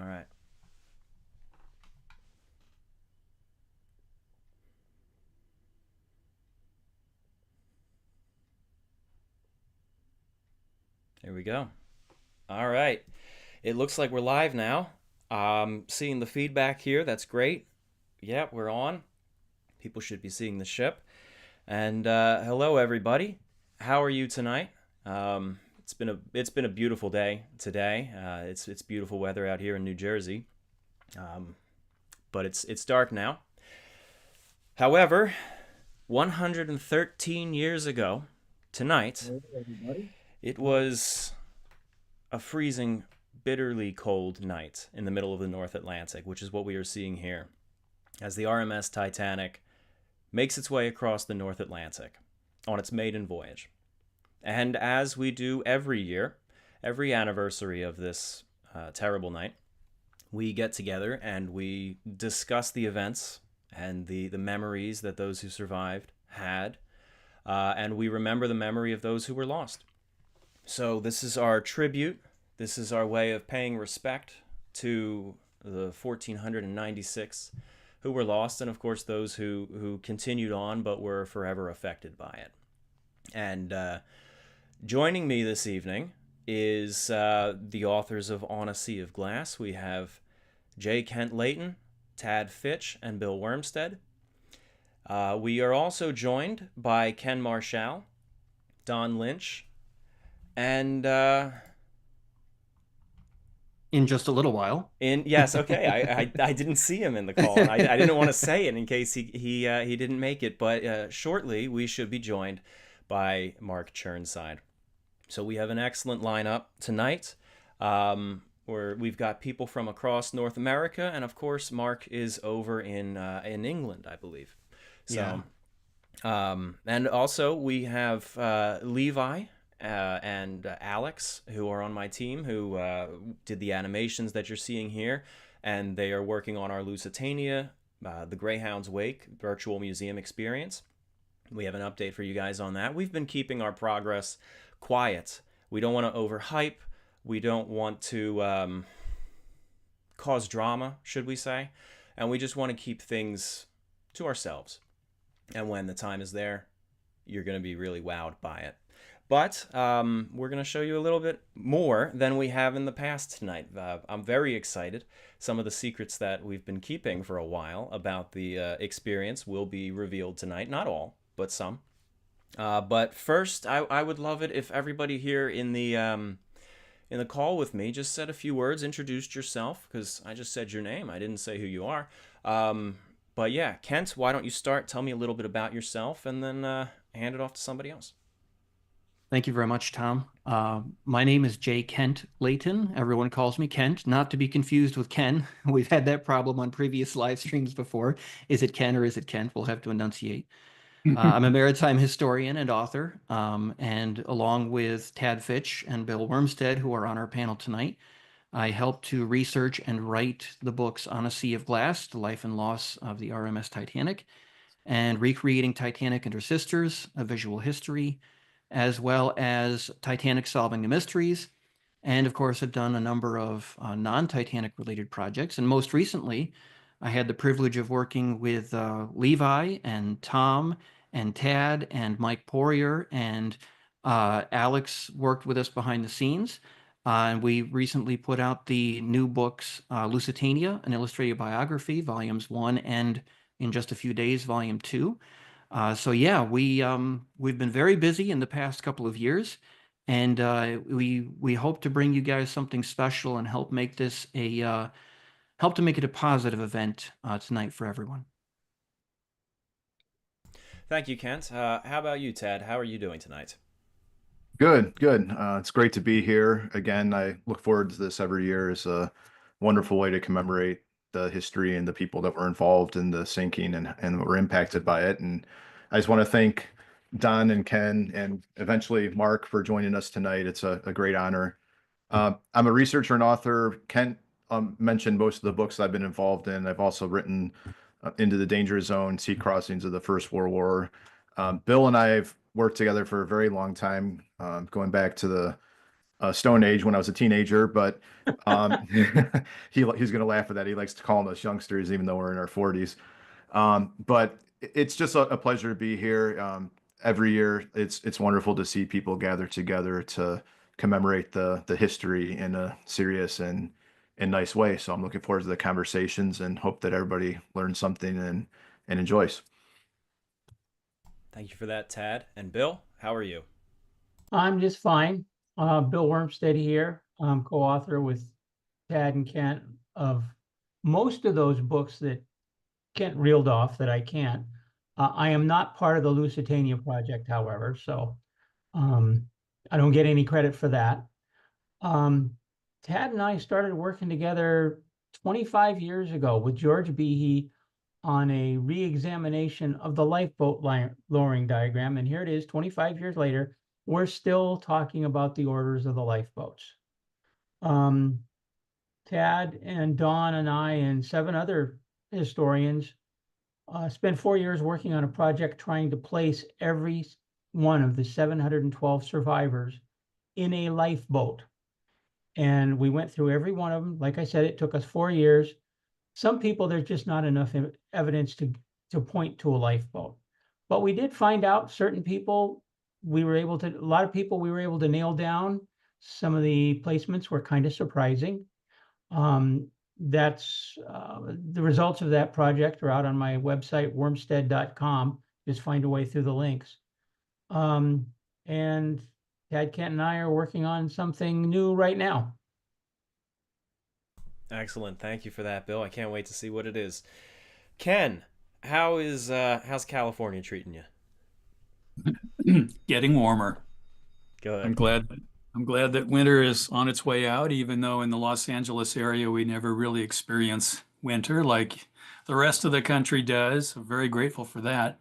All right. Here we go. All right. It looks like we're live now. Seeing the feedback here. That's great. Yeah, we're on. People should be seeing the ship. And hello, everybody. How are you tonight? It's been a beautiful day today. It's beautiful weather out here in New Jersey, but it's dark now. However, 113 years ago tonight, Hello, everybody. it was a freezing, bitterly cold night in the middle of the North Atlantic, which is what we are seeing here, as the RMS Titanic makes its way across the North Atlantic on its maiden voyage. And as we do every year, every anniversary of this terrible night, we get together and we discuss the events and the memories that those who survived had, and we remember the memory of those who were lost. So this is our tribute. This is our way of paying respect to the 1496 who were lost, and of course those who continued on but were forever affected by it. And joining me this evening is the authors of On a Sea of Glass. We have J. Kent Layton, Tad Fitch, and Bill Wormstedt. We are also joined by Ken Marschall, Don Lynch, and In just a little while. yes, okay, I didn't see him in the call, and I didn't want to say it in case he didn't make it. But shortly we should be joined by Mark Chirnside. So we have an excellent lineup tonight. Where we've got people from across North America, and of course Mark is over in England, I believe. Yeah. So, and also we have Levi and Alex, who are on my team, who did the animations that you're seeing here, and they are working on our Lusitania, the Greyhound's Wake virtual museum experience. We have an update for you guys on that. We've been keeping our progress quiet. We don't want to overhype. We don't want to cause drama, should we say, and we just want to keep things to ourselves. And when the time is there, you're going to be really wowed by it. But we're going to show you a little bit more than we have in the past tonight. I'm very excited. Some of the secrets that we've been keeping for a while about the experience will be revealed tonight. Not all, but some. But first, I would love it if everybody here in the call with me just said a few words, introduced yourself, because I just said your name. I didn't say who you are. But yeah, Kent, why don't you start? Tell me a little bit about yourself, and then hand it off to somebody else. Thank you very much, Tom. My name is J. Kent Layton. Everyone calls me Kent, not to be confused with Ken. We've had that problem on previous live streams before. Is it Ken or is it Kent? We'll have to enunciate. I'm a maritime historian and author, and along with Tad Fitch and Bill Wormstedt, who are on our panel tonight, I helped to research and write the books On a Sea of Glass, The Life and Loss of the RMS Titanic, and Recreating Titanic and Her Sisters, A Visual History, as well as Titanic Solving the Mysteries. And of course, I've done a number of non-Titanic related projects. And most recently, I had the privilege of working with Levi and Tom and Tad and Mike Poirier, and Alex worked with us behind the scenes. And we recently put out the new books, Lusitania, an illustrated biography, volumes 1, and in just a few days, volume 2. So yeah, we've been very busy in the past couple of years, and we hope to bring you guys something special and help make this help to make it a positive event tonight for everyone. Thank you, Kent. How about you, Tad? How are you doing tonight? Good, good. It's great to be here again. I look forward to this every year. It's a wonderful way to commemorate the history and the people that were involved in the sinking and were impacted by it. And I just want to thank Don and Ken and eventually Mark for joining us tonight. It's a great honor. I'm a researcher and author. Ken mentioned most of the books I've been involved in. I've also written Into the Danger Zone, Sea Crossings of the First World War. Bill and I have worked together for a very long time, going back to the Stone Age when I was a teenager, but um, he's going to laugh at that. He likes to call us youngsters, even though we're in our 40s. But it's just a pleasure to be here. Every year, it's wonderful to see people gather together to commemorate the history in a serious and nice way. So I'm looking forward to the conversations and hope that everybody learns something and enjoys. Thank you for that, Tad. And Bill, how are you? I'm just fine. Bill Wormstedt here. I'm co-author with Tad and Kent of most of those books that Kent reeled off that I can't. I am not part of the Lusitania project, however, so um, I don't get any credit for that. Um, Tad and I started working together 25 years ago with George Behe on a re-examination of the lifeboat lowering diagram. And here it is, 25 years later, we're still talking about the orders of the lifeboats. Tad and Don and I and 7 other historians spent 4 years working on a project trying to place every one of the 712 survivors in a lifeboat. And we went through every one of them. Like I said, it took us 4 years. Some people, there's just not enough evidence to point to a lifeboat. But we did find out certain people, a lot of people we were able to nail down. Some of the placements were kind of surprising. That's the results of that project are out on my website, wormstead.com. Just find a way through the links. And Tad, Kent, and I are working on something new right now. Excellent. Thank you for that, Bill. I can't wait to see what it is. Ken, how's California treating you? Getting warmer. Good. I'm glad that winter is on its way out, even though in the Los Angeles area we never really experience winter like the rest of the country does. I'm very grateful for that.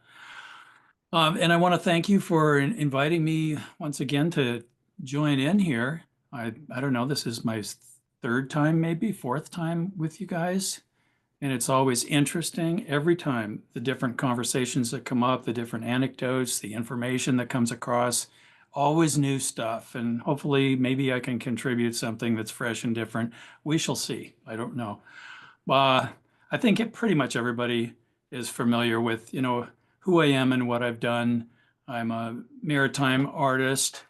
And I want to thank you for inviting me once again to join in here. I don't know, this is my third time, maybe fourth time with you guys. And it's always interesting every time, the different conversations that come up, the different anecdotes, the information that comes across, always new stuff. And hopefully, maybe I can contribute something that's fresh and different. We shall see. I don't know. I think pretty much everybody is familiar with, who I am and what I've done. I'm a maritime artist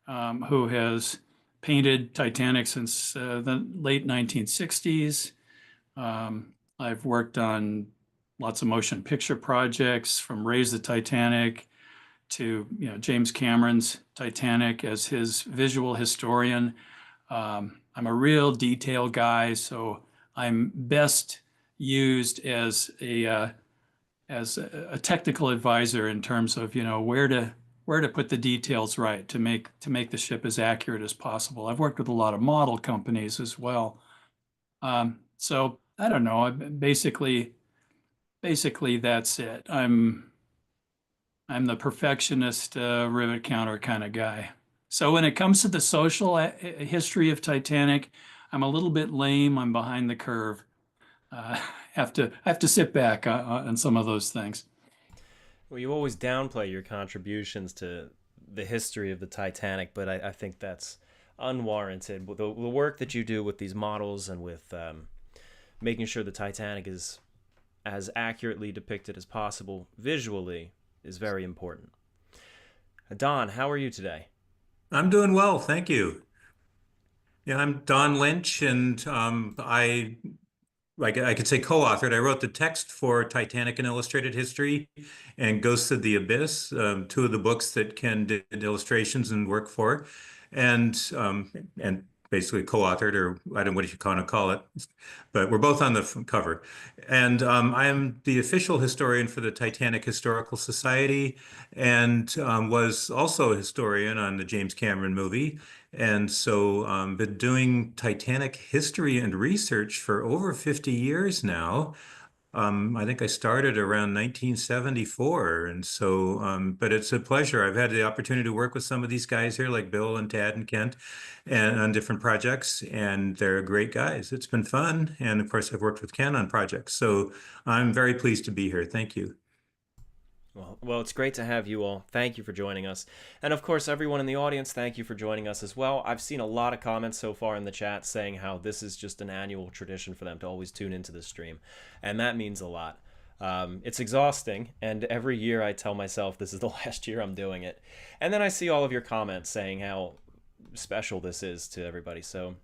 who has painted Titanic since the late 1960s. I've worked on lots of motion picture projects, from Raise the Titanic to James Cameron's Titanic as his visual historian. I'm a real detail guy, so I'm best used as a technical advisor in terms of where to put the details right to make the ship as accurate as possible. I've worked with a lot of model companies as well. So I don't know. Basically that's it. I'm the perfectionist, rivet counter kind of guy. So when it comes to the social history of Titanic, I'm a little bit lame. I'm behind the curve. I have to sit back on some of those things. Well, you always downplay your contributions to the history of the Titanic, but I think that's unwarranted. The work that you do with these models and with making sure the Titanic is as accurately depicted as possible visually is very important. Don, how are you today? I'm doing well, thank you. Yeah, I'm Don Lynch, and I could say co-authored. I wrote the text for Titanic: An Illustrated History and Ghosts of the Abyss, 2 of the books that Ken did illustrations and work for, and basically co-authored, or I don't know what you kind of call it, but we're both on the cover. And I am the official historian for the Titanic Historical Society, and was also a historian on the James Cameron movie. And so been doing Titanic history and research for over 50 years now. I think I started around 1974. And so, but it's a pleasure. I've had the opportunity to work with some of these guys here, like Bill and Tad and Kent, and on different projects, and they're great guys. It's been fun. And of course, I've worked with Ken on projects. So I'm very pleased to be here. Thank you. Well, it's great to have you all. Thank you for joining us. And of course, everyone in the audience, thank you for joining us as well. I've seen a lot of comments so far in the chat saying how this is just an annual tradition for them to always tune into this stream. And that means a lot. It's exhausting, and every year I tell myself this is the last year I'm doing it. And then I see all of your comments saying how special this is to everybody. So,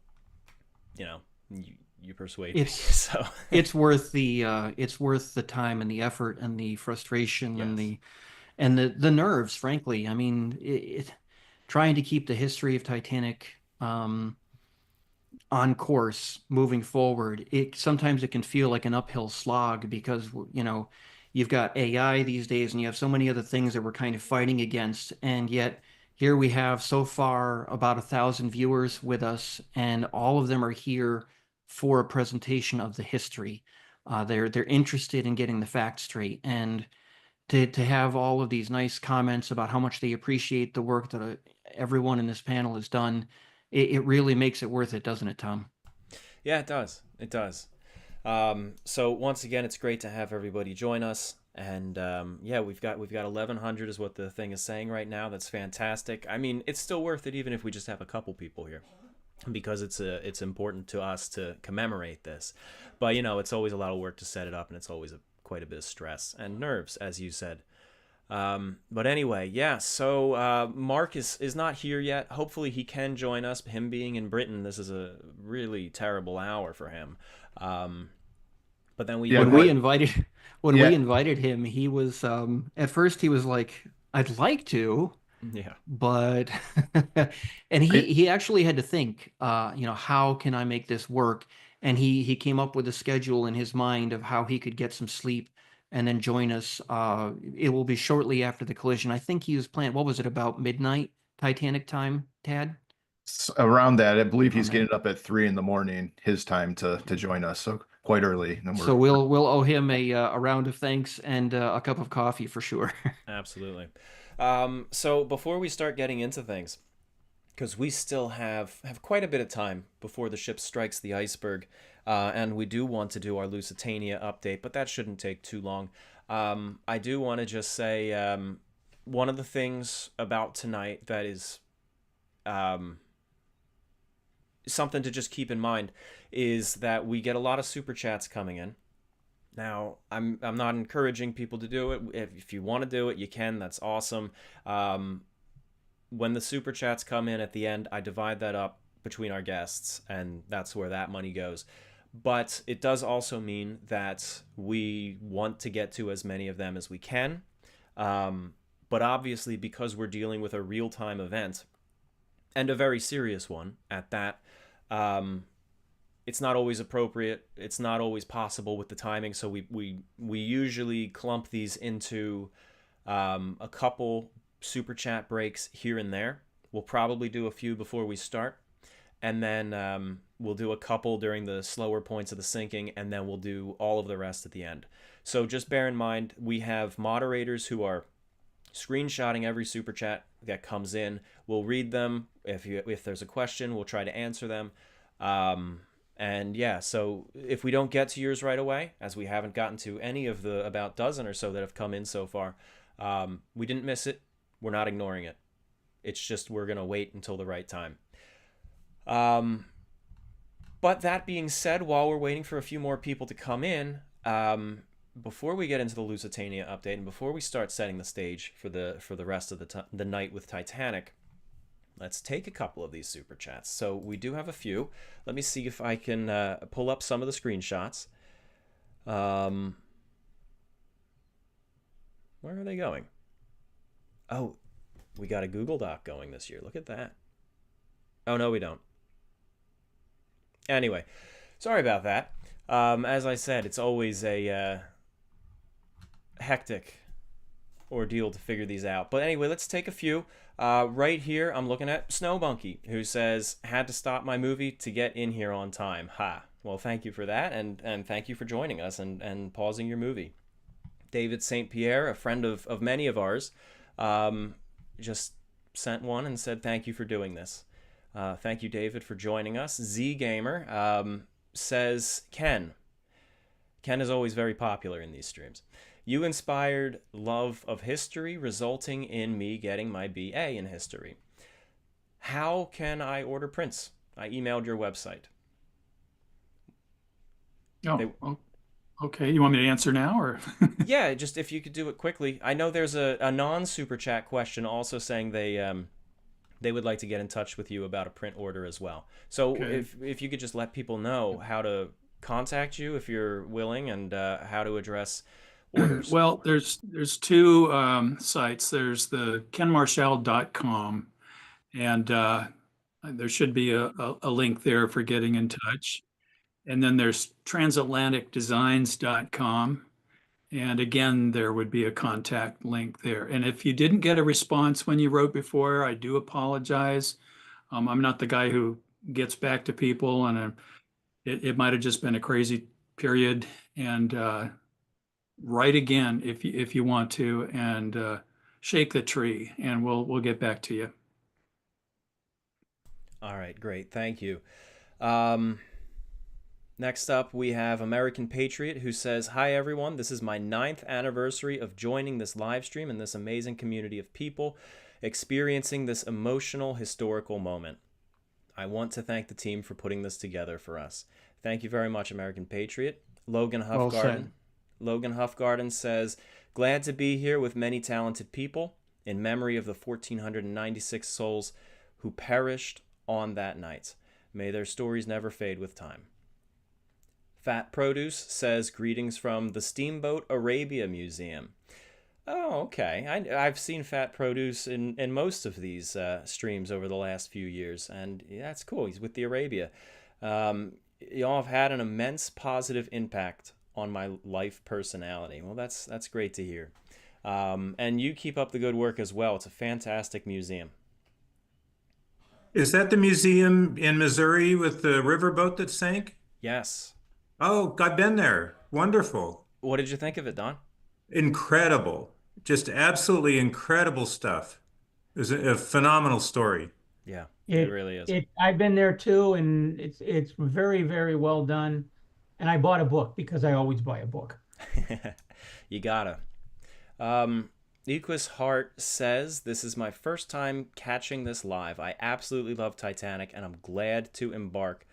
you persuade me. So it's worth the time and the effort and the frustration yes. and the nerves, frankly. I mean, trying to keep the history of Titanic on course moving forward, sometimes it can feel like an uphill slog because you've got AI these days and you have so many other things that we're kind of fighting against, and yet here we have so far about 1,000 viewers with us, and all of them are here for a presentation of the history. They're interested in getting the facts straight, and to have all of these nice comments about how much they appreciate the work that everyone in this panel has done, it really makes it worth it, doesn't it, Tom? Yeah, it does. It does. So once again, it's great to have everybody join us. And yeah, we've got 1,100 is what the thing is saying right now. That's fantastic. I mean, it's still worth it even if we just have a couple people here, because it's important to us to commemorate this. But it's always a lot of work to set it up, and it's always quite a bit of stress and nerves, as you said. But anyway, yeah, so Mark is not here yet. Hopefully he can join us. Him being in Britain, this is a really terrible hour for him. But then we when we invited him, he was at first he was like, I'd like to, yeah. but and he actually had to think, how can I make this work? And he came up with a schedule in his mind of how he could get some sleep and then join us. It will be shortly after the collision. I think he was planned. What was it, about midnight Titanic time, Tad? Around that, I believe he's Around getting up at 3 a.m. his time to join us, so quite early. And So we'll owe him a round of thanks and a cup of coffee for sure. Absolutely. So before we start getting into things, because we still have quite a bit of time before the ship strikes the iceberg, and we do want to do our Lusitania update, but that shouldn't take too long. I do want to just say one of the things about tonight that is something to just keep in mind is that we get a lot of super chats coming in. Now, I'm not encouraging people to do it. If you want to do it, you can. That's awesome. When the super chats come in at the end, I divide that up between our guests, and that's where that money goes. But it does also mean that we want to get to as many of them as we can. But obviously, because we're dealing with a real-time event, and a very serious one at that, it's not always appropriate. It's not always possible with the timing. So we usually clump these into a couple super chat breaks here and there. We'll probably do a few before we start, and then we'll do a couple during the slower points of the sinking, and then we'll do all of the rest at the end. So just bear in mind, we have moderators who are screenshotting every super chat that comes in. We'll read them. If there's a question, we'll try to answer them. And yeah, so if we don't get to yours right away, as we haven't gotten to any of the about dozen or so that have come in so far, we didn't miss it. We're not ignoring it. It's just we're going to wait until the right time. But that being said, while we're waiting for a few more people to come in, before we get into the Lusitania update and before we start setting the stage for the rest of the night with Titanic, let's take a couple of these super chats. So we do have a few. Let me see if I can pull up some of the screenshots. Where are they going? Oh, we got a Google Doc going this year. Look at that. Oh, no, we don't. Anyway, sorry about that. As I said, it's always a hectic ordeal to figure these out. But anyway, let's take a few. Right here, I'm looking at Snowmonkey, who says, had to stop my movie to get in here on time. Ha. Well, thank you for that, and thank you for joining us and pausing your movie. David St. Pierre, a friend of many of ours, just sent one and said, thank you for doing this. Thank you, David, for joining us. Z Gamer says, Ken is always very popular in these streams. You inspired love of history, resulting in me getting my BA in history. How can I order prints? I emailed your website. They, Oh, okay. You want me to answer now or? yeah, just if you could do it quickly. I know there's a non super chat question also saying they would like to get in touch with you about a print order as well. So Okay. if you could just let people know how to contact you if you're willing, and how to address orders. Well, there's two sites. There's the kenmarschall.com, and there should be a link there for getting in touch. And then there's transatlanticdesigns.com. And again, there would be a contact link there. And if you didn't get a response when you wrote before, I do apologize. I'm not the guy who gets back to people, and it might have just been a crazy period. And write again if you want to, and shake the tree, and we'll get back to you. All right, great. Thank you. Next up, we have American Patriot, who says, "Hi, everyone. This is my 9th anniversary of joining this live stream and this amazing community of people experiencing this emotional, historical moment. I want to thank the team for putting this together for us." Thank you very much, American Patriot. Logan Well Huffgarden. said. Logan Huffgarden says, "Glad to be here with many talented people in memory of the 1,496 souls who perished on that night. May their stories never fade with time." Fat Produce says, "Greetings from the Steamboat Arabia Museum." Oh, okay. I've seen Fat Produce in most of these streams over the last few years, and yeah, that's cool. He's with the Arabia. Y'all have had an immense positive impact on my life personality. Well, that's great to hear. And you keep up the good work as well. It's a fantastic museum. Is that the museum in Missouri with the riverboat that sank? Yes. Oh, I've been there. Wonderful. What did you think of it, Don? Incredible. Just absolutely incredible stuff. It was a phenomenal story. Yeah, it It really is. I've been there too, and it's very, very well done. And I bought a book because I always buy a book. You gotta. Equus Hart says, "This is my first time catching this live. I absolutely love Titanic, and I'm glad to embark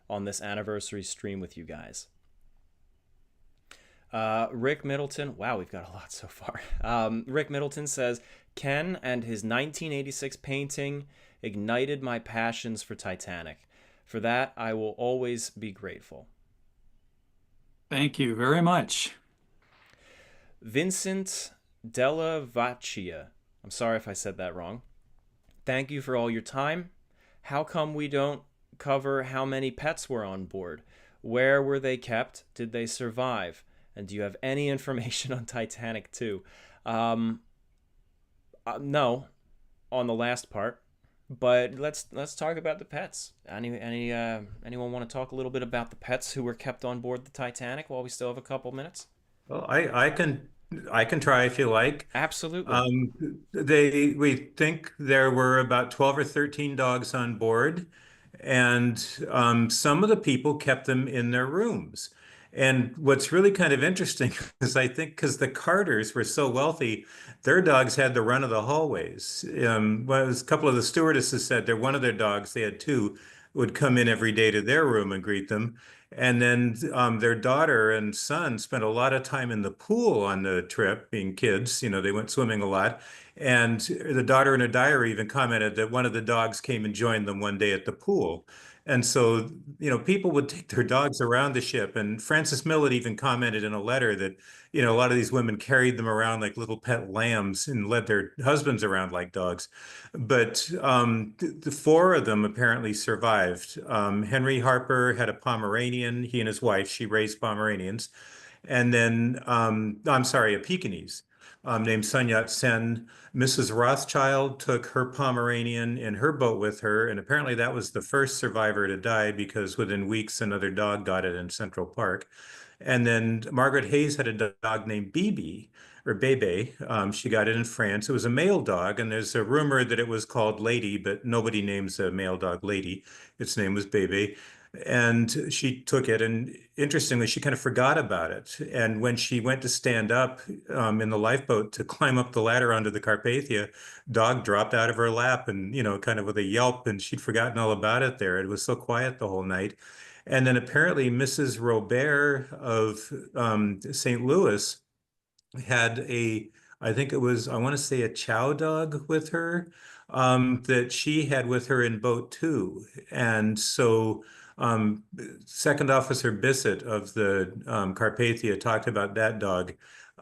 on this anniversary stream with you guys." Rick Middleton, wow, we've got a lot so far. Rick Middleton says, "Ken and his 1986 painting ignited my passions for Titanic. For that, I will always be grateful." Thank you very much. Vincent Della Vaccia, I'm sorry if I said that wrong. "Thank you for all your time. How come we don't cover how many pets were on board? Where were they kept? Did they survive? And do you have any information on Titanic 2? No, on the last part. But let's talk about the pets. Anyone want to talk a little bit about the pets who were kept on board the Titanic while we still have a couple minutes? Well, I can try if you like. Absolutely. We think there were about 12 or 13 dogs on board, and some of the people kept them in their rooms. And what's really kind of interesting is I think because the Carters were so wealthy, their dogs had the run of the hallways. Well, a couple of the stewardesses said that one of their dogs, they had two, would come in every day to their room and greet them. And then their daughter and son spent a lot of time in the pool on the trip, being kids. You know, they went swimming a lot. And the daughter in a diary even commented that one of the dogs came and joined them one day at the pool. And so, you know, people would take their dogs around the ship. And Frances Millett even commented in a letter that, you know, a lot of these women carried them around like little pet lambs and led their husbands around like dogs. But the four of them apparently survived. Henry Harper had a Pomeranian. He and his wife, she raised Pomeranians. And then, I'm sorry, a Pekingese named Sun Yat-sen. Mrs. Rothschild took her Pomeranian in her boat with her, and apparently that was the first survivor to die because within weeks another dog got it in Central Park. And then Margaret Hayes had a dog named Bibi or Bebe. She got it in France. It was a male dog, and there's a rumor that it was called Lady, but nobody names a male dog Lady. Its name was Bebe. And she took it, and interestingly, she kind of forgot about it. And when she went to stand up in the lifeboat to climb up the ladder onto the Carpathia, dog dropped out of her lap, and kind of with a yelp, and she'd forgotten all about it there. It was so quiet the whole night. And then apparently Mrs. Robert of St. Louis had I think it was, I want to say, a chow dog with her that she had with her in boat two. And so um, Second Officer Bissett of the Carpathia talked about that dog.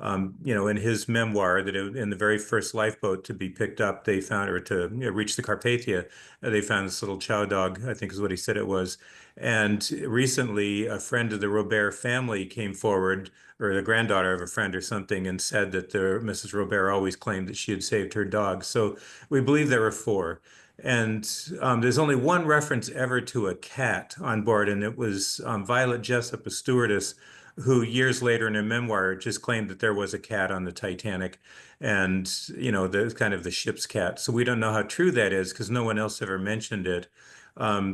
In his memoir, that in the very first lifeboat to be picked up, they found, or to reach the Carpathia, they found this little chow dog, I think is what he said it was. And recently, a friend of the Robert family came forward, or the granddaughter of a friend or something, and said that Mrs. Robert always claimed that she had saved her dog. So we believe there were four. And there's only one reference ever to a cat on board, and it was Violet Jessup, a stewardess, who years later in her memoir just claimed that there was a cat on the Titanic, and the kind of the ship's cat. So we don't know how true that is because no one else ever mentioned it.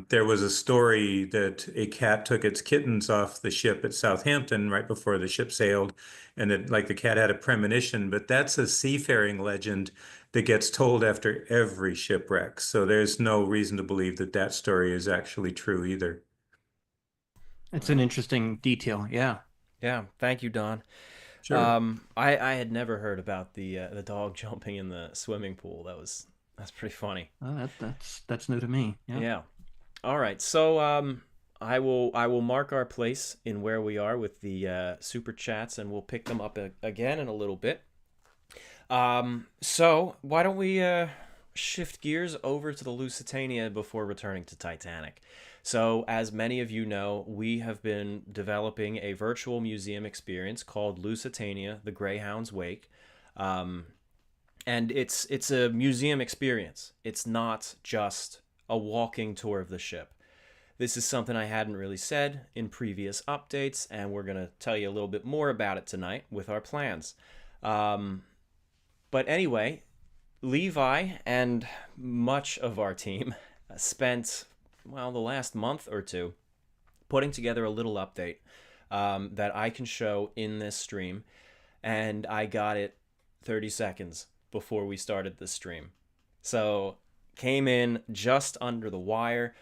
There was a story that a cat took its kittens off the ship at Southampton right before the ship sailed, and that like the cat had a premonition, but that's a seafaring legend that gets told after every shipwreck. So there's no reason to believe that that story is actually true either. It's an interesting detail. Yeah. Yeah, thank you, Don. Sure. I had never heard about the dog jumping in the swimming pool. That's pretty funny. Oh, that's new to me. Yeah. Yeah. All right. So I will mark our place in where we are with the super chats, and we'll pick them up again in a little bit. So why don't we shift gears over to the Lusitania before returning to Titanic? So, as many of you know, we have been developing a virtual museum experience called Lusitania: The Greyhound's Wake. And it's a museum experience. It's not just a walking tour of the ship. This is something I hadn't really said in previous updates, and we're going to tell you a little bit more about it tonight with our plans. But anyway, Levi and much of our team spent, well, the last month or two putting together a little update that I can show in this stream, and I got it 30 seconds before we started the stream. So came in just under the wire.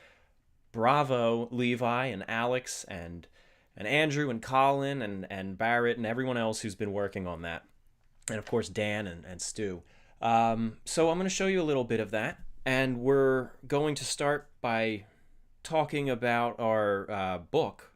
Bravo, Levi and Alex and Andrew and Colin and Barrett and everyone else who's been working on that. And of course, Dan and Stu. So I'm going to show you a little bit of that. And we're going to start by talking about our book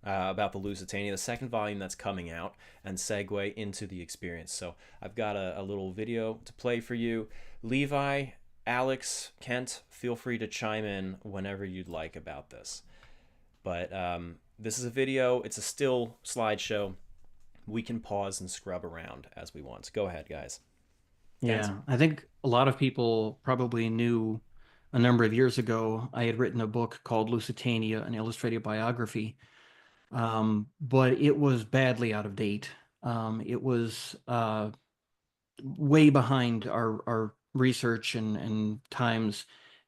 about the Lusitania, the second volume that's coming out, and segue into the experience. So I've got a little video to play for you. Levi, Alex, Kent, feel free to chime in whenever you'd like about this. But this is a video. It's a still slideshow. We can pause and scrub around as we want. Go ahead, guys. Yeah, I think a lot of people probably knew a number of years ago I had written a book called Lusitania, an Illustrated Biography, but it was badly out of date. It was way behind our research and times,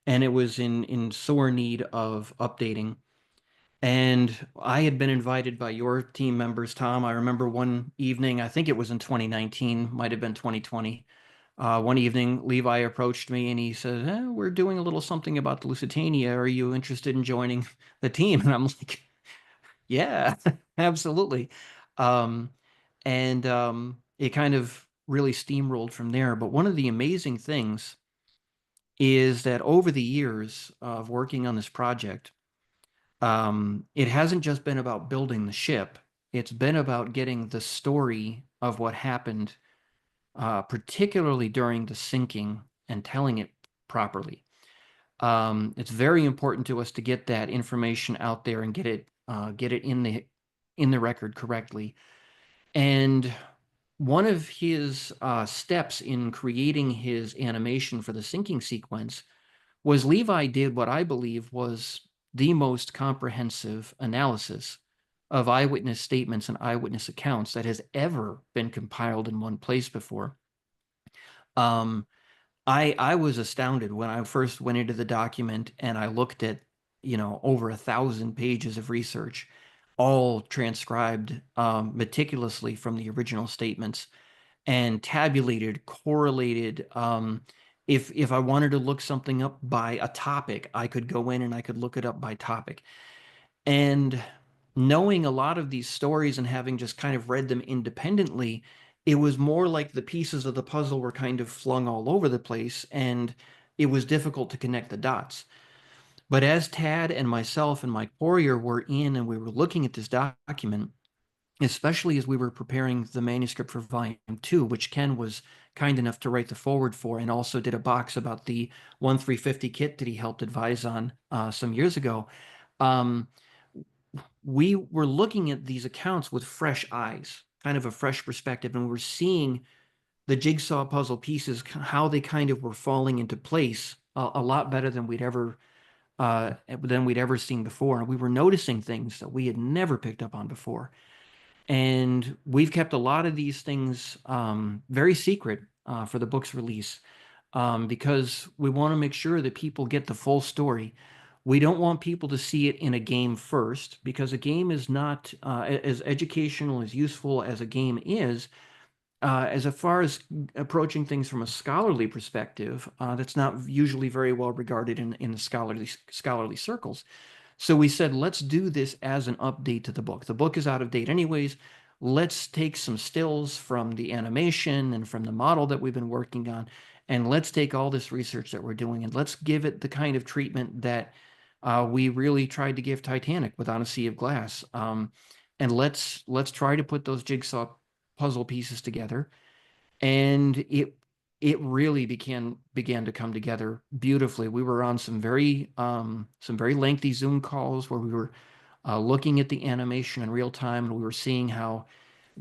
and it was in sore need of updating. And I had been invited by your team members, Tom. I remember one evening, I think it was in 2019, might have been 2020. One evening, Levi approached me and he said, we're doing a little something about the Lusitania. Are you interested in joining the team? And I'm like, yeah, absolutely. It kind of really steamrolled from there. But one of the amazing things is that over the years of working on this project, it hasn't just been about building the ship. It's been about getting the story of what happened, particularly during the sinking, and telling it properly. It's very important to us to get that information out there and get it in the record correctly. And one of his steps in creating his animation for the sinking sequence was Levi did what I believe was the most comprehensive analysis of eyewitness statements and eyewitness accounts that has ever been compiled in one place before. I was astounded when I first went into the document and I looked at over 1,000 pages of research, all transcribed meticulously from the original statements and tabulated, correlated. If I wanted to look something up by a topic, I could go in and I could look it up by topic. And knowing a lot of these stories and having just kind of read them independently, it was more like the pieces of the puzzle were kind of flung all over the place, and it was difficult to connect the dots. But as Tad and myself and Mike Poirier were in and we were looking at this document, especially as we were preparing the manuscript for volume 2, which Ken was kind enough to write the forward for, and also did a box about the 1350 kit that he helped advise on some years ago. We were looking at these accounts with fresh eyes, kind of a fresh perspective, and we're seeing the jigsaw puzzle pieces, how they kind of were falling into place a lot better than we'd ever seen before. And we were noticing things that we had never picked up on before. And we've kept a lot of these things very secret for the book's release because we want to make sure that people get the full story. We don't want people to see it in a game first, because a game is not as educational, as useful as a game is. As far as approaching things from a scholarly perspective, that's not usually very well regarded in the scholarly circles. So we said, let's do this as an update to the book. The book is out of date anyways. Let's take some stills from the animation and from the model that we've been working on, and let's take all this research that we're doing and let's give it the kind of treatment that we really tried to give Titanic with On a Sea of Glass. And let's try to put those jigsaw puzzle pieces together. And it really began to come together beautifully. We were on some very lengthy Zoom calls where we were looking at the animation in real time, and we were seeing how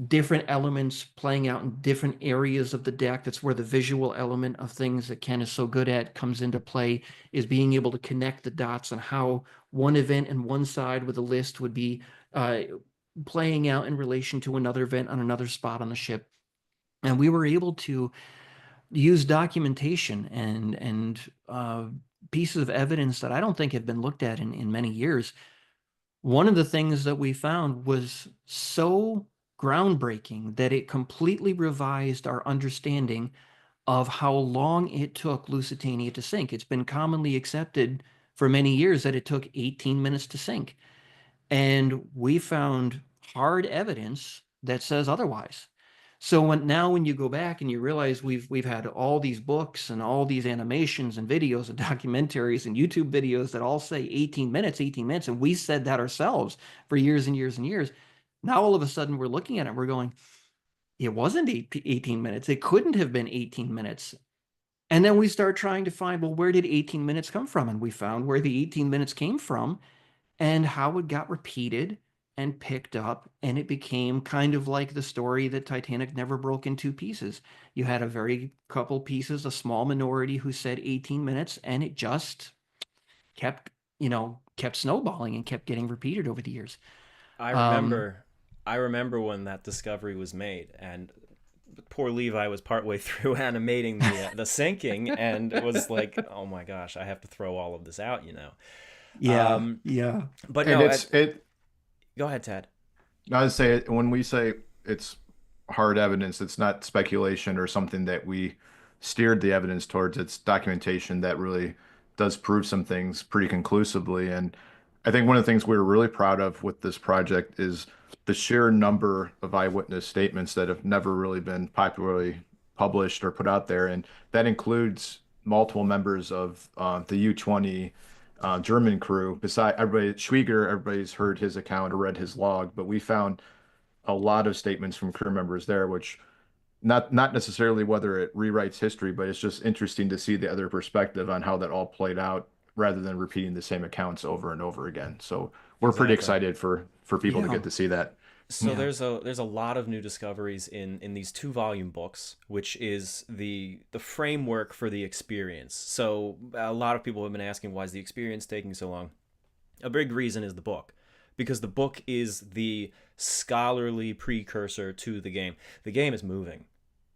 different elements playing out in different areas of the deck. That's where the visual element of things that Ken is so good at comes into play, is being able to connect the dots on how one event in one side with a list would be playing out in relation to another event on another spot on the ship. And we were able to use documentation and pieces of evidence that I don't think have been looked at in many years. One of the things that we found was so groundbreaking that it completely revised our understanding of how long it took Lusitania to sink. It's been commonly accepted for many years that it took 18 minutes to sink. And we found hard evidence that says otherwise. So when you go back and you realize we've had all these books and all these animations and videos and documentaries and YouTube videos that all say 18 minutes, and we said that ourselves for years and years and years. Now all of a sudden we're looking at it, we're going, it wasn't 18 minutes. It couldn't have been 18 minutes. And then we start trying to find, well, where did 18 minutes come from? And we found where the 18 minutes came from and how it got repeated and picked up, and it became kind of like the story that Titanic never broke in two pieces. You had a very couple pieces, a small minority who said 18 minutes, and it just kept snowballing and kept getting repeated over the years. I remember when that discovery was made, and poor Levi was partway through animating the sinking, and it was like, oh my gosh, I have to throw all of this out, Yeah. But And no, go ahead, Tad. I would say when we say it's hard evidence, it's not speculation or something that we steered the evidence towards. It's documentation that really does prove some things pretty conclusively. And I think one of the things we're really proud of with this project is the sheer number of eyewitness statements that have never really been popularly published or put out there. And that includes multiple members of the U-20 German crew. Beside everybody, Schwieger, everybody's heard his account or read his log, but we found a lot of statements from crew members there, which not necessarily whether it rewrites history, but it's just interesting to see the other perspective on how that all played out rather than repeating the same accounts over and over again. So we're pretty Exactly. excited for people to get to see that. So Yeah. there's a lot of new discoveries in these 2-volume books, which is the framework for the experience. So a lot of people have been asking, why is the experience taking so long? A big reason is the book, because the book is the scholarly precursor to the game. The game is moving.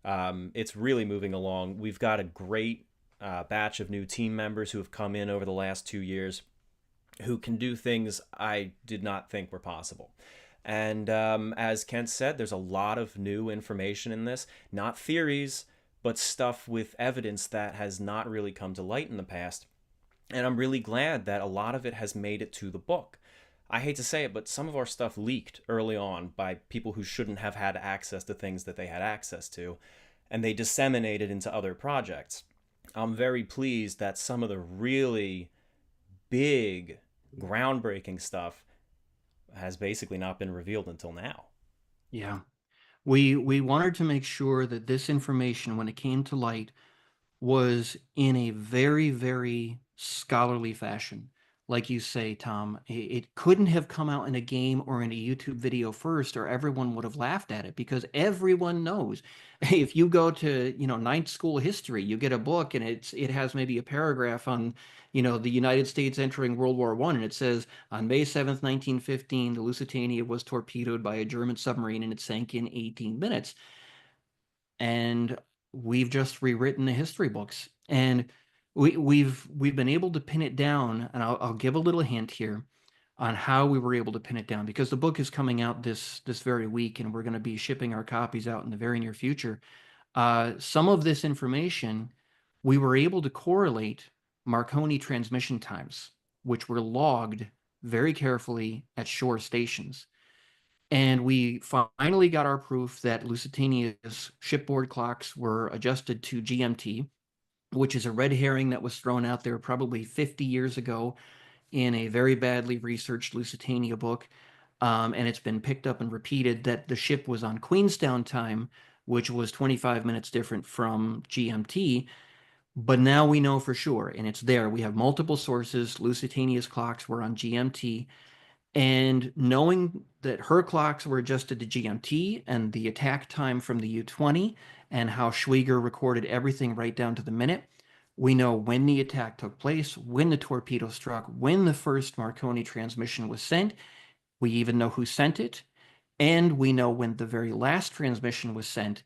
It's really moving along. We've got a great batch of new team members who have come in over the last 2 years. who can do things I did not think were possible. And as Kent said, there's a lot of new information in this, not theories, but stuff with evidence that has not really come to light in the past. And I'm really glad that a lot of it has made it to the book. I hate to say it, but some of our stuff leaked early on by people who shouldn't have had access to things that they had access to, and they disseminated into other projects. I'm very pleased that some of the really big, groundbreaking stuff has basically not been revealed until now. Yeah. We wanted to make sure that this information, when it came to light, was in a very, very scholarly fashion. Like you say, Tom, it couldn't have come out in a game or in a YouTube video first, or everyone would have laughed at it, because everyone knows. If you go to, ninth school history, you get a book and it has maybe a paragraph on, the United States entering World War I, and it says on May 7th, 1915, the Lusitania was torpedoed by a German submarine and it sank in 18 minutes. And we've just rewritten the history books, and we've been able to pin it down. And I'll give a little hint here on how we were able to pin it down, because the book is coming out this very week, and we're going to be shipping our copies out in the very near future. Some of this information we were able to correlate Marconi transmission times, which were logged very carefully at shore stations. And we finally got our proof that Lusitania's shipboard clocks were adjusted to GMT, which is a red herring that was thrown out there probably 50 years ago in a very badly researched Lusitania book. And it's been picked up and repeated that the ship was on Queenstown time, which was 25 minutes different from GMT. But now we know for sure, and it's there. We have multiple sources. Lusitania's clocks were on GMT. And knowing that her clocks were adjusted to GMT and the attack time from the U-20 and how Schwieger recorded everything right down to the minute, we know when the attack took place, when the torpedo struck, when the first Marconi transmission was sent. We even know who sent it, and we know when the very last transmission was sent,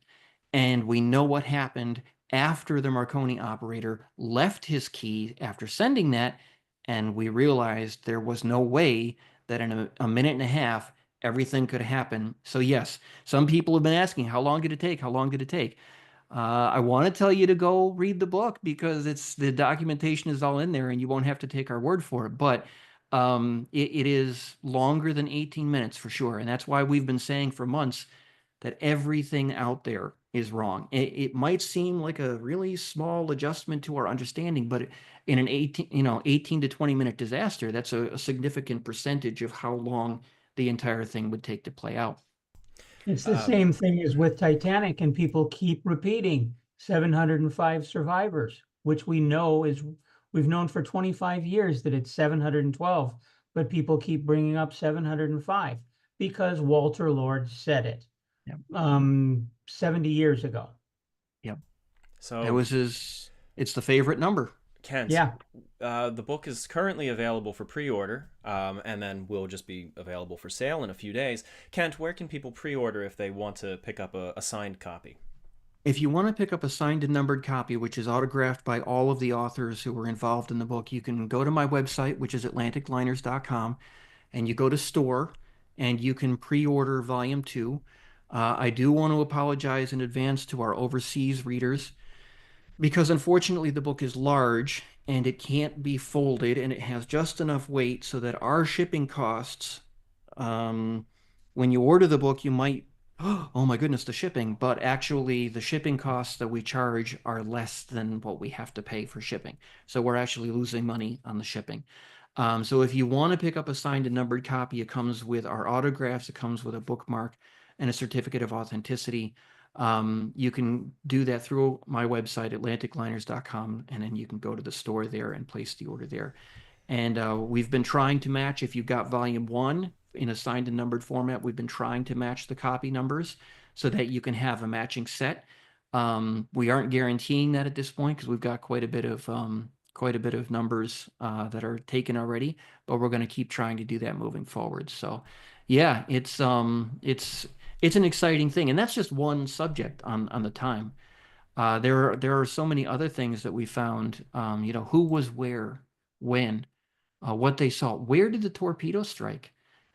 and we know what happened after the Marconi operator left his key after sending that, and we realized there was no way that in a minute and a half, everything could happen. So yes, some people have been asking, how long did it take? How long did it take? I want to tell you to go read the book, because the documentation is all in there and you won't have to take our word for it. But it is longer than 18 minutes for sure. And that's why we've been saying for months that everything out there is wrong. It might seem like a really small adjustment to our understanding, but in an 18 to 20 minute disaster, that's a significant percentage of how long the entire thing would take to play out. It's the same thing as with Titanic, and people keep repeating 705 survivors, which we've known for 25 years that it's 712, but people keep bringing up 705 because Walter Lord said it. Yep. 70 years ago. Yep. So it was it's the favorite number. Kent, yeah. The book is currently available for pre-order, and then will just be available for sale in a few days. Kent, where can people pre-order if they want to pick up a signed copy? If you want to pick up a signed and numbered copy, which is autographed by all of the authors who were involved in the book, you can go to my website, which is atlanticliners.com, and you go to store, and you can pre-order volume 2. I do want to apologize in advance to our overseas readers, because unfortunately the book is large and it can't be folded, and it has just enough weight so that our shipping costs, when you order the book, you might, oh my goodness, the shipping, but actually the shipping costs that we charge are less than what we have to pay for shipping. So we're actually losing money on the shipping. So if you want to pick up a signed and numbered copy, it comes with our autographs, it comes with a bookmark and a certificate of authenticity. You can do that through my website, atlanticliners.com, and then you can go to the store there and place the order there. And we've been trying to match, if you've got volume 1 in a signed and numbered format, we've been trying to match the copy numbers so that you can have a matching set. We aren't guaranteeing that at this point, because we've got quite a bit of numbers that are taken already, but we're going to keep trying to do that moving forward. So yeah, it's an exciting thing, and that's just one subject on the time. There are so many other things that we found. Who was where, when. what they saw. Where did the torpedo strike?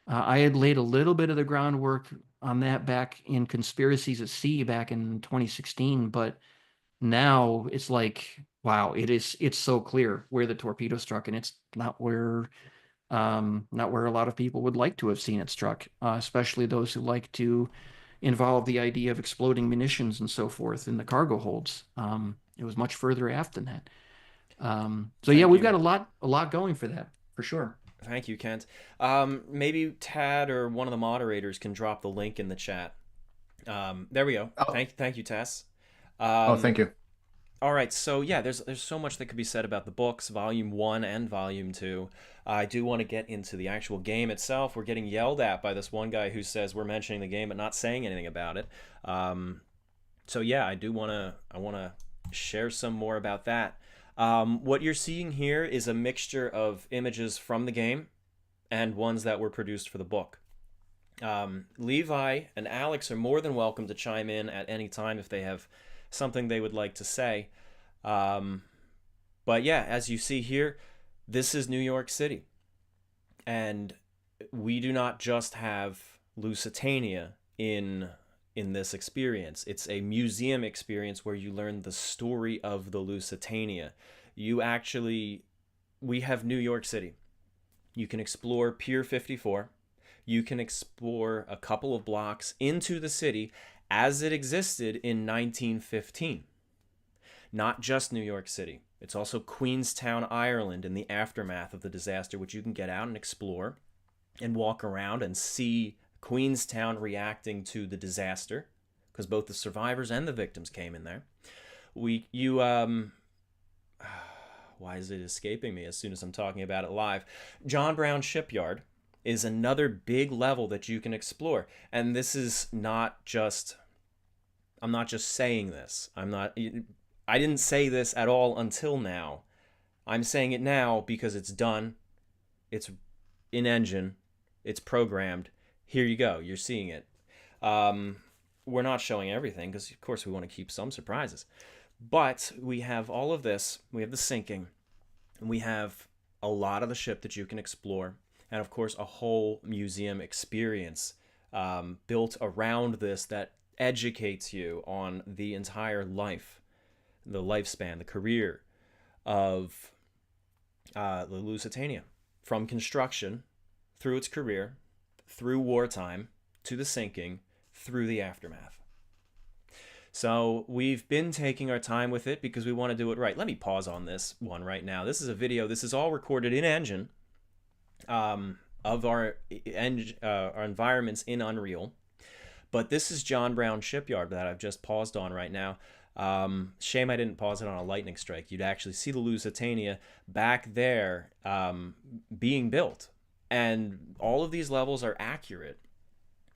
I had laid a little bit of the groundwork on that back in Conspiracies at Sea back in 2016, but now it's like, wow, it's so clear where the torpedo struck, and it's not where a lot of people would like to have seen it struck, especially those who like to involve the idea of exploding munitions and so forth in the cargo holds. It was much further aft than that. So yeah, Thank we've you. got a lot going for that for sure. Thank you, Kent. Maybe Tad or one of the moderators can drop the link in the chat. There we go. Oh, Thank you, Tess. oh, thank you. All right, so yeah, there's so much that could be said about the books, Volume 1 and Volume 2. I do want to get into the actual game itself. We're getting yelled at by this one guy who says we're mentioning the game but not saying anything about it. So yeah, I want to share some more about that. What you're seeing here is a mixture of images from the game and ones that were produced for the book. Levi and Alex are more than welcome to chime in at any time if they have something they would like to say. But yeah, as you see here, this is New York City. And we do not just have Lusitania in this experience. It's a museum experience where you learn the story of the Lusitania. We have New York City. You can explore Pier 54. You can explore a couple of blocks into the city as it existed in 1915. Not just New York City. It's also Queenstown, Ireland in the aftermath of the disaster, which you can get out and explore and walk around and see Queenstown reacting to the disaster, because both the survivors and the victims came in there. Why is it escaping me as soon as I'm talking about it live? John Brown Shipyard is another big level that you can explore. And this is not just, I'm not just saying this. I didn't say this at all until now. I'm saying it now because it's done. It's in engine. It's programmed. Here you go. You're seeing it. We're not showing everything because, of course, we want to keep some surprises. But we have all of this. We have the sinking. And we have a lot of the ship that you can explore. And, of course, a whole museum experience built around this that educates you on the entire life, the lifespan, the career of the Lusitania, from construction through its career, through wartime, to the sinking, through the aftermath. So we've been taking our time with it because we want to do it right. Let me pause on this one right now. This is a video. This is all recorded in engine of our environments in Unreal. But this is John Brown Shipyard that I've just paused on right now. Shame I didn't pause it on a lightning strike. You'd actually see the Lusitania back there being built. And all of these levels are accurate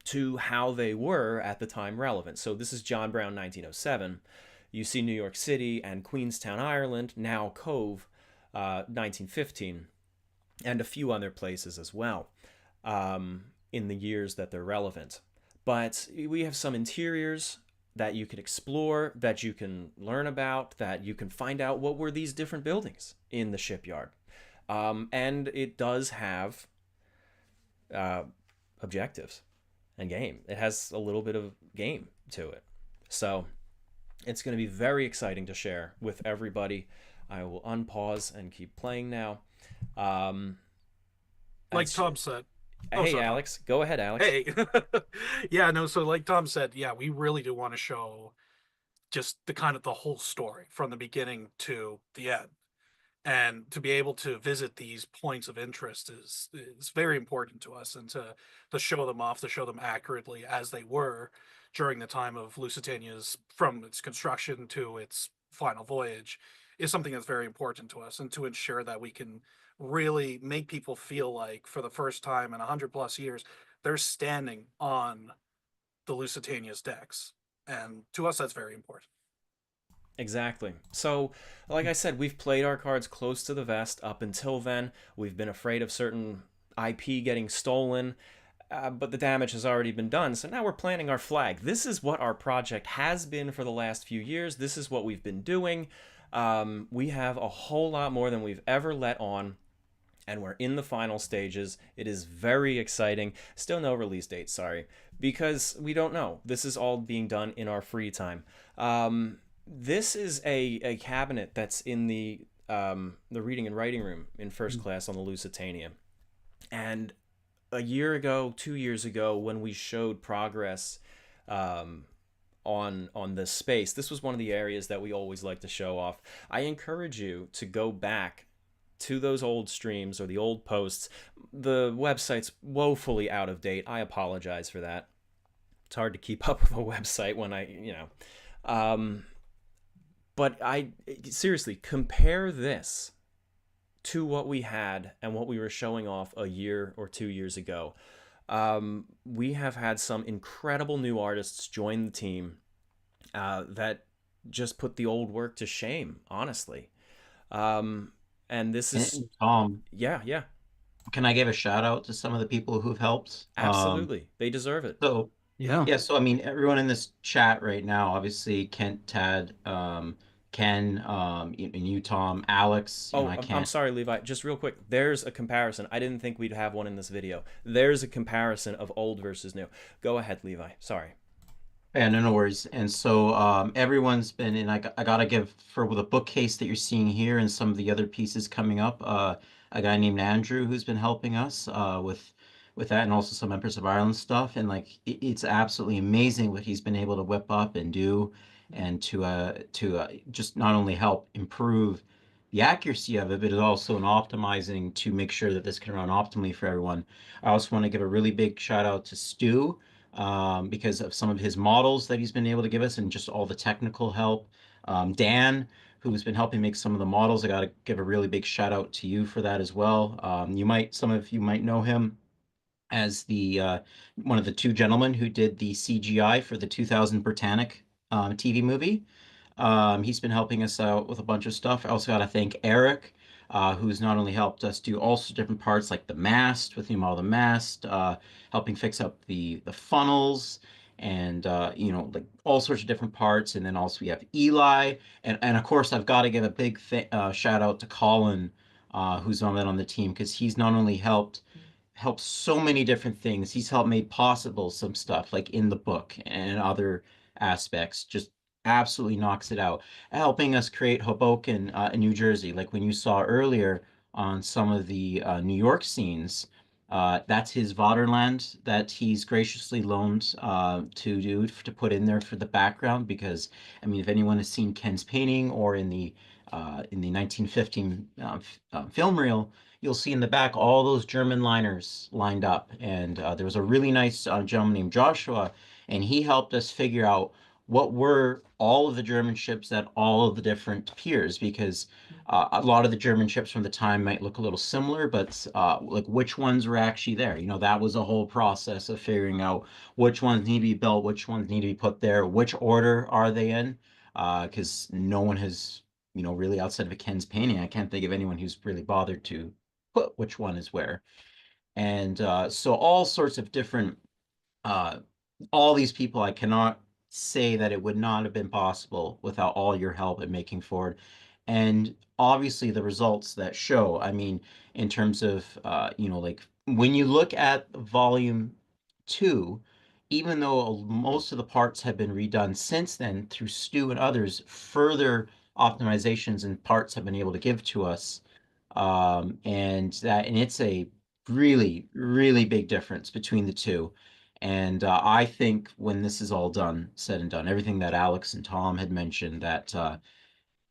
to how they were at the time relevant. So this is John Brown 1907. You see New York City and Queenstown, Ireland, now Cove, 1915, and a few other places as well in the years that they're relevant. But we have some interiors that you can explore, that you can learn about, that you can find out what were these different buildings in the shipyard. And it does have objectives and game. It has a little bit of game to it. So it's going to be very exciting to share with everybody. I will unpause and keep playing now. Like Tom said. Hey, sorry. Alex. Go ahead, Alex. Hey. Yeah, no, so like Tom said, yeah, we really do want to show just the kind of the whole story from the beginning to the end. And to be able to visit these points of interest is very important to us, and to show them off, to show them accurately as they were during the time of Lusitania's, from its construction to its final voyage, is something that's very important to us, and to ensure that we can really make people feel like for the first time in 100+ years, they're standing on the Lusitania's decks. And to us, that's very important. Exactly. So, like I said, we've played our cards close to the vest up until then. We've been afraid of certain IP getting stolen, but the damage has already been done. So now we're planting our flag. This is what our project has been for the last few years. This is what we've been doing. We have a whole lot more than we've ever let on. and we're in the final stages. It is very exciting. Still no release date, sorry, because we don't know. This is all being done in our free time. This is a cabinet that's in the reading and writing room in first class on the Lusitania. And a year ago, 2 years ago, when we showed progress on this space, this was one of the areas that we always like to show off. I encourage you to go back to those old streams or the old posts. The website's woefully out of date. I apologize for that. It's hard to keep up with a website when but I seriously compare this to what we had and what we were showing off a year or 2 years ago. We have had some incredible new artists join the team that just put the old work to shame, honestly. And this is, And Tom, yeah, can I give a shout out to some of the people who've helped? absolutely. They deserve it. So Yeah. yeah, so I mean, everyone in this chat right now, obviously Kent, Tad, Ken, and you, Tom, Alex. You Oh, know, I I'm can't. sorry, Levi. Just real quick, there's a comparison. I didn't think we'd have one in this video. There's a comparison of old versus new. Go ahead, Levi. Sorry. Yeah, no worries. And so everyone's been, and I gotta give for the bookcase that you're seeing here and some of the other pieces coming up, a guy named Andrew who's been helping us with that, and also some Empress of Ireland stuff. And like it's absolutely amazing what he's been able to whip up and do, and to just not only help improve the accuracy of it, but it's also an optimizing to make sure that this can run optimally for everyone. I also want to give a really big shout out to Stu because of some of his models that he's been able to give us and just all the technical help. Dan, who's been helping make some of the models, I got to give a really big shout out to you for that as well. Some of you might know him as the one of the two gentlemen who did the CGI for the 2000 Britannic TV movie. He's been helping us out with a bunch of stuff. I also got to thank Eric, who's not only helped us do all sorts of different parts like the mast, with him all the mast, helping fix up the funnels, and like all sorts of different parts. And then also we have Eli, and of course I've got to give a big shout out to Colin, who's on the team, because he's not only helped so many different things. He's helped made possible some stuff like in the book and other aspects. Just absolutely knocks it out. Helping us create Hoboken in New Jersey, like when you saw earlier on some of the New York scenes. That's his Vaterland that he's graciously loaned to put in there for the background. Because I mean, if anyone has seen Ken's painting or in the 1915 film reel, you'll see in the back all those German liners lined up. And there was a really nice gentleman named Joshua, and he helped us figure out what were all of the German ships at all of the different piers, because a lot of the German ships from the time might look a little similar, but like which ones were actually there. That was a whole process of figuring out which ones need to be built, which ones need to be put there, which order are they in, because no one has, really outside of a Ken's painting, I can't think of anyone who's really bothered to put which one is where. And so all sorts of different, uh, all these people, I cannot say that it would not have been possible without all your help in making forward. And obviously the results that show, I mean, in terms of, like when you look at volume 2, even though most of the parts have been redone since then through Stu and others, further optimizations and parts have been able to give to us. And it's a really, really big difference between the two. And I think when this is all said and done, everything that Alex and Tom had mentioned, that and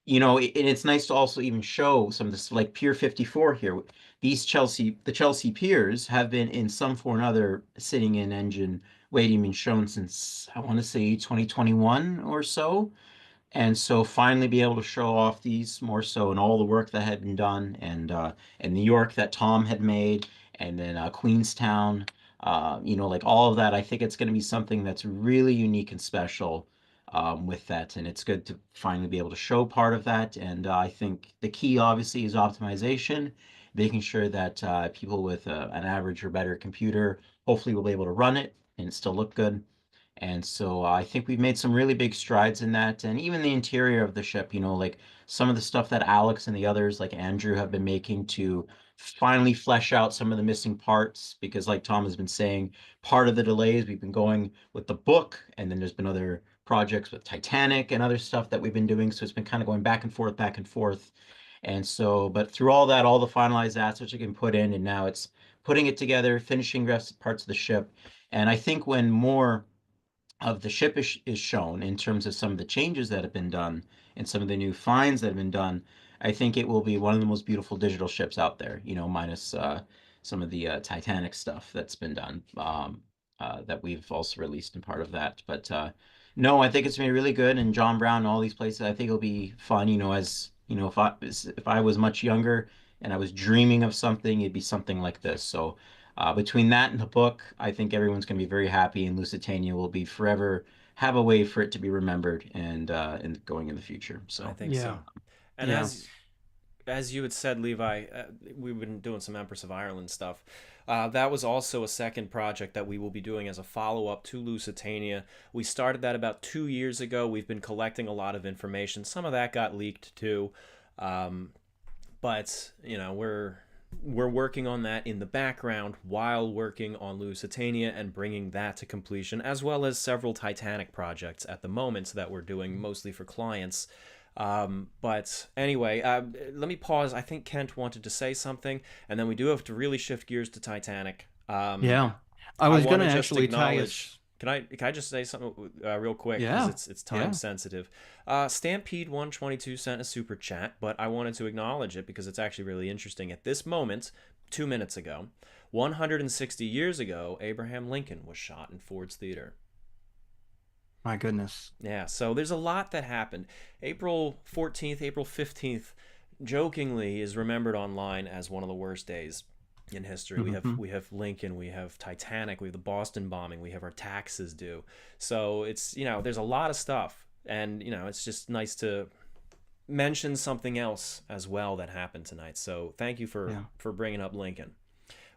it's nice to also even show some of this, like Pier 54 here. The Chelsea piers have been in some form or another sitting in engine waiting, been shown since I want to say 2021 or so. And so finally be able to show off these more so, and all the work that had been done, and New York that Tom had made, and then Queenstown, like all of that. I think it's going to be something that's really unique and special with that, and it's good to finally be able to show part of that. And I think the key obviously is optimization, making sure that people with an average or better computer hopefully will be able to run it and still look good. And so I think we've made some really big strides in that. And even the interior of the ship, like some of the stuff that Alex and the others, like Andrew, have been making to finally flesh out some of the missing parts. Because, like Tom has been saying, part of the delays, we've been going with the book, and then there's been other projects with Titanic and other stuff that we've been doing. So it's been kind of going back and forth, back and forth. And so, but through all that, all the finalized assets you can put in, and now it's putting it together, finishing rest parts of the ship. And I think when more of the ship is shown in terms of some of the changes that have been done and some of the new finds that have been done, I think it will be one of the most beautiful digital ships out there, minus some of the Titanic stuff that's been done that we've also released in part of that. But no, I think it's going to be really good. And John Brown and all these places, I think it'll be fun, as if I was much younger and I was dreaming of something, it'd be something like this. So between that and the book, I think everyone's going to be very happy, and Lusitania will be forever have a way for it to be remembered and going in the future. So I think Yeah. so. And Yeah. as you had said, Levi, we've been doing some Empress of Ireland stuff. That was also a second project that we will be doing as a follow-up to Lusitania. We started that about 2 years ago. We've been collecting a lot of information. Some of that got leaked too. But we're working on that in the background while working on Lusitania and bringing that to completion, as well as several Titanic projects at the moment that we're doing mostly for clients. But anyway, let me pause. I think Kent wanted to say something, and then we do have to really shift gears to Titanic. Yeah. I was going wanna to just actually tie acknowledge- us. Can I just say something real quick? Yeah, Because it's time yeah. sensitive. Stampede 122 sent a super chat, but I wanted to acknowledge it because it's actually really interesting. At this moment, 2 minutes ago, 160 years ago, Abraham Lincoln was shot in Ford's Theater. My goodness. Yeah, so there's a lot that happened. April 14th, April 15th, jokingly is remembered online as one of the worst days in history. Mhm. We have Lincoln, we have Titanic, we have the Boston bombing, we have our taxes due. So it's, there's a lot of stuff, and it's just nice to mention something else as well that happened tonight. So thank you Yeah. for bringing up Lincoln.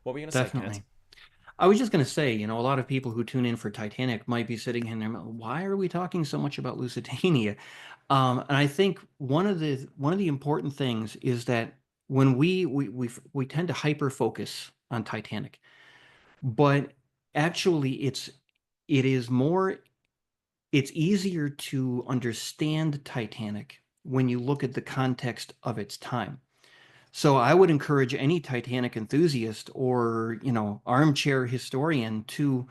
What were you going to say, Definitely. Kent? I was just going to say, a lot of people who tune in for Titanic might be sitting in there, why are we talking so much about Lusitania? And I think one of the important things is that when we tend to hyper focus on Titanic, but actually it's easier to understand Titanic when you look at the context of its time. So I would encourage any Titanic enthusiast or, armchair historian to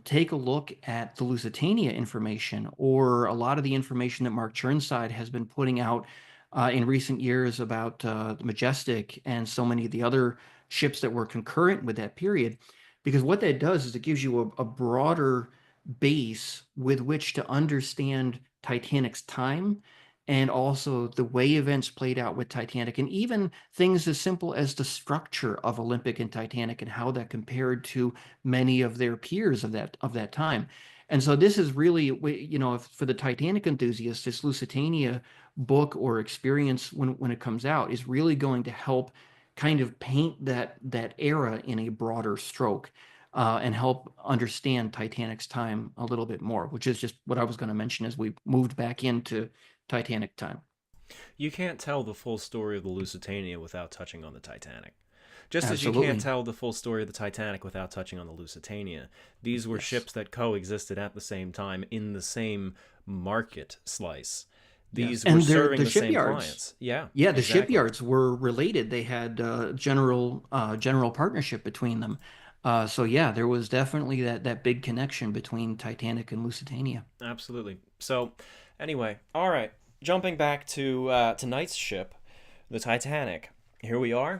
take a look at the Lusitania information or a lot of the information that Mark Chirnside has been putting out in recent years about the Majestic and so many of the other ships that were concurrent with that period. Because what that does is it gives you a broader base with which to understand Titanic's time and also the way events played out with Titanic, and even things as simple as the structure of Olympic and Titanic and how that compared to many of their peers of that time. And so this is really, for the Titanic enthusiasts, this Lusitania book or experience when it comes out is really going to help kind of paint that era in a broader stroke. And help understand Titanic's time a little bit more, which is just what I was going to mention as we moved back into Titanic time. You can't tell the full story of the Lusitania without touching on the Titanic. Just as you Absolutely. can't tell the full story of the Titanic without touching on the Lusitania. These were Yes. ships that coexisted at the same time in the same market slice. These And were they're- serving the the same shipyards. clients. Yeah. Yeah, the exactly. shipyards were related. They had general partnership between them. So yeah, there was definitely that big connection between Titanic and Lusitania. Absolutely. So, anyway, all right. Jumping back to tonight's ship, the Titanic. Here we are.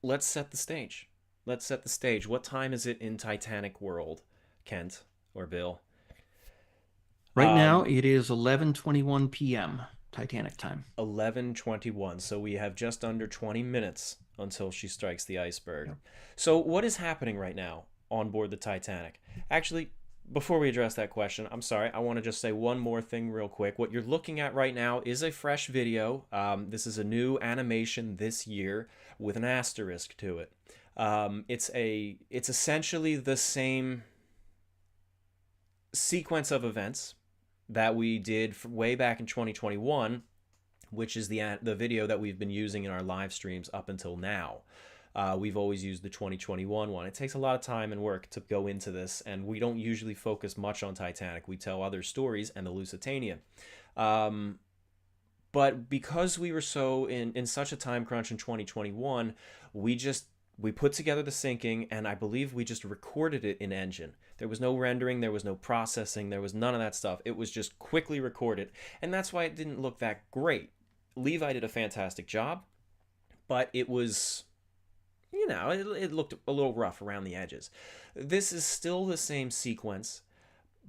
Let's set the stage. Let's set the stage. What time is it in Titanic world, Kent or Bill? Right now, it is 11:21 p.m. Titanic time. 11:21. So we have just under 20 minutes until she strikes the iceberg. Yep. So what is happening right now on board the Titanic? Actually, before we address that question, I'm sorry, I want to just say one more thing real quick. What you're looking at right now is a fresh video. This is a new animation this year with an asterisk to it. It's essentially the same sequence of events that we did way back in 2021, which is the video that we've been using in our live streams up until now. We've always used the 2021 one. It takes a lot of time and work to go into this, and we don't usually focus much on Titanic. We tell other stories and the Lusitania. But because we were so in such a time crunch in 2021, we put together the sinking, and I believe we just recorded it in Engine. There was no rendering, there was no processing, there was none of that stuff. It was just quickly recorded, and that's why it didn't look that great. Levi did a fantastic job, but it was, you know, it looked a little rough around the edges. This is still the same sequence,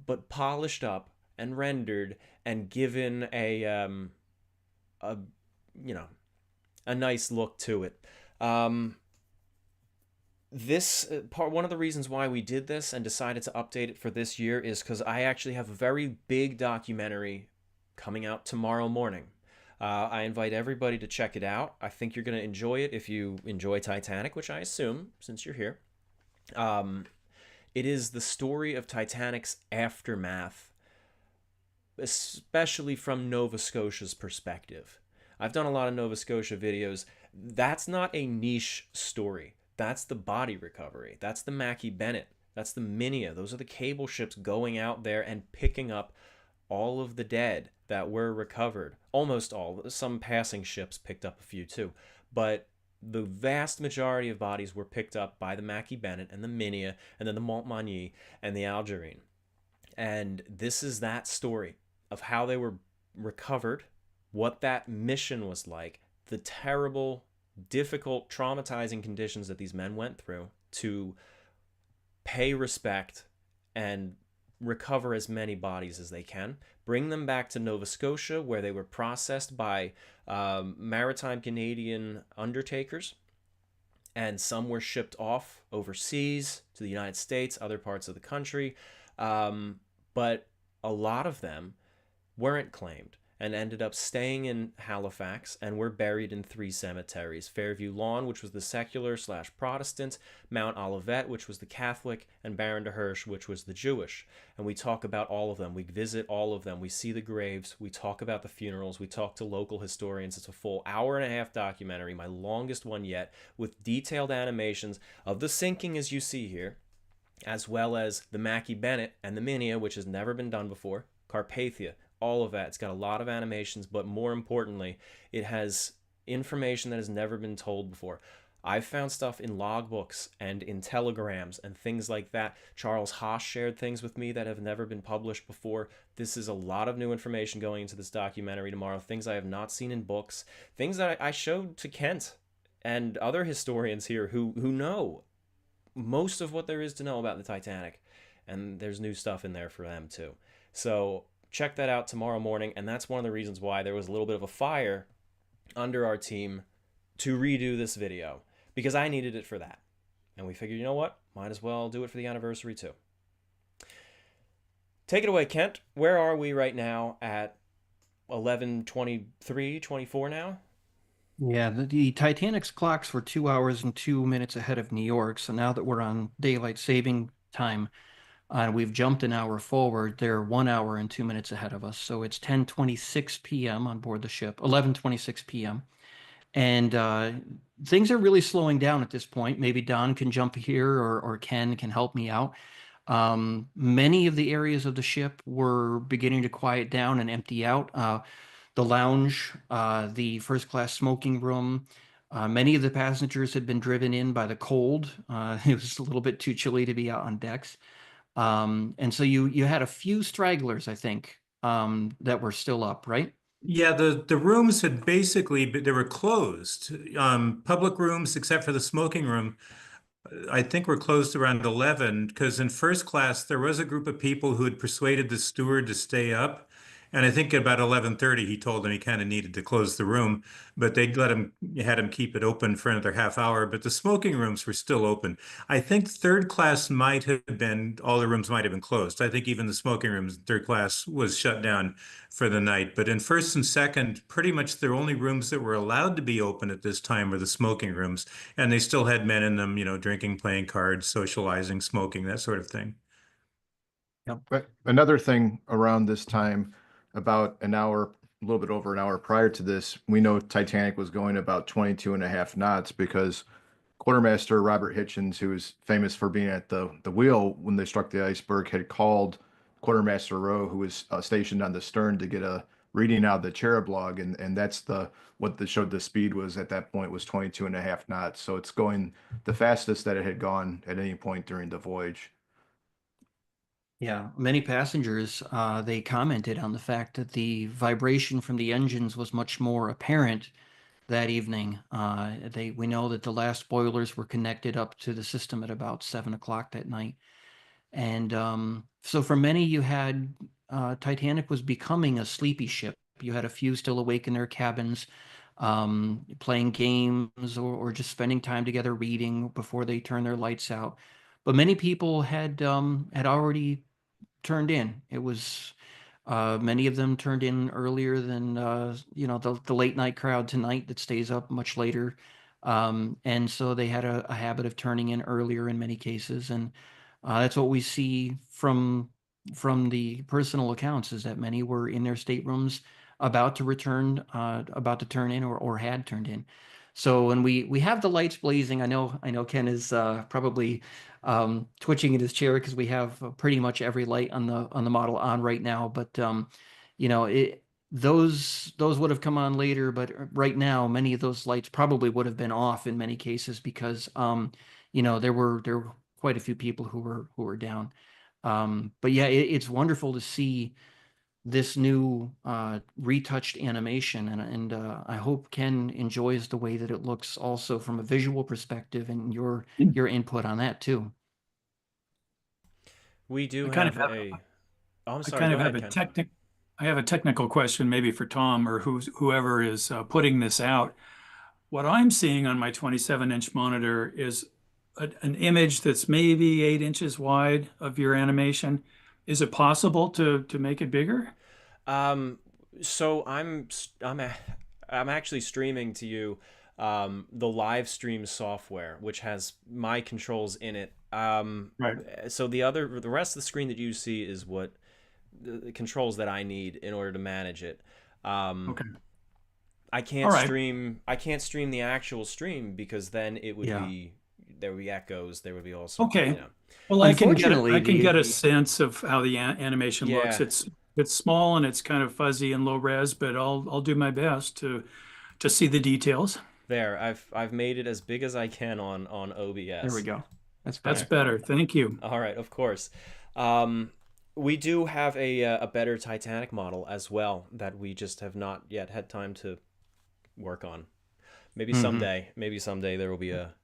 but polished up and rendered and given a you know, a nice look to it. This part, one of the reasons why we did this and decided to update it for this year is because I actually have a very big documentary coming out tomorrow morning. I invite everybody to check it out. I think you're going to enjoy it if you enjoy Titanic, which I assume since you're here. It is the story of Titanic's aftermath, especially from Nova Scotia's perspective. I've done a lot of Nova Scotia videos. That's not a niche story. That's the body recovery. That's the Mackie Bennett. That's the Minia. Those are the cable ships going out there and picking up all of the dead that were recovered. Almost all. Some passing ships picked up a few too. But the vast majority of bodies were picked up by the Mackie Bennett and the Minia and then the Montmagny and the Algerine. And this is that story of how they were recovered, what that mission was like, the terrible, difficult, traumatizing conditions that these men went through to pay respect and recover as many bodies as they can, bring them back to Nova Scotia where they were processed by maritime Canadian undertakers, and some were shipped off overseas to the United States, other parts of the country, but a lot of them weren't claimed and ended up staying in Halifax and were buried in 3 cemeteries: Fairview Lawn, which was the secular/Protestant, Mount Olivet, which was the Catholic, and Baron de Hirsch, which was the Jewish. And we talk about all of them. We visit all of them. We see the graves. We talk about the funerals. We talk to local historians. It's a full hour-and-a-half documentary, my longest one yet, with detailed animations of the sinking as you see here, as well as the Mackie Bennett and the Minia, which has never been done before, Carpathia, all of that. It's got a lot of animations, but more importantly, it has information that has never been told before. I've found stuff in logbooks and in telegrams and things like that. Charles Haas shared things with me that have never been published before. This is a lot of new information going into this documentary tomorrow, things I have not seen in books, things that I showed to Kent and other historians here who know most of what there is to know about the Titanic, and there's new stuff in there for them too. So check that out tomorrow morning, and that's one of the reasons why there was a little bit of a fire under our team to redo this video, because I needed it for that. And we figured, you know what? Might as well do it for the anniversary too. Take it away, Kent. Where are we right now at 11:23, 24 now? Yeah, the Titanic's clocks were 2 hours and 2 minutes ahead of New York. So now that we're on daylight saving time, we've jumped an hour forward. They're 1 hour and 2 minutes ahead of us. So it's 10:26 p.m. on board the ship, 11:26 p.m. And things are really slowing down at this point. Maybe Don can jump here, or Ken can help me out. Many of the areas of the ship were beginning to quiet down and empty out. The lounge, the first class smoking room, many of the passengers had been driven in by the cold. It was a little bit too chilly to be out on decks. And so you had a few stragglers, I think, that were still up, right? Yeah, the rooms had basically, they were closed. Public rooms, except for the smoking room, I think were closed around 11, because in first class, there was a group of people who had persuaded the steward to stay up. And I think about 11:30, he told them he kind of needed to close the room, but they had him keep it open for another half hour. But the smoking rooms were still open. I think third class might have been, all the rooms might have been closed. I think even the smoking rooms, third class was shut down for the night. But in first and second, pretty much the only rooms that were allowed to be open at this time were the smoking rooms. And they still had men in them, drinking, playing cards, socializing, smoking, that sort of thing. Yep. But another thing around this time, about an hour, a little bit over an hour prior to this, we know Titanic was going about 22 and a half knots because Quartermaster Robert Hitchens, who is famous for being at the wheel when they struck the iceberg, had called Quartermaster Rowe, who was stationed on the stern, to get a reading out of the cherub log, and that's what showed the speed was at that point was 22 and a half knots. So it's going the fastest that it had gone at any point during the voyage. Yeah, many passengers they commented on the fact that the vibration from the engines was much more apparent that evening. We know that the last boilers were connected up to the system at about 7 o'clock that night. And so for many, you had Titanic was becoming a sleepy ship. You had a few still awake in their cabins, playing games or just spending time together reading before they turned their lights out. But many people had already turned in. It was many of them turned in earlier than the late night crowd tonight that stays up much later. And so they had a habit of turning in earlier in many cases, and that's what we see from the personal accounts, is that many were in their staterooms about to turn in, or had turned in. So when we have the lights blazing, I know Ken is probably twitching in his chair because we have pretty much every light on the model on right now. But those would have come on later. But right now, many of those lights probably would have been off in many cases because there were quite a few people who were down. But yeah, it's wonderful to see this new retouched animation, and I hope Ken enjoys the way that it looks also from a visual perspective, and your input on that too. We do I kind of have have a. Oh, I'm I sorry. kind Go of have ahead, a Ken. I have a technical question maybe for Tom or whoever is putting this out. What I'm seeing on my 27-inch monitor is an image that's maybe 8 inches wide of your animation. Is it possible to make it bigger? Um, so I'm actually streaming to you the live stream software, which has my controls in it. Right. So the rest of the screen that you see is what the controls that I need in order to manage it. Um, Okay. I All can't right. stream I can't stream the actual stream because then it would Yeah. be there would be echoes, there would be all sorts of, Okay. Well, Unfortunately, I can get the a sense of how the animation looks. yeah, It's small and it's kind of fuzzy and low res, but I'll do my best to see the details. there. I've made it as big as I can on There we OBS. go. That's That's better. better. Thank you. All right, of course. Um, we do have a better Titanic model as well that we just have not yet had time to work on. Hmm. Maybe someday there will be a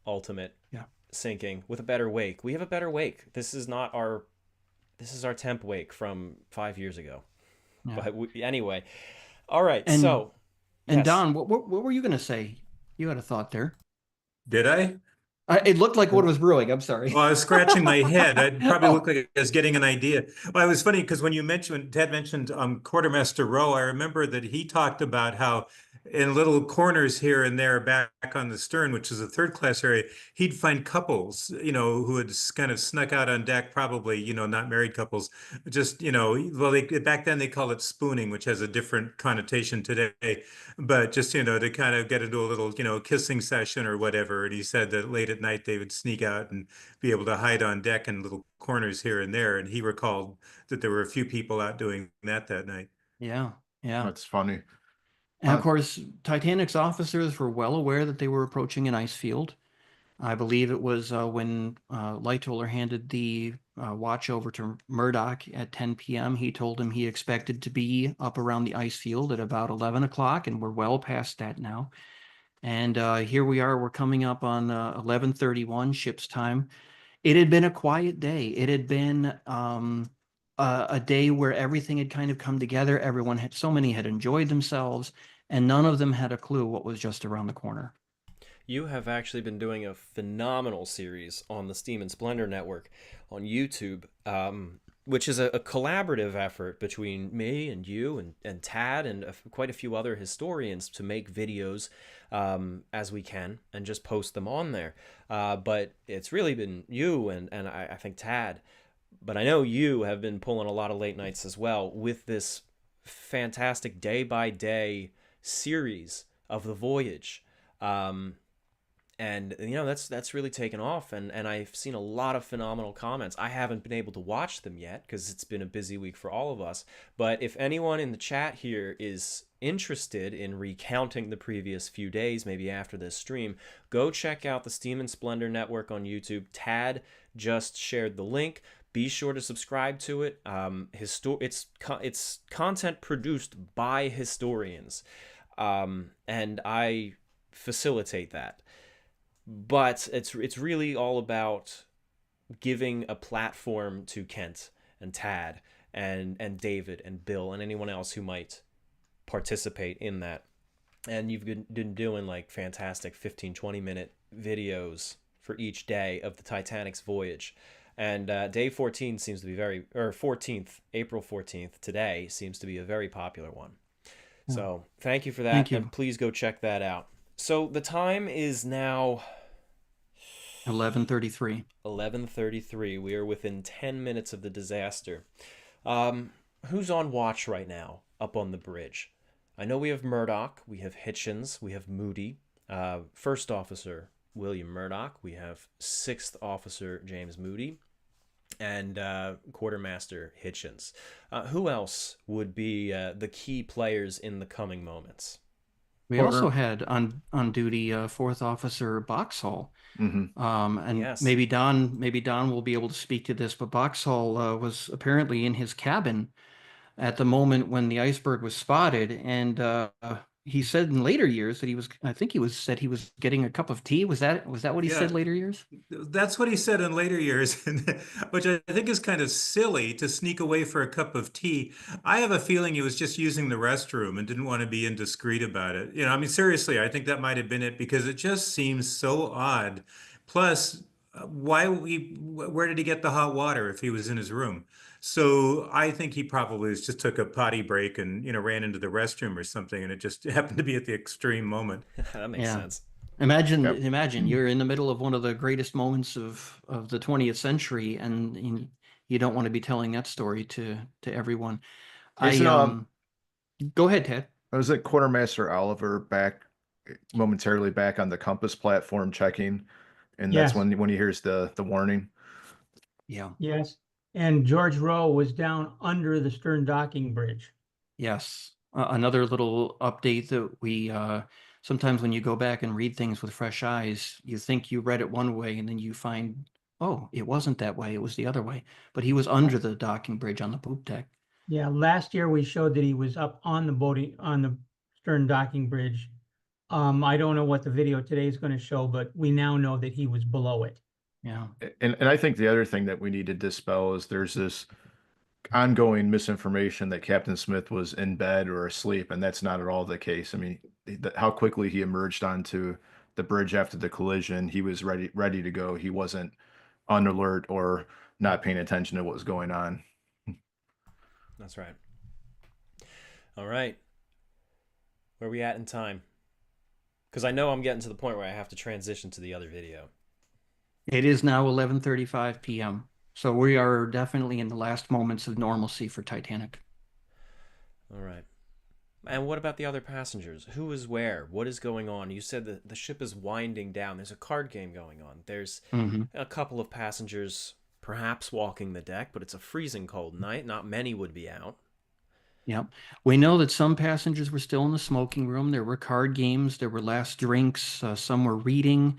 ultimate Yeah. sinking with a better wake. We have a better wake. This is our temp wake from 5 years ago. Yeah. But anyway, all right. And So and yes, Don, what were you going to say? You had a thought there. Did I? It looked like what was brewing. I'm sorry. Well, I was scratching my head. I'd probably Oh, look like I was getting an idea. Well, it was funny because when Ted mentioned Quartermaster Rowe, I remember that he talked about how in little corners here and there back on the stern, which is a third class area, he'd find couples, who had kind of snuck out on deck, probably, not married couples, just, well, back then they called it spooning, which has a different connotation today, but just, to kind of get into a little, kissing session or whatever. And he said that late at night they would sneak out and be able to hide on deck in little corners here and there. And he recalled that there were a few people out doing that night. yeah, yeah. That's funny. And of course, Titanic's officers were well aware that they were approaching an ice field. I believe it was when Lightoller handed the watch over to Murdoch at 10 p.m. He told him he expected to be up around the ice field at about 11 o'clock, and we're well past that now. And here we are, we're coming up on 11:31 ship's time. It had been a quiet day. It had been a day where everything had kind of come together. So many had enjoyed themselves, and none of them had a clue what was just around the corner. you have actually been doing a phenomenal series on the Steam and Splendor Network on YouTube, which is a collaborative effort between me and you and Tad and quite a few other historians to make videos as we can and just post them on there. But it's really been you and I think Tad But I know you have been pulling a lot of late nights as well with this fantastic day by day series of the voyage. And that's really taken off, and I've seen a lot of phenomenal comments. I haven't been able to watch them yet because it's been a busy week for all of us, but if anyone in the chat here is interested in recounting the previous few days, maybe after this stream, go check out the Steam and Splendor Network on YouTube. Tad just shared the link. Be sure to subscribe to it. It's content produced by historians, and I facilitate that. But it's really all about giving a platform to Kent and Tad and David and Bill and anyone else who might participate in that. And you've been doing like fantastic 15-20 minute videos for each day of the Titanic's voyage. And day 14 seems to be April 14th today seems to be a very popular one. So thank you for that. Thank you. And please go check that out. So the time is now 11:33. 11:33. We are within 10 minutes of the disaster. Who's on watch right now up on the bridge? I know we have Murdoch, we have Hitchens, we have Moody, First Officer William Murdoch, we have Sixth Officer James Moody, and Quartermaster Hitchens. Who else would be the key players in the coming moments? We also had on duty Fourth Officer Boxhall. And Yes. maybe Don will be able to speak to this, but Boxhall was apparently in his cabin at the moment when the iceberg was spotted, and he said in later years that said he was getting a cup of tea. Was that what he said later years? That's what he said in later years, which I think is kind of silly to sneak away for a cup of tea. I have a feeling he was just using the restroom and didn't want to be indiscreet about it. I mean, seriously, I think that might have been it because it just seems so odd. Plus, where did he get the hot water if he was in his room? So I think he probably just took a potty break and, ran into the restroom or something, and it just happened to be at the extreme moment. That makes sense. Imagine you're in the middle of one of the greatest moments of the 20th century, and you don't want to be telling that story to everyone. Go ahead, Ted. Was it Quartermaster Oliver momentarily back on the compass platform checking, and that's when he hears the warning? Yeah. Yes. And George Rowe was down under the stern docking bridge. Yes. Another little update that we sometimes when you go back and read things with fresh eyes, you think you read it one way and then you find, oh, it wasn't that way. It was the other way. But he was under the docking bridge on the poop deck. Yeah. Last year we showed that he was up on the stern docking bridge. I don't know what the video today is going to show, but we now know that he was below it. Yeah. And I think the other thing that we need to dispel is there's this ongoing misinformation that Captain Smith was in bed or asleep, and that's not at all the case. I mean, how quickly he emerged onto the bridge after the collision, he was ready to go. He wasn't on alert or not paying attention to what was going on. That's right. All right. Where are we at in time? Because I know I'm getting to the point where I have to transition to the other video. It is now 11:35 p.m. So we are definitely in the last moments of normalcy for Titanic. All right. And what about the other passengers? Who is where? What is going on? You said that the ship is winding down. There's a card game going on. There's a couple of passengers perhaps walking the deck, but it's a freezing cold night. Not many would be out. Yep. We know that some passengers were still in the smoking room. There were card games. There were last drinks. Some were reading.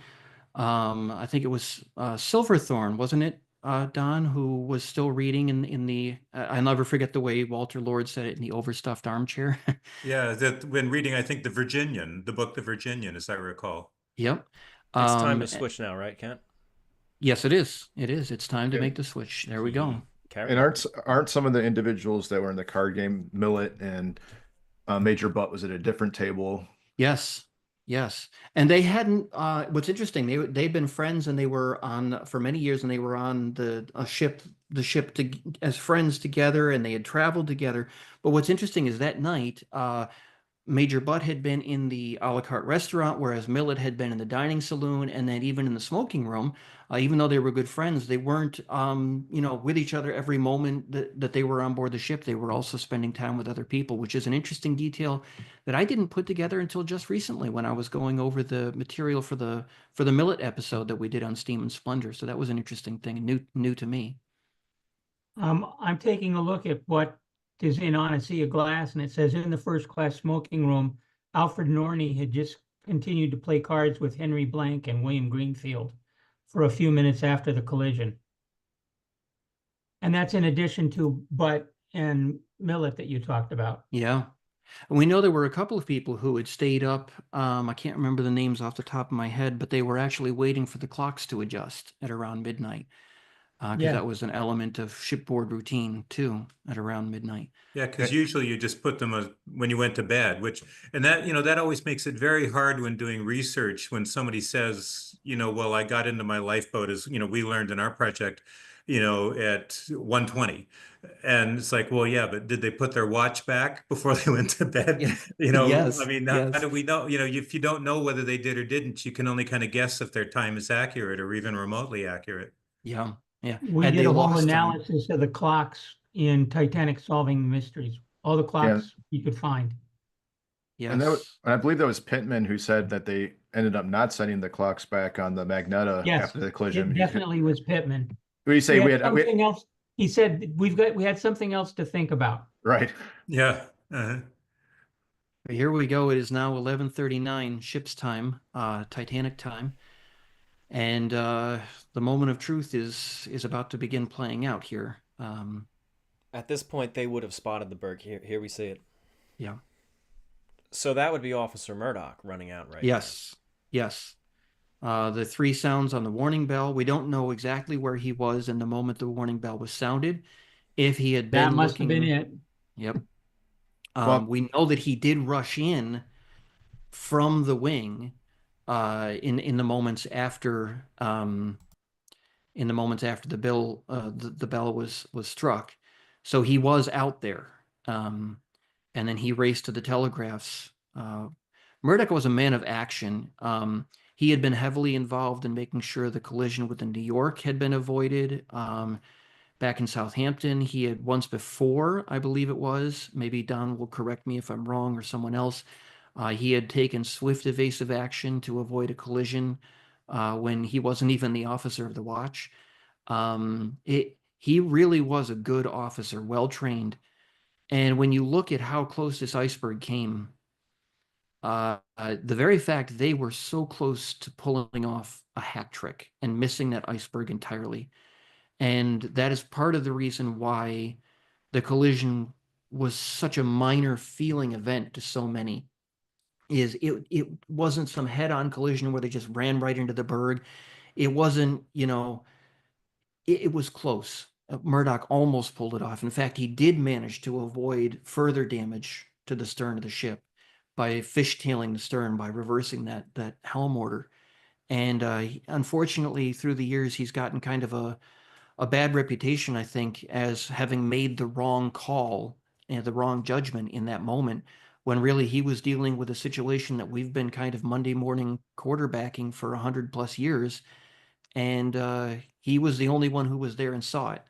I think it was Silverthorne, wasn't it, Don, who was still reading in the, I'll never forget the way Walter Lord said it, in the overstuffed armchair. Yeah, that when reading, I think the book The Virginian, as I recall. Yep. It's time to switch now, right, Kent? Yes, it is. It is. It's time to make the switch. There we go. And aren't some of the individuals that were in the card game, Millet and Major Butt, was at a different table? Yes. Yes. And they hadn't, what's interesting, they'd been friends, and they were on for many years, and they were on the ship as friends together, and they had traveled together. But what's interesting is that night, Major Butt had been in the a la carte restaurant, whereas Millet had been in the dining saloon, and then even in the smoking room. Even though they were good friends, they weren't, with each other every moment that they were on board the ship. They were also spending time with other people, which is an interesting detail that I didn't put together until just recently when I was going over the material for the Millet episode that we did on Steam and Splendor. So that was an interesting thing and new to me. I'm taking a look at what is in On a Sea of Glass, and it says in the first class smoking room, Alfred Norney had just continued to play cards with Henry Blank and William Greenfield for a few minutes after the collision. And that's in addition to Butt and Millet that you talked about. Yeah. And we know there were a couple of people who had stayed up. I can't remember the names off the top of my head, but they were actually waiting for the clocks to adjust at around midnight. Because Yeah. that was an element of shipboard routine too, at around midnight. Yeah, because usually you just put them when you went to bed, and that always makes it very hard when doing research when somebody says, well, I got into my lifeboat as, we learned in our project, at 1:20. And it's like, well, yeah, but did they put their watch back before they went to bed? Yeah. I mean, how Yes. do we know? If you don't know whether they did or didn't, you can only kind of guess if their time is accurate or even remotely accurate. Yeah. Yeah. We Had did they a whole lost time? analysis of the clocks in Titanic Solving Mysteries, all the Yeah. clocks you could find. And Yes. I believe that was Pittman who said that they ended up not setting the clocks back on the Magneta Yes, after the it collision. definitely was Pittman. We say we had something else. He said we had something else to think about. right. Yeah. Uh-huh. Here we go. It is now 11:39 ship's time, Titanic time. And the moment of truth is about to begin playing out here. At this point, they would have spotted the berg. Here we see it. Yeah. So that would be Officer Murdoch running out right Yes. Yes. The three sounds on the warning bell. We don't know exactly where he was in the moment the warning bell was sounded. If he had been That must have been looking, it. yep. Well- We know that he did rush in from the wing in the moments after the bell the bell was struck. So he was out there, and then he raced to the telegraphs. Murdoch was a man of action. He had been heavily involved in making sure the collision with the New York had been avoided. Back in Southampton, he had once before, I believe it was, maybe Don will correct me if I'm wrong or someone else, he had taken swift evasive action to avoid a collision when he wasn't even the officer of the watch. He really was a good officer, well trained. And when you look at how close this iceberg came, the very fact they were so close to pulling off a hat trick and missing that iceberg entirely. And that is part of the reason why the collision was such a minor feeling event to so many. Is it wasn't some head-on collision where they just ran right into the berg. It wasn't, it was close. Murdoch almost pulled it off. In fact, he did manage to avoid further damage to the stern of the ship by fishtailing the stern, by reversing that helm order. And unfortunately, through the years, he's gotten kind of a bad reputation, I think, as having made the wrong call and the wrong judgment in that moment, when really he was dealing with a situation that we've been kind of Monday morning quarterbacking for 100+ years. And he was the only one who was there and saw it.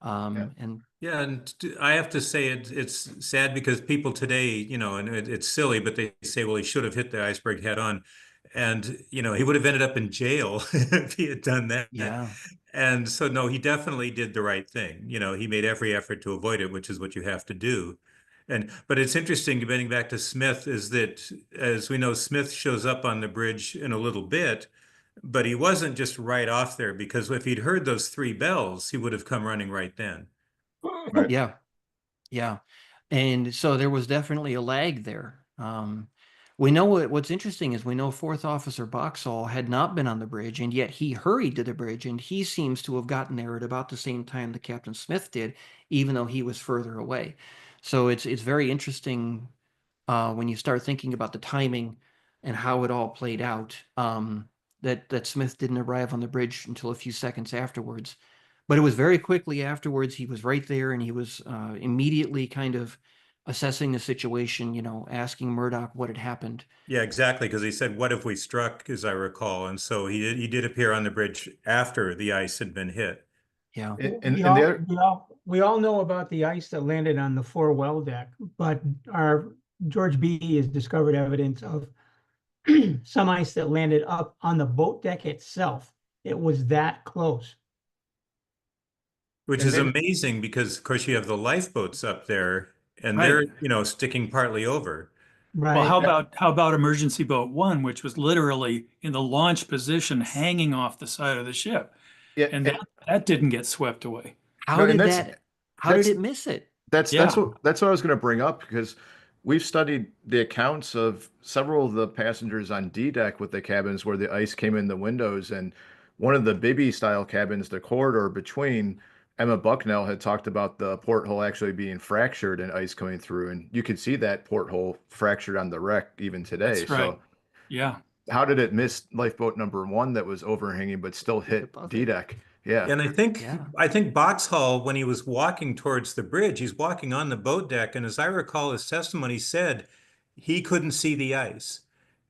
And Yeah, and I have to say it's sad because people today, and it's silly, but they say, well, he should have hit the iceberg head on. And, he would have ended up in jail if he had done that. yeah, And so, no, he definitely did the right thing. He made every effort to avoid it, which is what you have to do. But it's interesting, getting back to Smith, is that, as we know, Smith shows up on the bridge in a little bit, but he wasn't just right off there, because if he'd heard those three bells, he would have come running right then. Right. yeah, yeah. And so there was definitely a lag there. We know what's interesting is we know Fourth Officer Boxall had not been on the bridge, and yet he hurried to the bridge, and he seems to have gotten there at about the same time that Captain Smith did, even though he was further away. So it's very interesting when you start thinking about the timing and how it all played out. That Smith didn't arrive on the bridge until a few seconds afterwards, but it was very quickly afterwards. He was right there, and he was immediately kind of assessing the situation, asking Murdoch what had happened. Yeah, exactly. Because he said, "What if we struck?" As I recall, and so he did appear on the bridge after the ice had been hit. Yeah. And the other, We all know about the ice that landed on the fore-well deck, but our George B. has discovered evidence of some ice that landed up on the boat deck itself. It was that close. Which and is maybe, amazing because, of course, you have the lifeboats up there, and Right. they're sticking partly over. Well, Right. how about emergency boat 1, which was literally in the launch position, hanging off the side of the ship, yeah, and that didn't get swept away. How and did that's that, how did that's it miss it? That's Yeah, that's what I was going to bring up because we've studied the accounts of several of the passengers on D deck with the cabins where the ice came in the windows, and one of the Bibby style cabins, the corridor between, Emma Bucknell had talked about the porthole actually being fractured and ice coming through, and you could see that porthole fractured on the wreck even today. that's right. So Yeah. how did it miss lifeboat number one that was overhanging but still hit Above D it. deck? Yeah. And I think Yeah. I think Boxhall, when he was walking towards the bridge, he's walking on the boat deck, and as I recall his testimony said he couldn't see the ice.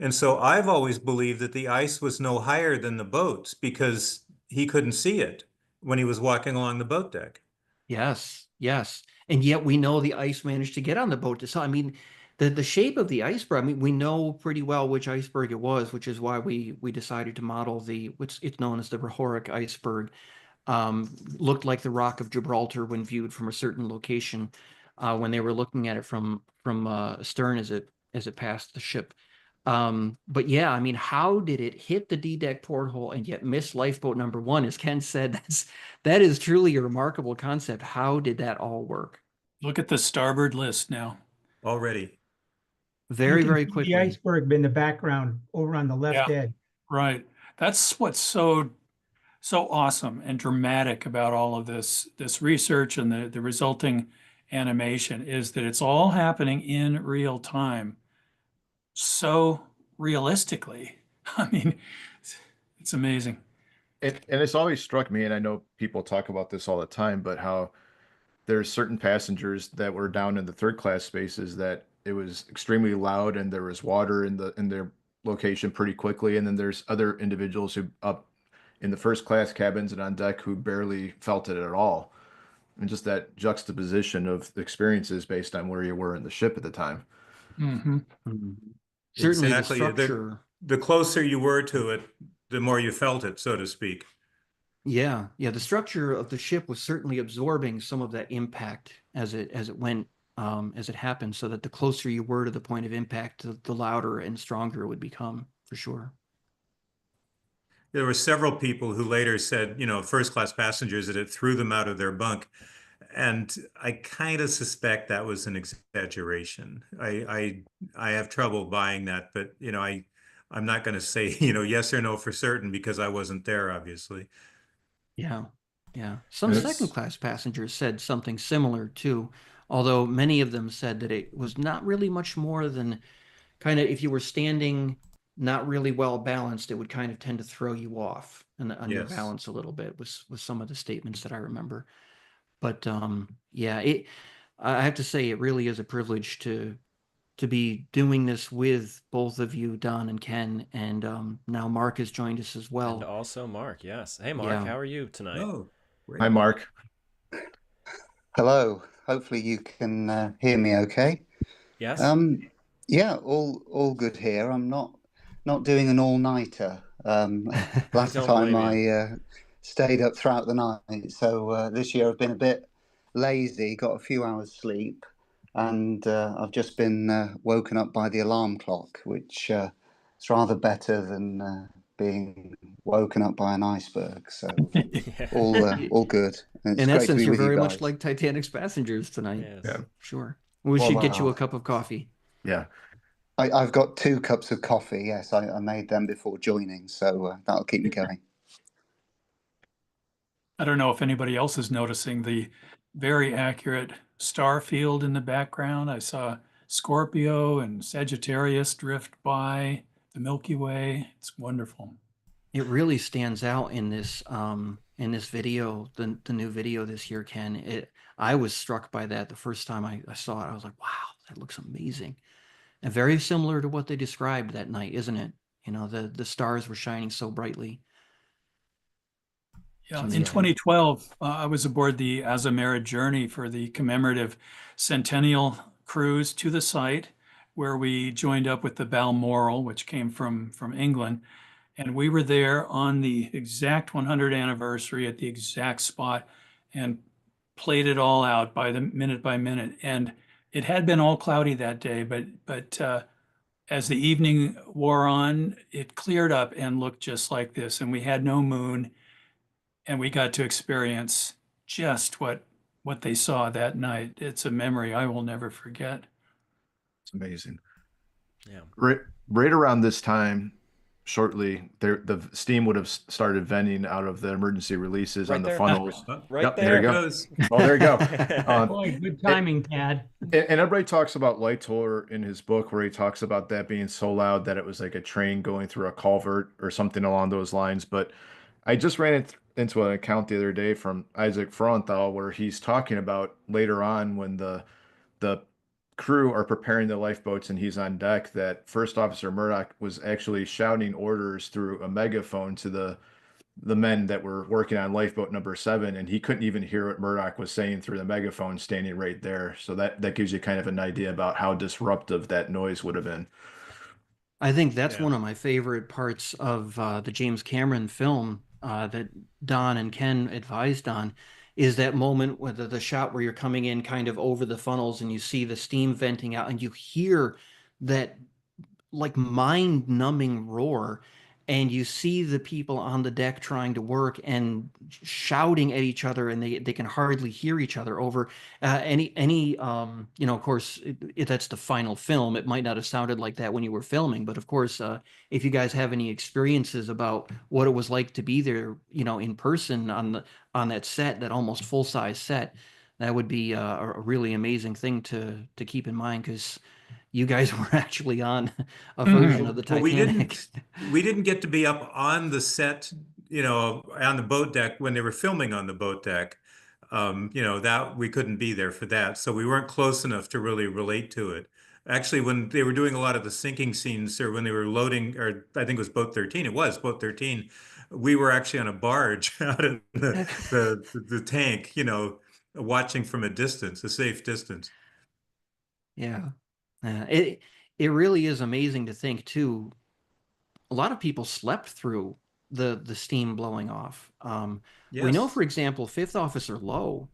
And so I've always believed that the ice was no higher than the boats because he couldn't see it when he was walking along the boat deck. Yes, yes. And yet we know the ice managed to get on the boat. So, I mean, the shape of the iceberg, I mean, we know pretty well which iceberg it was, which is why we decided to model which it's known as the Rahoric iceberg. Looked like the Rock of Gibraltar when viewed from a certain location, when they were looking at it from astern as it passed the ship. But yeah, I mean, how did it hit the D deck porthole and yet miss lifeboat number 1? As Ken said, that is truly a remarkable concept. How did that all work? Look at the starboard list now. Already. You Very, can very see the quickly. iceberg in the background over on the left Yeah. edge. Right. That's what's so awesome and dramatic about all of this research and the resulting animation is that it's all happening in real time, so realistically. I mean, it's amazing. And it's always struck me, and I know people talk about this all the time, but how there's certain passengers that were down in the third class spaces that it was extremely loud and there was water in their location pretty quickly, and then there's other individuals who up in the first class cabins and on deck who barely felt it at all. And just that juxtaposition of experiences based on where you were in the ship at the time. Hmm. Mhm. Certainly the Exactly. structure. The closer you were to it, the more you felt it, so to speak. Yeah, yeah, the structure of the ship was certainly absorbing some of that impact as it went, as it happened, so that the closer you were to the point of impact, the louder and stronger it would become, for sure. There were several people who later said, first class passengers, that it threw them out of their bunk. And I kind of suspect that was an exaggeration. I have trouble buying that, but I'm not going to say, yes or no for certain because I wasn't there, obviously. Yeah, yeah. Some And second it's class passengers said something similar too, although many of them said that it was not really much more than kind of if you were standing not really well balanced, it would kind of tend to throw you off on your Yes. balance a little bit was some of the statements that I remember. But yeah, I have to say it really is a privilege to be doing this with both of you, Don and Ken, and now Mark has joined us as And well. also Mark, yes. Hey, Mark, Yeah. how are you tonight? Oh, Hi, great. Mark. Hello. Hopefully you can hear me okay. Yes? Yeah, all good here. I'm not doing an all-nighter. I Last don't time blame you. I stayed up throughout the night, so this year I've been a bit lazy, got a few hours sleep, and I've just been woken up by the alarm clock, which is rather better than being woken up by an iceberg. So Yeah. all good. And it's In great to essence, be you're with you very much guys. like Titanic's passengers tonight. Yes. Yeah. Sure. We Well, should get you a Wow. cup of coffee. Yeah. I've got 2 cups of coffee. Yes, I made them before joining, so that'll keep me going. I don't know if anybody else is noticing the very accurate star field in the background. I saw Scorpio and Sagittarius drift by the Milky Way. It's wonderful. It really stands out in this in this video, the new video this year, Ken. I was struck by that the first time I saw it. I was like, wow, that looks amazing. And very similar to what they described that night, isn't it? You know, the stars were shining so brightly. Yeah, in amazing. 2012, I was aboard the Azamarad Journey for the commemorative centennial cruise to the site, where we joined up with the Balmoral, which came from England, and we were there on the exact 100th anniversary at the exact spot, and played it all out by minute. And it had been all cloudy that day, but as the evening wore on, it cleared up and looked just like this, and we had no moon, and we got to experience just what they saw that night. It's a memory I will never forget. It's amazing. Yeah. Right around this time, shortly, the steam would have started venting out of the emergency releases Right on the there. funnels. Right Yep, there. you go. Goes. Oh, there you go. Boy, good timing, Tad. And everybody talks about Light Tour in his book, where he talks about that being so loud that it was like a train going through a culvert or something along those lines. But I just ran into an account the other day from Isaac Fronthal where he's talking about later on when the crew are preparing the lifeboats and he's on deck, that First Officer Murdoch was actually shouting orders through a megaphone to the men that were working on lifeboat number 7, and he couldn't even hear what Murdoch was saying through the megaphone standing right there. So that gives you kind of an idea about how disruptive that noise would have been. I think that's Yeah. one of my favorite parts of the James Cameron film that Don and Ken advised on, is that moment with the shot where you're coming in kind of over the funnels and you see the steam venting out and you hear that like mind-numbing roar, and you see the people on the deck trying to work and shouting at each other, and they can hardly hear each other over any you know, of course, that's the final film. It might not have sounded like that when you were filming, but of course, if you guys have any experiences about what it was like to be there, you know, in person on that set, that almost full-size set, that would be a really amazing thing to keep in mind, because you guys were actually on a version of the Well, Titanic. we didn't get to be up on the set, on the boat deck when they were filming on the boat deck. That we couldn't be there for that. So we weren't close enough to really relate to it. Actually, when they were doing a lot of the sinking scenes, or when they were loading, or I think it was boat 13, it was boat 13, we were actually on a barge out of the tank, watching from a distance, a safe distance. Yeah. It really is amazing to think too. A lot of people slept through the steam blowing off. We know, Yes. for example, Fifth Officer Lowe.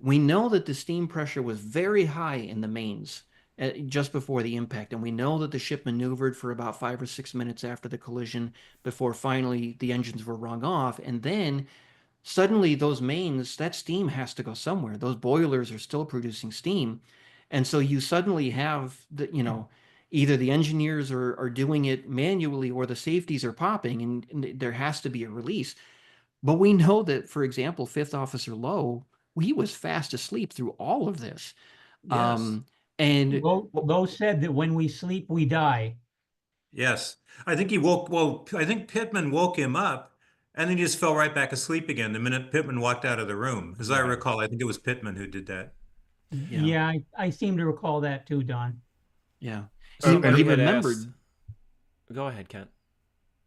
We know that the steam pressure was very high in the mains just before the impact, and we know that the ship maneuvered for about 5 or 6 minutes after the collision before finally the engines were rung off, and then suddenly those mains, that steam has to go somewhere. Those boilers are still producing steam. And so you suddenly have the, you know, either the engineers are doing it manually or the safeties are popping, and there has to be a release. But we know that, for example, Fifth Officer Lowe, he was fast asleep through all of this. Yes. And Lowe said that when we sleep, we die. Yes. I think Pittman woke him up and then he just fell right back asleep again the minute Pittman walked out of the room. As I recall, I think it was Pittman who did that. Yeah. Yeah, I seem to recall that too, Don. Yeah. Somebody He had remembered. asked. Go ahead, Kent.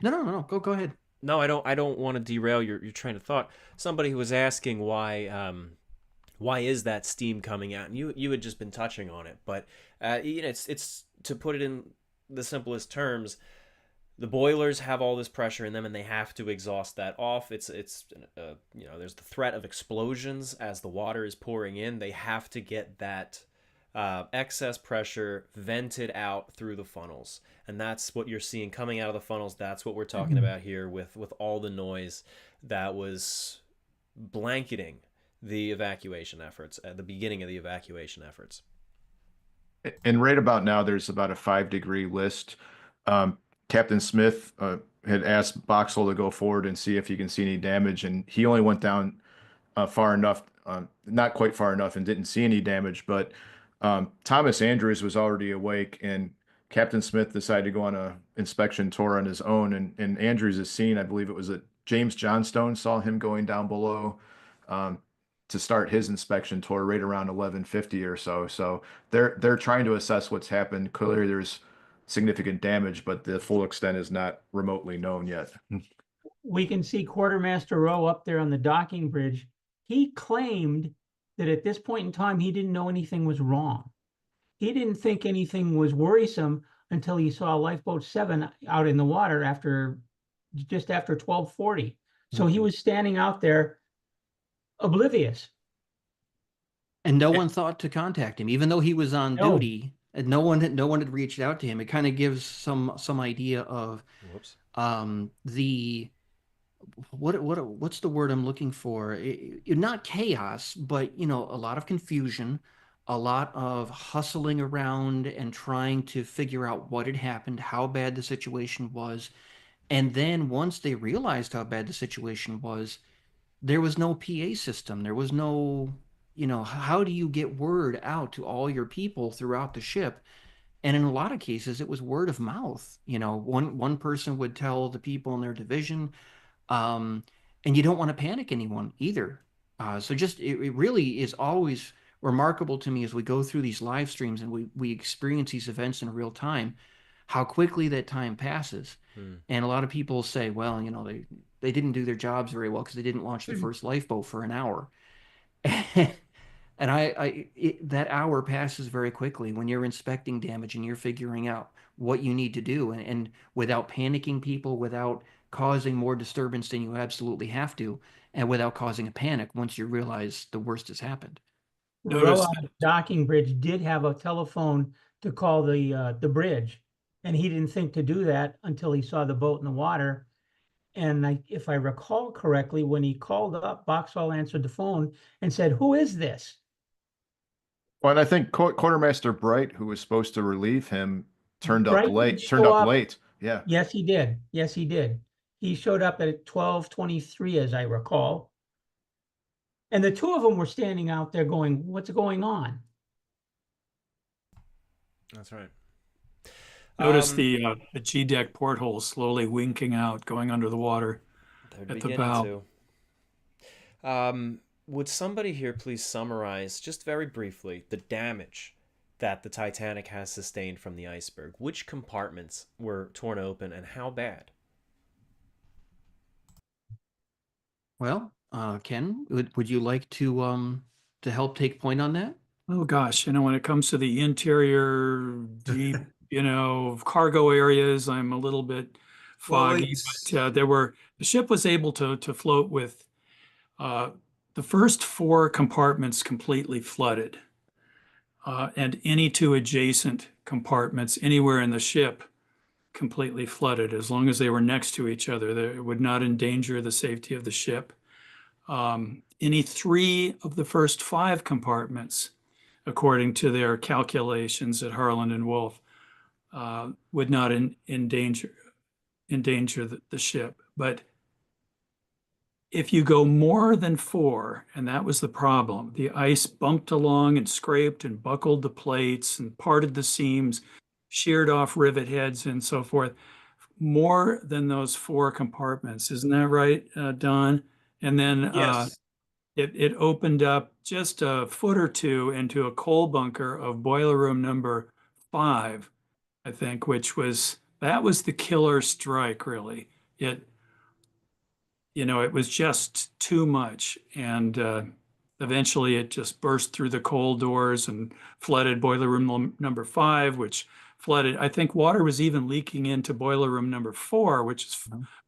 No. Go ahead. No, I don't want to derail your train of thought. Somebody who was asking why is that steam coming out, and you had just been touching on it, but it's to put it in the simplest terms. The boilers have all this pressure in them, and they have to exhaust that off. It's there's the threat of explosions as the water is pouring in. They have to get that excess pressure vented out through the funnels, and that's what you're seeing coming out of the funnels. That's what we're talking about here with all the noise that was blanketing the evacuation efforts at the beginning of the evacuation efforts. And right about now, there's about a 5-degree list. Captain Smith had asked Boxall to go forward and see if he can see any damage, and he only went down far enough, not quite far enough, and didn't see any damage. But Thomas Andrews was already awake, and Captain Smith decided to go on a inspection tour on his own. And Andrews is seen, I believe it was at James Johnstone saw him going down below to start his inspection tour right around 1150 or so. So they're trying to assess what's happened. Clearly, there's significant damage, but the full extent is not remotely known yet. We can see Quartermaster Rowe up there on the docking bridge. He claimed that at this point in time, he didn't know anything was wrong. He didn't think anything was worrisome until he saw Lifeboat 7 out in the water just after 1240. So he was standing out there oblivious. And no one thought to contact him, even though he was on No. duty. And no one had reached out to him. It kind of gives some idea of the what's the word I'm looking for? Not chaos, but a lot of confusion, a lot of hustling around and trying to figure out what had happened, how bad the situation was. And then once they realized how bad the situation was, there was no PA system. There was no, how do you get word out to all your people throughout the ship? And in a lot of cases, it was word of mouth. One person would tell the people in their division, and you don't want to panic anyone either. So just it really is always remarkable to me as we go through these live streams and we experience these events in real time, how quickly that time passes. And a lot of people say, well, they didn't do their jobs very well because they didn't launch the first lifeboat for an hour. And that hour passes very quickly when you're inspecting damage and you're figuring out what you need to do, and without panicking people, without causing more disturbance than you absolutely have to, and without causing a panic once you realize the worst has happened. Rowe on the docking bridge did have a telephone to call the bridge, and he didn't think to do that until he saw the boat in the water. And if I recall correctly, when he called up, Boxall answered the phone and said, "Who is this?" Well, and I think Quartermaster Bright, who was supposed to relieve him, turned up Bright did late. show up. Yeah. Yes, he did. Yes, he did. He showed up at 12:23, as I recall. And the two of them were standing out there going, "What's going on?" That's right. Notice the G deck porthole slowly winking out, going under the water They're at the beginning bow. to. Would somebody here please summarize, just very briefly, the damage that the Titanic has sustained from the iceberg? Which compartments were torn open and how bad? Well, Ken, would you like to help take point on that? Oh gosh, when it comes to the interior deep, cargo areas, I'm a little bit foggy. But the ship was able to float with the first 4 compartments completely flooded, and any 2 adjacent compartments anywhere in the ship completely flooded. As long as they were next to each other, it would not endanger the safety of the ship. Any 3 of the first 5 compartments, according to their calculations at Harland and Wolff, would not endanger the ship. But if you go more than 4, and that was the problem, the ice bumped along and scraped and buckled the plates and parted the seams, sheared off rivet heads and so forth, more than those 4 compartments. Isn't that right, Don? And then Yes. It opened up just a foot or 2 into a coal bunker of boiler room number 5, I think, that was the killer strike, really. It was just too much. And eventually it just burst through the coal doors and flooded boiler room number 5, which flooded. I think water was even leaking into boiler room number 4, which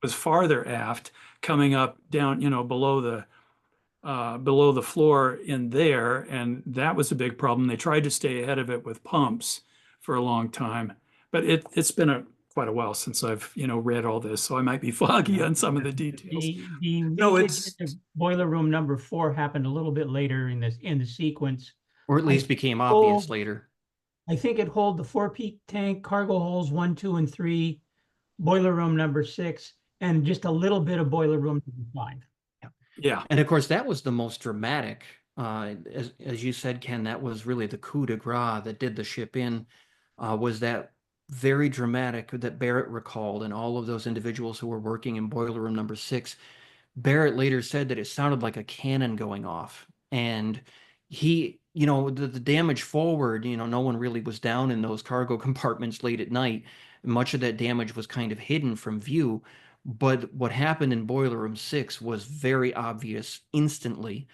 was farther aft, coming up down, below the floor in there. And that was a big problem. They tried to stay ahead of it with pumps for a long time, but it's been quite a while since I've, read all this, so I might be foggy on some of the details. The boiler room number 4 happened a little bit later in the sequence. Or at least became obvious later. I think it hold the 4-peak tank, cargo holes 1, 2, and 3, boiler room number 6, and just a little bit of boiler room number 5. Yeah. And of course, that was the most dramatic. As you said, Ken, that was really the coup de grace that did the ship in, was that very dramatic that Barrett recalled, and all of those individuals who were working in boiler room number 6. Barrett later said that it sounded like a cannon going off. And he, the damage forward, no one really was down in those cargo compartments late at night. Much of that damage was kind of hidden from view. But what happened in boiler room 6 was very obvious instantly.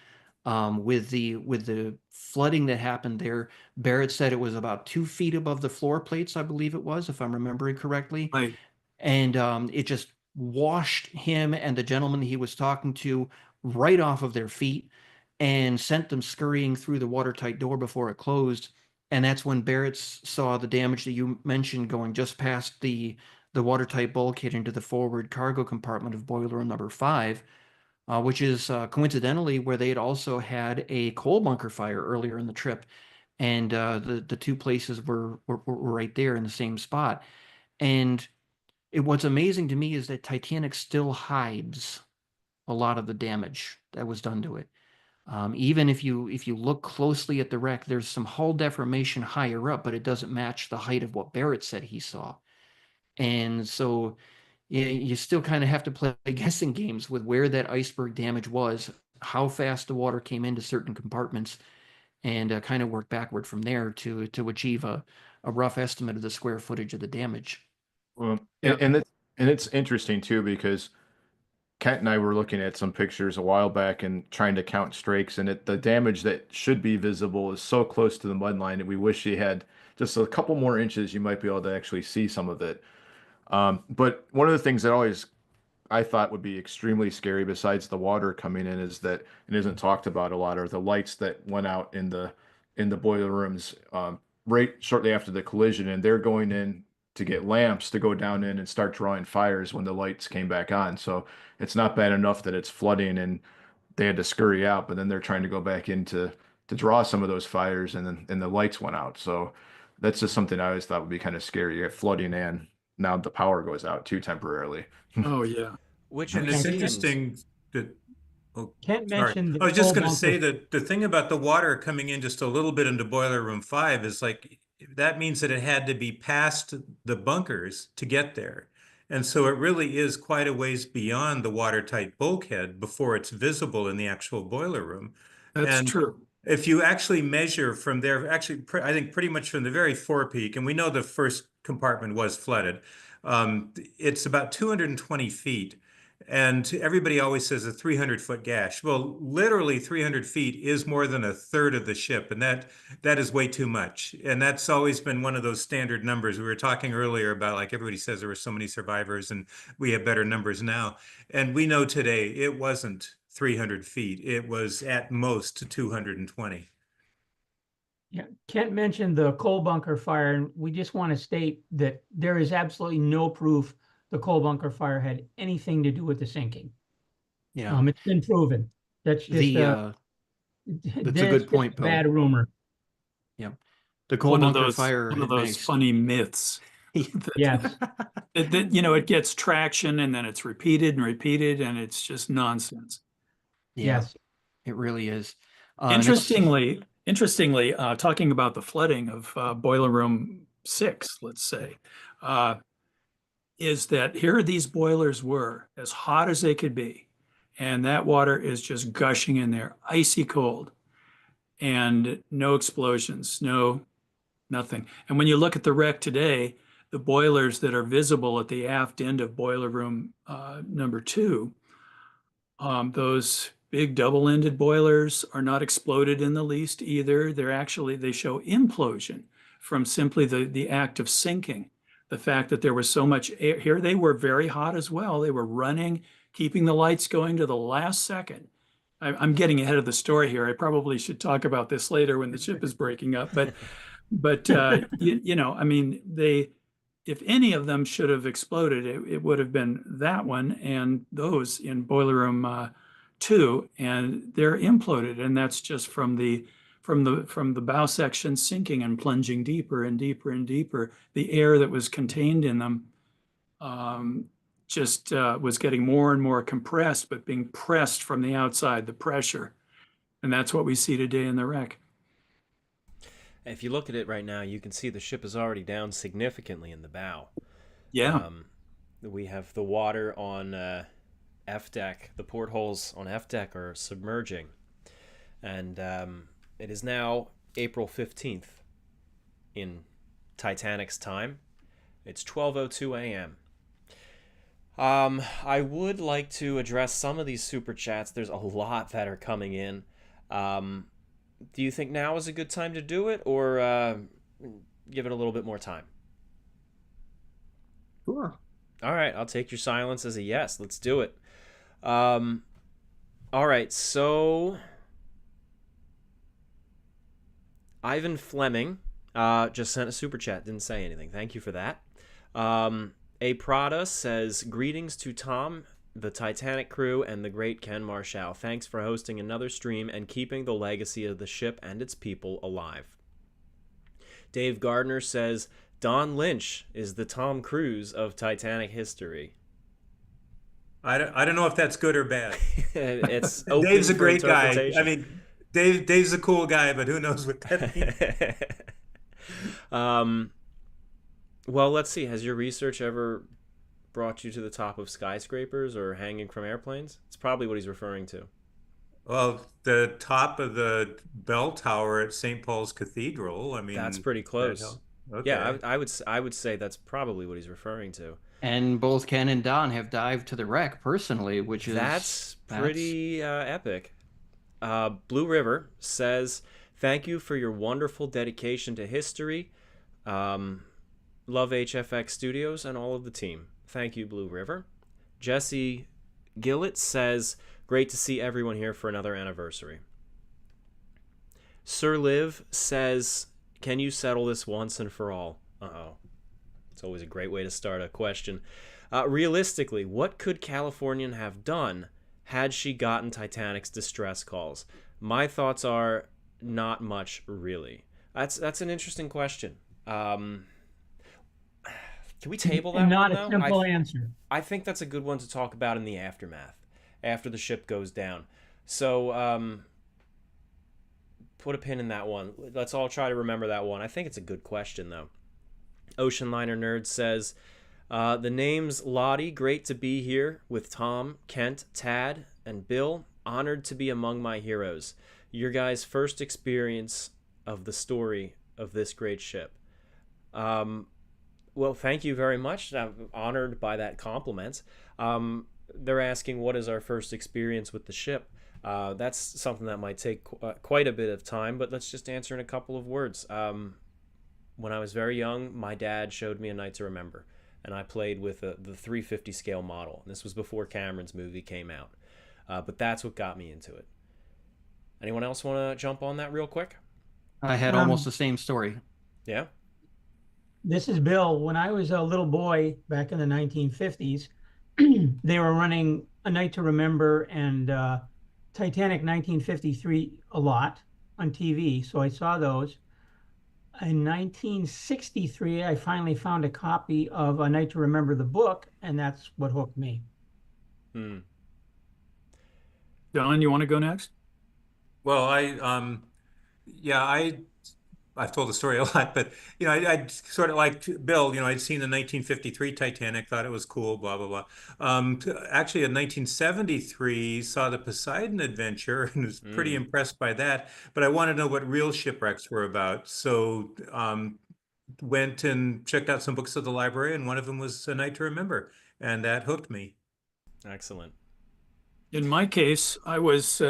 With the flooding that happened there, Barrett said it was about 2 feet above the floor plates, I believe it was, if I'm remembering correctly. Right. And it just washed him and the gentleman he was talking to right off of their feet and sent them scurrying through the watertight door before it closed. And that's when Barrett saw the damage that you mentioned going just past the watertight bulkhead into the forward cargo compartment of boiler room number 5, which is coincidentally where they had also had a coal bunker fire earlier in the trip. And the two places were right there in the same spot. And what's amazing to me is that Titanic still hides a lot of the damage that was done to it. Even if you look closely at the wreck, there's some hull deformation higher up, but it doesn't match the height of what Barrett said he saw. And so you still kind of have to play guessing games with where that iceberg damage was, how fast the water came into certain compartments, and kind of work backward from there to achieve a rough estimate of the square footage of the damage. Well, Yeah. and it's interesting too, because Kent and I were looking at some pictures a while back and trying to count strakes, and the damage that should be visible is so close to the mud line that we wish you had just a couple more inches, you might be able to actually see some of it. But one of the things that always I thought would be extremely scary, besides the water coming in, is that it isn't talked about a lot, are the lights that went out in the boiler rooms right shortly after the collision, and they're going in to get lamps to go down in and start drawing fires when the lights came back on. So it's not bad enough that it's flooding and they had to scurry out, but then they're trying to go back in to draw some of those fires, and then the lights went out. So that's just something I always thought would be kind of scary. You get flooding and now the power goes out too temporarily. Oh, yeah. Which And it's means interesting that, oh, Kent sorry. mentioned I was just the going to coal say bunker. that the thing about the water coming in just a little bit into boiler room 5 is like, that means that it had to be past the bunkers to get there. And so it really is quite a ways beyond the watertight bulkhead before it's visible in the actual boiler room. That's And true. if you actually measure from there, actually, I think pretty much from the very forepeak, and we know the first compartment was flooded, it's about 220 feet. And everybody always says a 300-foot gash. Well, literally 300 feet is more than a third of the ship, and that is way too much. And that's always been one of those standard numbers. We were talking earlier about, like, everybody says there were so many survivors, and we have better numbers now. And we know today it wasn't 300 feet. It was at most 220. Yeah, Kent mentioned the coal bunker fire, and we just want to state that there is absolutely no proof the coal bunker fire had anything to do with the sinking. Yeah. It's been proven. That's just That's a good point, Bill. bad rumor. Yeah. The coal One of bunker those, fire one of had been those funny myths. Yes. It gets traction and then it's repeated and repeated, and it's just nonsense. Yeah, Yes. it really is. And it's- Interestingly, talking about the flooding of boiler room 6, let's say, is that here these boilers were as hot as they could be, and that water is just gushing in there, icy cold, and no explosions, nothing. And when you look at the wreck today, the boilers that are visible at the aft end of boiler room number 2, those big double-ended boilers are not exploded in the least either. They show implosion from simply the act of sinking. The fact that there was so much air here, they were very hot as well. They were running, keeping the lights going to the last second. I'm getting ahead of the story here. I probably should talk about this later when the ship is breaking up. But I mean, if any of them should have exploded, it would have been that one and those in boiler room 2, and they're imploded, and that's just from the bow section sinking and plunging deeper and deeper and deeper. The air that was contained in them just was getting more and more compressed, but being pressed from the outside, the pressure, and that's what we see today in the wreck. If you look at it right now, you can see the ship is already down significantly in the bow. Yeah. We have the water on F deck. The portholes on F deck are submerging. And it is now April 15th in Titanic's time. It's 12:02 a.m. I would like to address some of these super chats. There's a lot that are coming in. Do you think now is a good time to do it, or give it a little bit more time? Sure. All right, I'll take your silence as a yes. Let's do it. All right, so Ivan Fleming just sent a super chat. Didn't say anything. Thank you for that. A Prada says, greetings to Tom, the Titanic crew, and the great Ken Marschall. Thanks for hosting another stream and keeping the legacy of the ship and its people alive. Dave Gardner says, Don Lynch is the Tom Cruise of Titanic history. I don't know if that's good or bad. It's open Dave's a for great guy. interpretation. I mean, Dave's a cool guy, but who knows what that means. Well, let's see. Has your research ever brought you to the top of skyscrapers or hanging from airplanes? It's probably what he's referring to. Well, the top of the bell tower at St. Paul's Cathedral. I mean, That's pretty close. Okay. Yeah, I would say that's probably what he's referring to. And both Ken and Don have dived to the wreck personally, which is That's pretty epic. Blue River says, thank you for your wonderful dedication to history. Love HFX Studios and all of the team. Thank you, Blue River. Jesse Gillett says, great to see everyone here for another anniversary. Sir Liv says, can you settle this once and for all? Uh-oh. It's always a great way to start a question. Realistically, what could Californian have done had she gotten Titanic's distress calls? My thoughts are not much, really. That's an interesting question. Can we table that Not one, a though? simple answer. I think that's a good one to talk about in the aftermath, after the ship goes down. So put a pin in that one. Let's all try to remember that one. I think it's a good question, though. Ocean Liner Nerd says, the name's Lottie. Great to be here with Tom, Kent, Tad, and Bill. Honored to be among my heroes. Your guys' first experience of the story of this great ship. Well, thank you very much. I'm honored by that compliment. They're asking, what is our first experience with the ship? That's something that might take quite a bit of time, but let's just answer in a couple of words. When I was very young, my dad showed me A Night to Remember, and I played with the 350 scale model. This was before Cameron's movie came out, but that's what got me into it. Anyone else want to jump on that real quick? I had almost the same story. Yeah? This is Bill. When I was a little boy back in the 1950s, they were running A Night to Remember and Titanic 1953 a lot on TV. So I saw those. In 1963, I finally found a copy of A Night to Remember the book, and that's what hooked me. Don, you want to go next? Well, I've told the story a lot, but I sort of like Bill. I'd seen the 1953 Titanic, thought it was cool, blah blah blah. Actually, in 1973, saw the Poseidon Adventure and was pretty impressed by that. But I wanted to know what real shipwrecks were about, so went and checked out some books at the library, and one of them was A Night to Remember, and that hooked me. Excellent. In my case, I was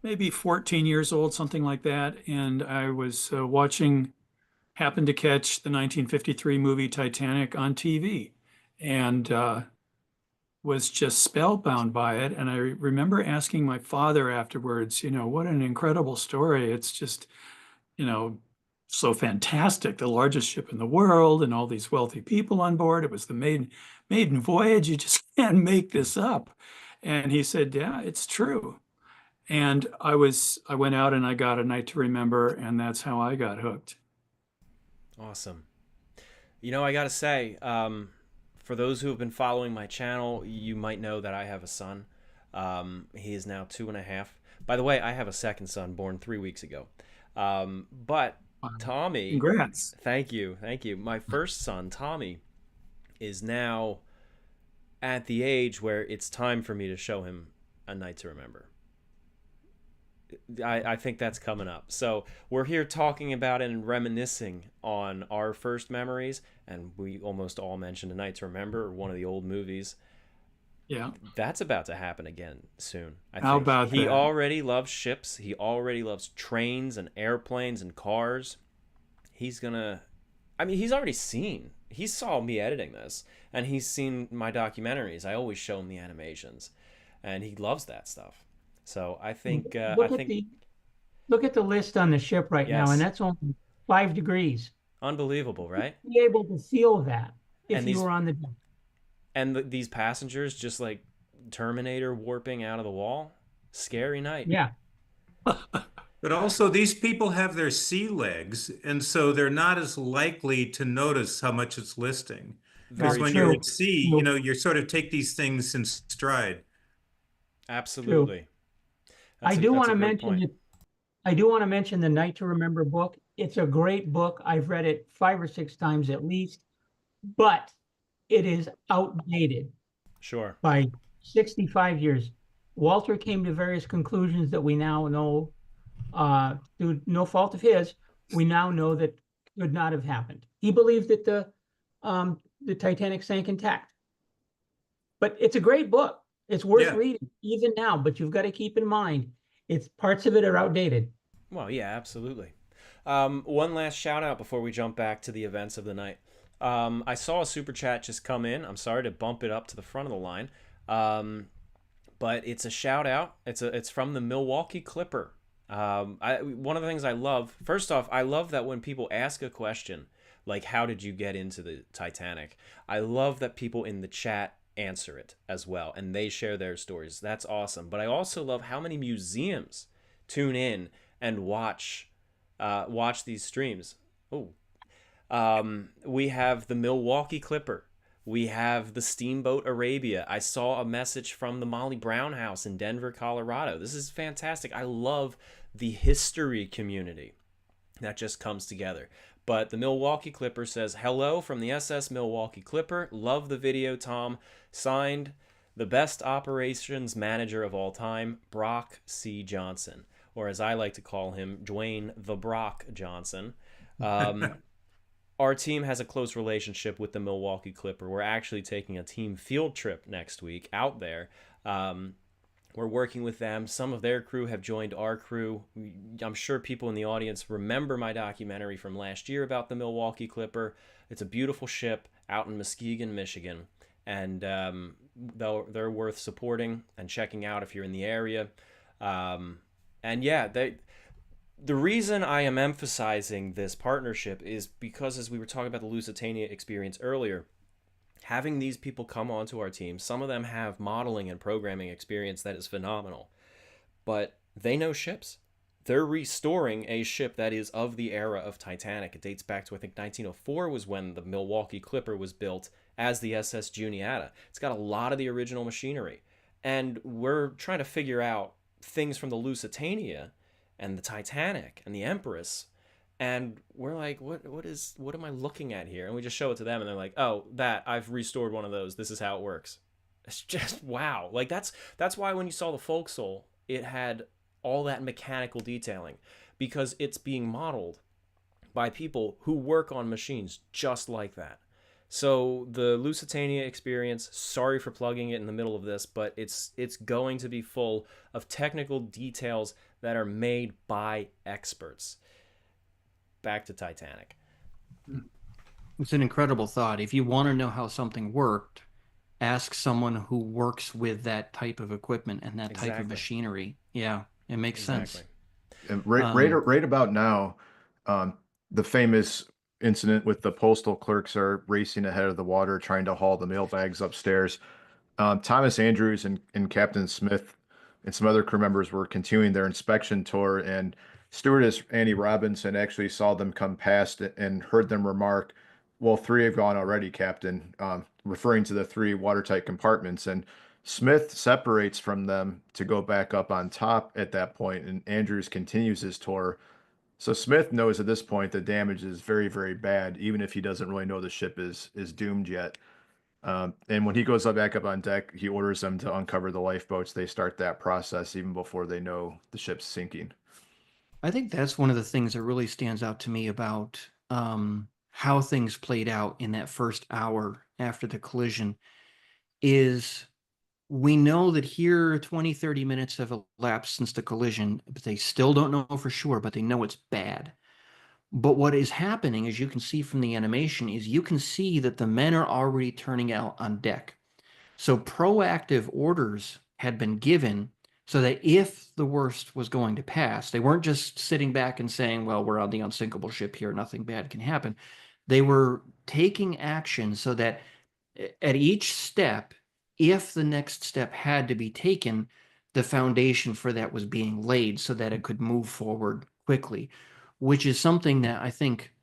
maybe 14 years old, something like that. And I was happened to catch the 1953 movie Titanic on TV and was just spellbound by it. And I remember asking my father afterwards, what an incredible story. It's just, so fantastic. The largest ship in the world and all these wealthy people on board. It was the maiden voyage. You just can't make this up. And he said, yeah, it's true. And I went out and I got A Night to Remember, and that's how I got hooked. Awesome. I got to say, for those who have been following my channel, you might know that I have a son. He is now 2.5. By the way, I have a second son born 3 weeks ago. But Tommy, Congrats. thank you. My first son, Tommy, is now at the age where it's time for me to show him A Night to Remember. I think that's coming up. So we're here talking about it and reminiscing on our first memories, and we almost all mentioned A Night to Remember, or one of the old movies. Yeah. That's about to happen again soon. How about he that? already loves ships. He already loves trains and airplanes and cars. He's gonna. I mean, he's already seen. He saw me editing this, and he's seen my documentaries. I always show him the animations, and he loves that stuff. So I think. Look at the list on the ship right now, and Yes, that's only 5 degrees. unbelievable, right? Be able to feel that if And you these were on the deck. these passengers just like Terminator warping out of the wall. Scary night. Yeah, But also, these people have their sea legs, and so they're not as likely to notice how much it's listing. Because Very when true. you're at sea, True. you know, you sort of take these things in stride. Absolutely. I do want That's a to great mention point. it. I do want to mention the Night to Remember book. It's a great book. I've read it 5 or 6 times at least, but it is outdated Sure. by 65 years. Walter came to various conclusions that we now know, through no fault of his, we now know that could not have happened. He believed that the Titanic sank intact. But it's a great book. It's worth Yeah. reading even now, but you've got to keep in mind, it's parts of it are outdated. Well, yeah, absolutely. One last shout out before we jump back to the events of the night. I saw a super chat just come in. I'm sorry to bump it up to the front of the line, but it's a shout out. It's from the Milwaukee Clipper. One of the things I love, first off, I love that when people ask a question like, "How did you get into the Titanic?" I love that people in the chat answer it as well, and they share their stories. That's awesome. But I also love how many museums tune in and watch these streams. Oh, we have the Milwaukee Clipper. We have the Steamboat Arabia. I saw a message from the Molly Brown House in Denver, Colorado. This is fantastic. I love the history community that just comes together. But the Milwaukee Clipper says, "Hello from the SS Milwaukee Clipper. Love the video, Tom. Signed, the best operations manager of all time, Brock C. Johnson." Or as I like to call him, Dwayne the Brock Johnson. Our team has a close relationship with the Milwaukee Clipper. We're actually taking a team field trip next week out there. We're working with them. Some of their crew have joined our crew. I'm sure people in the audience remember my documentary from last year about the Milwaukee Clipper. It's a beautiful ship out in Muskegon, Michigan. And they're worth supporting and checking out if you're in the area. And yeah, the reason I am emphasizing this partnership is because, as we were talking about the Lusitania experience earlier, having these people come onto our team, some of them have modeling and programming experience that is phenomenal, but they know ships. They're restoring a ship that is of the era of Titanic. It dates back to, I think, 1904 was when the Milwaukee Clipper was built as the SS Juniata. It's got a lot of the original machinery. And we're trying to figure out things from the Lusitania and the Titanic and the Empress, and we're like, what am I looking at here? And we just show it to them, and they're like, "Oh, that I've restored one of those. This is how it works." It's just wow. Like that's why when you saw the Forecastle, it had all that mechanical detailing, because it's being modeled by people who work on machines just like that. So the Lusitania experience, sorry for plugging it in the middle of this, but it's going to be full of technical details that are made by experts. Back to Titanic. It's an incredible thought. If you want to know how something worked, ask someone who works with that type of equipment and that type of Exactly. machinery. Yeah, it makes sense. Exactly. And right about now, the famous incident with the postal clerks are racing ahead of the water, trying to haul the mailbags upstairs. Thomas Andrews and Captain Smith and some other crew members were continuing their inspection tour, and stewardess Annie Robinson actually saw them come past and heard them remark, "Well, 3 have gone already, Captain," referring to the 3 watertight compartments. And Smith separates from them to go back up on top at that point, and Andrews continues his tour. So Smith knows at this point the damage is very, very bad, even if he doesn't really know the ship is doomed yet. And when he goes back up on deck, he orders them to uncover the lifeboats. They start that process even before they know the ship's sinking. I think that's one of the things that really stands out to me about how things played out in that first hour after the collision is we know that here 20, 30 minutes have elapsed since the collision, but they still don't know for sure, but they know it's bad. But what is happening, as you can see from the animation, is you can see that the men are already turning out on deck. So proactive orders had been given so that if the worst was going to pass, they weren't just sitting back and saying, well, we're on the unsinkable ship here, nothing bad can happen. They were taking action so that at each step, if the next step had to be taken, the foundation for that was being laid so that it could move forward quickly, which is something that I think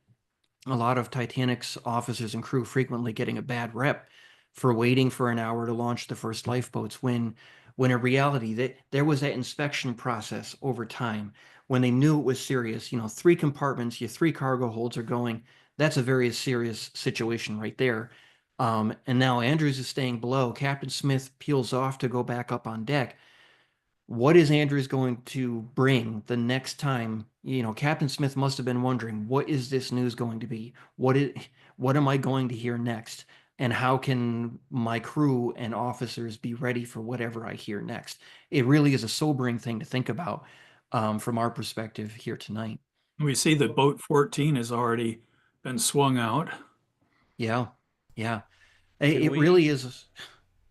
a lot of Titanic's officers and crew frequently getting a bad rep for waiting for an hour to launch the first lifeboats when in reality that there was that inspection process over time when they knew it was serious. 3 compartments, your 3 cargo holds are going. That's a very serious situation right there. And now Andrews is staying below. Captain Smith peels off to go back up on deck. What is Andrews going to bring the next time? Captain Smith must have been wondering, what is this news going to be? What am I going to hear next? And how can my crew and officers be ready for whatever I hear next? It really is a sobering thing to think about from our perspective here tonight. We see that boat 14 has already been swung out. Yeah, yeah. Can It we really is.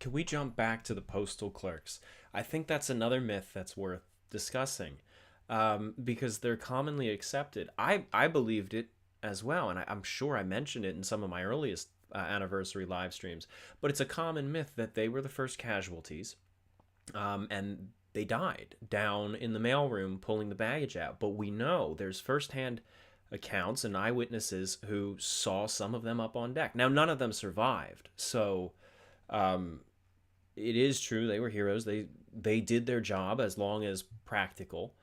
can we jump back to the postal clerks? I think that's another myth that's worth discussing, because they're commonly accepted. I believed it as well, and I'm sure I mentioned it in some of my earliest anniversary live streams. But it's a common myth that they were the first casualties, and they died down in the mailroom pulling the baggage out. But we know there's firsthand accounts and eyewitnesses who saw some of them up on deck. Now, none of them survived, so it is true they were heroes. They did their job as long as practical,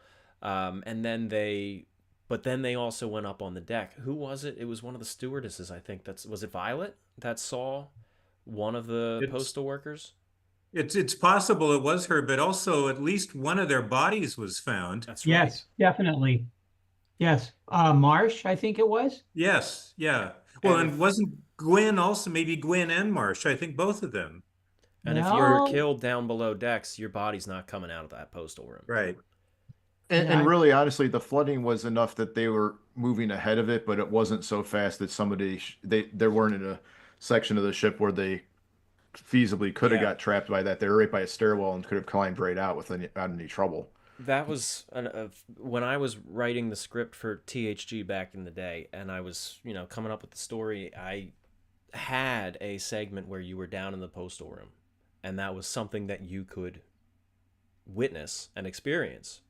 and then but then they also went up on the deck. Who was it? It was one of the stewardesses, I think. Was it Violet that saw one of the postal workers? It's possible it was her, but also at least one of their bodies was found. That's right. Yes, definitely. Yes. Marsh, I think it was. Yes, yeah. Well, And and wasn't Gwen also, maybe Gwen and Marsh? I think both of them. And if you're No. killed down below decks, your body's not coming out of that postal room. Right. And, Yeah, and really, honestly, the flooding was enough that they were moving ahead of it, but it wasn't so fast that they weren't in a section of the ship where they feasibly could have Yeah. got trapped by that. They were right by a stairwell and could have climbed right out without any trouble. That was when I was writing the script for THG back in the day, and I was, coming up with the story. I had a segment where you were down in the postal room, and that was something that you could witness and experience,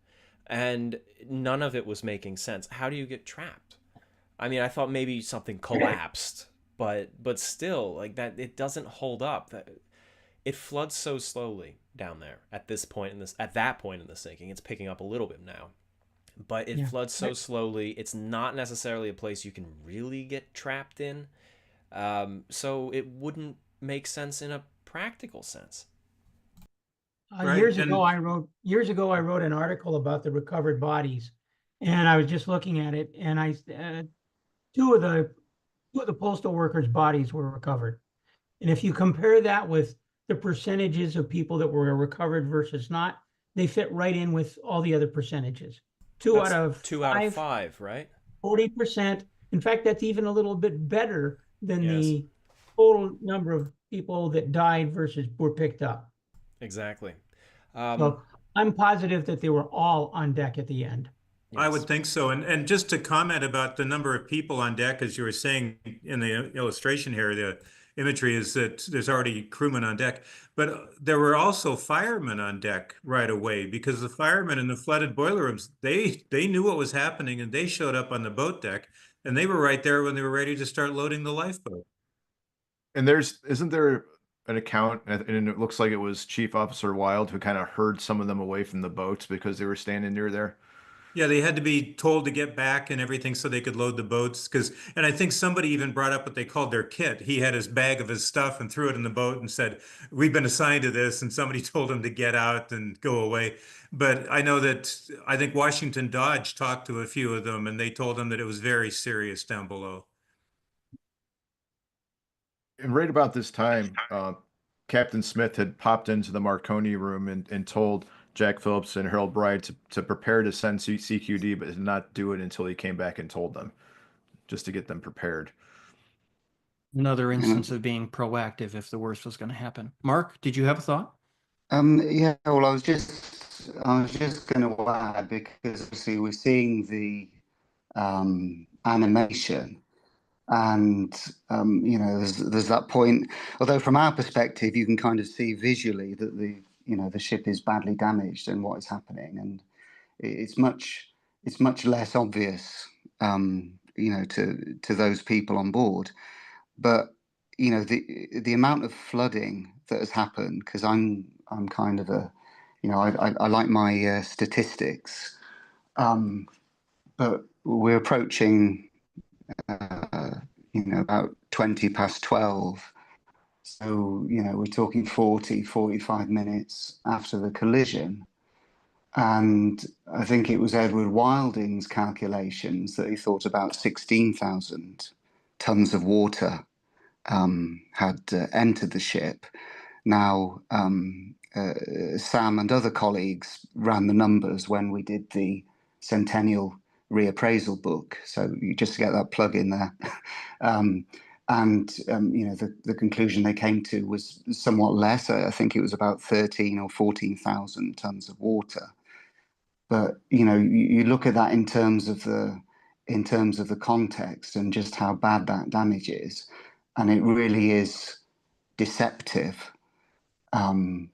and none of it was making sense. How do you get trapped? I mean, I thought maybe something collapsed, but still, like that, it doesn't hold up. That it floods so slowly down there at that point in the sinking. It's picking up a little bit now, but it floods so slowly. It's not necessarily a place you can really get trapped in. So it wouldn't make sense in a practical sense. Right, years and- ago, I wrote an article about the recovered bodies, and I was just looking at it, and two of the postal workers' bodies were recovered, and if you compare that with the percentages of people that were recovered versus not, they fit right in with all the other percentages. Two That's out of 5, right? 40%. In fact, that's even a little bit better than Yes. the total number of people that died versus were picked up. Exactly. So I'm positive that they were all on deck at the end. I Yes. would think so. And just to comment about the number of people on deck, as you were saying in the illustration here, the imagery is that there's already crewmen on deck, but there were also firemen on deck right away, because the firemen in the flooded boiler rooms, they knew what was happening, and they showed up on the boat deck, and they were right there when they were ready to start loading the lifeboat. And isn't there an account, and it looks like it was Chief Officer Wild who kind of herd some of them away from the boats because they were standing near there? Yeah, they had to be told to get back and everything so they could load the boats. And I think somebody even brought up what they called their kit. He had his bag of his stuff and threw it in the boat and said, "We've been assigned to this." And somebody told him to get out and go away. But I know that I think Washington Dodge talked to a few of them and they told them that it was very serious down below. And right about this time, Captain Smith had popped into the Marconi room and told Jack Phillips and Harold Bride to prepare to send CQD, but did not do it until he came back and told them, just to get them prepared. Another instance of being proactive if the worst was going to happen. Mark, did you have a thought? Yeah, well, I was just going to add, because obviously we're seeing the animation, and there's that point. Although from our perspective, you can kind of see visually that the ship is badly damaged and what is happening, and it's much less obvious, to those people on board. But the amount of flooding that has happened, because I'm kind of a, I like my statistics, but we're approaching about 20 past 12. So we're talking 45 minutes after the collision. And I think it was Edward Wilding's calculations that he thought about 16,000 tons of water had entered the ship. Now, Sam and other colleagues ran the numbers when we did the Centennial reappraisal book. So you just get that plug in there. The conclusion they came to was somewhat less. I think it was about 13 or 14,000 tons of water. But you look at that in terms of the context and just how bad that damage is, and it really is deceptive. We're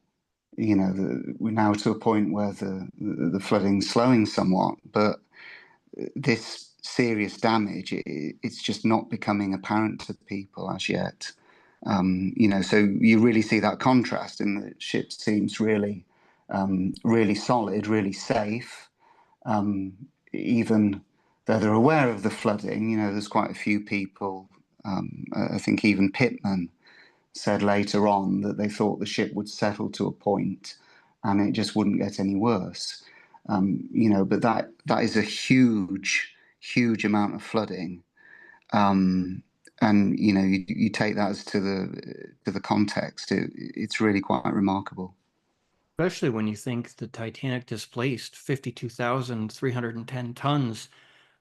now to a point where the flooding's slowing somewhat, but this serious damage, it's just not becoming apparent to people as yet. So you really see that contrast in the ship seems really, really solid, really safe. Even though they're aware of the flooding, there's quite a few people. I think even Pittman said later on that they thought the ship would settle to a point and it just wouldn't get any worse. But that is a huge, huge amount of flooding. And you take that as to the context. It's really quite remarkable. Especially when you think the Titanic displaced 52,310 tons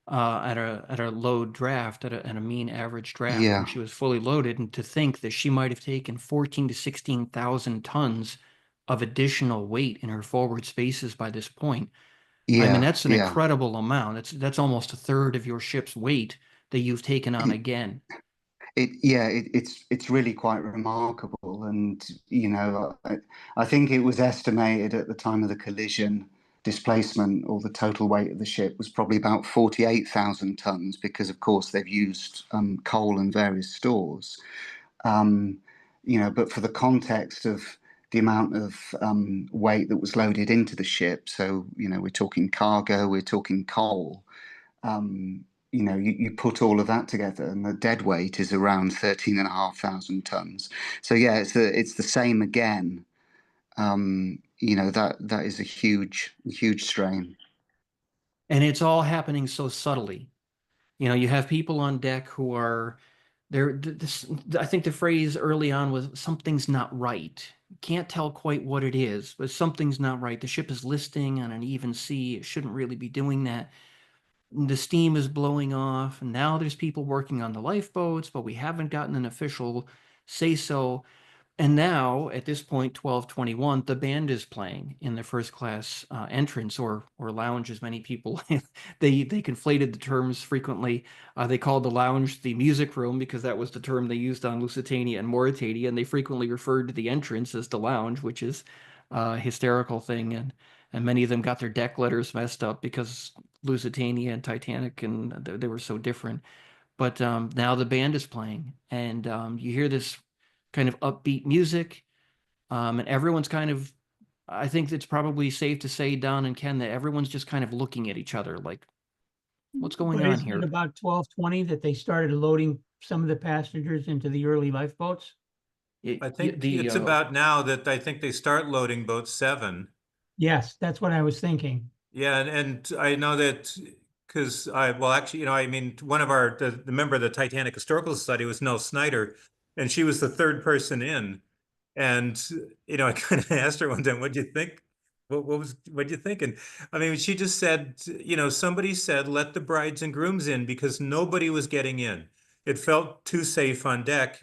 at a load draft, at a mean average draft Yeah. when she was fully loaded, and to think that she might have taken 14 to 16,000 tons of additional weight in her forward spaces by this point. I mean, Yeah, that's an yeah. incredible amount. That's almost a third of your ship's weight that you've taken on again. It's really quite remarkable, and I think it was estimated at the time of the collision displacement, or the total weight of the ship was probably about 48,000 tons, because of course they've used coal and various stores. But for the context of the amount of weight that was loaded into the ship, so we're talking cargo, we're talking coal. You put all of that together, and the dead weight is around 13,500 tons. So yeah, it's the same again. That is a huge strain. And it's all happening so subtly. You have people on deck who are I think the phrase early on was something's not right. Can't tell quite what it is, but something's not right. The ship is listing on an even sea. It shouldn't really be doing that. The steam is blowing off, and now there's people working on the lifeboats, but we haven't gotten an official say so. And now, at this point, 12:21, the band is playing in the first class entrance or lounge, as many people they conflated the terms frequently. They called the lounge the music room because that was the term they used on Lusitania and Mauritania, and they frequently referred to the entrance as the lounge, which is a hysterical thing. And many of them got their deck letters messed up because Lusitania and Titanic and they were so different. But now the band is playing, and you hear this kind of upbeat music, and everyone's kind of I think it's probably safe to say, Don and Ken, that everyone's just kind of looking at each other like, what's going But on isn't it here? about 12:20 that they started loading some of the passengers into the early lifeboats? It, I think it's about now that I think they start loading boat 7. Yes, that's what I was thinking. Yeah, and I know that because well, actually, I mean, one of the member of the Titanic Historical Society was Nell Snyder, and she was the third person in. And, I kind of asked her one time, what'd you think? What'd you think? And I mean, she just said, somebody said, let the brides and grooms in because nobody was getting in. It felt too safe on deck.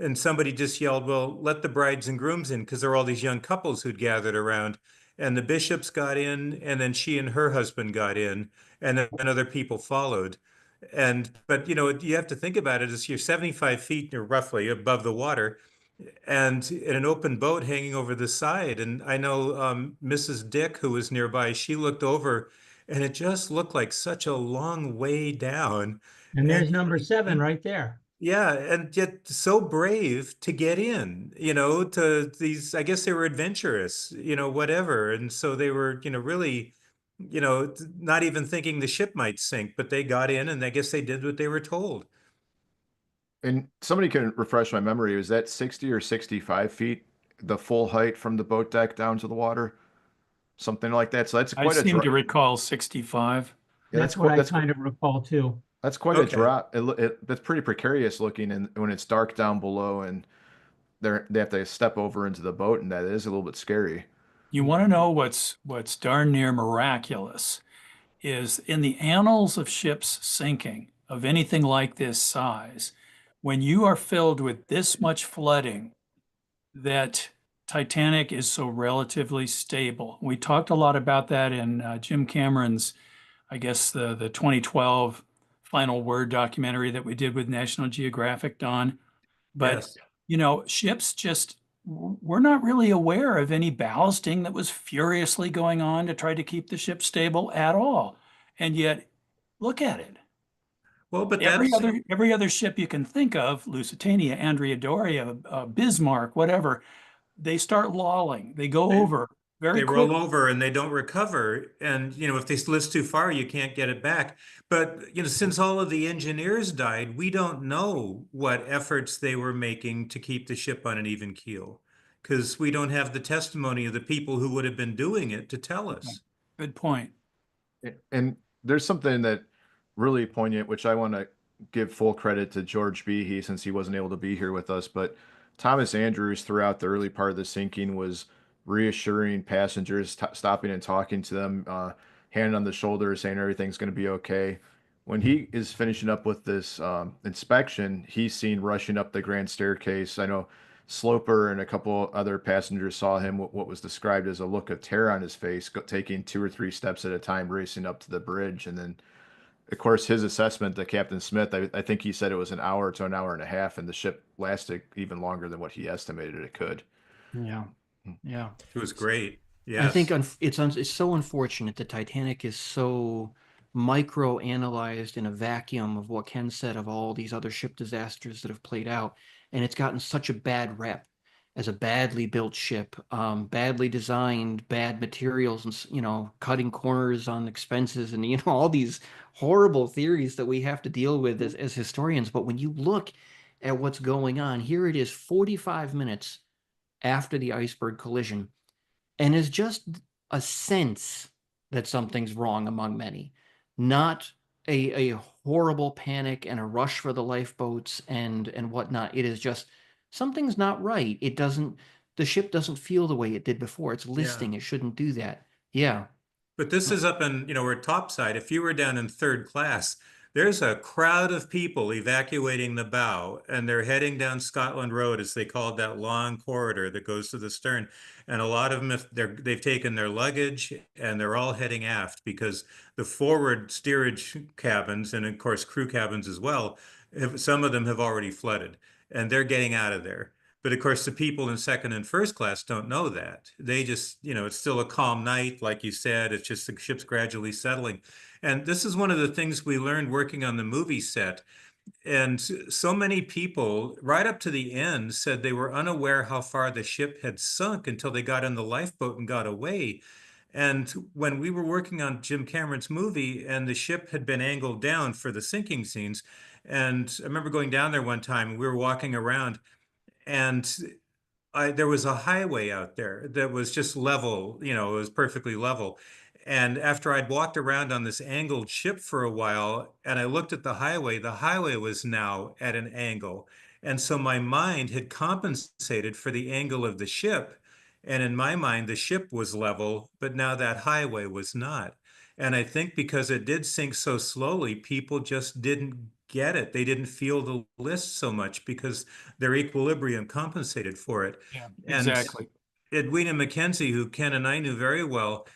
And somebody just yelled, well, let the brides and grooms in because there were all these young couples who'd gathered around. And the bishops got in, and then she and her husband got in, and then other people followed. But you have to think about it as you're 75 feet or roughly above the water and in an open boat hanging over the side. And I know Mrs. Dick, who was nearby, she looked over and it just looked like such a long way down. And And there's number 7 right there. yeah, and yet so brave to get in, to these, I guess they were adventurous, whatever. And so they were, really, not even thinking the ship might sink, but they got in and I guess they did what they were told. And somebody can refresh my memory. Was that 60 or 65 feet, the full height from the boat deck down to the water? Something like that. So that's I quite a seem drop. to recall 65. Yeah, That's what I kind of recall too. that's quite a Okay. drop. That's pretty precarious looking, and when it's dark down below, and they have to step over into the boat, and that is a little bit scary. You want to know what's darn near miraculous is in the annals of ships sinking of anything like this size, when you are filled with this much flooding, that Titanic is so relatively stable. We talked a lot about that in Jim Cameron's, I guess, the 2012 Final Word documentary that we did with National Geographic, Don. But, Yes. ships just, we're not really aware of any ballasting that was furiously going on to try to keep the ship stable at all. And yet, look at it. Well, but Every other ship you can think of, Lusitania, Andrea Doria, Bismarck, whatever, they start lolling. They go over very they roll quickly. over and they don't recover. And, if they list too far, you can't get it back. But, since all of the engineers died, we don't know what efforts they were making to keep the ship on an even keel because we don't have the testimony of the people who would have been doing it to tell us. Good point. And there's something that really poignant, which I want to give full credit to George Behe since he wasn't able to be here with us. But Thomas Andrews, throughout the early part of the sinking, was reassuring passengers, stopping and talking to them, hand on the shoulder, saying everything's going to be okay. When he is finishing up with this inspection, he's seen rushing up the grand staircase. I know Sloper and a couple other passengers saw him what was described as a look of terror on his face, taking 2 or 3 steps at a time, racing up to the bridge. And then, of course, his assessment to Captain Smith, I think he said it was an hour to an hour and a half, and the ship lasted even longer than what he estimated it could. Yeah. Yeah. It was great. Yes. I think it's so unfortunate the Titanic is so micro-analyzed in a vacuum of what Ken said of all these other ship disasters that have played out, and it's gotten such a bad rep as a badly built ship, badly designed, bad materials, and cutting corners on expenses, and all these horrible theories that we have to deal with as historians. But when you look at what's going on, here it is 45 minutes after the iceberg collision, and is just a sense that something's wrong among many, not a horrible panic and a rush for the lifeboats and whatnot. It is just something's not right. The ship doesn't feel the way it did before. It's listing. It shouldn't do that. Yeah. But this is up in, we're topside. If you were down in third class, there's a crowd of people evacuating the bow, and they're heading down Scotland Road, as they called that long corridor that goes to the stern. And a lot of them, they've taken their luggage, and they're all heading aft because the forward steerage cabins, and of course crew cabins as well, some of them have already flooded, and they're getting out of there. But of course, the people in second and first class don't know that. They just, it's still a calm night, like you said. It's just the ship's gradually settling. And this is one of the things we learned working on the movie set And so many people, right up to the end, said they were unaware how far the ship had sunk until they got in the lifeboat and got away. And when we were working on Jim Cameron's movie and the ship had been angled down for the sinking scenes, and I remember going down there one time, we were walking around, and there was a highway out there that was just level, it was perfectly level. And after I'd walked around on this angled ship for a while and I looked at the highway was now at an angle. And so my mind had compensated for the angle of the ship. And in my mind, the ship was level, but now that highway was not. And I think because it did sink so slowly, people just didn't get it. They didn't feel the list so much because their equilibrium compensated for it. Yeah, And exactly. Edwina Mackenzie, who Ken and I knew very well,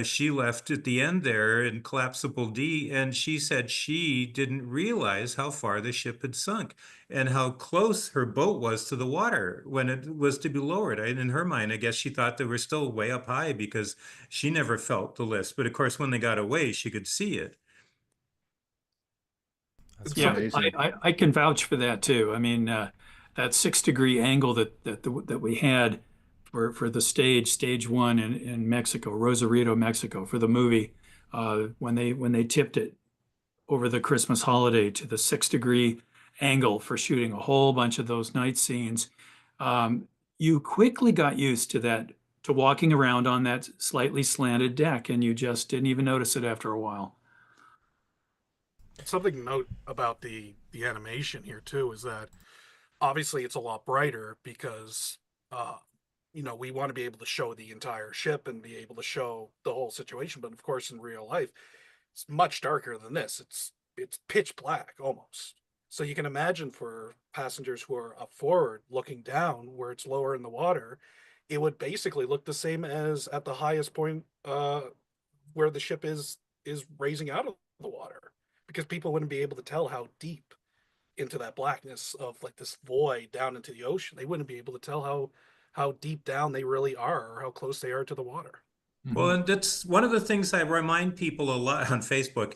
she left at the end there in collapsible D, and she said she didn't realize how far the ship had sunk and how close her boat was to the water when it was to be lowered. In her mind, I guess she thought they were still way up high because she never felt the list. But of course, when they got away, she could see it. It's Yeah, amazing. I can vouch for that too. I mean, that 6 degree angle that we had for the stage one in Mexico, Rosarito, Mexico, for the movie, when they tipped it over the Christmas holiday to the 6 degree angle for shooting a whole bunch of those night scenes, you quickly got used to that, to walking around on that slightly slanted deck, and you just didn't even notice it after a while. Something to note about the animation here too is that obviously it's a lot brighter because we want to be able to show the entire ship and be able to show the whole situation. But of course, in real life, it's much darker than this. It's pitch black almost. So you can imagine for passengers who are up forward looking down where it's lower in the water, it would basically look the same as at the highest point where the ship is raising out of the water, because people wouldn't be able to tell how deep into that blackness of like this void down into the ocean. They wouldn't be able to tell how deep down they really are or how close they are to the water. Well, and that's one of the things I remind people a lot on Facebook,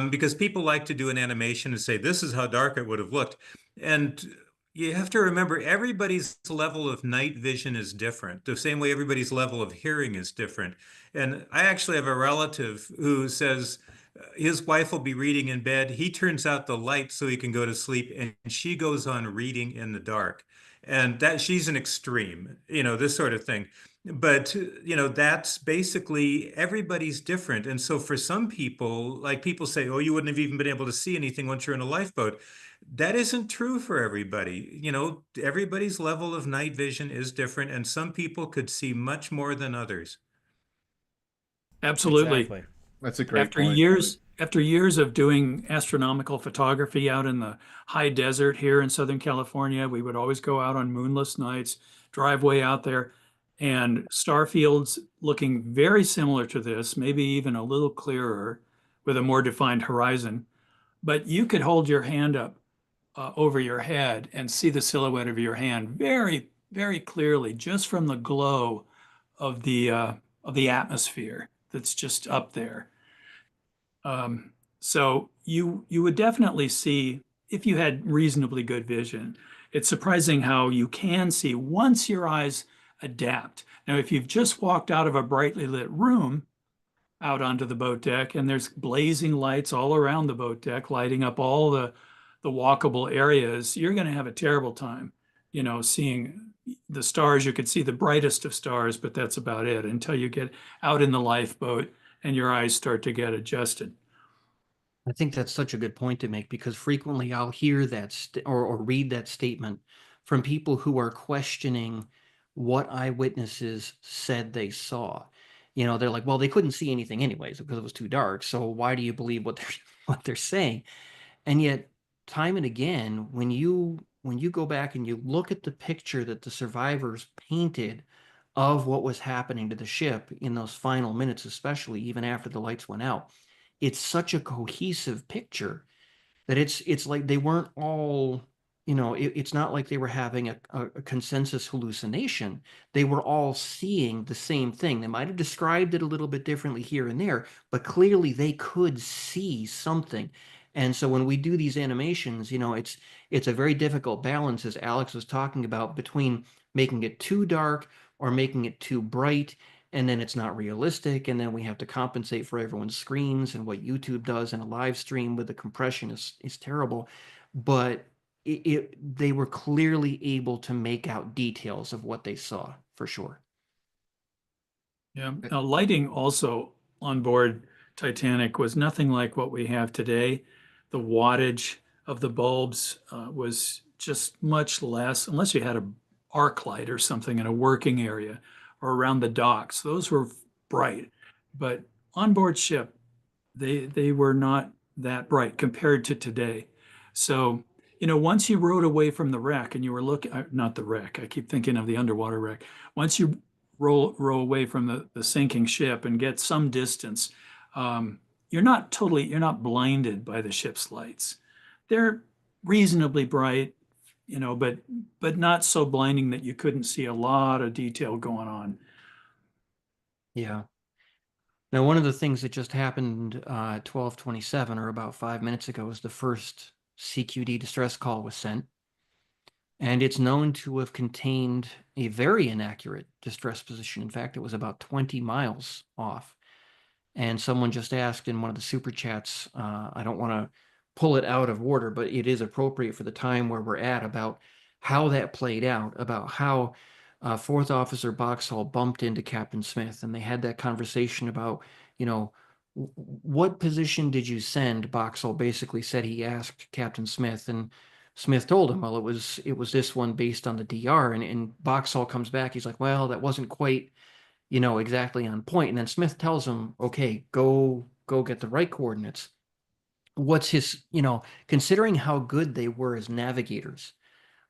because people like to do an animation and say, this is how dark it would have looked. And you have to remember, everybody's level of night vision is different, the same way everybody's level of hearing is different. And I actually have a relative who says his wife will be reading in bed. He turns out the light so he can go to sleep, and she goes on reading in the dark. And that she's an extreme, this sort of thing. But, that's basically everybody's different. And so for some people, like people say, oh, you wouldn't have even been able to see anything once you're in a lifeboat. That isn't true for everybody. Everybody's level of night vision is different, and some people could see much more than others. Absolutely. Exactly. That's a great After point. years of doing astronomical photography out in the high desert here in Southern California, we would always go out on moonless nights, drive way out there, and star fields looking very similar to this, maybe even a little clearer with a more defined horizon. But you could hold your hand up over your head and see the silhouette of your hand very, very clearly just from the glow of the atmosphere that's just up there. So you would definitely see, if you had reasonably good vision. It's surprising how you can see once your eyes adapt. Now, if you've just walked out of a brightly lit room out onto the boat deck and there's blazing lights all around the boat deck, lighting up all the walkable areas, you're going to have a terrible time, seeing the stars. You could see the brightest of stars, but that's about it until you get out in the lifeboat and your eyes start to get adjusted. I think that's such a good point to make, because frequently I'll hear that or read that statement from people who are questioning what eyewitnesses said they saw. They're like, well, they couldn't see anything anyways because it was too dark. So why do you believe what they're saying? And yet, time and again, when you go back and you look at the picture that the survivors painted of what was happening to the ship in those final minutes, especially even after the lights went out, it's such a cohesive picture that it's like they weren't all, it's not like they were having a consensus hallucination. They were all seeing the same thing. They might have described it a little bit differently here and there, but clearly they could see something. And so when we do these animations, it's a very difficult balance, as Alex was talking about, between making it too dark or making it too bright, and then it's not realistic, and then we have to compensate for everyone's screens, and what YouTube does in a live stream with the compression is terrible. But they were clearly able to make out details of what they saw, for sure. Yeah, lighting also on board Titanic was nothing like what we have today. The wattage of the bulbs was just much less, unless you had a arc light or something in a working area or around the docks. Those were bright, but on board ship, they were not that bright compared to today. So, once you rode away from the wreck and you were looking, not the wreck, I keep thinking of the underwater wreck. Once you row away from the sinking ship and get some distance, you're not blinded by the ship's lights. They're reasonably bright, but not so blinding that you couldn't see a lot of detail going on. Yeah. Now, one of the things that just happened at 12:27, or about 5 minutes ago, is the first CQD distress call was sent. And it's known to have contained a very inaccurate distress position. In fact, it was about 20 miles off. And someone just asked in one of the super chats, I don't want to pull it out of order, but it is appropriate for the time where we're at, about how that played out, about how Fourth Officer Boxhall bumped into Captain Smith. And they had that conversation about, what position did you send? Boxhall basically said he asked Captain Smith, and Smith told him, well, it was this one based on the DR. And Boxhall comes back, he's like, well, that wasn't quite exactly on point. And then Smith tells him, okay, go get the right coordinates. What's his, considering how good they were as navigators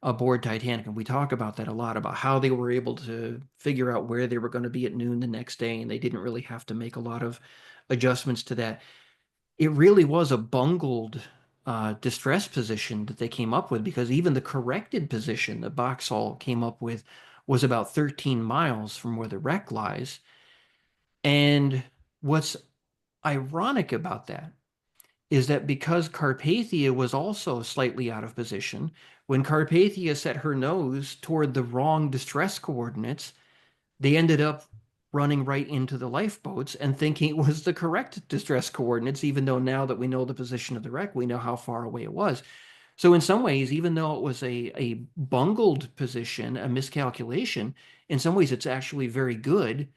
aboard Titanic, and we talk about that a lot, about how they were able to figure out where they were going to be at noon the next day, and they didn't really have to make a lot of adjustments to that. It really was a bungled distress position that they came up with, because even the corrected position that Boxhall came up with was about 13 miles from where the wreck lies. And what's ironic about that is that because Carpathia was also slightly out of position, when Carpathia set her nose toward the wrong distress coordinates, they ended up running right into the lifeboats and thinking it was the correct distress coordinates, even though now that we know the position of the wreck, we know how far away it was. So in some ways, even though it was a bungled position, a miscalculation, in some ways it's actually very good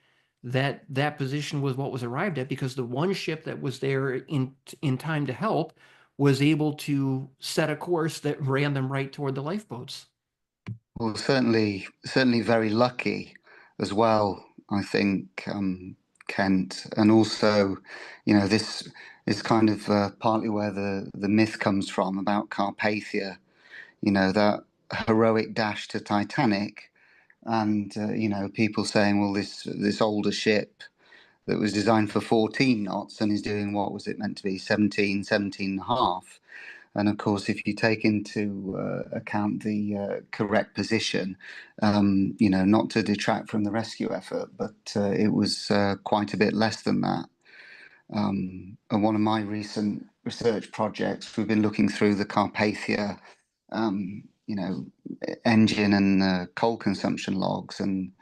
that that position was what was arrived at, because the one ship that was there in time to help was able to set a course that ran them right toward the lifeboats. Well, certainly very lucky as well, I think, Kent. And also, this is kind of partly where the myth comes from about Carpathia, that heroic dash to Titanic. And, people saying, well, this older ship that was designed for 14 knots and is doing, what was it meant to be, 17 and a half. And of course, if you take into account the correct position, not to detract from the rescue effort, but it was quite a bit less than that. And one of my recent research projects, we've been looking through the Carpathia, engine and coal consumption logs. And,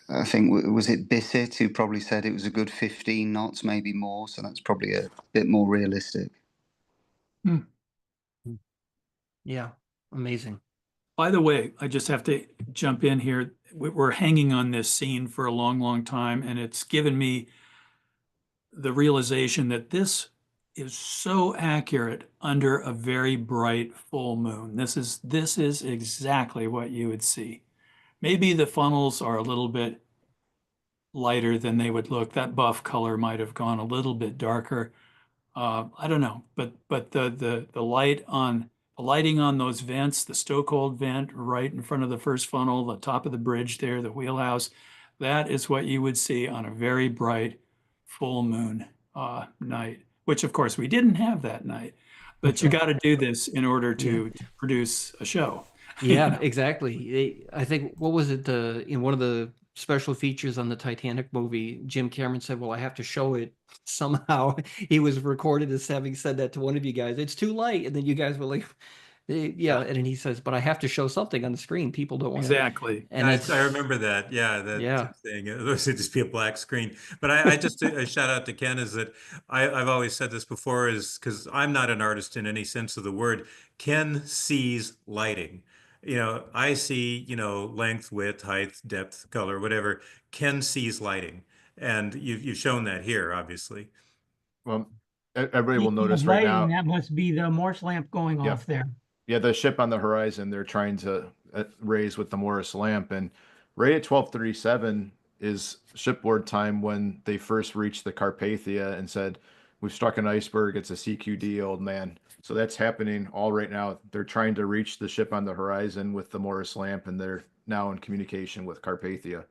I think, was it Bissett who probably said it was a good 15 knots, maybe more. So that's probably a bit more realistic. Yeah, amazing. By the way, I just have to jump in here. We're hanging on this scene for a long, long time, and it's given me the realization that this is so accurate under a very bright full moon. This is exactly what you would see. Maybe the funnels are a little bit lighter than they would look. That buff color might have gone a little bit darker. I don't know, but the lighting on those vents, the stokehold vent right in front of the first funnel, the top of the bridge there, the wheelhouse, that is what you would see on a very bright full moon night, which of course we didn't have that night. But you got to do this in order to produce a show. Yeah, exactly. I think, what was it, in one of the special features on the Titanic movie, Jim Cameron said, well, I have to show it somehow. He was recorded as having said that to one of you guys. It's too light. And then you guys were like, yeah. And then he says, but I have to show something on the screen. People don't want to. Exactly. And I remember that. Yeah, that yeah. saying it would just be a black screen. But I just a shout out to Ken is that I've always said this before is because I'm not an artist in any sense of the word. Ken sees lighting. I see, length, width, height, depth, color, whatever. Ken sees lighting. And you've shown that here, obviously. Well, everybody will Speaking of notice right lighting, now. that must be the Morse lamp going Yeah. off there. Yeah, the ship on the horizon, they're trying to raise with the Morris lamp. And right at 12:37 is shipboard time when they first reached the Carpathia and said, we've struck an iceberg. It's a CQD, old man. So that's happening all right now. They're trying to reach the ship on the horizon with the Morris lamp, and they're now in communication with Carpathia.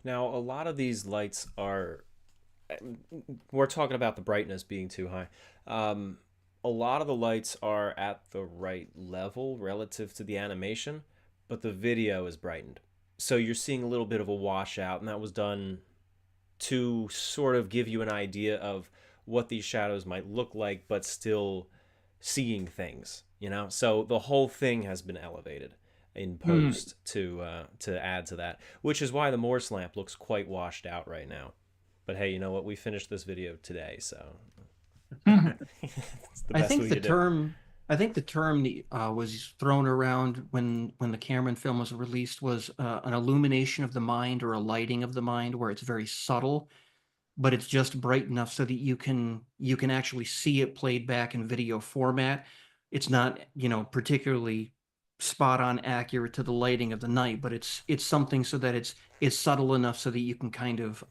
Now, a lot of these lights are, we're talking about the brightness being too high. A lot of the lights are at the right level relative to the animation, but the video is brightened. So you're seeing a little bit of a washout, and that was done to sort of give you an idea of what these shadows might look like, but still seeing things, So the whole thing has been elevated in post to add to that, which is why the Morse lamp looks quite washed out right now. But hey, you know what? We finished this video today, so it's the best we could do. I think the term was thrown around when the Cameron film was released was an illumination of the mind or a lighting of the mind, where it's very subtle, but it's just bright enough so that you can actually see it played back in video format. It's not, particularly spot on accurate to the lighting of the night, but it's something so that it's subtle enough so that you can kind of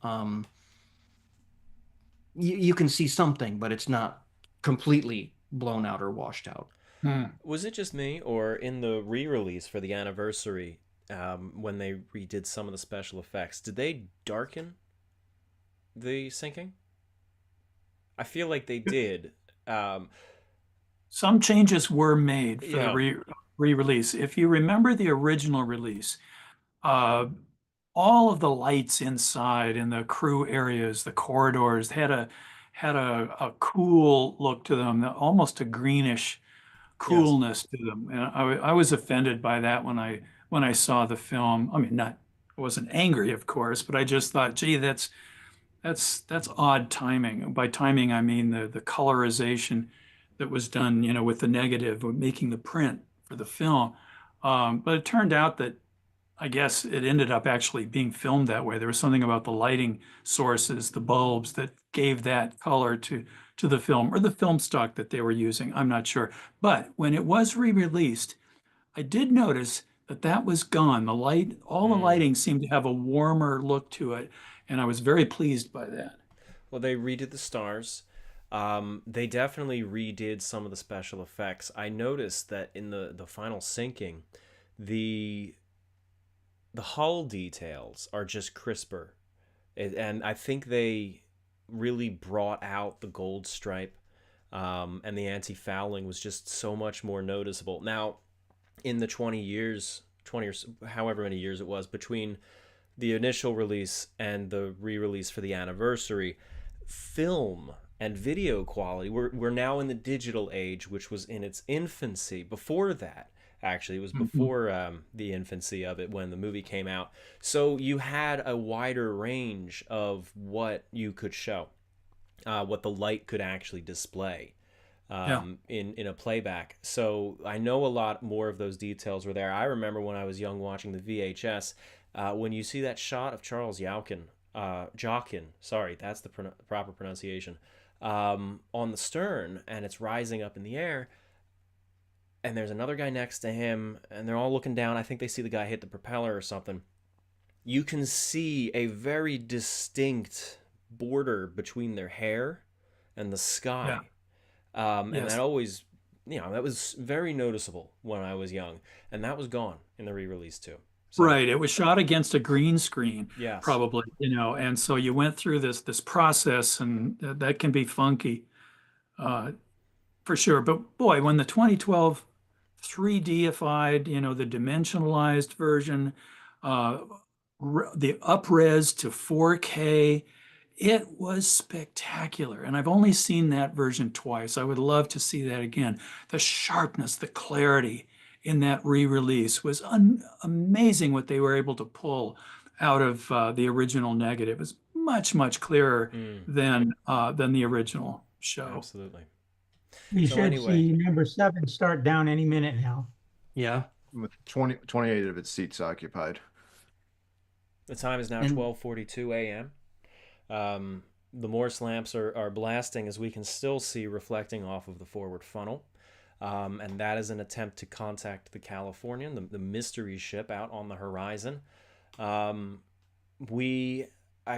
you can see something, but it's not completely blown out or washed out. Was it just me, or in the re-release for the anniversary, when they redid some of the special effects, did they darken the sinking? I feel like they did. Some changes were made for Yeah. the re-release. If you remember the original release, all of the lights inside in the crew areas, the corridors had a cool look to them, almost a greenish coolness to them. And I was offended by that when I saw the film. I mean, I wasn't angry, of course, but I just thought, gee, that's odd timing. By timing, I mean the colorization that was done, with the negative, making the print for the film. But it turned out that I guess it ended up actually being filmed that way. There was something about the lighting sources, the bulbs, that gave that color to the film, or the film stock that they were using. I'm not sure. But when it was re-released, I did notice that was gone. All the lighting seemed to have a warmer look to it, and I was very pleased by that. Well, they redid the stars. They definitely redid some of the special effects. I noticed that in the final sinking, the hull details are just crisper. And I think they really brought out the gold stripe, and the anti-fouling was just so much more noticeable. Now, in the 20 or however many years it was between the initial release and the re-release for the anniversary, film and video quality, we're now in the digital age, which was in its infancy. Before that, actually, it was before the infancy of it when the movie came out. So you had a wider range of what you could show, what the light could actually display in a playback. So I know a lot more of those details were there. I remember when I was young watching the VHS, when you see that shot of Charles Jockin, sorry, that's the proper pronunciation, on the stern, and it's rising up in the air, and there's another guy next to him, and they're all looking down. I think they see the guy hit the propeller or something. You can see a very distinct border between their hair and the sky. And that always, that was very noticeable when I was young, and that was gone in the re-release too. So, Right. It was shot against a green screen, yes. probably, and so you went through this process, and that can be funky, for sure. But boy, when the 2012 3D-ified, the dimensionalized version, the up-res to 4K. It was spectacular. And I've only seen that version twice. I would love to see that again. The sharpness, the clarity in that re-release was amazing what they were able to pull out of the original negative. It's much, much clearer than the original show. Absolutely. We So should anyway. see number 7 start down any minute now. Yeah. With 28 of its seats occupied. The time is now And- 12:42 a.m. The Morse lamps are blasting, as we can still see reflecting off of the forward funnel. And that is an attempt to contact the Californian, the mystery ship out on the horizon. I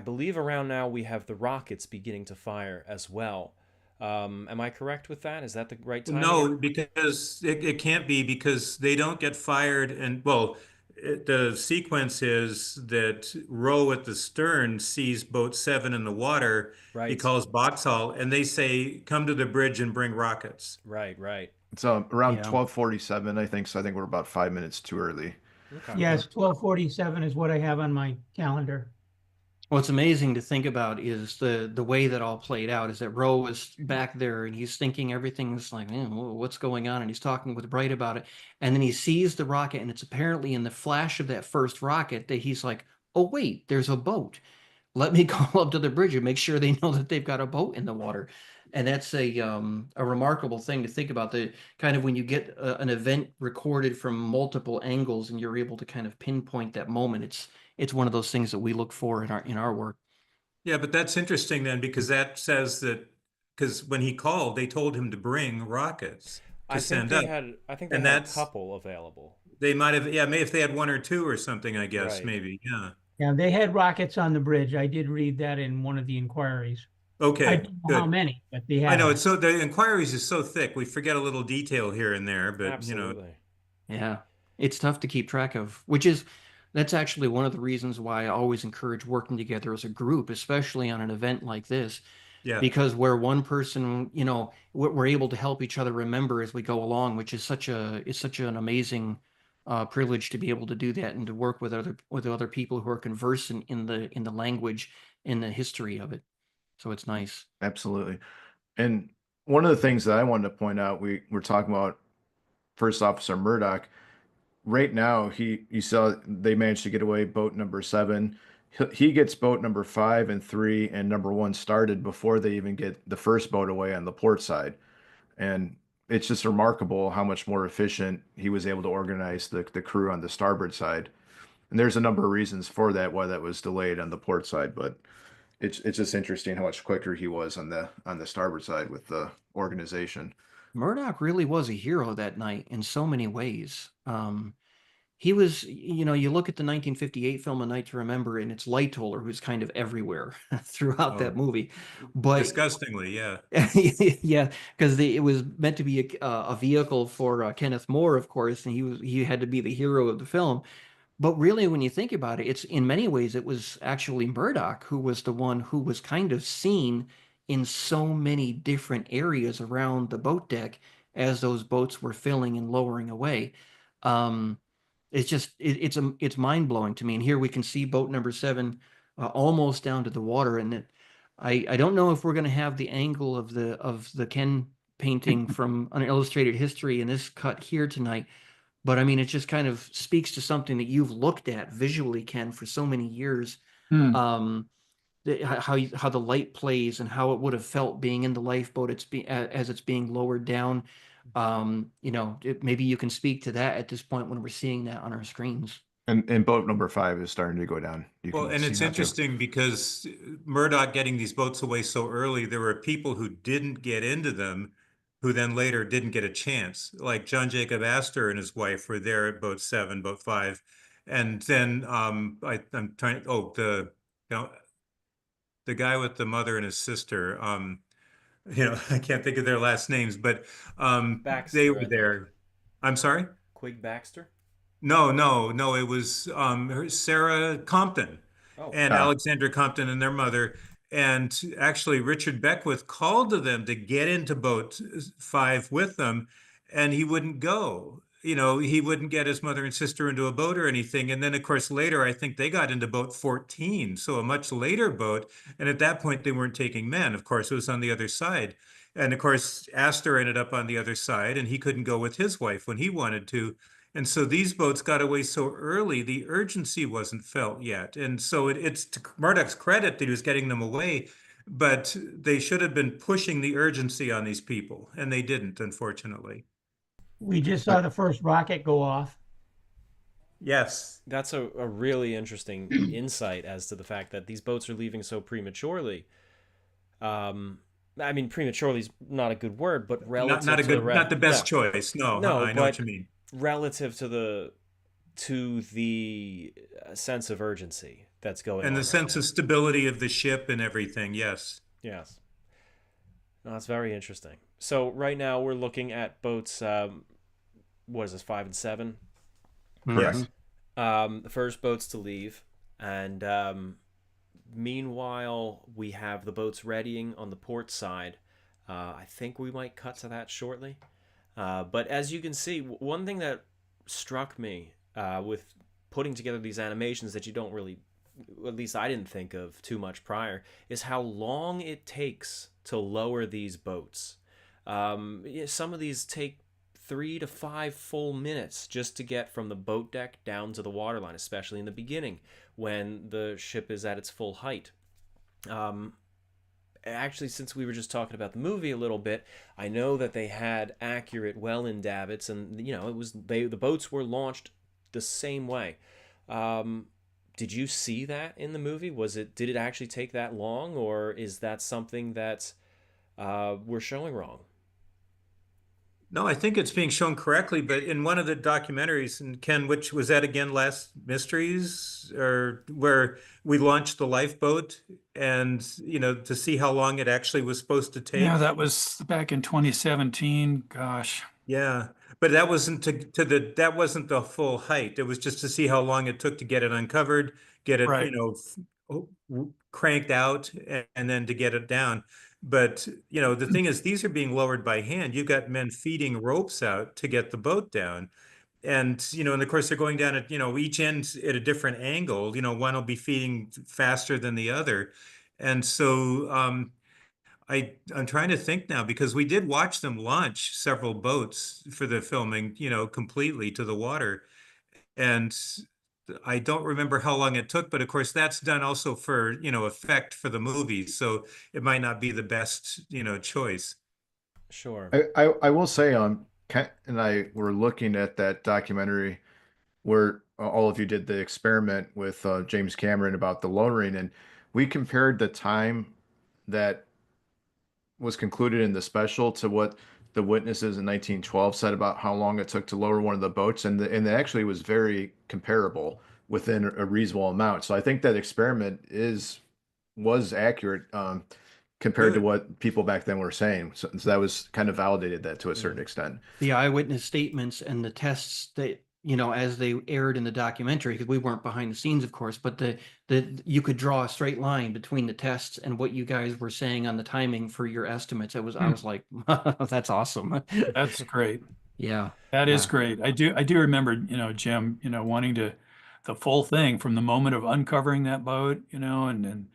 believe around now we have the rockets beginning to fire as well. Am I correct with that? Is that the right time? No, because it can't be, because they don't get fired. And well, the sequence is that Rowe at the stern sees boat 7 in the water. Right. He calls Boxhall and they say, come to the bridge and bring rockets. Right. It's around Yeah. 12:47, I think. So I think we're about 5 minutes too early. Okay. Yes, 12:47 is what I have on my calendar. What's amazing to think about is the way that all played out is that Roe was back there and he's thinking everything's like, man, what's going on? And he's talking with Bright about it. And then he sees the rocket, and it's apparently in the flash of that first rocket that he's like, oh, wait, there's a boat. Let me call up to the bridge and make sure they know that they've got a boat in the water. And that's a remarkable thing to think about. The kind of when you get an event recorded from multiple angles and you're able to kind of pinpoint that moment. It's one of those things that we look for in our work. Yeah, but that's interesting then, because that says that, because when he called, they told him to bring rockets to send up. I think they And had a that's- couple available. They might have, yeah, maybe if they had 1 or 2 or something, I guess, Right. maybe, yeah. Yeah, they had rockets on the bridge. I did read that in one of the inquiries. I Okay, don't know how good. many, but they had. I know, them. it's so, the inquiries is so thick, we forget a little detail here and there, but Absolutely. Yeah, it's tough to keep track of, that's actually one of the reasons why I always encourage working together as a group, especially on an event like this. Yeah. Because where one person, we're able to help each other remember as we go along, which is such an amazing privilege to be able to do that and to work with other people who are conversant in the language, in the history of it. So it's nice. Absolutely. And one of the things that I wanted to point out, we're talking about First Officer Murdoch. Right now, you saw they managed to get away boat number 7. He gets boat number 5 and 3 and number 1 started before they even get the first boat away on the port side. And it's just remarkable how much more efficient he was able to organize the crew on the starboard side. And there's a number of reasons for that, why that was delayed on the port side, but it's just interesting how much quicker he was on the starboard side with the organization. Murdoch really was a hero that night in so many ways. He was, you look at the 1958 film A Night to Remember, and it's Lightoller who's kind of everywhere throughout that movie. But Disgustingly, yeah. yeah, because it was meant to be a vehicle for Kenneth More, of course, and he had to be the hero of the film. But really, when you think about it, it's in many ways it was actually Murdoch who was the one who was kind of seen in so many different areas around the boat deck as those boats were filling and lowering away. It's just it's mind blowing to me. And here we can see boat number 7 almost down to the water, and I don't know if we're going to have the angle of the Ken painting from an Illustrated History in this cut here tonight. But I mean, it just kind of speaks to something that you've looked at visually, Ken, for so many years. How the light plays and how it would have felt being in the lifeboat as it's being lowered down. Maybe you can speak to that at this point when we're seeing that on our screens. And boat number 5 is starting to go down. Well, and it's interesting because Murdoch getting these boats away so early, there were people who didn't get into them who then later didn't get a chance. Like John Jacob Astor and his wife were there at boat 7, boat 5. And then I'm trying, the guy with the mother and his sister, I can't think of their last names, but Baxter, they I were think. there. I'm sorry? Quig Baxter? No, it was Sarah Compton and Alexandra Compton and their mother. And actually, Richard Beckwith called to them to get into boat 5 with them, and he wouldn't go. he wouldn't get his mother and sister into a boat or anything. And then, of course, later, I think they got into boat 14, so a much later boat. And at that point, they weren't taking men. Of course, it was on the other side. And of course, Astor ended up on the other side, and he couldn't go with his wife when he wanted to. And so these boats got away so early, the urgency wasn't felt yet. And so it's to Murdoch's credit that he was getting them away, but they should have been pushing the urgency on these people, and they didn't, unfortunately. We just saw the first rocket go off. Yes. That's a really interesting insight as to the fact that these boats are leaving so prematurely. I mean, prematurely is not a good word, but relative not a to good, the not the best choice. No, No, I know what but you mean. relative to the sense of urgency that's going on And the right sense now. of stability of the ship and everything. Yes. Yes. No, that's very interesting. So right now we're looking at boats. What is this, 5 and 7? Correct. The first boats to leave, and meanwhile we have the boats readying on the port side. I think we might cut to that shortly. But as you can see, one thing that struck me with putting together these animations that you don't really, at least I didn't think of too much prior, is how long it takes to lower these boats. Some of these take 3 to 5 full minutes just to get from the boat deck down to the waterline, especially in the beginning when the ship is at its full height. Actually, since we were just talking about the movie a little bit, I know that they had accurate well-in davits, and the boats were launched the same way. Did you see that in the movie? Did it actually take that long, or is that something that we're showing wrong? No, I think it's being shown correctly, but in one of the documentaries, and Ken, which was that again, Last Mysteries, or where we launched the lifeboat and, to see how long it actually was supposed to take. Yeah, that was back in 2017. Gosh. Yeah, but that wasn't that wasn't the full height. It was just to see how long it took to get it uncovered, get it, Right. cranked out, and then to get it down. But, the thing is, these are being lowered by hand. You've got men feeding ropes out to get the boat down. And, and of course they're going down at, each end at a different angle. One will be feeding faster than the other. And so I'm trying to think now, because we did watch them launch several boats for the filming, completely to the water. And I don't remember how long it took, but of course that's done also for, effect for the movie. So it might not be the best, choice. Sure. I will say, Kent and I were looking at that documentary where all of you did the experiment with James Cameron about the lowering, and we compared the time that was concluded in the special to what the witnesses in 1912 said about how long it took to lower one of the boats, and it actually was very comparable within a reasonable amount. So I think that experiment was accurate compared to what people back then were saying. So that was kind of validated that to a certain extent. The eyewitness statements and the tests that, as they aired in the documentary, because we weren't behind the scenes, of course, but you could draw a straight line between the tests and what you guys were saying on the timing for your estimates. I was like, that's awesome. That's great. Yeah. That is Yeah. great. I do remember, Jim, wanting the full thing from the moment of uncovering that boat, and then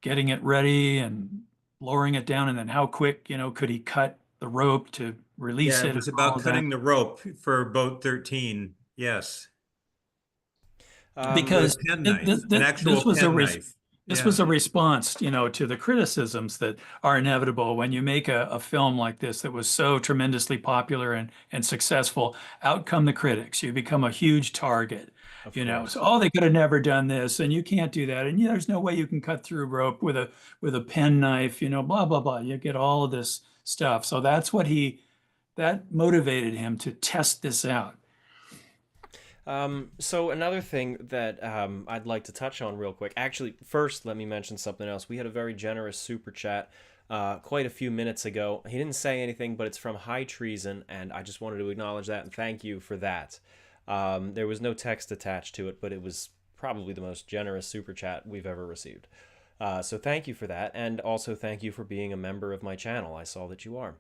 getting it ready and lowering it down, and then how quick, could he cut the rope to release Yeah, it it was and all about of that. cutting the rope for boat 13. Yes. Because With a penknife, an actual this was penknife. this Yeah. was a response, to the criticisms that are inevitable when you make a film like this that was so tremendously popular and successful. Out come the critics. You become a huge target. Of So course. they could have never done this, and you can't do that, and there's no way you can cut through rope with a pen knife. Blah blah blah. You get all of this stuff. So that's what that motivated him to test this out. So another thing that I'd like to touch on real quick. Actually, first, let me mention something else. We had a very generous super chat quite a few minutes ago. He didn't say anything, but it's from High Treason, and I just wanted to acknowledge that and thank you for that. There was no text attached to it, but it was probably the most generous super chat we've ever received. So thank you for that, and also thank you for being a member of my channel. I saw that you are.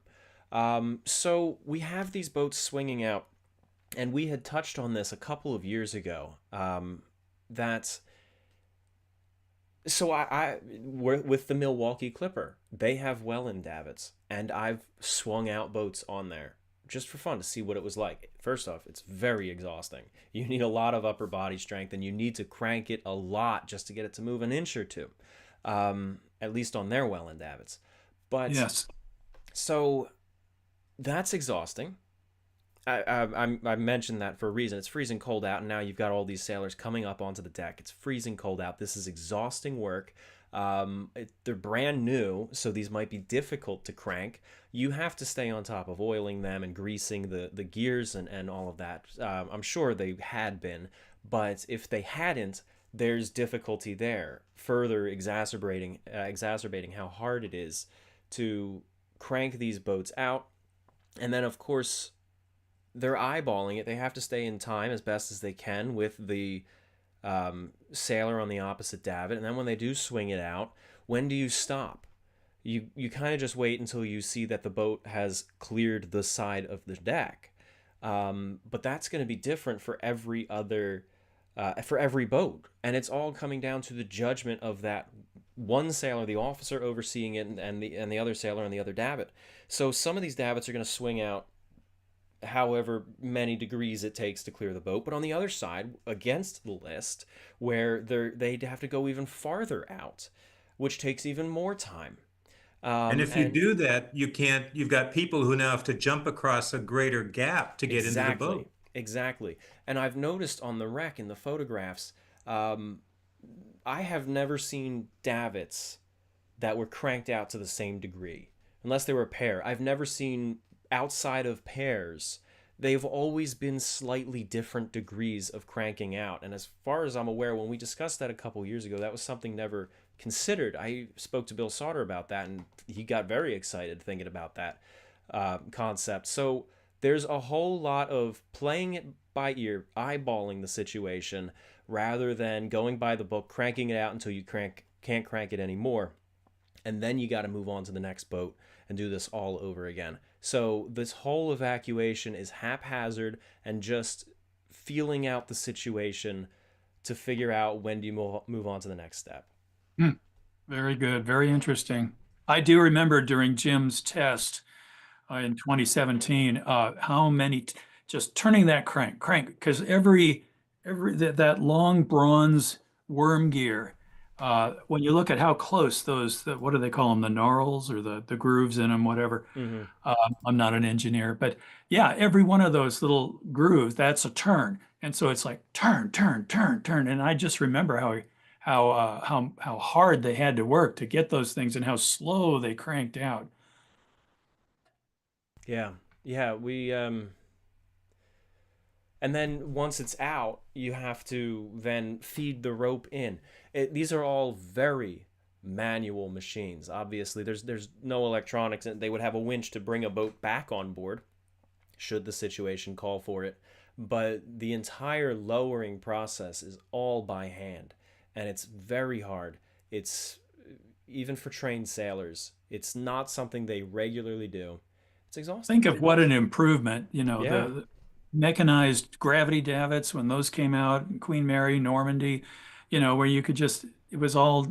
So we have these boats swinging out. And we had touched on this a couple of years ago. That so we're with the Milwaukee Clipper. They have Welland davits, and I've swung out boats on there just for fun to see what it was like. First off, it's very exhausting. You need a lot of upper body strength, and you need to crank it a lot just to get it to move an inch or two, at least on their Welland davits. But Yes. so that's exhausting. I mentioned that for a reason. It's freezing cold out, and now you've got all these sailors coming up onto the deck. It's freezing cold out. This is exhausting work. They're brand new, so these might be difficult to crank. You have to stay on top of oiling them and greasing the gears and all of that. I'm sure they had been, but if they hadn't, there's difficulty there, further exacerbating how hard it is to crank these boats out. And then, of course, they're eyeballing it. They have to stay in time as best as they can with the sailor on the opposite davit. And then when they do swing it out, when do you stop? You kind of just wait until you see that the boat has cleared the side of the deck. But that's going to be different for every boat. And it's all coming down to the judgment of that one sailor, the officer overseeing it, and the other sailor on the other davit. So some of these davits are going to swing out however many degrees it takes to clear the boat, but on the other side, against the list, where they'd have to go even farther out, which takes even more time. And if you do that, you've got people who now have to jump across a greater gap to get into the boat. Exactly. And I've noticed on the wreck in the photographs, I have never seen davits that were cranked out to the same degree, unless they were a pair. I've never seen outside of pairs. They've always been slightly different degrees of cranking out. And as far as I'm aware, when we discussed that a couple years ago, that was something never considered. I spoke to Bill Sauter about that, and he got very excited thinking about that concept. So there's a whole lot of playing it by ear, eyeballing the situation, rather than going by the book, cranking it out until you can't crank it anymore. And then you got to move on to the next boat and do this all over again. So this whole evacuation is haphazard and just feeling out the situation to figure out when do you move on to the next step. Very good. Very interesting. I do remember during Jim's test in 2017, how many just turning that crank, because every that long bronze worm gear, when you look at how close what do they call them, the knurls or the grooves in them, whatever. Mm-hmm. I'm not an engineer, but yeah, every one of those little grooves, that's a turn. And so it's like turn, turn, turn, turn. And I just remember how hard they had to work to get those things and how slow they cranked out. Yeah, we and then once it's out, you have to then feed the rope in. These are all very manual machines. Obviously, there's no electronics, and they would have a winch to bring a boat back on board should the situation call for it. But the entire lowering process is all by hand, and it's very hard. It's even for trained sailors, it's not something they regularly do. It's exhausting. Think of what an improvement, Yeah. the mechanized gravity davits when those came out, Queen Mary, Normandy, where you could it was all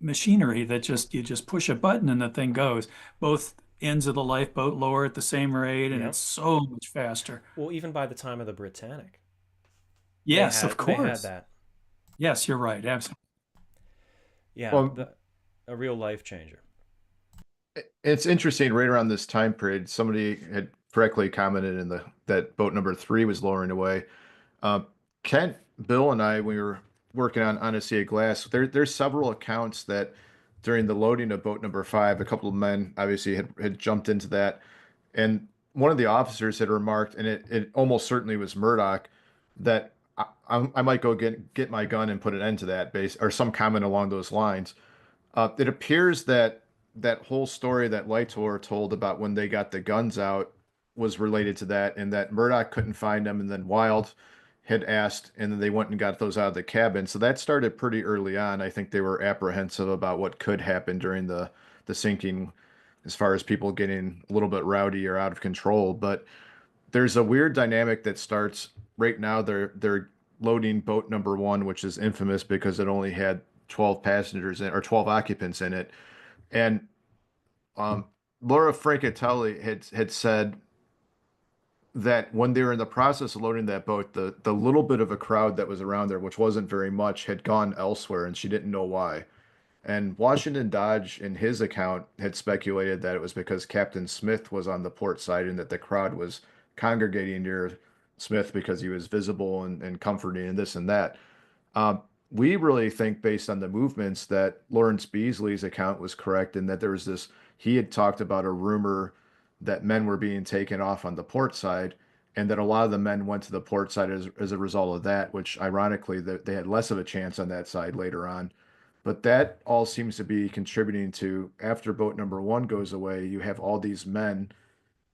machinery that you just push a button and the thing goes. Both ends of the lifeboat lower at the same rate, and Yep. it's so much faster. Well, even by the time of the Britannic. Yes, of They had course. that. Yes, you're right. Absolutely. Yeah, Well, a real life changer. it's interesting, right around this time period, somebody had correctly commented in that boat number 3 was lowering away. Kent, Bill, and I, we were working on Odyssey of Glass. There's several accounts that during the loading of boat number 5, a couple of men obviously had jumped into that, and one of the officers had remarked, and it almost certainly was Murdoch, that I might go get my gun and put an end to that base, or some comment along those lines. It appears that that whole story that Lightor told about when they got the guns out was related to that, and that Murdoch couldn't find them, and then Wild had asked, and then they went and got those out of the cabin. So that started pretty early on. I think they were apprehensive about what could happen during the sinking, as far as people getting a little bit rowdy or out of control. But there's a weird dynamic that starts right now. They're loading boat number one, which is infamous because it only had 12 passengers in or 12 occupants in it. And um, Laura Francatelli had said that when they were in the process of loading that boat, the little bit of a crowd that was around there, which wasn't very much, had gone elsewhere, and she didn't know why. And Washington Dodge, in his account, had speculated that it was because Captain Smith was on the port side and that the crowd was congregating near Smith because he was visible and comforting and this and that. Um, we really think, based on the movements, that Lawrence Beasley's account was correct and that there was this, he had talked about a rumor that men were being taken off on the port side and that a lot of the men went to the port side as a result of that, which ironically, they had less of a chance on that side later on. But that all seems to be contributing to after boat number one goes away, you have all these men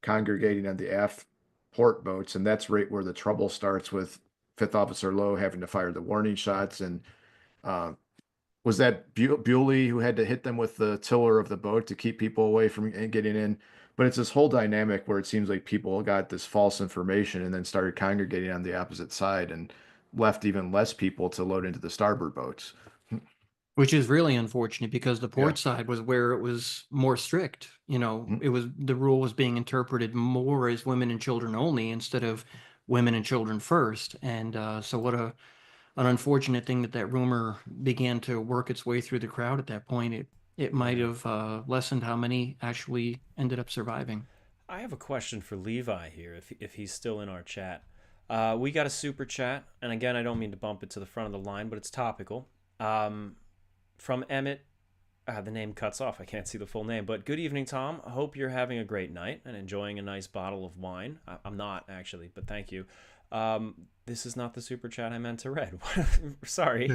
congregating on the aft port boats, and that's right where the trouble starts with Fifth Officer Lowe having to fire the warning shots. And uh, was that Bewley who had to hit them with the tiller of the boat to keep people away from getting in? But it's this whole dynamic where it seems like people got this false information and then started congregating on the opposite side and left even less people to load into the starboard boats. Which is really unfortunate because the Yeah. port side was where it was more strict. Mhm. It was, the rule was being interpreted more as women and children only instead of women and children first. And so what an unfortunate thing that rumor began to work its way through the crowd at that point. It might have lessened how many actually ended up surviving. I have a question for Levi here, if he's still in our chat. We got a super chat, and again, I don't mean to bump it to the front of the line, but it's topical. From Emmett, the name cuts off. I can't see the full name, but good evening, Tom. I hope you're having a great night and enjoying a nice bottle of wine. I'm not, actually, but thank you. This is not the super chat I meant to read. Sorry.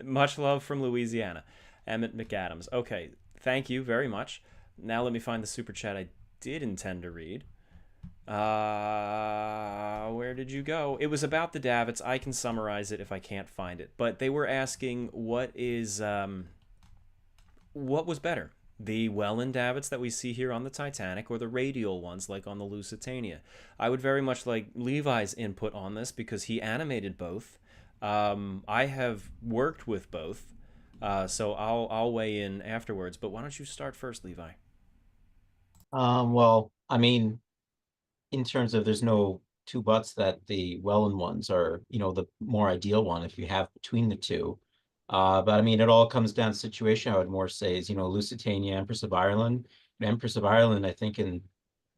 Much love from Louisiana. Emmett McAdams. Okay, thank you very much. Now let me find the super chat I did intend to read. Where did you go? It was about the davits. I can summarize it if I can't find it. But they were asking what was better, the Welland davits that we see here on the Titanic or the radial ones like on the Lusitania. I would very much like Levi's input on this because he animated both. I have worked with both, so I'll weigh in afterwards. But why don't you start first, Levi? Well, I mean, in terms of there's no two buts that the Welland ones are, the more ideal one if you have between the two. But I mean, it all comes down to situation. I would more say is, Lusitania, Empress of Ireland. Empress of Ireland, I think in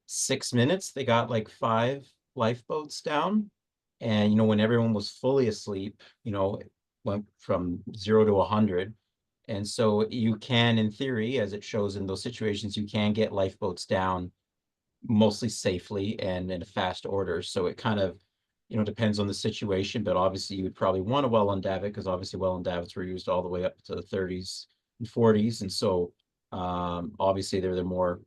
6 minutes, they got like 5 lifeboats down. And, when everyone was fully asleep, it went from 0 to 100. And so you can, in theory, as it shows in those situations, you can get lifeboats down mostly safely and in a fast order. So it kind of, depends on the situation, but obviously you would probably want a Welland davit because obviously Welland davits were used all the way up to the 30s and 40s. And so obviously they're the more,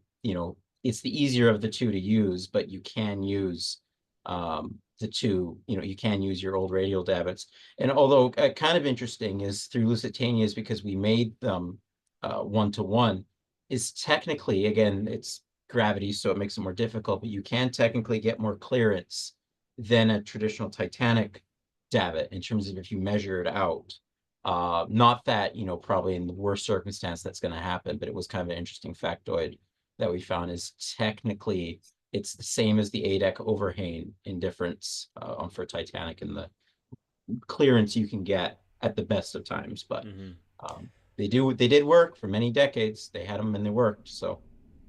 it's the easier of the two to use, but you can use the two, you can use your old radial davits. And although kind of interesting is through Lusitania is because we made them one-to-one is technically, again, it's gravity, so it makes it more difficult, but you can technically get more clearance than a traditional Titanic davit in terms of if you measure it out. Not that, probably in the worst circumstance that's going to happen, but it was kind of an interesting factoid that we found is technically it's the same as the A-deck overhang in difference for Titanic and the clearance you can get at the best of times. But they did work for many decades. They had them and they worked. So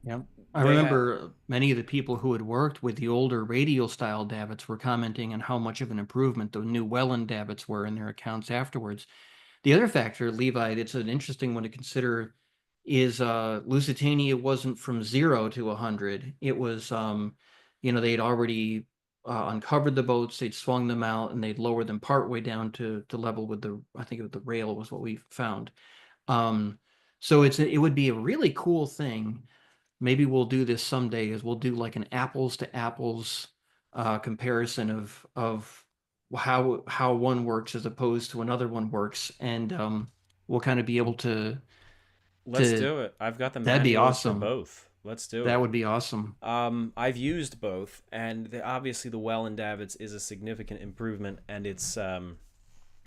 yeah. I remember many of the people who had worked with the older radial style davits were commenting on how much of an improvement the new Welland davits were in their accounts afterwards. The other factor, Levi, it's an interesting one to consider is Lusitania wasn't from 0 to 100. It was, they'd already uncovered the boats, they'd swung them out, and they'd lowered them partway down to level with I think it was the rail was what we found. So it would be a really cool thing. Maybe we'll do this someday is we'll do like an apples to apples comparison of how one works as opposed to another one works. And we'll kind of be able to Let's do it. I've got the that'd be manuals for awesome. both. Let's do That it. would be awesome. I've used both, and obviously the Welland davits is a significant improvement, and it's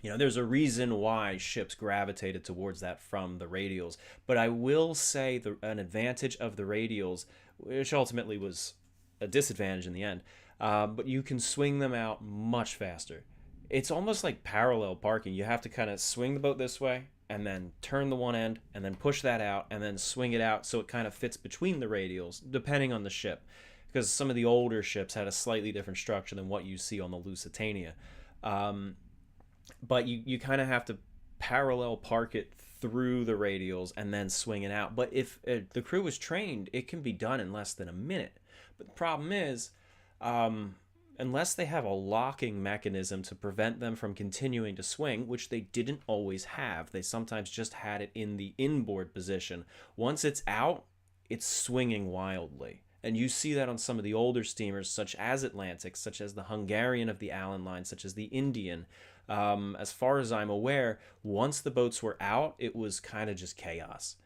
there's a reason why ships gravitated towards that from the radials. But I will say an advantage of the radials, which ultimately was a disadvantage in the end, but you can swing them out much faster. It's almost like parallel parking. You have to kind of swing the boat this way and then turn the one end and then push that out and then swing it out so it kind of fits between the radials, depending on the ship. Because some of the older ships had a slightly different structure than what you see on the Lusitania. Um, but you kind of have to parallel park it through the radials and then swing it out. But if the crew is trained, it can be done in less than a minute. But the problem is, unless they have a locking mechanism to prevent them from continuing to swing, which they didn't always have, they sometimes just had it in the inboard position. Once it's out, it's swinging wildly. And you see that on some of the older steamers, such as Atlantic, such as the Hungarian of the Allen line, such as the Indian. As far as I'm aware, once the boats were out, it was kind of just chaos.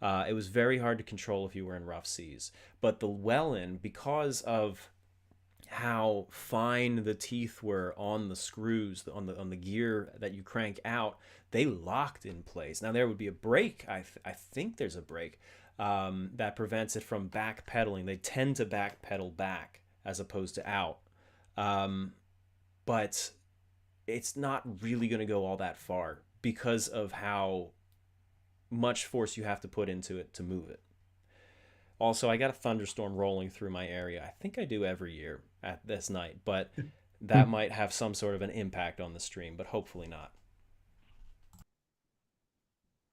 It was very hard to control if you were in rough seas. But the Welland, because of how fine the teeth were on the screws, on the gear that you crank out, they locked in place. Now there would be a brake. I think there's a brake that prevents it from backpedaling. They tend to backpedal back as opposed to out, but it's not really going to go all that far because of how much force you have to put into it to move it. Also, I got a thunderstorm rolling through my area. I think I do every year at this night, but that might have some sort of an impact on the stream, but hopefully not.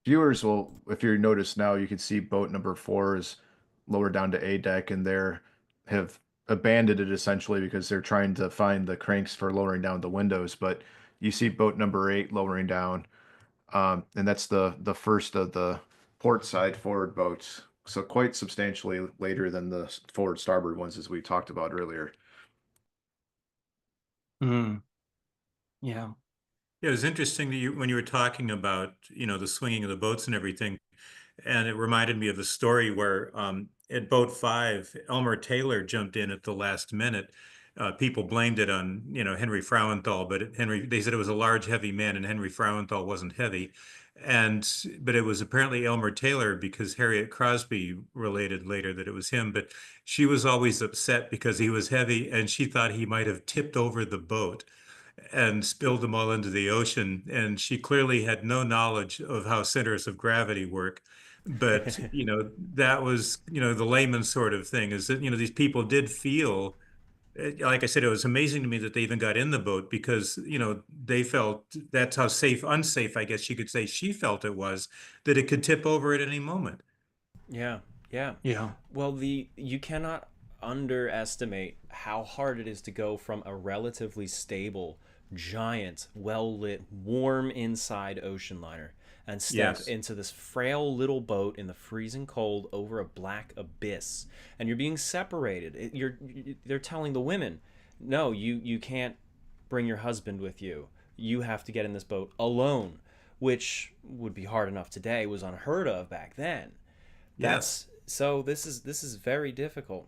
Viewers will, if you notice now, you can see boat number 4 is lower down to A deck, and they're have abandoned it essentially because they're trying to find the cranks for lowering down the windows. But you see boat number 8 lowering down, and that's the first of the port side forward boats. So quite substantially later than the forward starboard ones, as we talked about earlier. Mm, yeah. Yeah, it was interesting that when you were talking about, the swinging of the boats and everything, and it reminded me of a story where at boat 5, Elmer Taylor jumped in at the last minute. People blamed it on, Henry Frauenthal, but they said it was a large, heavy man, and Henry Frauenthal wasn't heavy. But it was apparently Elmer Taylor because Harriet Crosby related later that it was him. But she was always upset because he was heavy, and she thought he might have tipped over the boat and spilled them all into the ocean. And she clearly had no knowledge of how centers of gravity work. But, that was, the layman sort of thing is that, these people did feel, like I said, it was amazing to me that they even got in the boat because, they felt that's how unsafe, I guess you could say she felt it was, that it could tip over at any moment. Yeah, yeah. Yeah. Well, you cannot underestimate how hard it is to go from a relatively stable, giant, well-lit, warm inside ocean liner and step Yes. into this frail little boat in the freezing cold over a black abyss. And you're being separated. They're telling the women, no, you can't bring your husband with you. You have to get in this boat alone, which would be hard enough today, was unheard of back then. Yes. This is very difficult.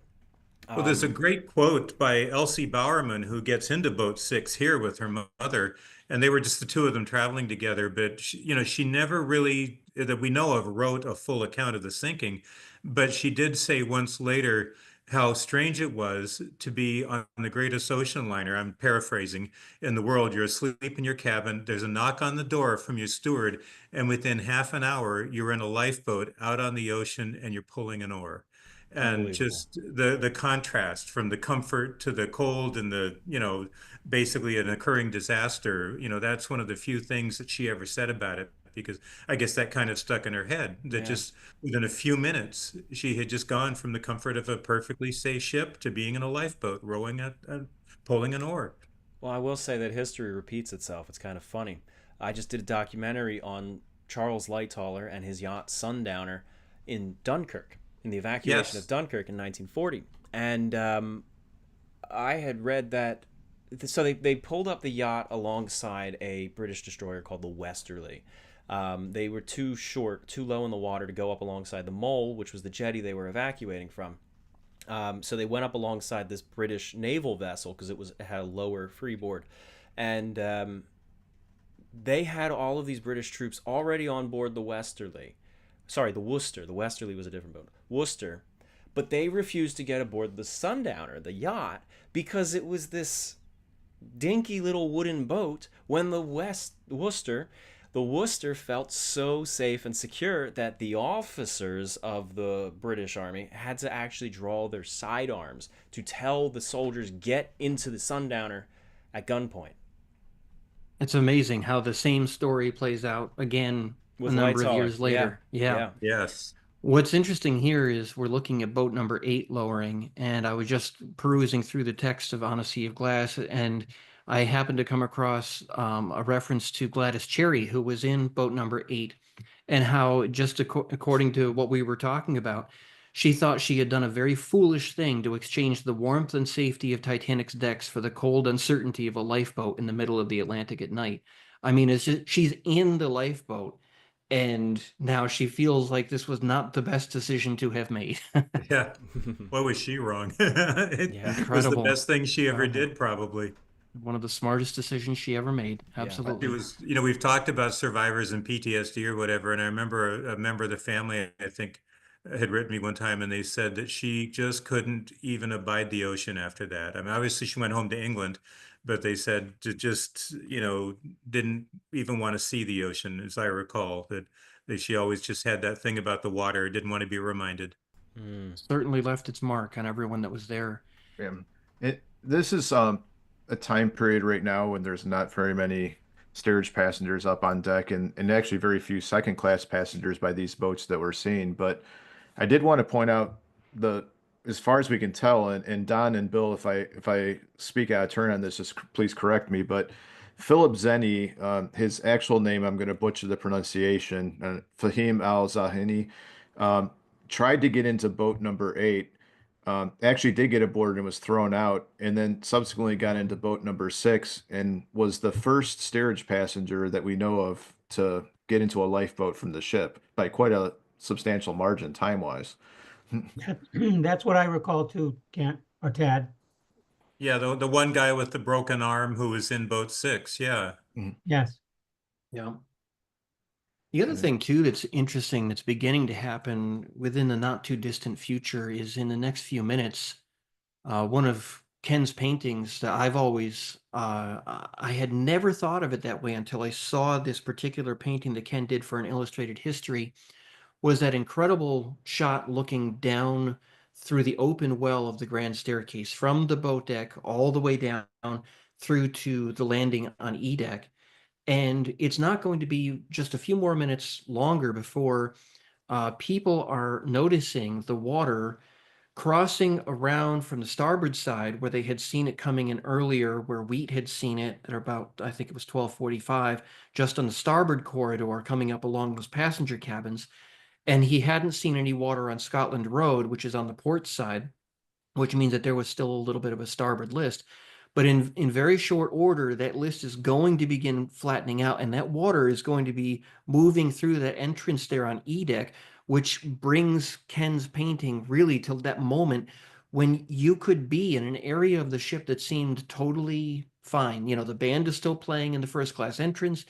Well, there's a Um, great quote by Elsie Bowerman, who gets into boat 6 here with her mother, and they were just the two of them traveling together. But she never really, that we know of, wrote a full account of the sinking. But she did say once later how strange it was to be on the greatest ocean liner, I'm paraphrasing, in the world. You're asleep in your cabin, there's a knock on the door from your steward, and within half an hour, you're in a lifeboat out on the ocean and you're pulling an oar. And Unbelievable. just the contrast from the comfort to the cold and the basically an occurring disaster, that's one of the few things that she ever said about it, because I guess that kind of stuck in her head, that Yeah. just within a few minutes she had just gone from the comfort of a perfectly safe ship to being in a lifeboat rowing at pulling an oar. Well, I will say that history repeats itself. It's kind of funny. I just did a documentary on Charles Lightoller and his yacht Sundowner in Dunkirk, in the evacuation of Yes. Dunkirk in 1940. And I had read that. So they pulled up the yacht alongside a British destroyer called the Westerly. They were too short, too low in the water to go up alongside the Mole, which was the jetty they were evacuating from. So they went up alongside this British naval vessel because it had a lower freeboard, and they had all of these British troops already on board the Westerly. Sorry, the Worcester. The Westerly was a different boat. Worcester. But they refused to get aboard the Sundowner, the yacht, because it was this dinky little wooden boat when the Worcester felt so safe and secure that the officers of the British Army had to actually draw their sidearms to tell the soldiers get into the Sundowner at gunpoint. It's amazing how the same story plays out again With a number Lights of Holler. years later. Yeah. Yes. What's interesting here is we're looking at boat number 8 lowering, and I was just perusing through the text of On a Sea of Glass, and I happened to come across a reference to Gladys Cherry, who was in boat number 8, and how, just according to what we were talking about, she thought she had done a very foolish thing to exchange the warmth and safety of Titanic's decks for the cold uncertainty of a lifeboat in the middle of the Atlantic at night. I mean, it's just, she's in the lifeboat, and now she feels like this was not the best decision to have made. Yeah. What was she wrong? It Yeah. was the Incredible. best thing she ever Incredible. did, probably. One of the smartest decisions she ever made. Yeah. Absolutely. It was, we've talked about survivors and PTSD or whatever, and I remember a member of the family, I think, had written me one time, and they said that she just couldn't even abide the ocean after that. I mean, obviously she went home to England, but they said to just, didn't even want to see the ocean, as I recall, that she always just had that thing about the water, didn't want to be reminded. Certainly left its mark on everyone that was there. Yeah. This is a time period right now when there's not very many steerage passengers up on deck, and actually very few second class passengers by these boats that we're seeing. But I did want to point out as far as we can tell, and Don and Bill, if I speak out of turn on this, just please correct me. But Philip Zenny, his actual name, I'm going to butcher the pronunciation, Fahim Al Zahini, tried to get into boat number 8. Actually did get aboard and was thrown out, and then subsequently got into boat number 6 and was the first steerage passenger that we know of to get into a lifeboat from the ship by quite a substantial margin time-wise. That's what I recall too, Kent or Tad. Yeah, the one guy with the broken arm who was in boat 6. Yeah. Yes. Yeah. The other thing too that's interesting that's beginning to happen within the not too distant future is in the next few minutes, one of Ken's paintings that I've always I had never thought of it that way until I saw this particular painting that Ken did for an Illustrated History, was that incredible shot looking down through the open well of the grand staircase from the boat deck all the way down through to the landing on E deck. And it's not going to be just a few more minutes longer before people are noticing the water crossing around from the starboard side where they had seen it coming in earlier, where Wheat had seen it at about, I think it was 12:45, just on the starboard corridor coming up along those passenger cabins. And he hadn't seen any water on Scotland Road, which is on the port side, which means that there was still a little bit of a starboard list. But in very short order, that list is going to begin flattening out, and that water is going to be moving through that entrance there on E deck, which brings Ken's painting really to that moment when you could be in an area of the ship that seemed totally fine. The band is still playing in the first class entrance,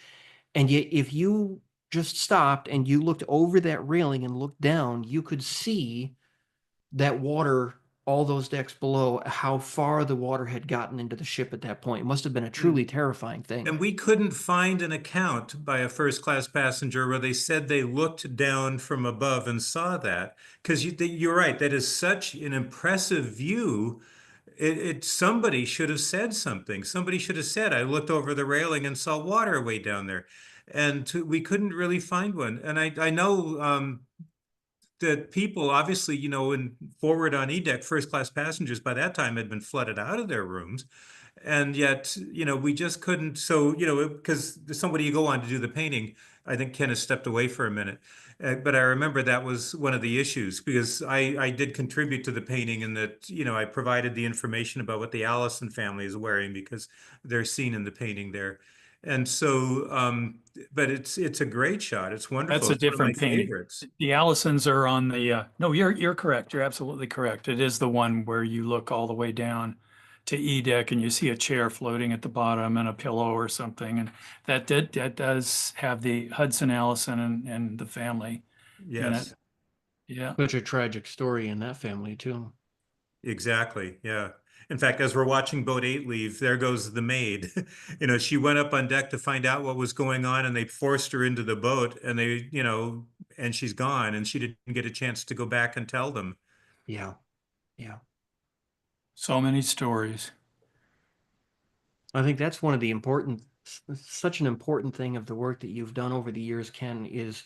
and yet if you just stopped and you looked over that railing and looked down, you could see that water, all those decks below, how far the water had gotten into the ship at that point. It must have been a truly terrifying thing. And we couldn't find an account by a first-class passenger where they said they looked down from above and saw that. Because you're right, that is such an impressive view. Somebody should have said something. Somebody should have said, I looked over the railing and saw water way down there. And we couldn't really find one. And I know that people, obviously, in forward on E-deck, first-class passengers by that time had been flooded out of their rooms. And yet, we just couldn't. So, because somebody you go on to do the painting, I think Ken has stepped away for a minute. But I remember that was one of the issues, because I did contribute to the painting, and that, I provided the information about what the Allison family is wearing, because they're seen in the painting there. And so, but it's a great shot. It's wonderful. That's a It's one of my different painting. favorites. The Allisons are on the, no, you're correct. You're absolutely correct. It is the one where you look all the way down to E deck and you see a chair floating at the bottom and a pillow or something. And that does have the Hudson Allison and the family in it. Yes, Yeah. Such a tragic story in that family too. exactly. Yeah. In fact, as we're watching Boat 8 leave, there goes the maid. She went up on deck to find out what was going on, and they forced her into the boat, and and she's gone, and she didn't get a chance to go back and tell them. Yeah. Yeah. So many stories. I think that's one of the such an important thing of the work that you've done over the years, Ken, is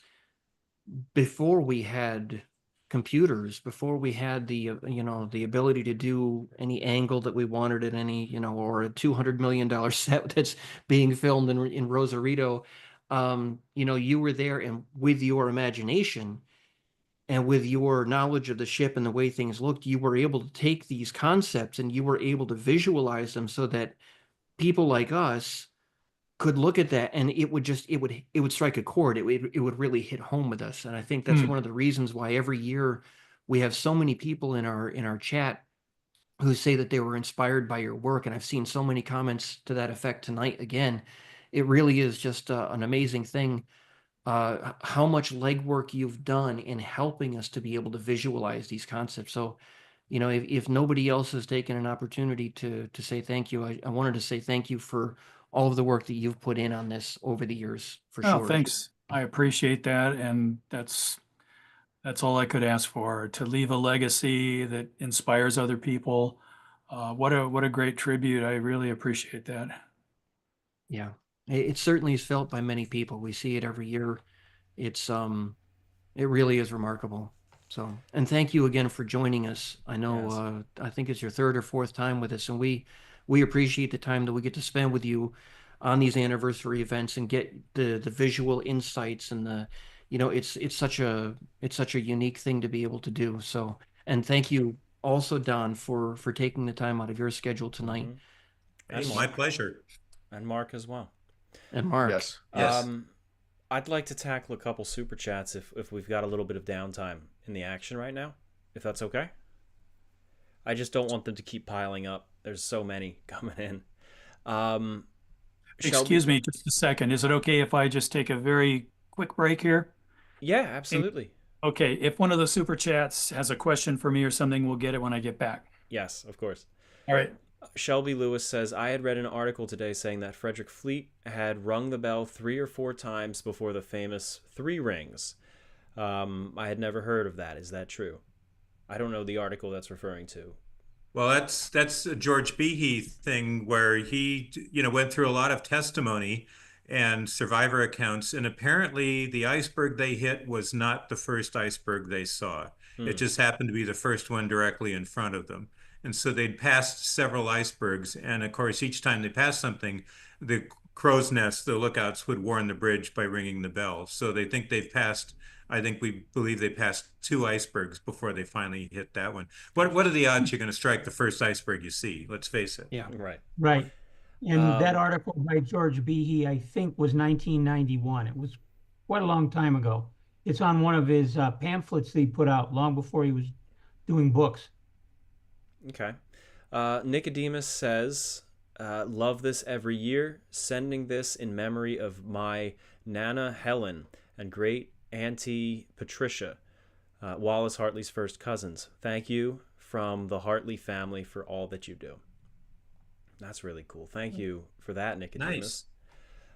before we had computers, before we had the ability to do any angle that we wanted at any, or a $200 million set that's being filmed in Rosarito, you were there, and with your imagination and with your knowledge of the ship and the way things looked, you were able to take these concepts and you were able to visualize them so that people like us could look at that and it would strike a chord. It would really hit home with us. And I think that's one of the reasons why every year we have so many people in our chat who say that they were inspired by your work. And I've seen so many comments to that effect tonight. Again, it really is just an amazing thing. How much legwork you've done in helping us to be able to visualize these concepts. So, if nobody else has taken an opportunity to say thank you, I wanted to say thank you for all of the work that you've put in on this over the years, for Oh, sure. thanks. I appreciate that. And that's all I could ask for, to leave a legacy that inspires other people. What a great tribute. I really appreciate that. Yeah, it certainly is felt by many people. We see it every year. It really is remarkable. So, and thank you again for joining us. I know, I think it's your third or fourth time with us, and we appreciate the time that we get to spend with you on these anniversary events and get the visual insights and it's such a unique thing to be able to do. So, and thank you also, Don, for taking the time out of your schedule tonight. Hey, my pleasure. And Mark as well. And Mark. Yes. Yes. I'd like to tackle a couple super chats if we've got a little bit of downtime in the action right now, if that's okay. I just don't want them to keep piling up. There's so many coming in. Excuse me just a second. Is it okay if I just take a very quick break here? Yeah, absolutely. Okay, if one of the super chats has a question for me or something, we'll get it when I get back. Yes, of course. All right. Shelby Lewis says, I had read an article today saying that Frederick Fleet had rung the bell 3 or 4 times before the famous 3 rings. I had never heard of that. Is that true? I don't know the article that's referring to. Well, that's a George Behe thing where he, went through a lot of testimony and survivor accounts, and apparently the iceberg they hit was not the first iceberg they saw. It just happened to be the first one directly in front of them. And so they'd passed several icebergs, and of course, each time they passed something, the crow's nest, the lookouts would warn the bridge by ringing the bell. So they think they've passed. I think we believe they passed 2 icebergs before they finally hit that one. What are the odds you're going to strike the first iceberg you see? Let's face it. Yeah. Right. Right. And that article by George Behe, I think, was 1991. It was quite a long time ago. It's on one of his pamphlets that he put out long before he was doing books. Okay. Nicodemus says, love this every year, sending this in memory of my Nana Helen and great Auntie Patricia, Wallace Hartley's first cousins. Thank you from the Hartley family for all that you do. That's really cool. Thank you for that, Nicodemus.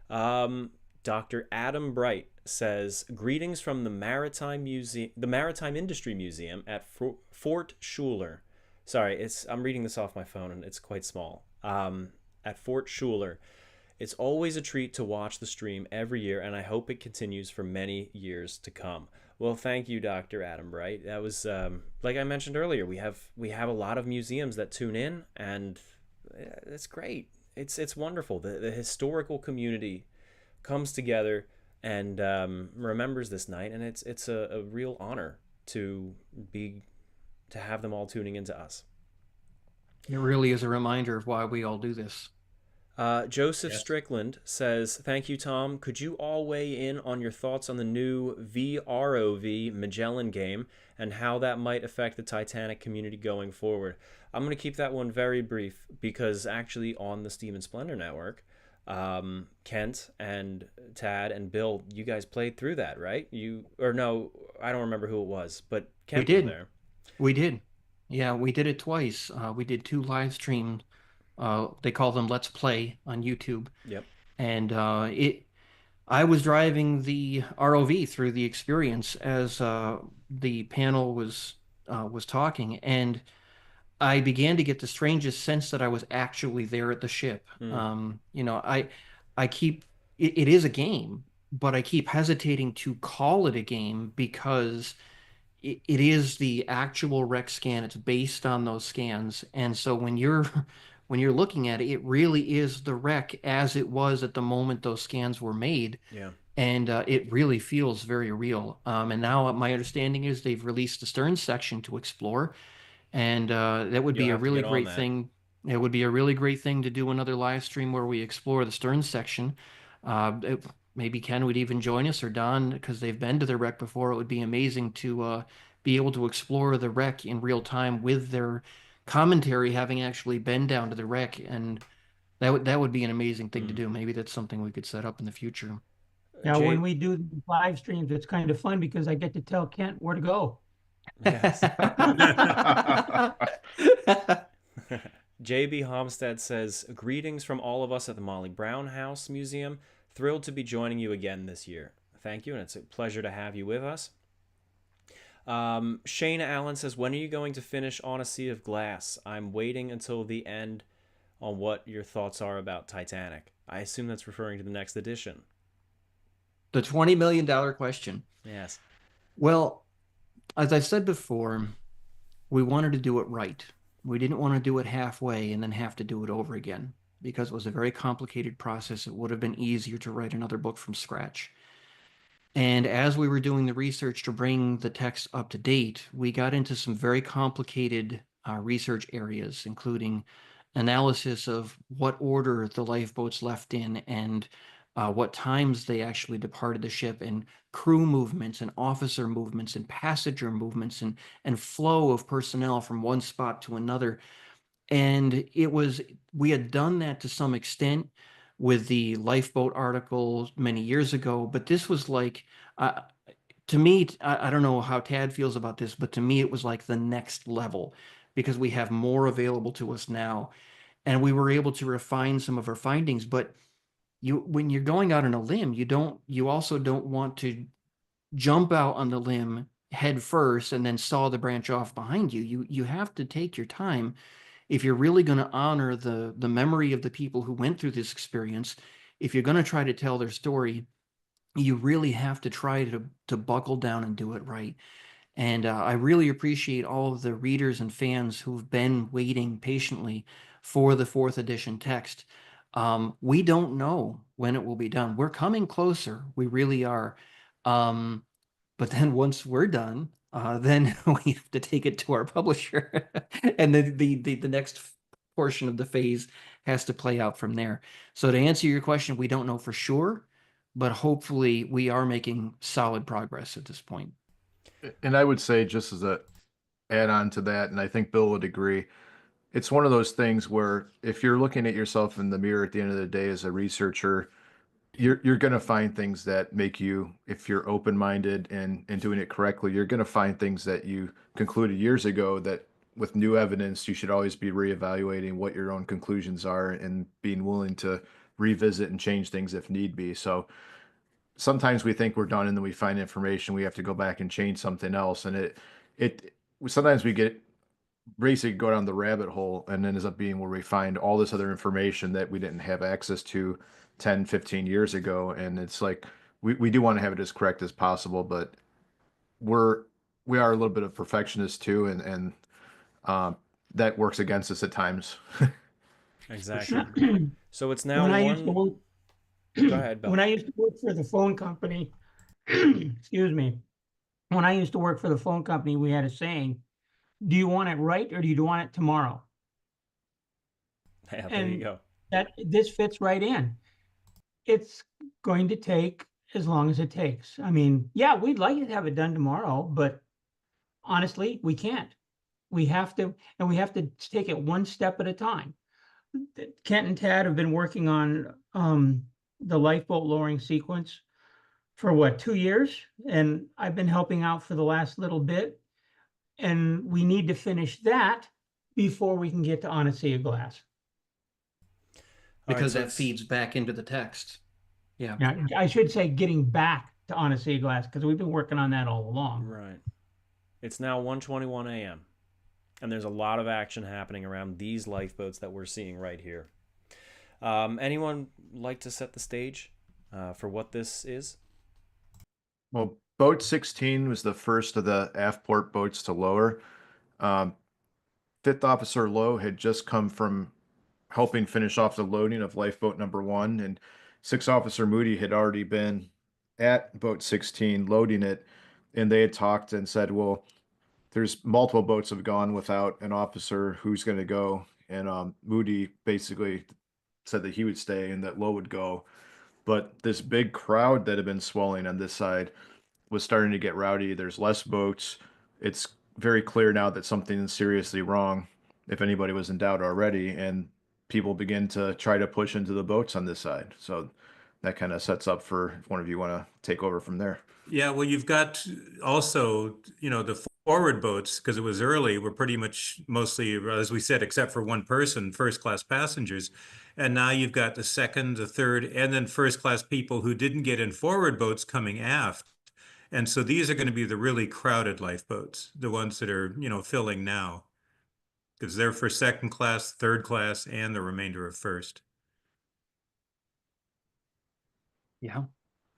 Nice. Dr. Adam Bright says, greetings from the Maritime Industry Museum at Fort Schuler. Sorry, I'm reading this off my phone and it's quite small. At Fort Schuler. It's always a treat to watch the stream every year, and I hope it continues for many years to come. Well, thank you, Dr. Adam Bright. That was, like I mentioned earlier, we have a lot of museums that tune in, and it's great. It's wonderful. The historical community comes together and remembers this night, and it's a real honor to have them all tuning into us. It really is a reminder of why we all do this. Joseph Yes. Strickland says, "Thank you, Tom. Could you all weigh in on your thoughts on the new VROV Magellan game and how that might affect the Titanic community going forward?" I'm going to keep that one very brief because actually on the Steam and Splendor Network, Kent and Tad and Bill, you guys played through that, right? Or no, I don't remember who it was, but We Kent was did. there. We did. Yeah, we did it twice. We did 2 live streams. They call them Let's Play on YouTube. Yep. And I was driving the ROV through the experience as the panel was talking, and I began to get the strangest sense that I was actually there at the ship. You know, I keep it is a game, but I keep hesitating to call it a game because it is the actual rec scan. It's based on those scans, and so when you're when you're looking at it, it really is the wreck as it was at the moment those scans were made. Yeah. And it really feels very real. And now my understanding is they've released the stern section to explore, and that would You'll be a have to really get on great that. thing. It would be a really great thing to do another live stream where we explore the stern section. Maybe Ken would even join us, or Don, because they've been to the wreck before. It would be amazing to be able to explore the wreck in real time with their commentary having actually been down to the wreck, and that would be an amazing thing to do. Maybe that's something we could set up in the future. Now, when Jay, we do the live streams, it's kind of fun because I get to tell Kent where to go. yes. JB Homstead says, "Greetings from all of us at the Molly Brown House Museum. Thrilled to be joining you again this year." Thank you, and it's a pleasure to have you with us. Shane Allen says, "When are you going to finish On a Sea of Glass? I'm waiting until the end on what your thoughts are about Titanic." I assume that's referring to the next edition. The $20 million question. Yes. Well, as I've said before, we wanted to do it right. We didn't want to do it halfway and then have to do it over again because it was a very complicated process. It would have been easier to write another book from scratch. And as we were doing the research to bring the text up to date, we got into some very complicated research areas, including analysis of what order the lifeboats left in and what times they actually departed the ship, and crew movements and officer movements and passenger movements and flow of personnel from one spot to another. And we had done that to some extent with the lifeboat article many years ago, but this was like, to me, I don't know how Tad feels about this, but to me, it was like the next level because we have more available to us now. And we were able to refine some of our findings. But when you're going out on a limb, you also don't want to jump out on the limb head first and then saw the branch off behind you. You have to take your time if you're really going to honor the memory of the people who went through this experience. If you're going to try to tell their story, you really have to try to buckle down and do it right. And I really appreciate all of the readers and fans who've been waiting patiently for the 4th edition text. We don't know when it will be done. We're coming closer. We really are. But then once we're done, then we have to take it to our publisher. And the next portion of the phase has to play out from there. So to answer your question, we don't know for sure, but hopefully we are making solid progress at this point. And I would say, just as a add on to that, and I think Bill would agree, it's one of those things where if you're looking at yourself in the mirror at the end of the day as a researcher, you're going to find things that make you, if you're open-minded and doing it correctly, you're going to find things that you concluded years ago that with new evidence, you should always be reevaluating what your own conclusions are and being willing to revisit and change things if need be. So sometimes we think we're done and then we find information, we have to go back and change something else. And it sometimes we get basically go down the rabbit hole and ends up being where we find all this other information that we didn't have access to 10, 15 years ago. And it's like, we do want to have it as correct as possible, but we are a little bit of perfectionists too. And that works against us at times. Exactly. So it's now When I used to one. work, Go ahead, Bill. when I used to work for the phone company, excuse me, when I used to work for the phone company, we had a saying, "Do you want it right or do you want it tomorrow?" Yeah, there you And go. that this fits right in. It's going to take as long as it takes. I mean, yeah, we'd like to have it done tomorrow, but honestly, we can't. We have to, and we have to take it one step at a time. Kent and Tad have been working on the lifeboat lowering sequence for what, 2 years? And I've been helping out for the last little bit. And we need to finish that before we can get to On a Sea of Glass. Because that feeds back into the text. Yeah. Yeah, I should say getting back to On a Sea of Glass, because we've been working on that all along. Right. It's now 1:21 a.m. and there's a lot of action happening around these lifeboats that we're seeing right here. Anyone like to set the stage for what this is? Well, boat 16 was the first of the aft port boats to lower. Fifth Officer Lowe had just come from helping finish off the loading of lifeboat number 1, and Sixth Officer Moody had already been at boat 16 loading it, and they had talked and said, well, there's multiple boats have gone without an officer, who's going to go? And Moody basically said that he would stay and that Lowe would go. But this big crowd that had been swelling on this side was starting to get rowdy. There's less boats. It's very clear now that something is seriously wrong, if anybody was in doubt already, and people begin to try to push into the boats on this side. So that kind of sets up for if one of you want to take over from there. Yeah, well, you've got also, the forward boats, because it was early, were pretty much mostly, as we said, except for one person, first-class passengers. And now you've got the second, the third, and then first-class people who didn't get in forward boats coming aft. And so these are going to be the really crowded lifeboats, the ones that are, filling now, because they're for second class, third class, and the remainder of first. Yeah.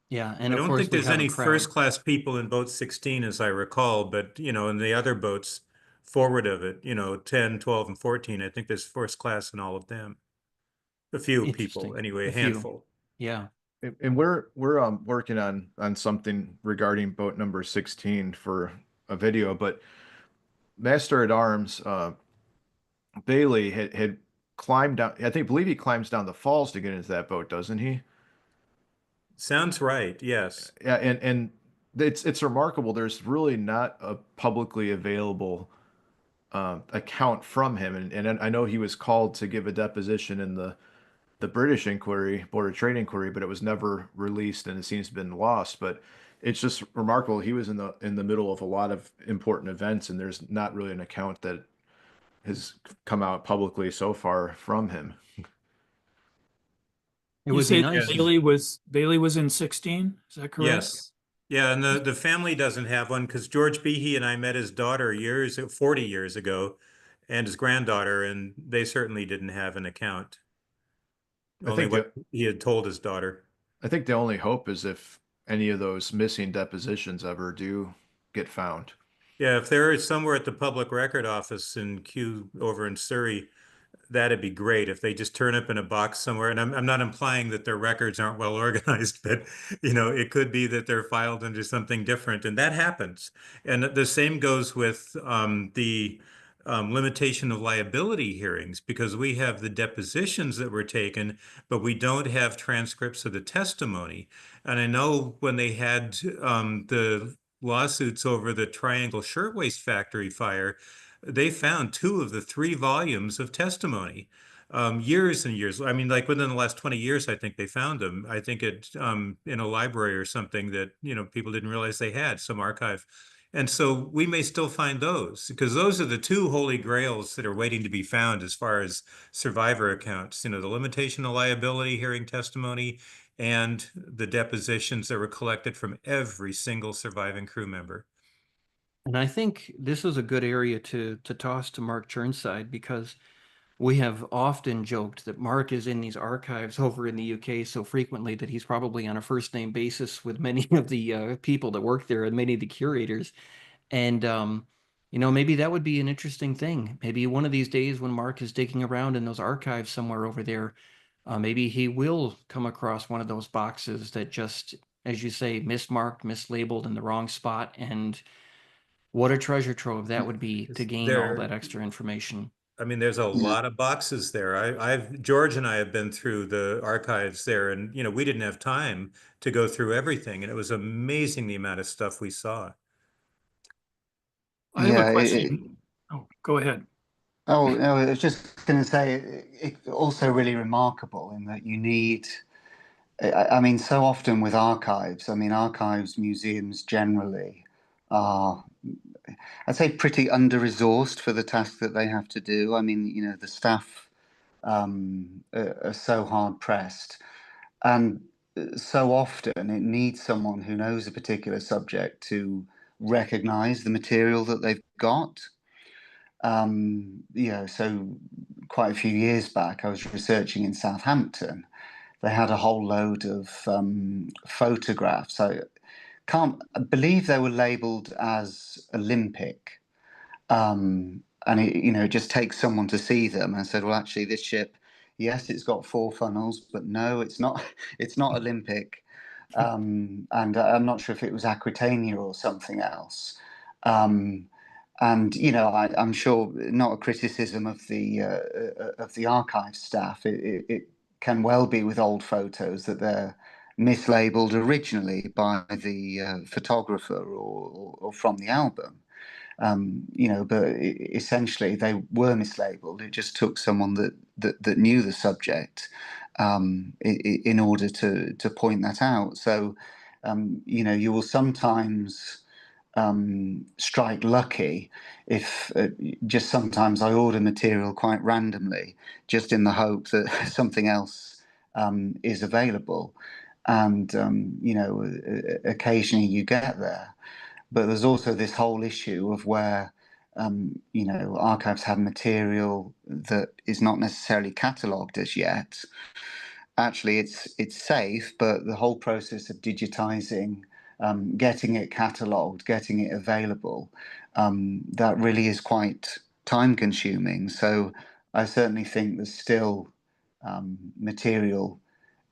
Yeah. And I of don't course, think there's we have any a crowd. first class people in boat 16, as I recall, but, in the other boats forward of it, 10, 12, and 14, I think there's first class in all of them. A few people, Interesting. anyway, A a few. handful. Yeah. And we're working on something regarding boat number 16 for a video, but Master at Arms Bailey had climbed down. Believe he climbs down the falls to get into that boat, doesn't he? Sounds right. Yes. Yeah, and it's remarkable. There's really not a publicly available account from him, and I know he was called to give a deposition in the British inquiry, Board of Trade inquiry, but it was never released and it seems to have been lost. But it's just remarkable. He was in the middle of a lot of important events, and there's not really an account that has come out publicly so far from him. It would be nice. Bailey was in 16. Is that correct? Yes. Yeah, and the family doesn't have one because George Behe and I met his daughter 40 years ago, and his granddaughter, and they certainly didn't have an account. Only what he had told his daughter. I think the only hope is if any of those missing depositions ever do get found. Yeah, if they're somewhere at the Public Record Office in Kew over in Surrey, that'd be great if they just turn up in a box somewhere. And I'm not implying that their records aren't well organized, but it could be that they're filed under something different, and that happens. And the same goes with the limitation of liability hearings, because we have the depositions that were taken, but we don't have transcripts of the testimony. And I know when they had the lawsuits over the Triangle Shirtwaist Factory fire, they found 2 of the 3 volumes of testimony, years and years. I mean, like within the last 20 years, I think they found them. I think it in a library or something that, people didn't realize they had, some archive. And so we may still find those, because those are the 2 holy grails that are waiting to be found as far as survivor accounts, the limitation of liability hearing testimony and the depositions that were collected from every single surviving crew member. And I think this is a good area to toss to Mark Chirnside, because we have often joked that Mark is in these archives over in the UK so frequently that he's probably on a first name basis with many of the people that work there and many of the curators. And, maybe that would be an interesting thing. Maybe one of these days when Mark is digging around in those archives somewhere over there, maybe he will come across one of those boxes that just, as you say, mismarked, mislabeled in the wrong spot. And what a treasure trove that would be to gain all that extra information. I mean, there's a Yeah. lot of boxes there. George and I have been through the archives there, and we didn't have time to go through everything, and it was amazing the amount of stuff we saw. I have Yeah, a question. Oh, go ahead. oh, no, I was just going to say it's also really remarkable in that you need. I mean, so often with archives, I mean, archives, museums generally are, I'd say, pretty under-resourced for the task that they have to do. I mean, the staff are so hard pressed, and so often it needs someone who knows a particular subject to recognize the material that they've got. So quite a few years back, I was researching in Southampton. They had a whole load of photographs. I can't believe they were labeled as Olympic. And it just takes someone to see them. And I said, well, actually, this ship, yes, it's got 4 funnels, but no, it's not. It's not Olympic. And I'm not sure if it was Aquitania or something else. And I'm sure not a criticism of the archive staff. It can well be with old photos that they're mislabeled originally by the photographer or from the album. But essentially they were mislabeled. It just took someone that knew the subject in order to point that out. So you will sometimes strike lucky if just sometimes I order material quite randomly, just in the hope that something else is available, and occasionally you get there. But there's also this whole issue of where archives have material that is not necessarily catalogued as yet. Actually, it's safe, but the whole process of digitizing, getting it catalogued, getting it available, that really is quite time consuming. So I certainly think there's still material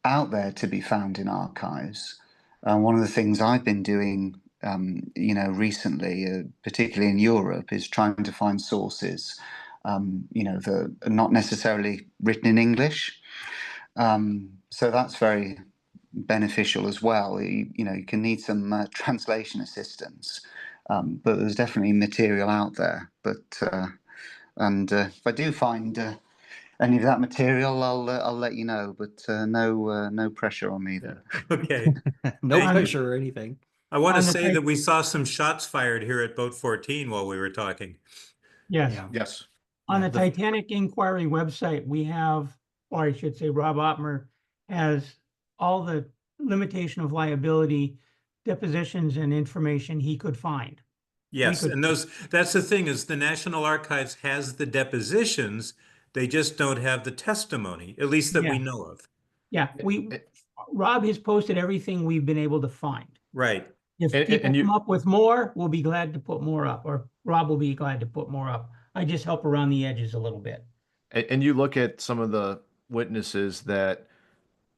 out there to be found in archives. One of the things I've been doing, recently, particularly in Europe, is trying to find sources, that are not necessarily written in English. So that's very beneficial as well. You can need some translation assistance, but there's definitely material out there. If I do find any of that material, I'll let you know. But no pressure on me there. Okay. No Thank you. pressure or anything. I want to On the say that we saw some shots fired here at Boat 14 while we were talking. Yes. Yeah. Yes. On Yeah, the Titanic Inquiry website, we have, or I should say, Rob Ottmer has all the limitation of liability depositions and information he could find. Yes, could- and that's the thing, is the National Archives has the depositions, they just don't have the testimony, at least that we Yeah. know of. Yeah, Rob has posted everything we've been able to find. Right. If And- people and you- come up with more, we'll be glad to put more up, or Rob will be glad to put more up. I just help around the edges a little bit. And you look at some of the witnesses that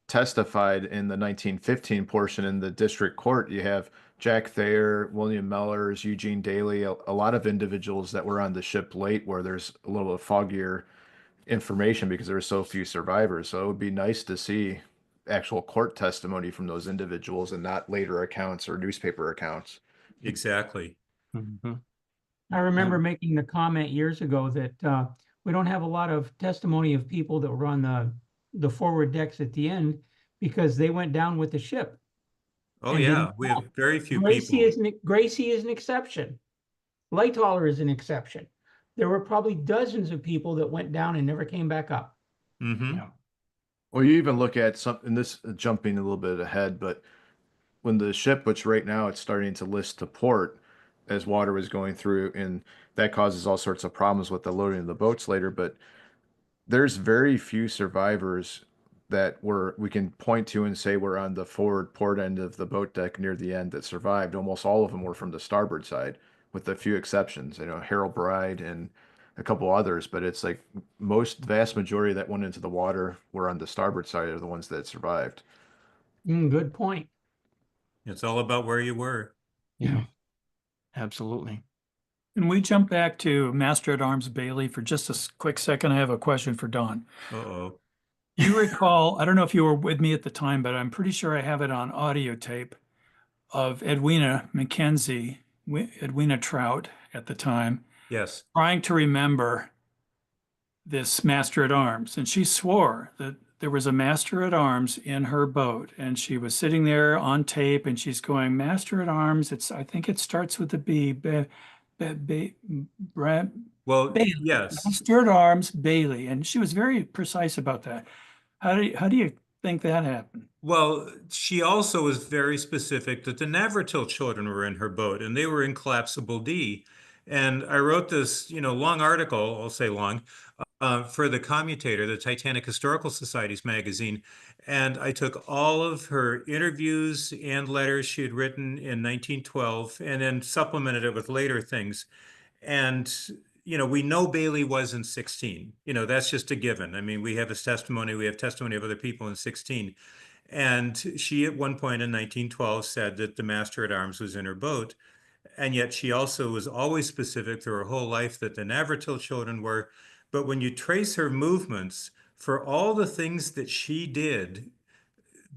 testified in the 1915 portion in the district court. You have Jack Thayer, William Mellors, Eugene Daly, a lot of individuals that were on the ship late where there's a little bit foggier information because there were so few survivors. So it would be nice to see actual court testimony from those individuals and not later accounts or newspaper accounts. Exactly. Mhm. I remember making the comment years ago that we don't have a lot of testimony of people that were on the forward decks at the end because they went down with the ship. Oh, And yeah, didn't we have very few Gracie people. Gracie is an exception. Lightoller is an exception. There were probably dozens of people that went down and never came back up. Mm-hmm. Yeah. Well, you even look at something, this jumping a little bit ahead, but when the ship, which right now it's starting to list to port as water was going through, and that causes all sorts of problems with the loading of the boats later. But there's very few survivors that we can point to and say were on the forward port end of the boat deck near the end that survived. Almost all of them were from the starboard side, with a few exceptions. Harold Bride and a couple others, but it's like vast majority that went into the water were on the starboard side are the ones that survived. Good point. It's all about where you were. Yeah. Absolutely. Can we jump back to Master at Arms Bailey for just a quick second? I have a question for Don. Uh-oh. You recall, I don't know if you were with me at the time, but I'm pretty sure I have it on audio tape of Edwina McKenzie, Edwina Trout at the time, Yes. trying to remember this Master at Arms. And she swore that there was a Master at Arms in her boat. And she was sitting there on tape and she's going, Master at Arms, I think it starts with a B. Well, Bailey, yes. Master at Arms Bailey. And she was very precise about that. How do you think that happened? Well, she also was very specific that the Navratil children were in her boat and they were in collapsible D. And I wrote this, long article, I'll say long, for the Commutator, the Titanic Historical Society's magazine. And I took all of her interviews and letters she had written in 1912 and then supplemented it with later things. And we know Bailey was in 16. That's just a given. I mean, we have his testimony, we have testimony of other people in 16. And she, at one point in 1912, said that the Master at Arms was in her boat. And yet she also was always specific through her whole life that the Navratil children were. But when you trace her movements for all the things that she did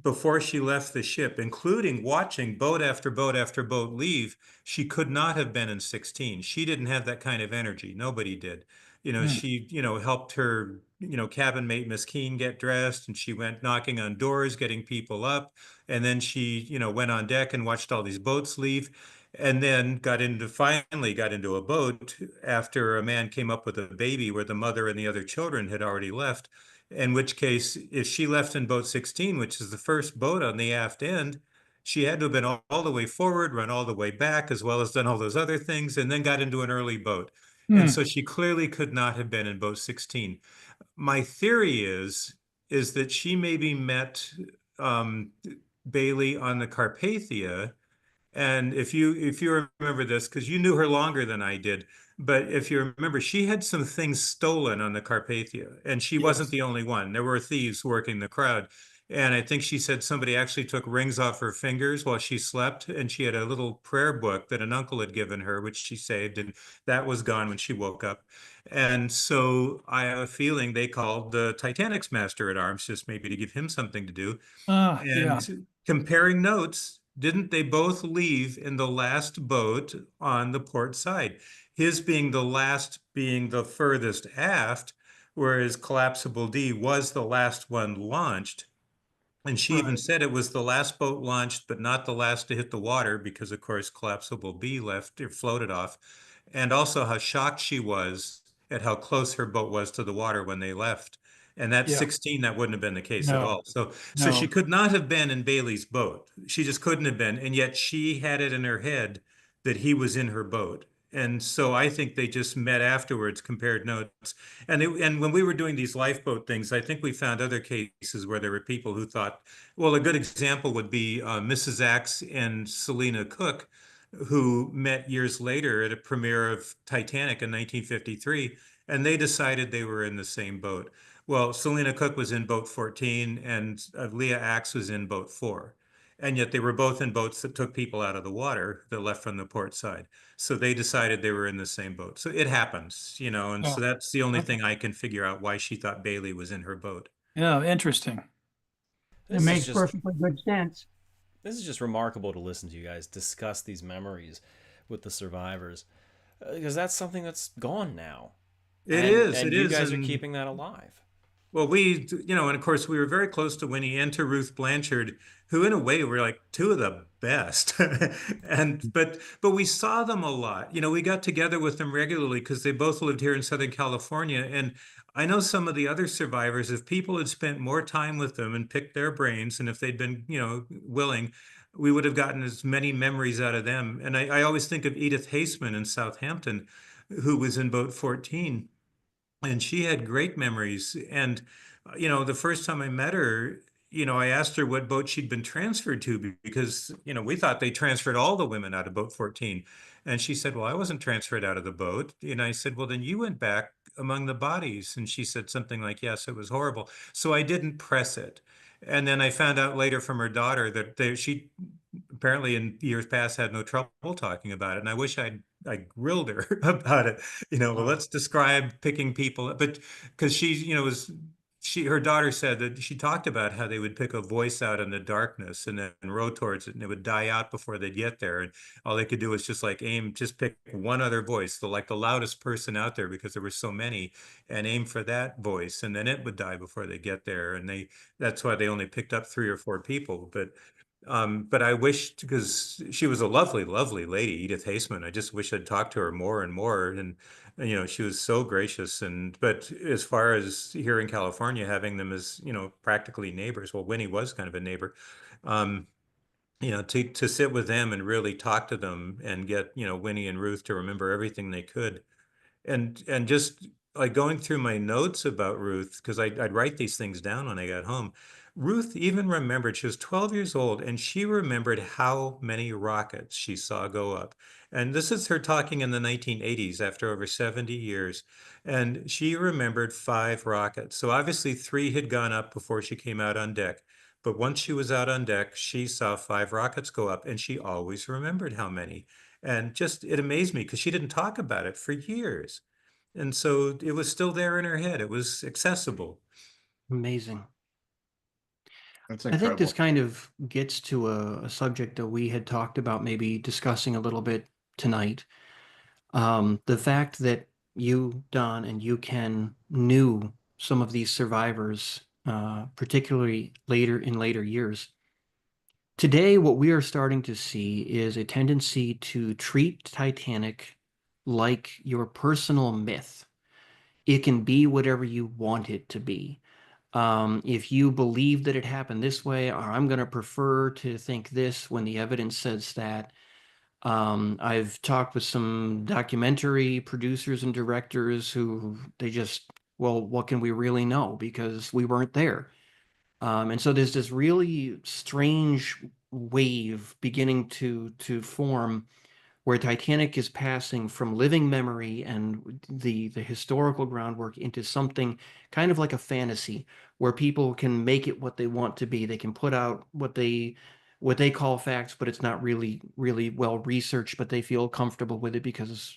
before she left the ship, including watching boat after boat after boat leave, she could not have been in 16. She didn't have that kind of energy. Nobody did. She, helped her, cabin mate, Miss Keene, get dressed, and she went knocking on doors, getting people up. And then she, went on deck and watched all these boats leave. And then finally got into a boat after a man came up with a baby where the mother and the other children had already left. In which case, if she left in boat 16, which is the first boat on the aft end, she had to have been all the way forward, run all the way back, as well as done all those other things, and then got into an early boat. And so she clearly could not have been in boat 16. My theory is that she maybe met Bailey on the Carpathia. And if you remember this, because you knew her longer than I did, but if you remember, she had some things stolen on the Carpathia, and she wasn't the only one. There were thieves working the crowd. And I think she said somebody actually took rings off her fingers while she slept, and she had a little prayer book that an uncle had given her, which she saved, and that was gone when she woke up. And so I have a feeling they called the Titanic's Master at Arms, just maybe to give him something to do. Yeah. And comparing notes, didn't they both leave in the last boat on the port side? His being the last, being the furthest aft, whereas Collapsible D was the last one launched. And she even said it was the last boat launched, but not the last to hit the water, because of course Collapsible B left or floated off. And also how shocked she was at how close her boat was to the water when they left. And that's 16, that wouldn't have been the case at all. So she could not have been in Bailey's boat. She just couldn't have been. And yet she had it in her head that he was in her boat. And so I think they just met afterwards, compared notes. And when we were doing these lifeboat things, I think we found other cases where there were people who thought, well, a good example would be Mrs. Axe and Selina Cook, who met years later at a premiere of Titanic in 1953, and they decided they were in the same boat. Well, Selina Cook was in boat 14 and Leah Axe was in boat 4. And yet they were both in boats that took people out of the water that left from the port side. So they decided they were in the same boat. So it happens, and so that's the only thing I can figure out why she thought Bailey was in her boat. Yeah, interesting. It makes perfectly good sense. This is just remarkable to listen to you guys discuss these memories with the survivors, because that's something that's gone now. It is. And you guys are keeping that alive. Well, and of course we were very close to Winnie and to Ruth Blanchard, who in a way were like two of the best. But we saw them a lot. We got together with them regularly because they both lived here in Southern California. And I know some of the other survivors, if people had spent more time with them and picked their brains, and if they'd been, willing, we would have gotten as many memories out of them. And I always think of Edith Haseman in Southampton, who was in boat 14. And she had great memories. And, the first time I met her, I asked her what boat she'd been transferred to, because, we thought they transferred all the women out of boat 14. And she said, well, I wasn't transferred out of the boat. And I said, well, then you went back among the bodies. And she said something like, yes, it was horrible. So I didn't press it. And then I found out later from her daughter that she apparently in years past had no trouble talking about it. And I wish I'd I grilled her about it. Well, let's describe picking people, but because she, her daughter said that she talked about how they would pick a voice out in the darkness and then row towards it, and it would die out before they'd get there. And all they could do was just like aim, just pick one other voice, the loudest person out there, because there were so many, and aim for that voice, and then it would die before they get there. And that's why they only picked up 3 or 4 people. But I wished, because she was a lovely, lovely lady, Edith Haseman. I just wish I'd talked to her more and more. And she was so gracious. But as far as here in California, having them as, practically neighbors, well, Winnie was kind of a neighbor. To sit with them and really talk to them and get, Winnie and Ruth to remember everything they could. And just like going through my notes about Ruth, because I'd write these things down when I got home. Ruth even remembered, she was 12 years old, and she remembered how many rockets she saw go up. And this is her talking in the 1980s, after over 70 years. And she remembered 5 rockets. So obviously 3 had gone up before she came out on deck. But once she was out on deck, she saw 5 rockets go up, and she always remembered how many. And just, it amazed me because she didn't talk about it for years. And so it was still there in her head. It was accessible. Amazing. That's I think this incredible. kind of gets to a subject that we had talked about maybe discussing a little bit tonight. The fact that you, Don, and you, Ken, knew some of these survivors, particularly in later years. Today, what we are starting to see is a tendency to treat Titanic like your personal myth. It can be whatever you want it to be. If you believe that it happened this way, or I'm going to prefer to think this when the evidence says that. I've talked with some documentary producers and directors who they just, well, what can we really know? Because we weren't there. And so there's this really strange wave beginning to form where Titanic is passing from living memory and the historical groundwork into something kind of like a fantasy where people can make it what they want to be. They can put out what they call facts, but it's not really well researched, but they feel comfortable with it because,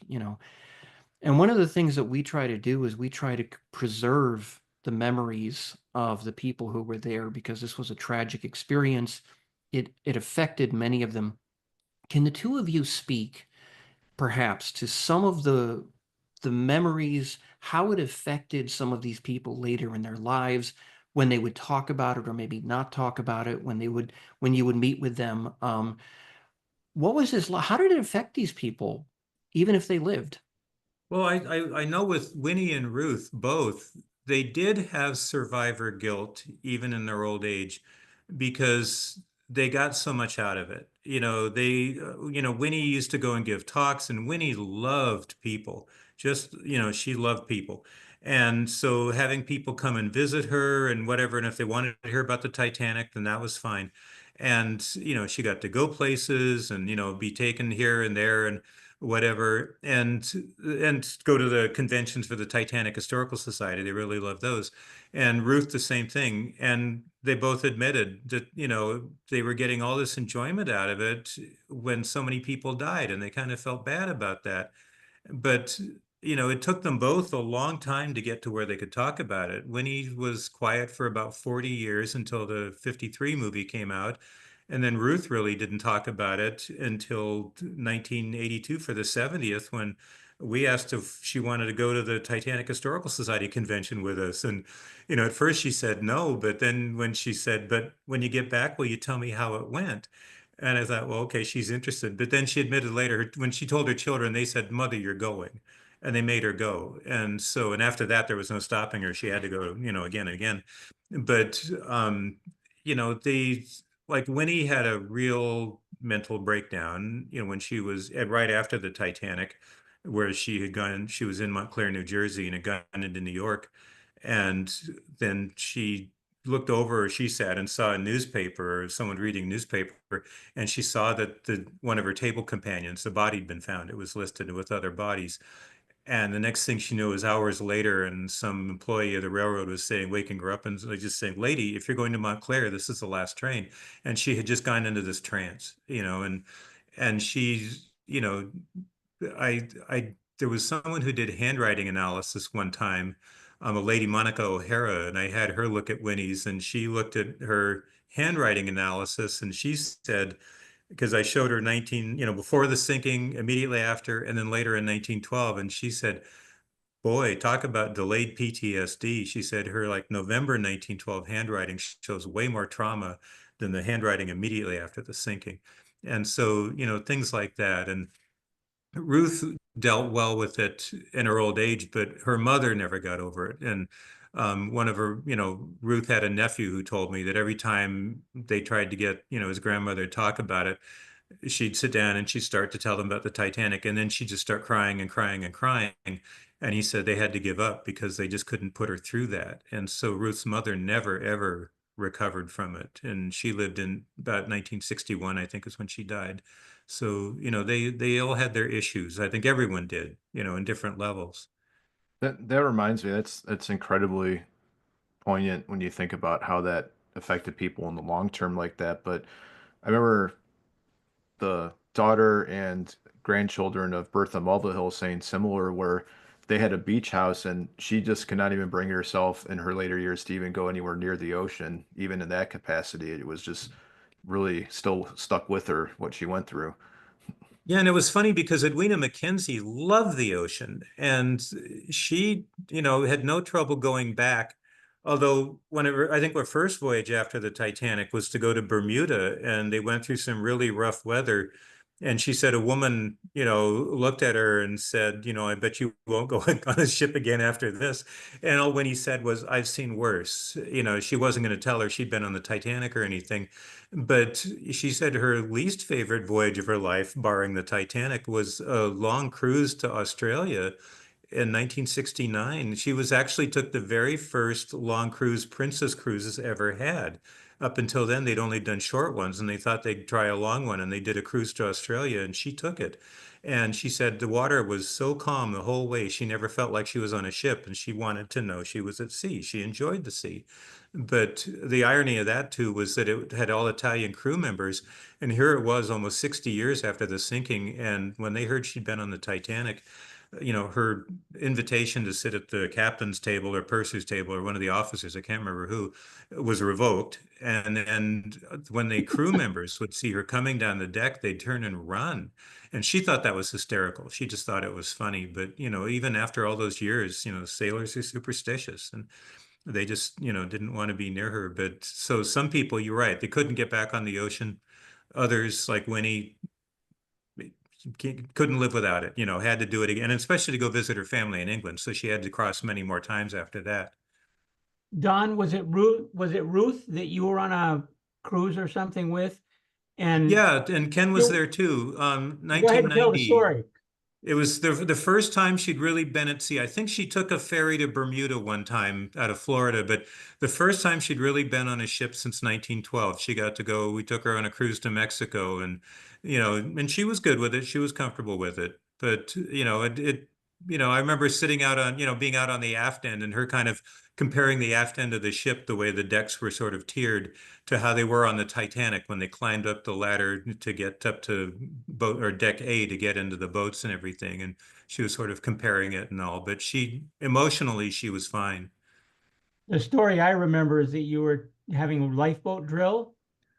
and one of the things that we try to do is we try to preserve the memories of the people who were there because this was a tragic experience. It affected many of them. Can the two of you speak perhaps to some of the memories, how it affected some of these people later in their lives when they would talk about it or maybe not talk about it, when you would meet with them? What was this? How did it affect these people, even if they lived? Well, I know with Winnie and Ruth both, they did have survivor guilt even in their old age because they got so much out of it. Winnie used to go and give talks, and Winnie loved people. Just, she loved people. And so having people come and visit her and whatever, and if they wanted to hear about the Titanic, then that was fine. And, she got to go places and, be taken here and there and whatever, and go to the conventions for the Titanic Historical Society. They really loved those. And Ruth, the same thing. And they both admitted that, they were getting all this enjoyment out of it when so many people died, and they kind of felt bad about that. But, it took them both a long time to get to where they could talk about it. Winnie was quiet for about 40 years until the 53 movie came out. And then Ruth really didn't talk about it until 1982 for the 70th, when we asked if she wanted to go to the Titanic Historical Society convention with us. And, at first she said no, but then when she said, but when you get back, will you tell me how it went? And I thought, well, okay, she's interested. But then she admitted later, when she told her children, they said, Mother, you're going. And they made her go. And after that, there was no stopping her. She had to go, again and again. But, they, like Winnie had a real mental breakdown, when she was right after the Titanic, where she was in Montclair, New Jersey, and had gone into New York. And then she looked over, she sat and saw a newspaper or someone reading newspaper, and she saw that one of her table companions, the body had been found. It was listed with other bodies. And the next thing she knew was hours later, and some employee of the railroad was waking her up and just saying, "Lady, if you're going to Montclair, this is the last train." And she had just gone into this trance, and she's, there was someone who did handwriting analysis one time, a lady, Monica O'Hara, and I had her look at Winnie's, and she looked at her handwriting analysis, and she said, because I showed her 19, before the sinking, immediately after, and then later in 1912, and she said, boy, talk about delayed PTSD. She said her like November 1912 handwriting shows way more trauma than the handwriting immediately after the sinking. And so, things like that. And Ruth dealt well with it in her old age, but her mother never got over it. And one of her, Ruth had a nephew who told me that every time they tried to get, his grandmother to talk about it, she'd sit down and she'd start to tell them about the Titanic, and then she'd just start crying and crying and crying. And he said they had to give up because they just couldn't put her through that. And so Ruth's mother never, ever recovered from it. And she lived in about 1961, I think is when she died. So, they all had their issues. I think everyone did, in different levels. That reminds me, that's incredibly poignant when you think about how that affected people in the long term like that. But I remember the daughter and grandchildren of Bertha Mulvihill saying similar, where they had a beach house and she just could not even bring herself in her later years to even go anywhere near the ocean, even in that capacity. It was just really still stuck with her what she went through. Yeah, and it was funny because Edwina Mackenzie loved the ocean, and she, had no trouble going back. Although whenever I think her first voyage after the Titanic was to go to Bermuda, and they went through some really rough weather. And she said a woman, looked at her and said, I bet you won't go on a ship again after this. And all Winnie said was, I've seen worse. She wasn't going to tell her she'd been on the Titanic or anything. But she said her least favorite voyage of her life, barring the Titanic, was a long cruise to Australia in 1969. She was actually took the very first long cruise Princess Cruises ever had. Up until then, they'd only done short ones, and they thought they'd try a long one, and they did a cruise to Australia, and she took it. And she said the water was so calm the whole way. She never felt like she was on a ship, and she wanted to know she was at sea. She enjoyed the sea. But the irony of that, too, was that it had all Italian crew members. And here it was almost 60 years after the sinking. And when they heard she'd been on the Titanic, her invitation to sit at the captain's table or purser's table or one of the officers, I can't remember who, was revoked. And when the crew members would see her coming down the deck, they'd turn and run. And she thought that was hysterical. She just thought it was funny. But, even after all those years, sailors are superstitious and they just, didn't want to be near her. But so some people, you're right, they couldn't get back on the ocean. Others, like Winnie, couldn't live without it, had to do it again, and especially to go visit her family in England. So she had to cross many more times after that. Don, was it Ruth that you were on a cruise or something with? And Yeah, and Ken was there too. Go ahead and tell the 1990. story. It was the first time she'd really been at sea. I think she took a ferry to Bermuda one time out of Florida, but the first time she'd really been on a ship since 1912. She got to go, we took her on a cruise to Mexico, and and she was good with it. She was comfortable with it. But I remember sitting out on, being out on the aft end and her kind of comparing the aft end of the ship, the way the decks were sort of tiered, to how they were on the Titanic when they climbed up the ladder to get up to boat or deck A to get into the boats and everything. And she was sort of comparing it and all, but emotionally, she was fine. The story I remember is that you were having a lifeboat drill.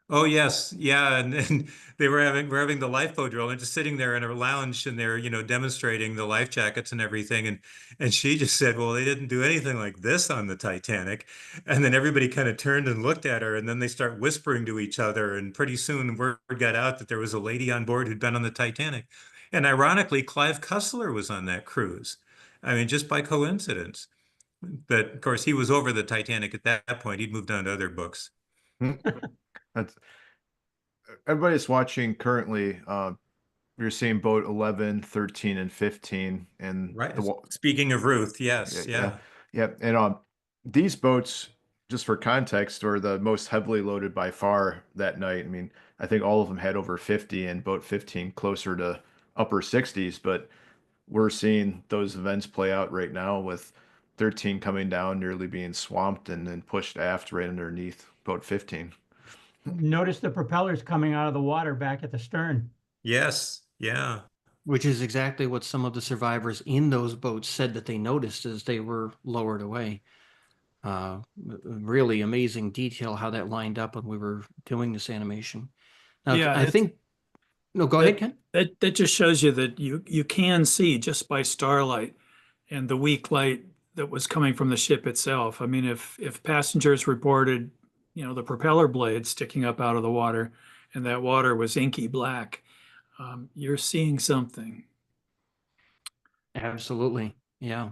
Oh yes, yeah, and they we're having the lifeboat drill and just sitting there in a lounge and they're demonstrating the life jackets and everything, and she just said, well, they didn't do anything like this on the Titanic, and then everybody kind of turned and looked at her, and then they start whispering to each other, and pretty soon word got out that there was a lady on board who'd been on the Titanic, and ironically, Clive Cussler was on that cruise. I mean, just by coincidence, but of course he was over the Titanic at that point. He'd moved on to other books. That's everybody's watching currently. You're seeing boat 11, 13, and 15, and Right. Speaking of Ruth, yes, yeah. And these boats, just for context, were the most heavily loaded by far that night. I mean, I think all of them had over 50, and boat 15 closer to upper 60s. But we're seeing those events play out right now with 13 coming down, nearly being swamped, and then pushed aft right underneath boat 15. Notice the propellers coming out of the water back at the stern. Yes, yeah. which is exactly what some of the survivors in those boats said that they noticed as they were lowered away. Really amazing detail how that lined up when we were doing this animation. Now, Yeah, I think, no, go ahead, Ken. that just shows you that you can see just by starlight and the weak light that was coming from the ship itself. I mean, if passengers reported, the propeller blade sticking up out of the water, and that water was inky black, you're seeing something. Absolutely. Yeah.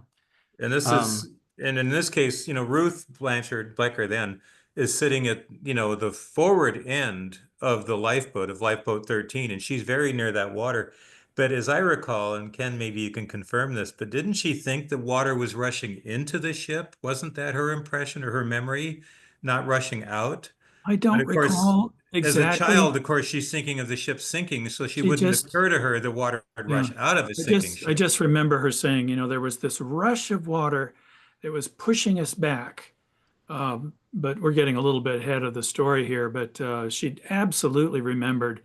And this is, and in this case, Ruth Blanchard Blecker then is sitting at, the forward end of the lifeboat, of lifeboat 13, and she's very near that water. But as I recall, and Ken, maybe you can confirm this, but didn't she think the water was rushing into the ship? Wasn't that her impression or her memory, not rushing out? I And don't of course, recall as a exactly. child, of course, she's thinking of the ship sinking, so she She wouldn't just, occur to her the water would yeah. rush out of a I sinking I ship. just remember her saying, there was this rush of water that was pushing us back. But we're getting a little bit ahead of the story here. But she absolutely remembered.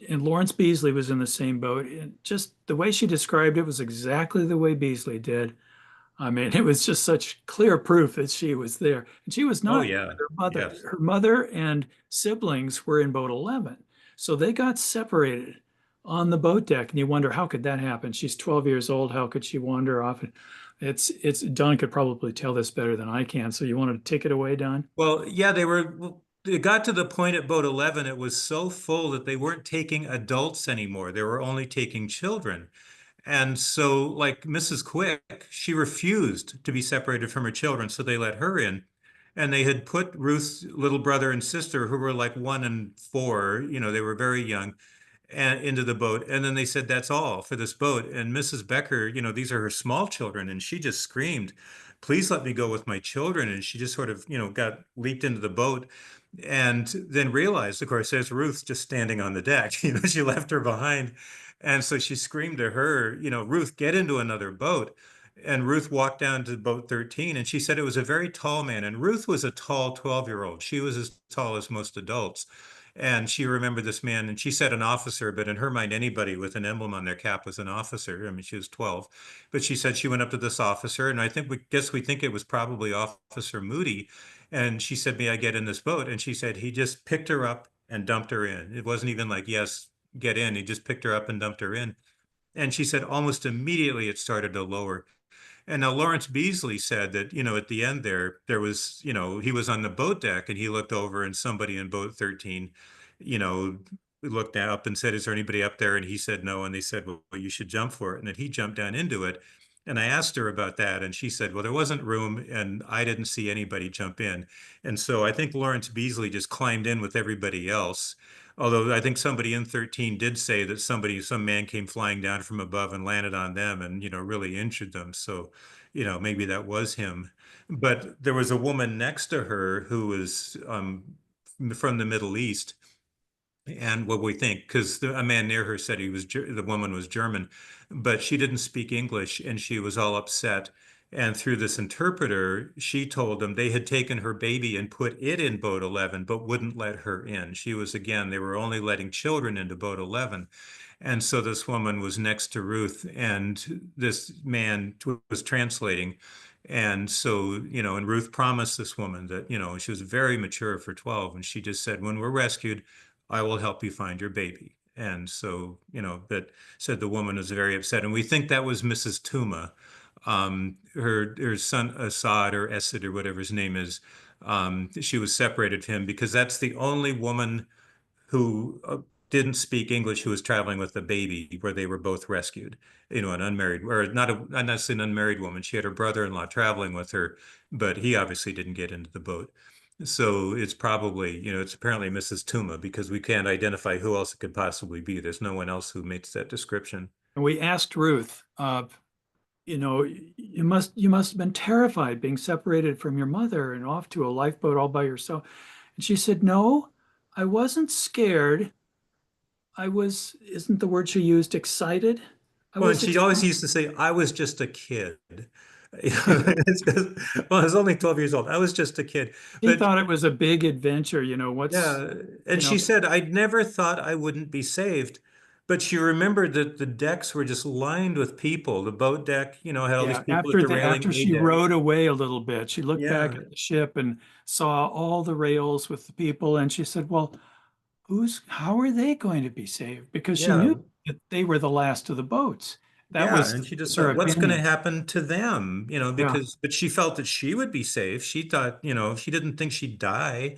And Lawrence Beasley was in the same boat. And just the way she described it was exactly the way Beasley did. I mean, it was just such clear proof that she was there. And she was Oh not. yeah, Her mother, yes. her mother and siblings were in boat 11. So they got separated on the boat deck. And you wonder, how could that happen? She's 12 years old. How could she wander off? It's Don could probably tell this better than I can. So you want to take it away, Don? Well, yeah, it got to the point at boat 11, it was so full that they weren't taking adults anymore. They were only taking children. And so, like Mrs. Quick, she refused to be separated from her children, so they let her in. And they had put Ruth's little brother and sister, who were like 1 and 4, they were very young, and into the boat. And then they said, that's all for this boat. And Mrs. Becker, these are her small children. And she just screamed, please let me go with my children. And she just sort of, got leaped into the boat and then realized, of course, there's Ruth just standing on the deck. She left her behind. And so she screamed to her, Ruth, get into another boat. And Ruth walked down to boat 13 and she said it was a very tall man. And Ruth was a tall 12-year-old. She was as tall as most adults. And she remembered this man, and she said an officer, but in her mind, anybody with an emblem on their cap was an officer. I mean, she was 12, but she said she went up to this officer, and I think we think it was probably Officer Moody. And she said, may I get in this boat? And she said he just picked her up and dumped her in. It wasn't even like, yes, get in. He just picked her up and dumped her in. And she said almost immediately it started to lower. And now Lawrence Beasley said that, at the end there was, he was on the boat deck and he looked over and somebody in boat 13, you know, looked up and said, is there anybody up there? And he said no. And they said, well, you should jump for it. And then he jumped down into it. And I asked her about that. And she said, well, there wasn't room and I didn't see anybody jump in. And so I think Lawrence Beasley just climbed in with everybody else. Although I think somebody in 13 did say that some man came flying down from above and landed on them and, really injured them. So, maybe that was him. But there was a woman next to her who was from the Middle East. And what we think, because a man near her said the woman was German, but she didn't speak English and she was all upset. And through this interpreter, she told them they had taken her baby and put it in boat 11, but wouldn't let her in. They were only letting children into boat 11. And so this woman was next to Ruth and this man was translating. And so, and Ruth promised this woman that, she was very mature for 12. And she just said, when we're rescued, I will help you find your baby. And so, that said the woman was very upset. And we think that was Mrs. Tuma. Her son Assad or Esed or whatever his name is, she was separated from him because that's the only woman who didn't speak English who was traveling with the baby where they were both rescued. An unmarried, or not necessarily an unmarried woman. She had her brother-in-law traveling with her, but he obviously didn't get into the boat. So it's probably, it's apparently Mrs. Tuma because we can't identify who else it could possibly be. There's no one else who makes that description. And we asked Ruth, you must have been terrified being separated from your mother and off to a lifeboat all by yourself. And she said, no, I wasn't scared. Isn't the word she used, excited? Well, and she always used to say, I was just a kid. Well, I was only 12 years old. I was just a kid. She thought it was a big adventure, Yeah. And she said, I never thought I wouldn't be saved. But she remembered that the decks were just lined with people. The boat deck, had all these Yeah, people at the railing. after A she deck. rowed away a little bit, she looked back Yeah, at the ship and saw all the rails with the people, and she said, "Well, how are they going to be saved?" Because she yeah, knew that they were the last of the boats. That yeah. was And she just her thought, what's going to opinion. happen to them? Yeah. But she felt that she would be safe. She thought, she didn't think she'd die,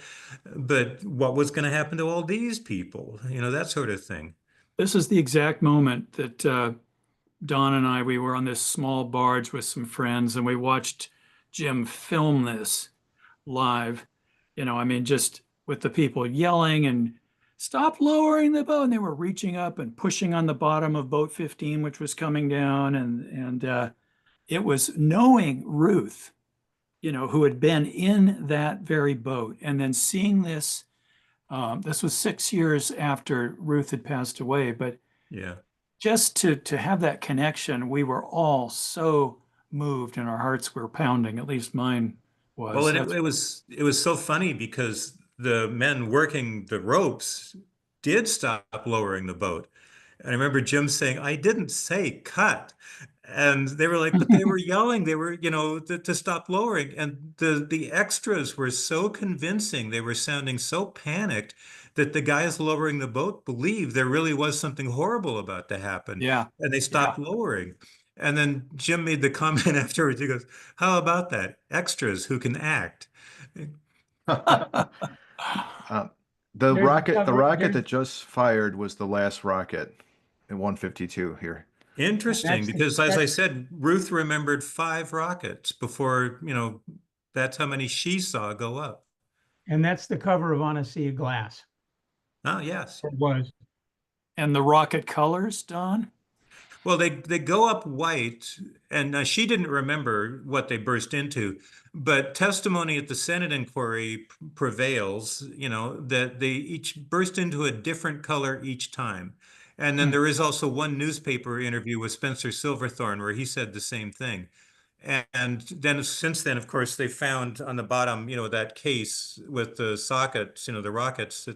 but what was going to happen to all these people? That sort of thing. This is the exact moment that Don and we were on this small barge with some friends, and we watched Jim film this live. I mean, just with the people yelling and stop lowering the boat. And they were reaching up and pushing on the bottom of boat 15, which was coming down. And it was knowing Ruth, who had been in that very boat, and then seeing this. This was 6 years after Ruth had passed away, but Yeah. just to have that connection, we were all so moved and our hearts were pounding. At least mine Well, was. and it was so funny because the men working the ropes did stop lowering the boat. And I remember Jim saying, I didn't say cut. And they were like, but they were yelling, they were, to stop lowering. And the extras were so convincing, they were sounding so panicked that the guys lowering the boat believed there really was something horrible about to happen. Yeah, And they yeah. stopped lowering. And then Jim made the comment afterwards. He goes, how about that? Extras who can act. The There's rocket there's- that just fired was the last rocket in 152 here. Interesting, That's- because as I that's- said, Ruth remembered 5 rockets before, that's how many she saw go up. And that's the cover of On a Sea of Glass. Oh, yes. It was. And the rocket colors, Don? Well, they go up white, and she didn't remember what they burst into, but testimony at the Senate inquiry prevails, that they each burst into a different color each time. And then there is also one newspaper interview with Spencer Silverthorne where he said the same thing. And then since then, of course, they found on the bottom, that case with the sockets, the rockets.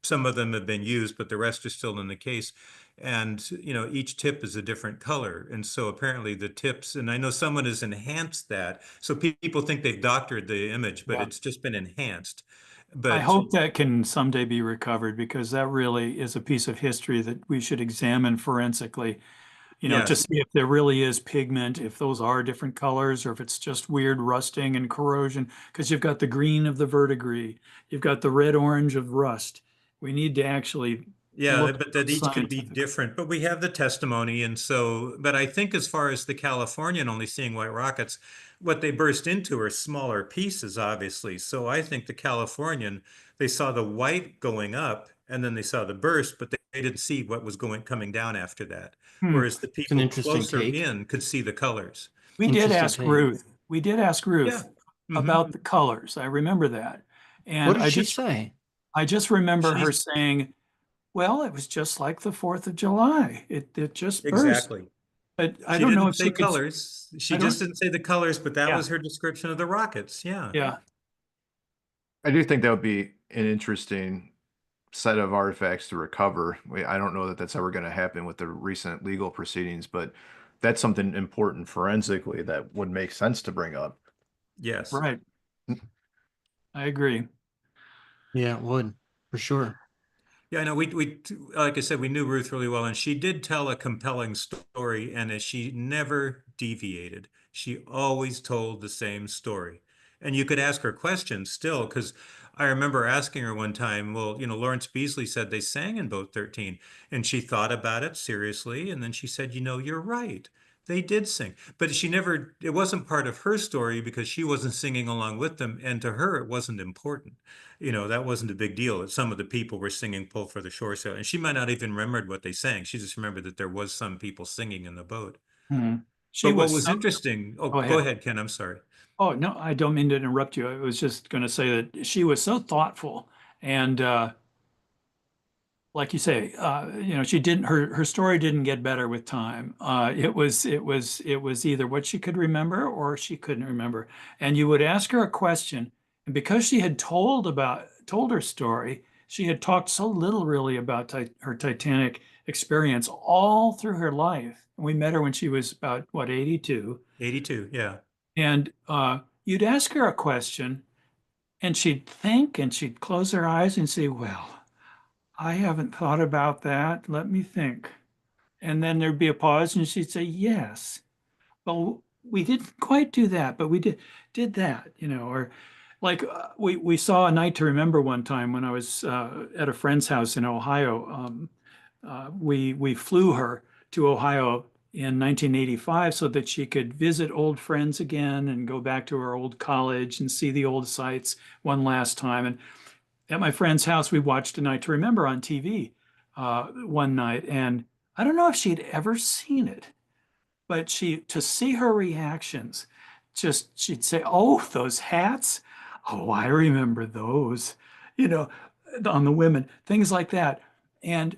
Some of them have been used, but the rest are still in the case. And, each tip is a different color. And so apparently the tips, and I know someone has enhanced that. So people think they've doctored the image, but Yeah. it's just been enhanced. I But hope that can someday be recovered, because that really is a piece of history that we should examine forensically, to yes, see if there really is pigment, if those are different colors, or if it's just weird rusting and corrosion, because you've got the green of the verdigris, you've got the red orange of rust. We need to actually yeah, look but at that those each could be scientifically. different. But we have the testimony. And so, but I think as far as the Californian only seeing white rockets, what they burst into are smaller pieces, obviously. So I think the Californian, they saw the white going up and then they saw the burst, but they didn't see what was coming down after that. Whereas the It's an people interesting closer take. in could see the colors. We did Interesting ask take. Ruth. We did ask Yeah. Ruth Mhm. about the colors. I remember that. And What did she say? I just remember her She's- saying, well, it was just like the 4th of July. It just burst. Exactly. But I She don't know didn't if say she could. colors. She I don't- just didn't say the colors, but that Yeah. was her description of the rockets. Yeah. Yeah. I do think that would be an interesting set of artifacts to recover. I don't know that that's ever going to happen with the recent legal proceedings, but that's something important forensically that would make sense to bring up. Yes. Right. I agree. Yeah, it would, for sure. Yeah, I know. We like I said, we knew Ruth really well, and she did tell a compelling story, and she never deviated. She always told the same story, and you could ask her questions still, because I remember asking her one time, well, Lawrence Beasley said they sang in Boat 13, and she thought about it seriously, and then she said, you're right. They did sing, but it wasn't part of her story because she wasn't singing along with them, and to her, it wasn't important. That wasn't a big deal. Some of the people were singing Pull for the Shore Sail, and she might not even remembered what they sang. She just remembered that there was some people singing in the boat. She But what was was so- interesting, Go go ahead. ahead, Ken, I'm sorry. Oh, no, I don't mean to interrupt you. I was just going to say that she was so thoughtful, and like you say, she didn't, her story didn't get better with time. It was either what she could remember or she couldn't remember. And you would ask her a question, and because she had told her story, she had talked so little really about her Titanic experience all through her life. We met her when she was about, what, 82? 82, yeah. And you'd ask her a question, and she'd think, and she'd close her eyes and say, well, I haven't thought about that. Let me think. And then there'd be a pause, and she'd say, yes. Well, we didn't quite do that, but we did that, or like we saw A Night to Remember one time when I was at a friend's house in Ohio. We flew her to Ohio in 1985 so that she could visit old friends again and go back to her old college and see the old sites one last time. And at my friend's house, we watched A Night to Remember on TV one night, and I don't know if she'd ever seen it, but to see her reactions, just she'd say, "Oh, those hats! Oh, I remember those," you know, on the women, things like that. And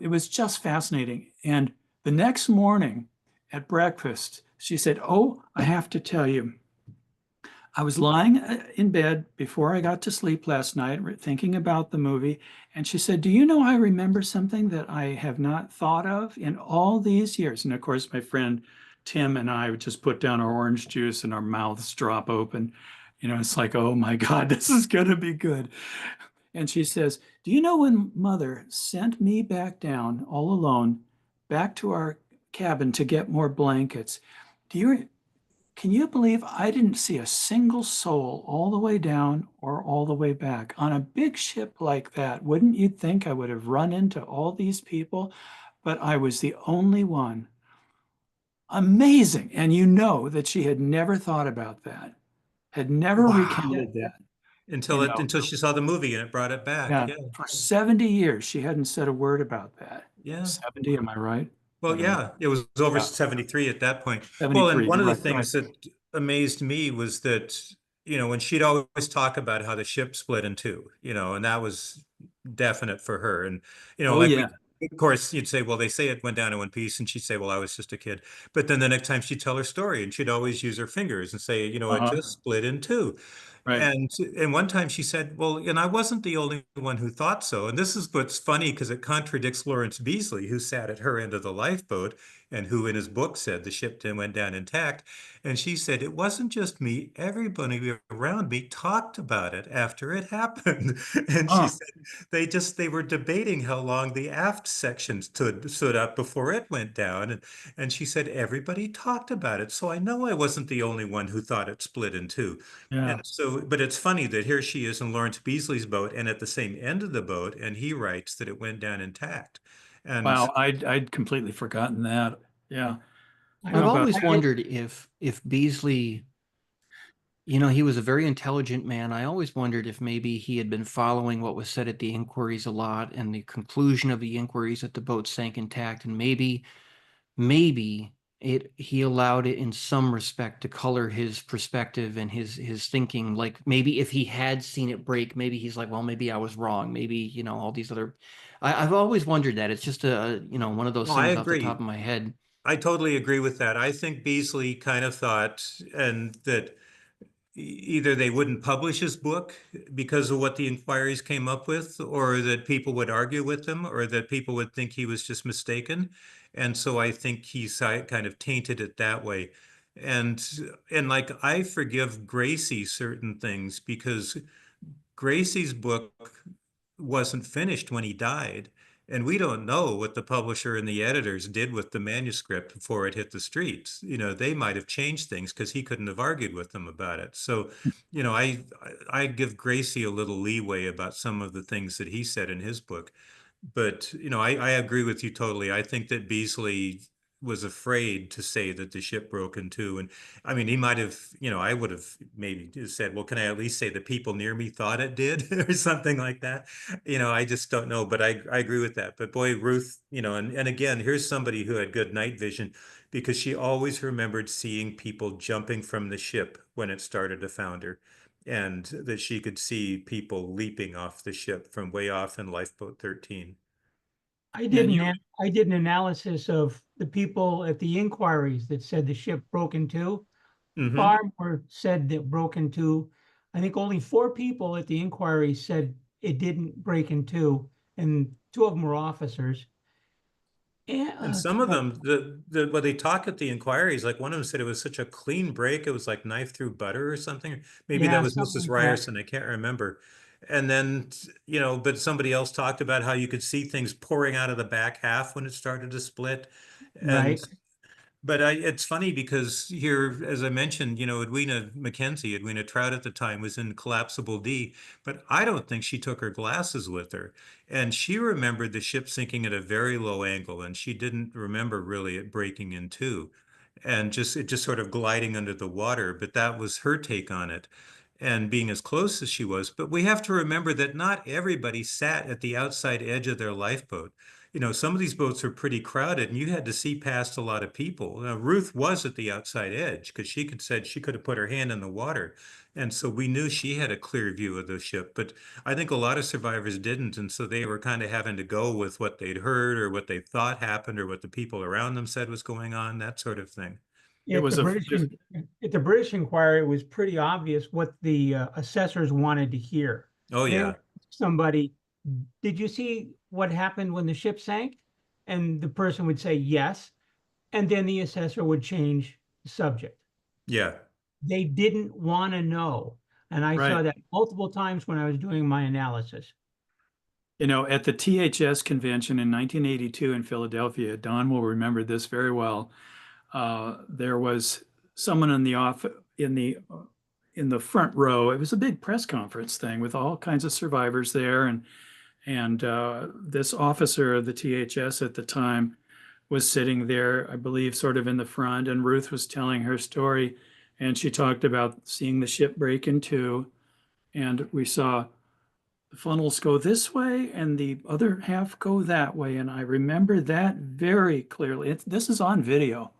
it was just fascinating. And the next morning at breakfast, she said, "Oh, I have to tell you, I was lying in bed before I got to sleep last night, thinking about the movie." And she said, "Do you know, I remember something that I have not thought of in all these years." And of course, my friend Tim and I would just put down our orange juice and our mouths drop open. It's like, oh my God, this is going to be good. And she says, "Do you know when Mother sent me back down all alone, back to our cabin to get more blankets? Do you Can you believe I didn't see a single soul all the way down or all the way back? On a big ship like that, wouldn't you think I would have run into all these people? But I was the only one." Amazing. And that she had never thought about that, had never Yeah. recounted that. Until she saw the movie and it brought it back. Yeah, Yeah. for 70 years, she hadn't said a word about that. Yeah. 70, am I right? Well, yeah, it was over Yeah. 73 at that point. Well, 73, and one of the right, things that amazed me was that, when she'd always talk about how the ship split in two, and that was definite for her. And, Oh, like yeah. of course, you'd say, well, they say it went down in one piece, and she'd say, well, I was just a kid. But then the next time she'd tell her story, and she'd always use her fingers and say, it just split in two. Right. And one time she said, well, and I wasn't the only one who thought so. And this is what's funny because it contradicts Lawrence Beasley, who sat at her end of the lifeboat and who in his book said the ship went down intact. And she said, it wasn't just me. Everybody around me talked about it after it happened. And she said they were debating how long the aft section stood up before it went down. And she said, everybody talked about it. So I know I wasn't the only one who thought it split in two. Yeah. And so, but it's funny that here she is in Lawrence Beasley's boat and at the same end of the boat, and he writes that it went down intact. And Wow, I'd completely forgotten that. Yeah. I've always wondered if Beasley, he was a very intelligent man. I always wondered if maybe he had been following what was said at the inquiries a lot and the conclusion of the inquiries that the boat sank intact, and maybe he allowed it in some respect to color his perspective and his thinking. Like maybe if he had seen it break, maybe he's like, well, maybe I was wrong. Maybe, all these other. I've always wondered that. It's just one of those I things off the agree. top of my head. I totally agree with that. I think Beasley kind of thought, and that either they wouldn't publish his book because of what the inquiries came up with, or that people would argue with him, or that people would think he was just mistaken. And so I think he's kind of tainted it that way. And like I forgive Gracie certain things because Gracie's book wasn't finished when he died. And we don't know what the publisher and the editors did with the manuscript before it hit the streets. They might have changed things because he couldn't have argued with them about it. So, I give Gracie a little leeway about some of the things that he said in his book. But, I agree with you totally. I think that Beasley was afraid to say that the ship broke in two. And I mean, he might have, I would have maybe just said, well, can I at least say the people near me thought it did or something like that? I just don't know, but I agree with that. But boy, Ruth, and again, here's somebody who had good night vision because she always remembered seeing people jumping from the ship when it started to founder, and that she could see people leaping off the ship from way off in lifeboat 13. I did an analysis of the people at the inquiries that said the ship broke in two. Mhm. Far more said that broke in two. I think only 4 people at the inquiry said it didn't break in two, and 2 of them were officers. Yeah, And some of them, when they talk at the inquiries, like one of them said it was such a clean break, it was like knife through butter or something. Maybe that yeah, was something Mrs. like that. Ryerson, I can't remember. And then, but somebody else talked about how you could see things pouring out of the back half when it started to split. And Right. but it's funny because here, as I mentioned, Edwina Trout at the time was in Collapsible D, but I don't think she took her glasses with her. And she remembered the ship sinking at a very low angle, and she didn't remember really it breaking in two and it just sort of gliding under the water. But that was her take on it and being as close as she was. But we have to remember that not everybody sat at the outside edge of their lifeboat. Some of these boats were pretty crowded and you had to see past a lot of people. Now, Ruth was at the outside edge because said she could have put her hand in the water. And so we knew she had a clear view of the ship. But I think a lot of survivors didn't. And so they were kind of having to go with what they'd heard or what they thought happened or what the people around them said was going on, that sort of thing. It was At the British Inquiry, it was pretty obvious what the assessors wanted to hear. Oh, They yeah. would ask somebody, did you see what happened when the ship sank? And the person would say yes. And then the assessor would change the subject. Yeah. They didn't want to know. And I saw Right. that multiple times when I was doing my analysis. At the THS convention in 1982 in Philadelphia, Don will remember this very well. There was someone in the front row. It was a big press conference thing with all kinds of survivors there, and this officer of the THS at the time was sitting there, I believe, sort of in the front, and Ruth was telling her story, and she talked about seeing the ship break in two, and we saw the funnels go this way and the other half go that way. And I remember that very clearly. This is on video.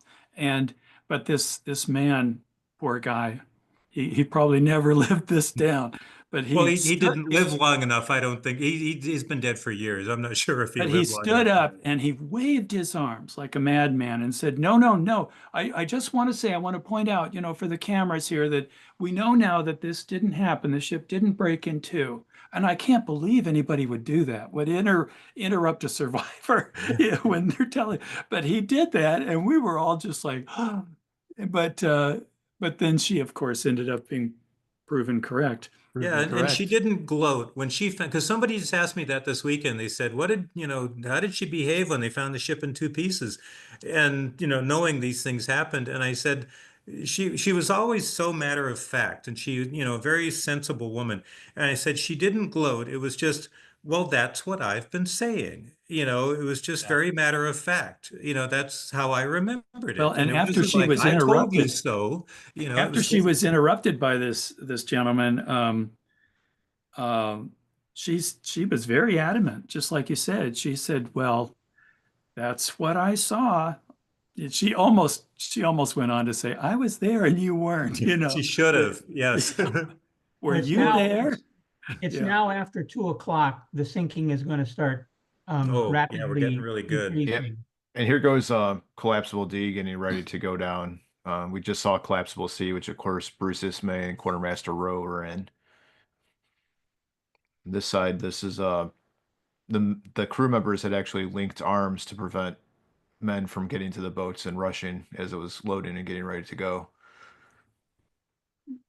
But this man, poor guy, he probably never lived this down. But Well, he he stood, didn't live long enough, I don't think. He's been dead for years. I'm not sure if he but he lived long enough. stood up and he waved his arms like a madman and said, no, no, no. I just want to say, I want to point out, for the cameras here that we know now that this didn't happen. The ship didn't break in two. And I can't believe anybody would do that, would interrupt a survivor when they're telling. But he did that, and we were all just like, oh. But then she, of course, ended up being proven correct. Yeah, and she didn't gloat when she found, because somebody just asked me that this weekend. They said, how did she behave when they found the ship in two pieces? And, knowing these things happened. And I said, she was always so matter of fact and she, a very sensible woman. And I said, she didn't gloat. It was just, well, that's what I've been saying. It was just very matter of fact. That's how I remembered Well, it. and It after wasn't she like, was I told you interrupted, so. It after was she just, was interrupted by this gentleman, she was very adamant, just like you said. She said, "Well, that's what I saw." She almost went on to say, "I was there and you weren't." she should have. Yes. Were It's you now there? it's Yeah. now after 2 o'clock. The sinking is going to start Oh, yeah, we're getting rapidly really good. Yep. increasing. And here goes Collapsible D getting ready to go down. We just saw Collapsible C, which of course Bruce Ismay and Quartermaster Rowe are in. This side, this is the crew members had actually linked arms to prevent men from getting to the boats and rushing as it was loading and getting ready to go.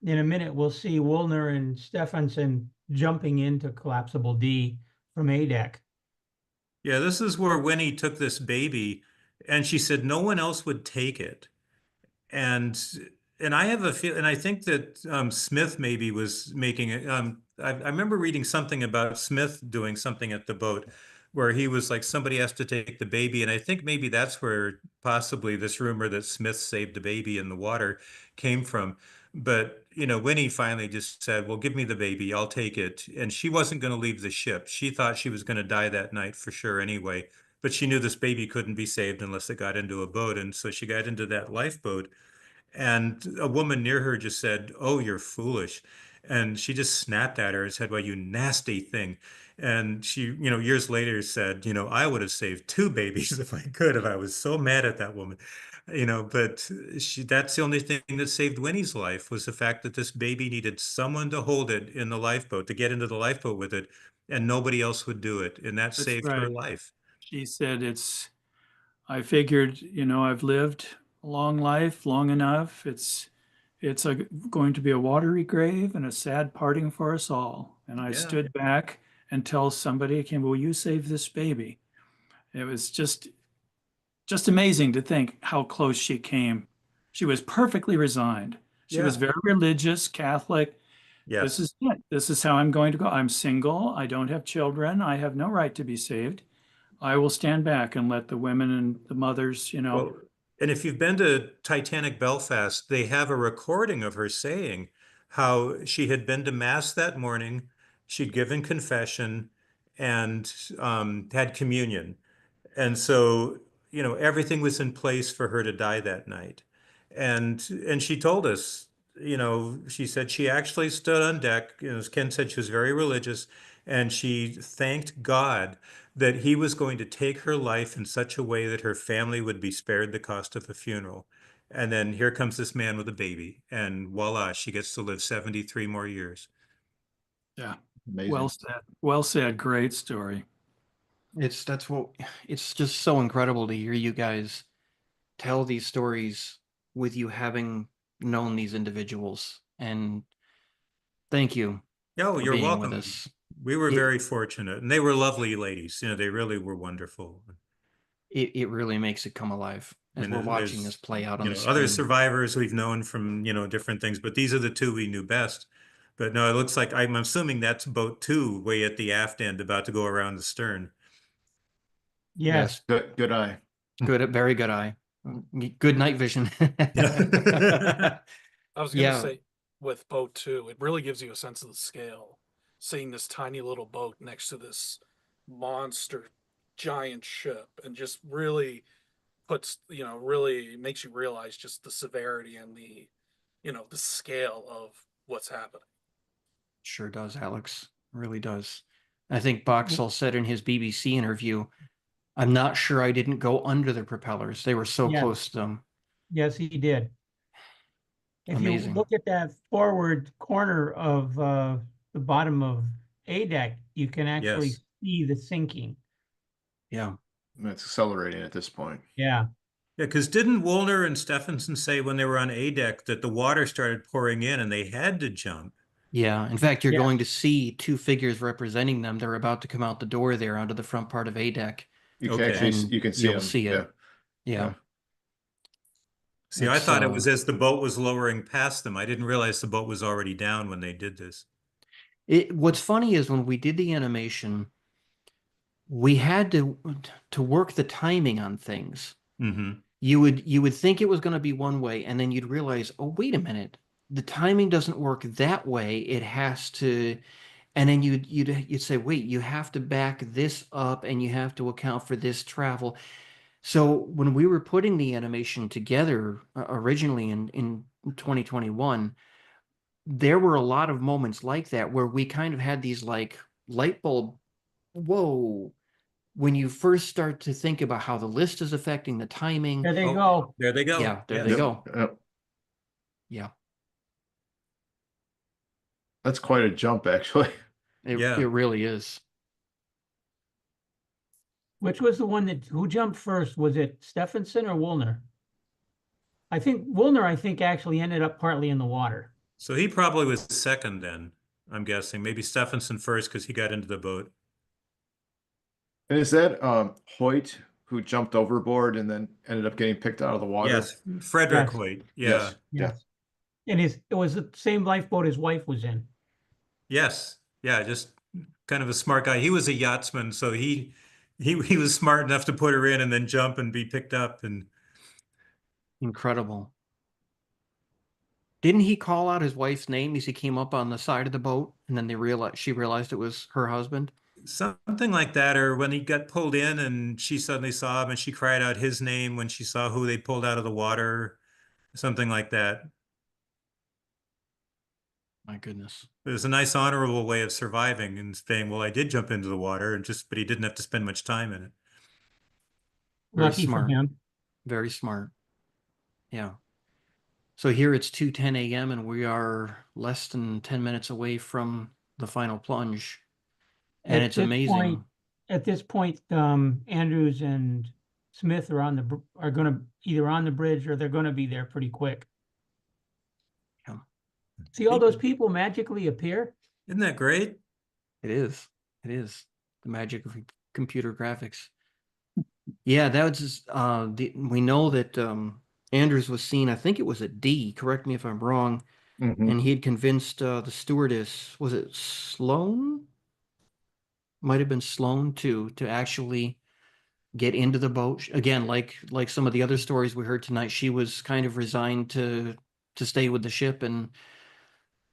In a minute, we'll see Woolner and Stephenson jumping into Collapsible D from A deck. Yeah, this is where Winnie took this baby and she said no one else would take it. And I have a feel, and I think that Smith maybe was making it. I remember reading something about Smith doing something at the boat where he was like, somebody has to take the baby. And I think maybe that's where possibly this rumor that Smith saved the baby in the water came from. But, Winnie finally just said, well, give me the baby, I'll take it. And she wasn't going to leave the ship. She thought she was going to die that night for sure anyway. But she knew this baby couldn't be saved unless it got into a boat. And so she got into that lifeboat. And a woman near her just said, oh, you're foolish. And she just snapped at her and said, well, you nasty thing. And she, years later said, I would have saved two babies if I could, if I was so mad at that woman. But that's the only thing that saved Winnie's life was the fact that this baby needed someone to hold it in the lifeboat, to get into the lifeboat with it, and nobody else would do it. And that That's saved her right. life. She said it's I figured, I've lived a long life, long enough. Going to be a watery grave and a sad parting for us all. And I Yeah. stood back until somebody came, will you save this baby? It was just amazing to think how close she came. She was perfectly resigned. She was Yeah. very religious, Catholic. This Yes. is it. This is how I'm going to go. I'm single. I don't have children. I have no right to be saved. I will stand back and let the women and the mothers, Well, and if you've been to Titanic Belfast, they have a recording of her saying how she had been to mass that morning, she'd given confession, and had communion. And so, everything was in place for her to die that night. And she told us, she said she actually stood on deck. As Ken said, she was very religious, and she thanked God that he was going to take her life in such a way that her family would be spared the cost of a funeral. And then here comes this man with a baby, and voila, she gets to live 73 more years. yeah, Amazing. well said. Well said. Great story. It's just so incredible to hear you guys tell these stories with you having known these individuals. And thank you Oh, for you're being with welcome. us. We were It, very fortunate, and they were lovely ladies. They really were wonderful. it really makes it come alive I as mean, we're watching this there's, play out on the other screen. survivors we've known from, different things, but these are the two we knew best. But no, it looks like I'm assuming that's boat two way at the aft end about to go around the stern. Yes. Good eye. Good, very good eye. Good night vision. Yeah. I was going to Yeah, say with boat two, it really gives you a sense of the scale. Seeing this tiny little boat next to this monster giant ship and just really really makes you realize just the severity and the scale of what's happening. sure does, Alex. Really does. I think Boxall said in his BBC interview, I'm not sure I didn't go under the propellers. They were so Yeah. close to them. Yes, he did. If you Amazing. look at that forward corner of the bottom of A deck, you can actually Yes. see the sinking. Yeah. It's accelerating at this point. Yeah. Yeah, because didn't Woolner and Stephenson say when they were on A deck that the water started pouring in and they had to jump? Yeah. In fact, you're Yeah. going to see two figures representing them. They're about to come out the door there onto the front part of A deck. You can Okay. actually And you can see you'll them. see it. Yeah. Yeah. See, I It's thought it was as the boat was lowering past them. I didn't realize the boat was already down when they did this. what's funny is when we did the animation, we had to work the timing on things. Mm-hmm. You would think it was going to be one way, and then you'd realize, oh, wait a minute, the timing doesn't work that way. It has to, and then you'd say, wait, you have to back this up, and you have to account for this travel. So when we were putting the animation together originally in 2021, there were a lot of moments like that where we kind of had these like light bulb, whoa, when you first start to think about how the list is affecting the timing. There they Oh, go. there they go. Yeah, there Yes. they go. Yep. Yeah, That's quite a jump, actually. Yeah. it really is. Which was the one who jumped first? Was it Stephenson or Woolner? I think Woolner, actually ended up partly in the water. So he probably was second then, I'm guessing. Maybe Stephenson first because he got into the boat. And is that Hoyt who jumped overboard and then ended up getting picked out of the water? Yes, Frederick Yes. Hoyt. Yeah. Yes. Yes. And it was the same lifeboat his wife was in. Yes. Yeah, just kind of a smart guy. He was a yachtsman, so he was smart enough to put her in and then jump and be picked up. And Incredible. Didn't he call out his wife's name as he came up on the side of the boat, and then she realized it was her husband? something like that, or when he got pulled in and she suddenly saw him and she cried out his name when she saw who they pulled out of the water, something like that. My goodness. It was a nice honorable way of surviving and saying, well, I did jump into the water and but he didn't have to spend much time in it. Very Lucky smart. for him. Very smart. Yeah. So here it's 2:10 a.m. and we are less than 10 minutes away from the final plunge. And At it's this amazing. At this point, Andrews and Smith are going to either on the bridge or they're going to be there pretty quick. Yeah. See all those people magically appear? Isn't that great? It is. It is the magic of computer graphics. Yeah, that was just, we know that Andrews was seen, I think it was at D, correct me if I'm wrong, Mhm. and he had convinced the stewardess, was it Sloan? Might have been Sloan too, to actually get into the boat. Again, like some of the other stories we heard tonight, she was kind of resigned to stay with the ship, and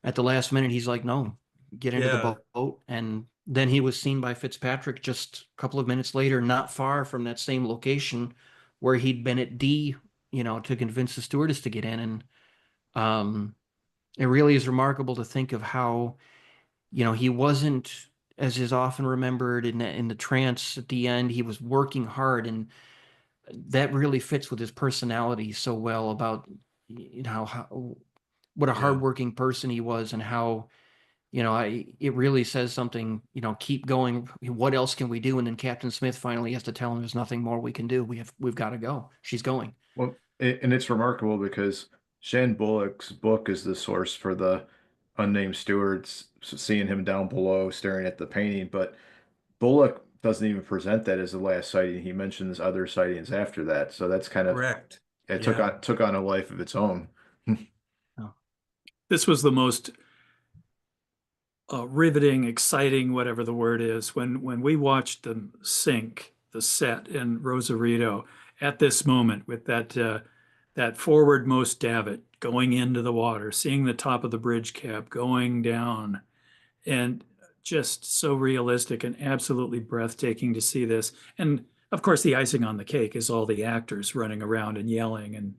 at the last minute he's like, no, get into the Yeah. boat. And then he was seen by Fitzpatrick just a couple of minutes later, not far from that same location where he'd been at D, to convince the stewardess to get in. And it really is remarkable to think of how, he wasn't, as is often remembered in the trance at the end, he was working hard, and that really fits with his personality so well about, how what a Yeah. hardworking person he was, and how, it really says something, keep going. What else can we do? And then Captain Smith finally has to tell him there's nothing more we can do. We've got to go. She's going. Well, and it's remarkable because Shane Bullock's book is the source for the unnamed stewards seeing him down below staring at the painting, but Bullock doesn't even present that as the last sighting. He mentions other sightings after that, so that's kind of Correct. it Yeah. took on a life of its own. Oh. This was the most riveting, exciting, whatever the word is, when we watched them sink the set in Rosarito at this moment with that forwardmost davit going into the water, seeing the top of the bridge cap going down, and just so realistic and absolutely breathtaking to see this. And of course, the icing on the cake is all the actors running around and yelling, and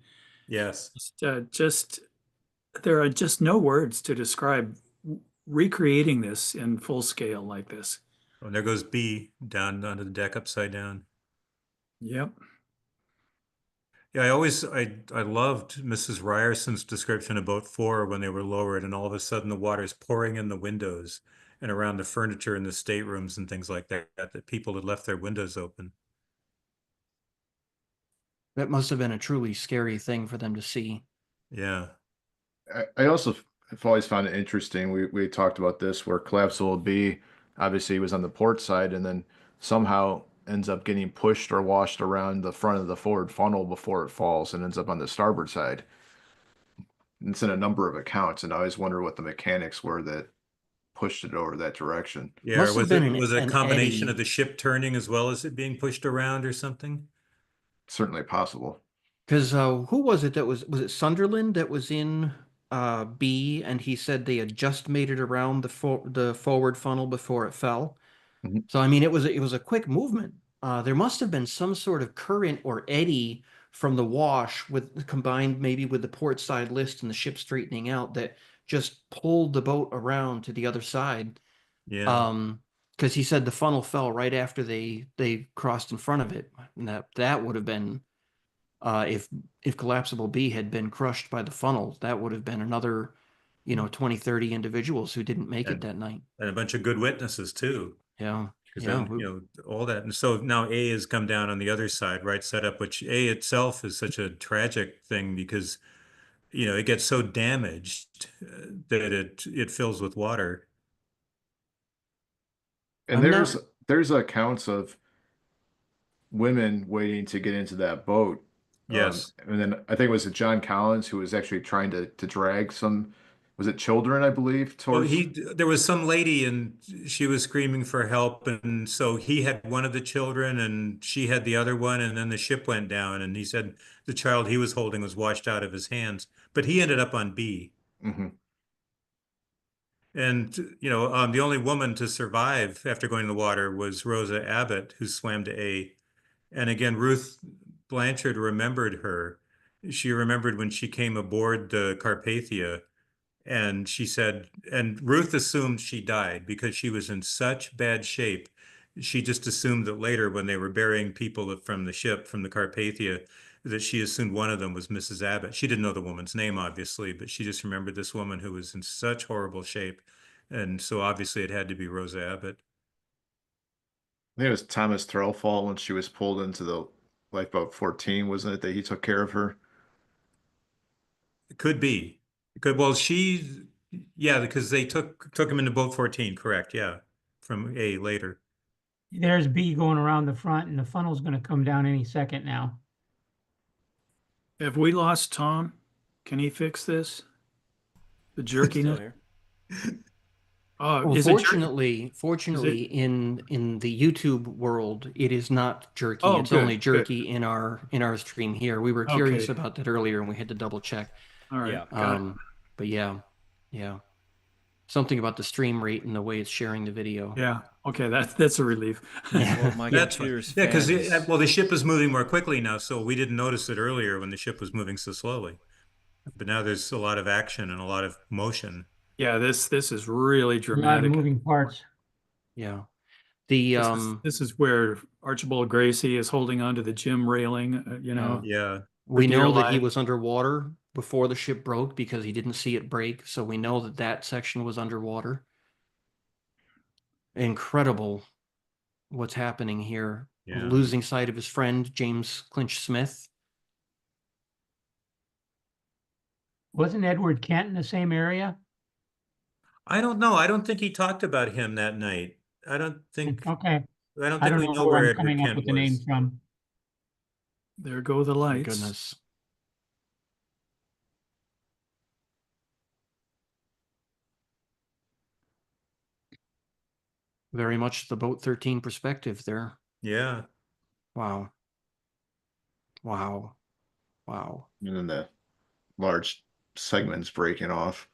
Yes. just there are just no words to describe recreating this in full scale like this. Oh, and there goes B down onto the deck upside down. Yep. Yeah, I loved Mrs. Ryerson's description of boat 4 when they were lowered, and all of a sudden the water's pouring in the windows and around the furniture in the staterooms and things like that people had left their windows open. That must have been a truly scary thing for them to see. Yeah. I also have always found it interesting. We talked about this where collapsible B obviously was on the port side and then somehow ends up getting pushed or washed around the front of the forward funnel before it falls and ends up on the starboard side. It's in a number of accounts, and I always wonder what the mechanics were that pushed it over that direction. Yeah, Must or have been was it a an combination eddy. of the ship turning as well as it being pushed around or something? Certainly possible. Because who was it was it Sunderland that was in B, and he said they had just made it around the forward funnel before it fell. Mhm. So I mean, it was a quick movement. There must have been some sort of current or eddy from the wash with combined maybe with the port side list and the ship straightening out that just pulled the boat around to the other side. Yeah. Because he said the funnel fell right after they crossed in front of it, and that would have been if collapsible B had been crushed by the funnel, that would have been another 20, 30 individuals who didn't make it And that night. and a bunch of good witnesses too. Yeah, Because yeah. then, all that. And so now A has come down on the other side, right? Set up, which A itself is such a tragic thing because, it gets so damaged that it fills with water. And I'm not. there's accounts of women waiting to get into that boat. Yes. And then I think it was John Collins who was actually trying to drag some, was it children, I believe, Well, towards. there was some lady and she was screaming for help. And so he had one of the children and she had the other one. And then the ship went down. And he said the child he was holding was washed out of his hands. But he ended up on B. Mhm. And, the only woman to survive after going in the water was Rosa Abbott, who swam to A. And again, Ruth Blanchard remembered her. She remembered when she came aboard the Carpathia, and she said, and Ruth assumed she died because she was in such bad shape. She just assumed that later, when they were burying people from the ship, from the Carpathia, that she assumed one of them was Mrs. Abbott. She didn't know the woman's name, obviously, but she just remembered this woman who was in such horrible shape. And so obviously it had to be Rosa Abbott. I think it was Thomas Threlfall when she was pulled into the lifeboat 14, wasn't it, that he took care of her? It could be. Well, yeah, because they took him into boat 14, correct? Yeah, from A later. There's B going around the front, and the funnel's going to come down any second now. Have we lost Tom? Can he fix this? The Still jerkiness? here. Oh, Well, is it jerky? fortunately, in the YouTube world, it is not jerky. Oh, It's good, only good. jerky in our stream here. We were curious Okay. about that earlier, and we had to double check. All right. Yeah. Got it. But yeah, something about the stream rate and the way it's sharing the video. Yeah. Okay. That's a relief. Yeah. Well, my That's right. computer's Yeah, because fan is- well, the ship is moving more quickly now, so we didn't notice it earlier when the ship was moving so slowly. But now there's a lot of action and a lot of motion. Yeah, this is really A lot of dramatic. moving parts. Yeah. The This is where Archibald Gracie is holding onto the gym railing, Yeah. we dear know that he life. was underwater before the ship broke because he didn't see it break, so we know that that section was underwater. Incredible what's happening here. Yeah. Losing sight of his friend James Clinch Smith. Wasn't Edward Kent in the same area? I don't know. I don't think he talked about him that night. I don't think Okay. I don't I think don't we know know where where I'm Edward coming up Kent with the name was. from. There go the My lights. goodness. Very much the boat 13 perspective there. Yeah. Wow. Wow. Wow. And then the large segments breaking off.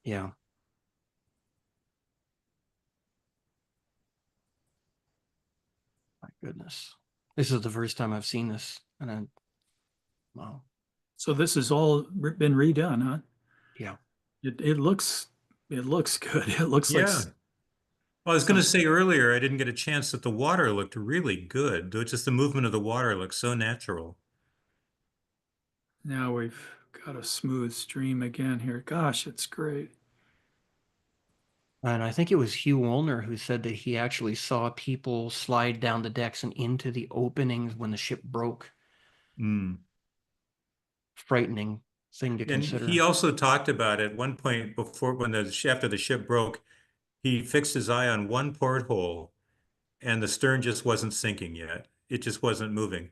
Yeah. My goodness. This is the first time I've seen this. And wow. So this has all been redone, huh? Yeah. It looks good. It looks like Yeah. Well, I was going to say earlier, I didn't get a chance that the water looked really good. Just the movement of the water looks so natural. now we've got a smooth stream again here. Gosh, it's great. And I think it was Hugh Woolner who said that he actually saw people slide down the decks and into the openings when the ship broke. Mm. Frightening thing to And consider. he also talked about at one point before after the ship broke, he fixed his eye on one porthole and the stern just wasn't sinking yet. It just wasn't moving.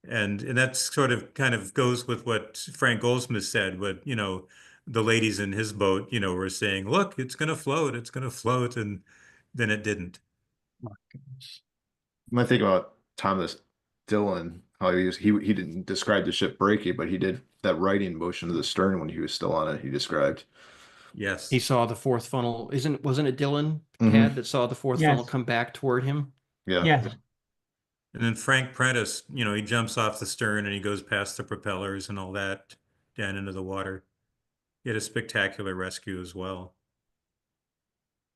And that sort of kind of goes with what Frank Goldsmith said, what, the ladies in his boat, were saying, look, it's going to float, it's going to float. And then it didn't. My goodness. When I think about Thomas Dillon, how he didn't describe the ship breaking, but he did that righting motion of the stern when he was still on it. He described. Yes. He saw the fourth funnel. Wasn't it Dylan Mhm. Tad that saw the fourth funnel Yes. come back toward him? Yeah. Yes. And then Frank Prentice, he jumps off the stern and he goes past the propellers and all that down into the water. He had a spectacular rescue as well.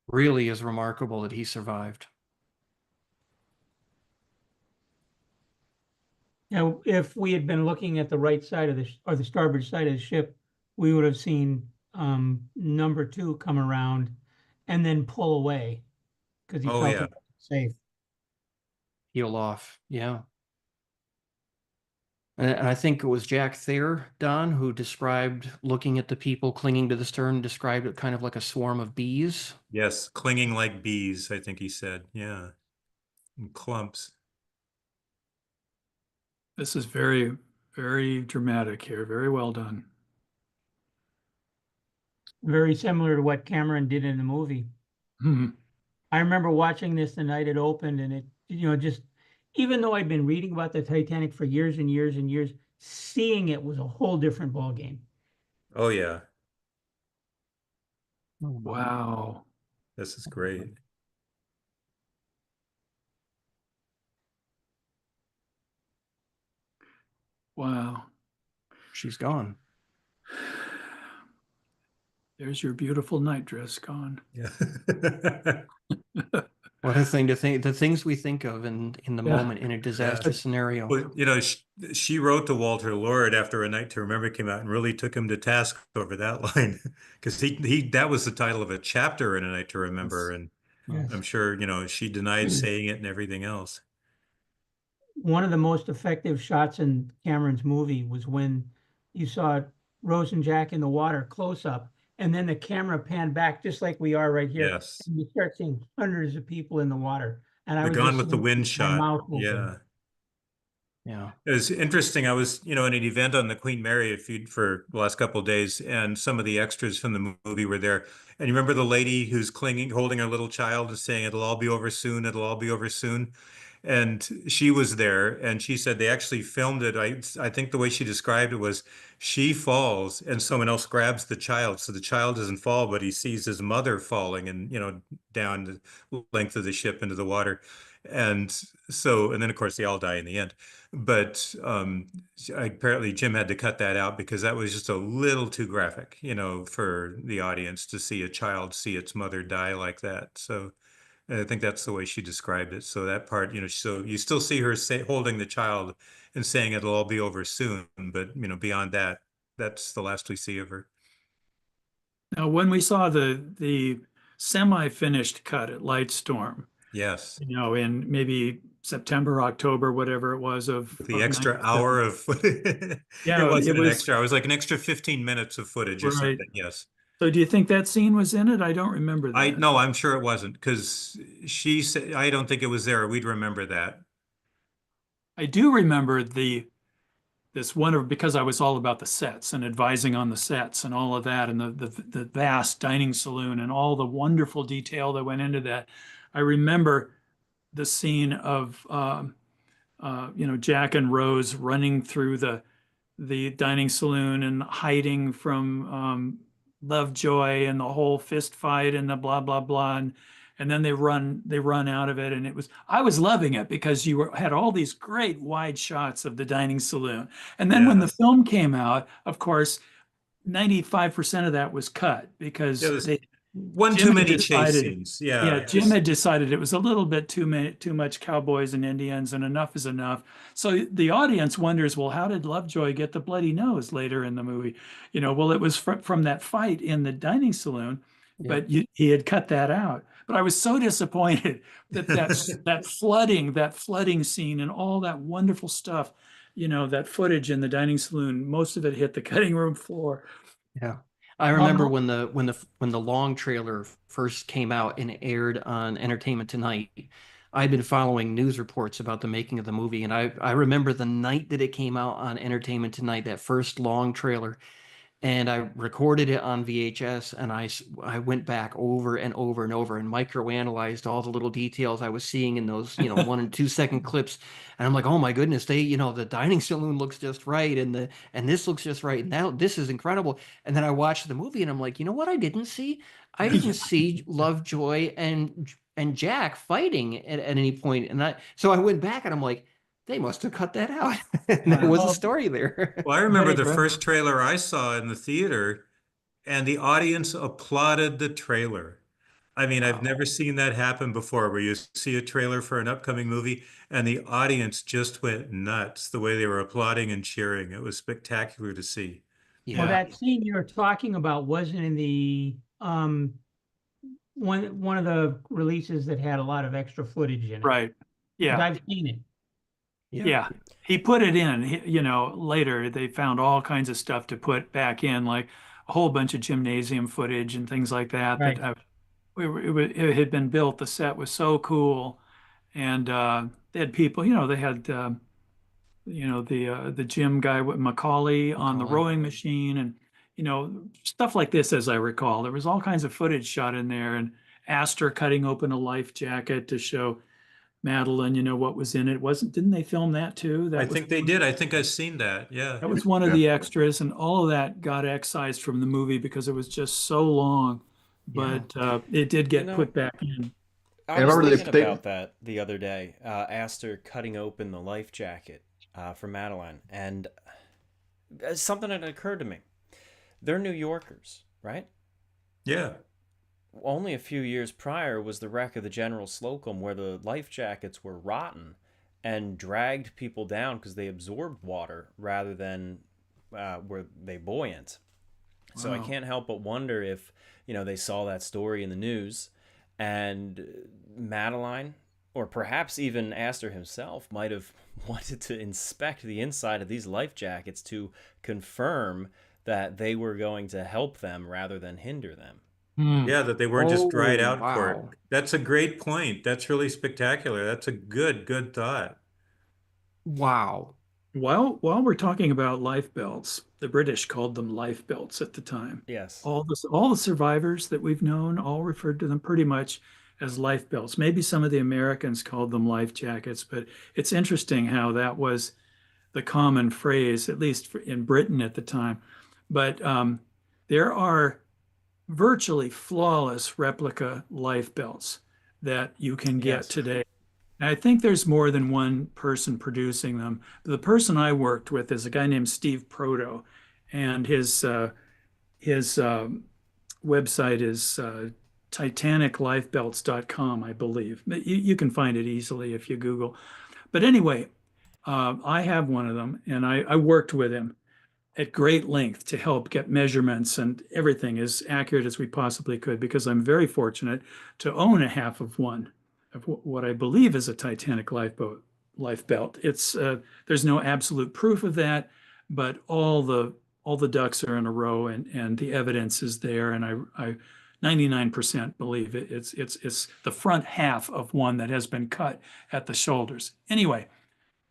Really is remarkable that he survived. Now, if we had been looking at the right side of or the starboard side of the ship, we would have seen number 2 come around and then pull away because he Oh, felt yeah. it wasn't safe. Heal off. Yeah. And I think it was Jack Thayer, Don, who described looking at the people clinging to the stern, described it kind of like a swarm of bees. Yes, clinging like bees, I think he said. Yeah. In clumps. This is very, very dramatic here. Very well done. Very similar to what Cameron did in the movie. Hmm. I remember watching this the night it opened, and it, just even though I'd been reading about the Titanic for years and years and years, seeing it was a whole different ballgame. Oh, yeah. Wow. This is great. Wow. She's gone. There's your beautiful night dress gone. Yeah. What a thing to think, the things we think of in the Yeah. moment in a disaster scenario. Well, she wrote to Walter Lord after A Night to Remember came out and really took him to task over that line because that was the title of a chapter in A Night to Remember, and Yes. I'm sure she denied saying it and everything else. one of the most effective shots in Cameron's movie was when you saw Rose and Jack in the water close up, and then the camera panned back just like we are right here, Yes. and you start seeing hundreds of people in the water. And I The was Gone just with the sitting Wind with my shot. mouth open. Yeah. Yeah. It was interesting. I was, in an event on the Queen Mary for the last couple of days, and some of the extras from the movie were there. And you remember the lady who's holding her little child and saying, "It'll all be over soon. It'll all be over soon." And she was there, and she said they actually filmed it. I think the way she described it was she falls and someone else grabs the child. So the child doesn't fall, but he sees his mother falling and, down the length of the ship into the water. And and then of course they all die in the end. But apparently Jim had to cut that out because that was just a little too graphic, for the audience to see a child see its mother die like that. So I think that's the way she described it. So that part, so you still see her holding the child and saying it'll all be over soon, but beyond that, that's the last we see of her. Now, when we saw the semi-finished cut at Lightstorm, Yes. in maybe September, October, whatever it was The extra 97. hour of it Yeah, wasn't it an was extra. It was like an extra 15 minutes of footage or right. something. Yes. So do you think that scene was in it? I don't remember that. No, I'm sure it wasn't because she said, I don't think it was there. We'd remember that. I do remember because I was all about the sets and advising on the sets and all of that, and the vast dining saloon and all the wonderful detail that went into that. I remember the scene of Jack and Rose running through the dining saloon and hiding from Lovejoy and the whole fist fight and the blah blah blah, and then they run out of it, and I was loving it because had all these great wide shots of the dining saloon, and then when the Yes. film came out, of course, 95% of that was cut because There was they one Jim too had many chase decided, scenes. yeah, Yeah. Jim had decided it was a little bit too much cowboys and Indians, and enough is enough. So the audience wonders, well, how did Lovejoy get the bloody nose later in the movie? Well, it was from that fight in the dining saloon, but he had cut that out. But I was so disappointed that flooding scene and all that wonderful stuff, that footage in the dining saloon, most of it hit the cutting room floor. Yeah. I remember when the long trailer first came out and aired on Entertainment Tonight. I'd been following news reports about the making of the movie, and I remember the night that it came out on Entertainment Tonight, that first long trailer, and I recorded it on VHS, and I went back over and over and over and microanalyzed all the little details I was seeing in those 1 and 2 second clips, and I'm like, oh my goodness, the dining saloon looks just right, and this looks just right, and now this is incredible. And then I watched the movie, and I'm like, you know what I didn't see? I didn't see Lovejoy and Jack fighting at any point, and so I went back and I'm like, they must have cut that out. There was a story there. Well, I remember the first trailer I saw in the theater, and the audience applauded the trailer. I mean, I've never seen that happen before, where you see a trailer for an upcoming movie and the audience just went nuts the way they were applauding and cheering. It was spectacular to see. Yeah. Well, that scene you're talking about wasn't in the one of the releases that had a lot of extra footage in it. Right. Yeah. But I've seen it. Yeah. He put it in, later they found all kinds of stuff to put back in, like a whole bunch of gymnasium footage and things like that. Right. It had been built. The set was so cool. And they had people, they had, the gym guy with Macaulay on the rowing machine and, stuff like this, as I recall. There was all kinds of footage shot in there, and Astor cutting open a life jacket to show Madeline, what was in it. Didn't they film that too? I think they did. I think I've seen that. Yeah. That was one of the extras, and all of that got excised from the movie because it was just so long. But it did get put back in. I was thinking about that the other day. Astor cutting open the life jacket for Madeline, and something had occurred to me. They're New Yorkers, right? Yeah. Only a few years prior was the wreck of the General Slocum, where the life jackets were rotten and dragged people down because they absorbed water rather than were they buoyant. So I can't help but wonder if they saw that story in the news, and Madeline or perhaps even Astor himself might have wanted to inspect the inside of these life jackets to confirm that they were going to help them rather than hinder them. Yeah, that they weren't just Oh, dried out wow. cork. That's a great point. That's really spectacular. That's a good thought. Wow. While we're talking about life belts, the British called them life belts at the time. Yes. All the survivors that we've known all referred to them pretty much as life belts. Maybe some of the Americans called them life jackets, but it's interesting how that was the common phrase, at least in Britain at the time. But there are virtually flawless replica life belts that you can get Yes. today. And I think there's more than one person producing them. The person I worked with is a guy named Steve Proto, and his website is titaniclifebelts.com, I believe. You can find it easily if you Google. But anyway, I have one of them, and I worked with him at great length to help get measurements and everything as accurate as we possibly could, because I'm very fortunate to own a half of one of what I believe is a Titanic life belt. It's there's no absolute proof of that, but all the ducks are in a row, and the evidence is there, and I 99% believe it. It's the front half of one that has been cut at the shoulders. Anyway,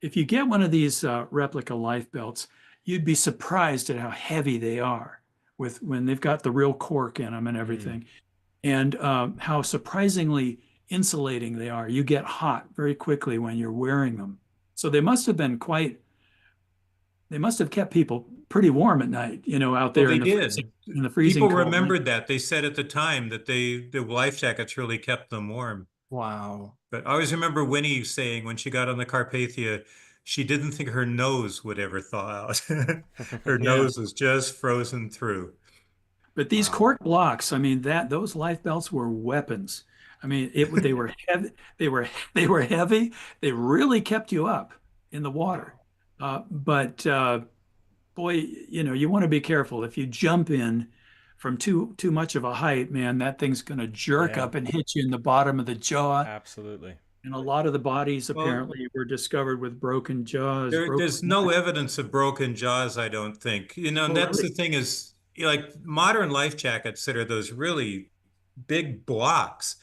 if you get one of these replica life belts, you'd be surprised at how heavy they are when they've got the real cork in them and everything, and how surprisingly insulating they are. You get hot very quickly when you're wearing them. So they must have kept people pretty warm at night, out Well, there they in the did. freezing People cold night. remembered that. They said at the time that the life jackets really kept them warm. Wow. But I always remember Winnie saying when she got on the Carpathia, she didn't think her nose would ever thaw out. Her Yeah. nose was just frozen through. But these Wow. cork blocks, I mean, those life belts were weapons. I mean, they were heavy. They were heavy. They really kept you up in the water. But boy, you want to be careful. If you jump in from too much of a height, man, that thing's going to jerk Yeah, up and hit you in the bottom of the jaw. absolutely. And a lot of the bodies Well, apparently were discovered with broken jaws, broken there's no evidence of broken jaws, I don't think. And Oh, that's the really? thing is, like modern life jackets that are those really big blocks.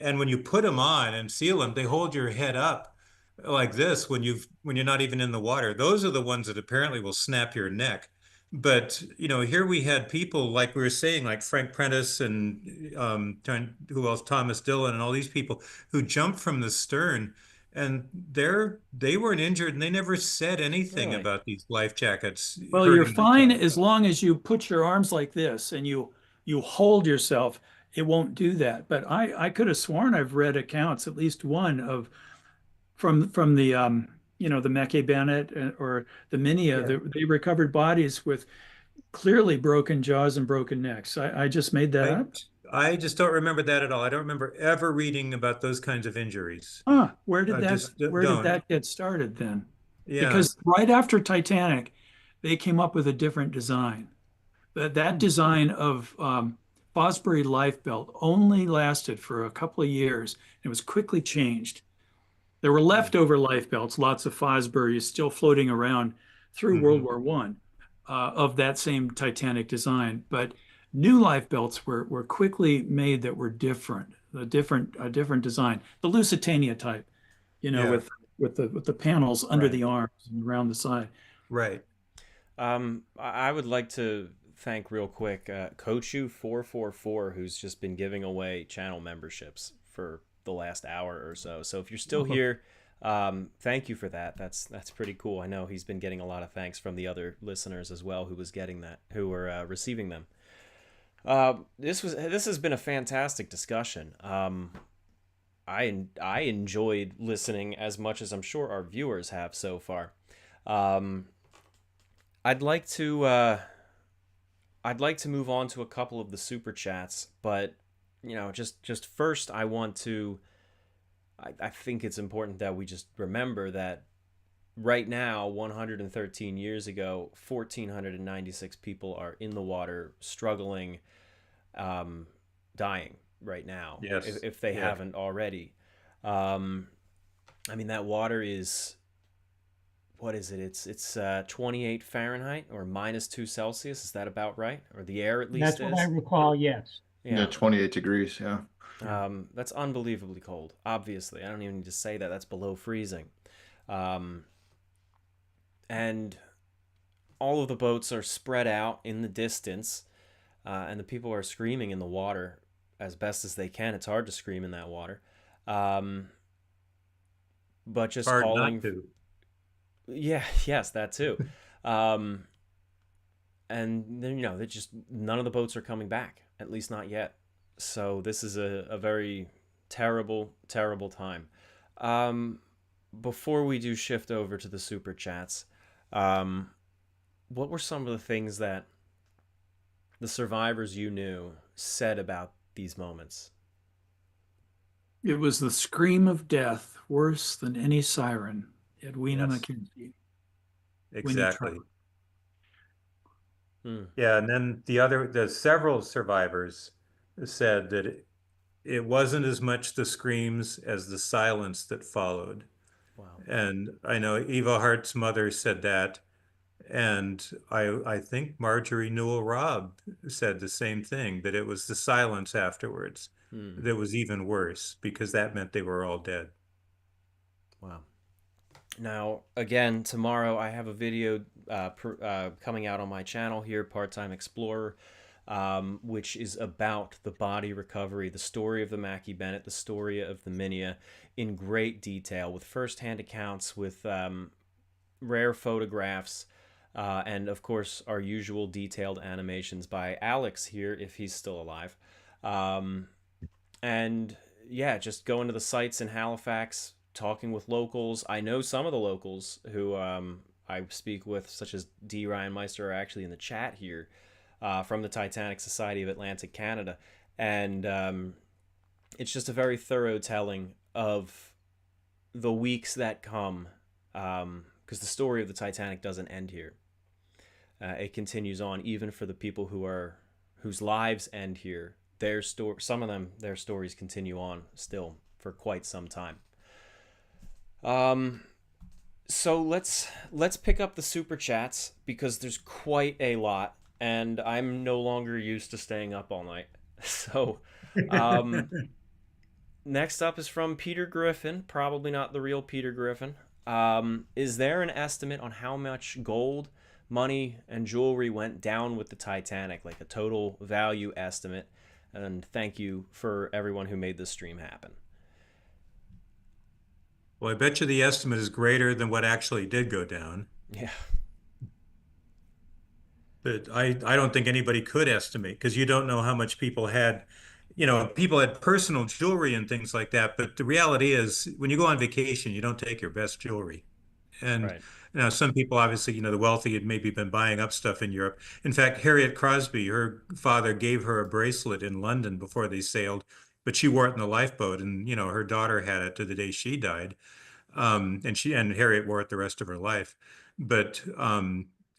And when you put them on and seal them, they hold your head up like this when you're not even in the water. Those are the ones that apparently will snap your neck. But here we had people like we were saying, like Frank Prentice and who else, Thomas Dillon, and all these people who jumped from the stern, and they weren't injured, and they never said anything Really? about these life jackets Well, you're hurting fine themselves. as long as you put your arms like this and you hold yourself. It won't do that. But I could have sworn I've read accounts, at least one of from the the Mackay Bennett or the Minia. Yeah. They recovered bodies with clearly broken jaws and broken necks. I just made that I up. I just don't remember that at all. I don't remember ever reading about those kinds of injuries. Huh, I just where did don't. that get started then? Yeah. Because right after Titanic, they came up with a different design. That design of Fosbury life belt only lasted for a couple of years. It was quickly changed. There were leftover life belts, lots of Fosbury's still floating around through World Mhm. War One, of that same Titanic design. But new life belts were quickly made that were different, a different design, the Lusitania type, Yeah. with the panels under Right. the arms and around the side. Right. I would like to thank real quick Kochu444, who's just been giving away channel memberships for the last hour or so. So if you're still here, thank you for that. That's pretty cool. I know he's been getting a lot of thanks from the other listeners as well who were receiving them. This has been a fantastic discussion. I enjoyed listening as much as I'm sure our viewers have so far. I'd like to move on to a couple of the super chats, but just first I want to. I think it's important that we just remember that right now, 113 years ago, 1,496 people are in the water, struggling, dying right now, Yes. if they Yeah. haven't already. I mean, that water is, what is it? It's 28 Fahrenheit or -2 Celsius. Is that about right? Or the air at least That's what I is? recall, yes. Yeah, Yeah. 28 degrees. Yeah. That's unbelievably cold. Obviously, I don't even need to say that. That's below freezing. Um, and all of the boats are spread out in the distance, and the people are screaming in the water as best as they can. It's hard to scream in that water. Um, but just Hard not calling, to. yeah, yes, that too. Um, and then, they're just, none of the boats are coming back, at least not yet. So this is a very terrible, terrible time. Um, Before we do shift over to the super chats, um, what were some of the things that the survivors you knew said about these moments? It was the scream of death, worse than any siren. Edwina Yes, McKenzie, Winnie exactly. Trump. Hmm. Yeah, and then the several survivors said that it wasn't as much the screams as the silence that followed. Wow. And I know Eva Hart's mother said that, and I think Marjorie Newell Robb said the same thing, that it was the silence afterwards Hmm. that was even worse because that meant they were all dead. Wow. Now, again, tomorrow I have a video coming out on my channel here, Part-Time Explorer, which is about the body recovery, the story of the Mackie Bennett, the story of the Minia, in great detail, with first-hand accounts, with rare photographs, and of course our usual detailed animations by Alex here, if he's still alive. And yeah, just going to the sites in Halifax, talking with locals. I know some of the locals who I speak with, such as D. Ryan Meister, are actually in the chat here, from the Titanic Society of Atlantic Canada. And it's just a very thorough telling of the weeks that come, because the story of the Titanic doesn't end here. It continues on, even for the people whose lives end here. Some of them, their stories continue on still for quite some time. So let's pick up the super chats, because there's quite a lot, and I'm no longer used to staying up all night. So next up is from Peter Griffin, probably not the real Peter Griffin. Is there an estimate on how much gold, money, and jewelry went down with the Titanic, like a total value estimate? And thank you for everyone who made this stream happen. Well, I bet you the estimate is greater than what actually did go down. Yeah. But I don't think anybody could estimate, because you don't know how much people had. People had personal jewelry and things like that. But the reality is, when you go on vacation, you don't take your best jewelry. And Right. some people, obviously, the wealthy had maybe been buying up stuff in Europe. In fact, Harriet Crosby, her father gave her a bracelet in London before they sailed, but she wore it in the lifeboat, and her daughter had it to the day she died. And Harriet wore it the rest of her life. But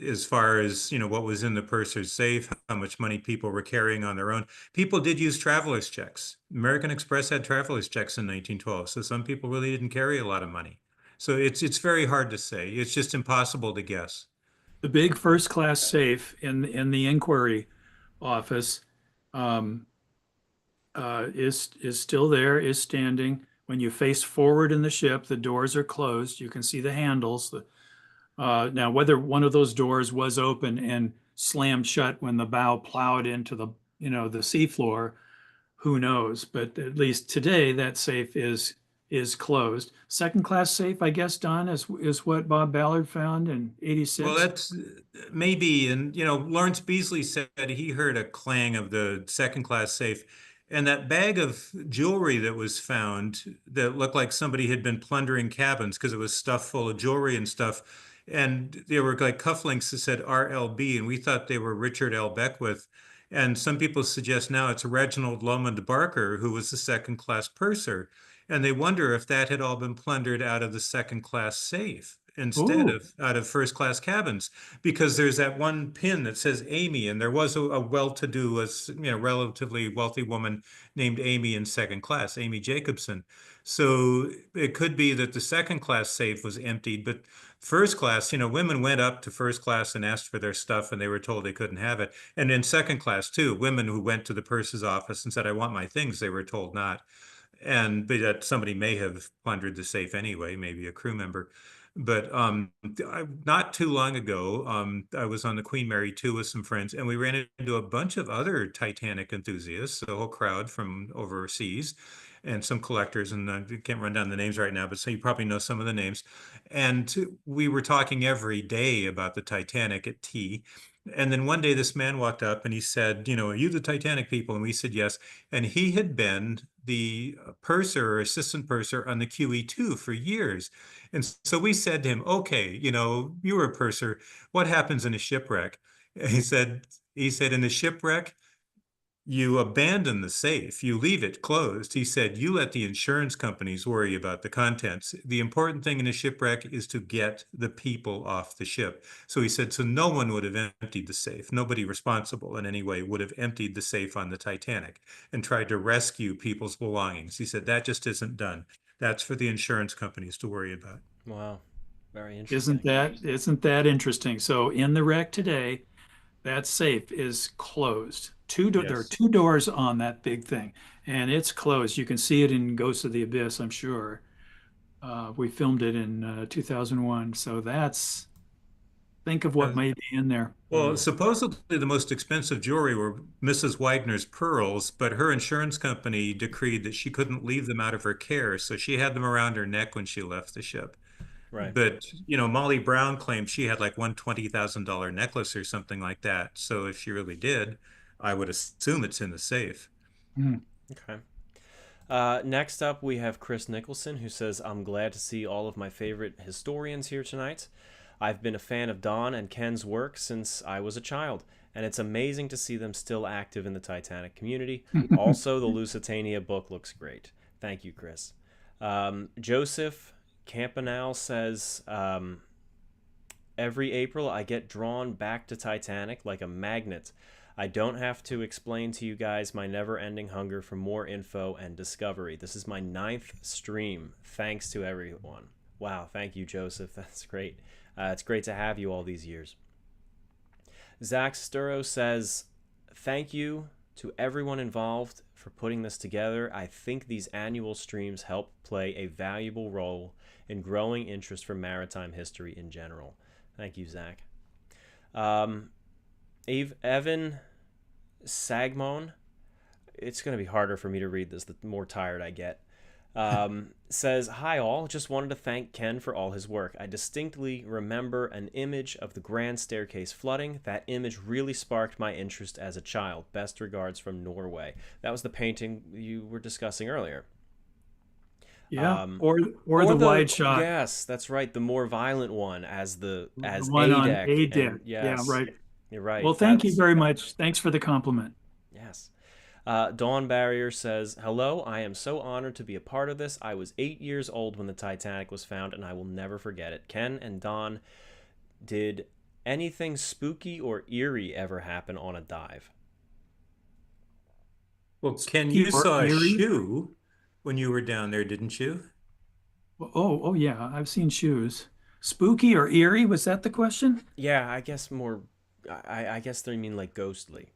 as far as what was in the purser's safe, how much money people were carrying on their own, people did use traveler's checks. American Express had traveler's checks in 1912, so some people really didn't carry a lot of money. So it's very hard to say. It's just impossible to guess. The big first class safe in the inquiry office is still there, is standing. When you face forward in the ship, the doors are closed. You can see the handles. Now, whether one of those doors was open and slammed shut when the bow plowed into the seafloor, who knows? But at least today, that safe is closed. Second class safe, I guess, Don, is what Bob Ballard found in '86. Well, that's maybe, and Lawrence Beasley said he heard a clang of the second class safe, and that bag of jewelry that was found that looked like somebody had been plundering cabins, because it was stuffed full of jewelry and stuff, and there were like cufflinks that said RLB, and we thought they were Richard L. Beckwith. And some people suggest now it's Reginald Lomond Barker, who was the second class purser. And they wonder if that had all been plundered out of the second class safe. instead Ooh. of out of first class cabins, because there's that one pin that says Amy, and there was a well-to-do, relatively wealthy woman named Amy in second class, Amy Jacobson. So it could be that the second class safe was emptied, but first class, women went up to first class and asked for their stuff, and they were told they couldn't have it. And in second class too, women who went to the purser's office and said, "I want my things," they were told not. And but that somebody may have plundered the safe anyway, maybe a crew member. But not too long ago, I was on the Queen Mary 2 with some friends, and we ran into a bunch of other Titanic enthusiasts, a whole crowd from overseas, and some collectors. And I can't run down the names right now, but so you probably know some of the names. And we were talking every day about the Titanic at tea. And then one day this man walked up and he said, "Are you the Titanic people?" And we said yes. And he had been the purser or assistant purser on the QE2 for years. And so we said to him, "Okay, you were a purser. What happens in a shipwreck?" And he said, "In a shipwreck, you abandon the safe, you leave it closed." He said, "You let the insurance companies worry about the contents. The important thing in a shipwreck is to get the people off the ship." So he said, so no one would have emptied the safe. Nobody responsible in any way would have emptied the safe on the Titanic and tried to rescue people's belongings. He said, that just isn't done. That's for the insurance companies to worry about. Wow. Very interesting. Isn't that interesting? So in the wreck today, that safe is closed. There are Yes. two doors on that big thing, and it's closed. You can see it in Ghosts of the Abyss, I'm sure. We filmed it in 2001. So think of what Uh, may be in there. Well, supposedly the most expensive jewelry were Mrs. Widener's pearls, but her insurance company decreed that she couldn't leave them out of her care, so she had them around her neck when she left the ship. Right. But, Molly Brown claimed she had like one $20,000 necklace or something like that. So if she really did, I would assume it's in the safe. Mm. Okay. Next up, we have Chris Nicholson, who says, "I'm glad to see all of my favorite historians here tonight. I've been a fan of Don and Ken's work since I was a child, and it's amazing to see them still active in the Titanic community. Also, the Lusitania book looks great. Thank you, Chris." Joseph Campanale says, "Every April I get drawn back to Titanic like a magnet. I don't have to explain to you guys my never-ending hunger for more info and discovery. This is my 9th stream. Thanks to everyone." Wow, thank you, Joseph. That's great. It's great to have you all these years. Zach Sturo says, "Thank you to everyone involved for putting this together. I think these annual streams help play a valuable role in growing interest for maritime history in general." Thank you, Zach. Evan Sagmon, it's going to be harder for me to read this the more tired I get, says, "Hi all, just wanted to thank Ken for all his work. I distinctly remember an image of the grand staircase flooding. That image really sparked my interest as a child. Best regards from Norway." That was the painting you were discussing earlier. Yeah, or the wide shot. Yes, that's right. The more violent one as The as one A on deck. A deck. And Yeah, yes, right. you're right. Well, thank you very much. Thanks for the compliment. Yes. Dawn Barrier says, "Hello, I am so honored to be a part of this. I was 8 years old when the Titanic was found, and I will never forget it. Ken and Don, did anything spooky or eerie ever happen on a dive?" Well, Ken, you saw a shoe when you were down there, didn't you? Oh yeah, I've seen shoes. Spooky or eerie? Was that the question? Yeah, I guess more. I guess they mean like ghostly.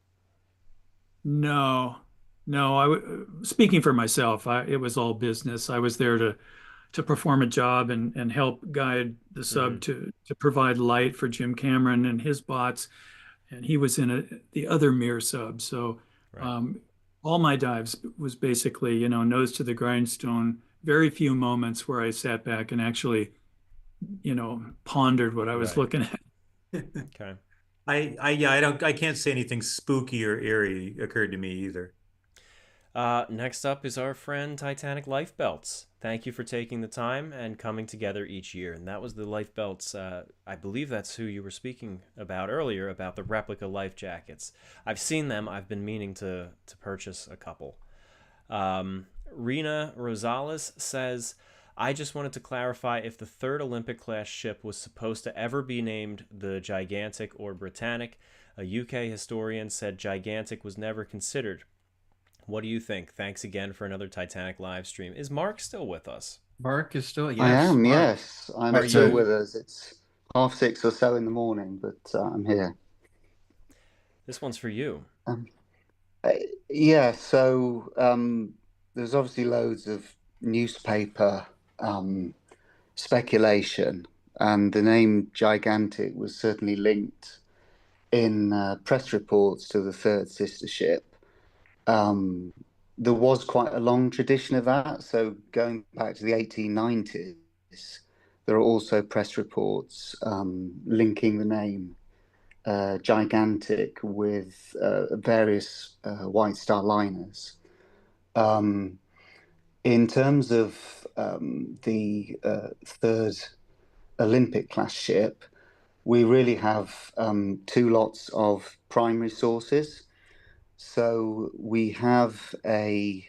No, no. Speaking for myself, it was all business. I was there to perform a job and help guide the sub to provide light for Jim Cameron and his bots, and he was in the other Mir sub. So Right. all my dives was basically, nose to the grindstone. Very few moments where I sat back and actually, pondered what I was Right. looking at. Okay. I can't say anything spooky or eerie occurred to me either. Next up is our friend Titanic Life Belts. Thank you for taking the time and coming together each year. And that was the Life Belts. I believe that's who you were speaking about earlier, about the replica life jackets. I've seen them. I've been meaning to purchase a couple. Rena Rosales says, I just wanted to clarify if the third Olympic class ship was supposed to ever be named the Gigantic or Britannic. A UK historian said Gigantic was never considered. What do you think? Thanks again for another Titanic live stream. Is Mark still with us? Mark is still, I yes, am, Mark. yes. I'm Are still you- with us. It's 6:30 or so in the morning, but I'm here. This one's for you. Um, yeah, so there's obviously loads of newspaper speculation, and the name Gigantic was certainly linked in press reports to the third sister ship. Um, there was quite a long tradition of that. So going back to the 1890s, there are also press reports linking the name Gigantic with various White Star liners. Um, in terms of the third Olympic class ship, we really have two lots of primary sources. So we have a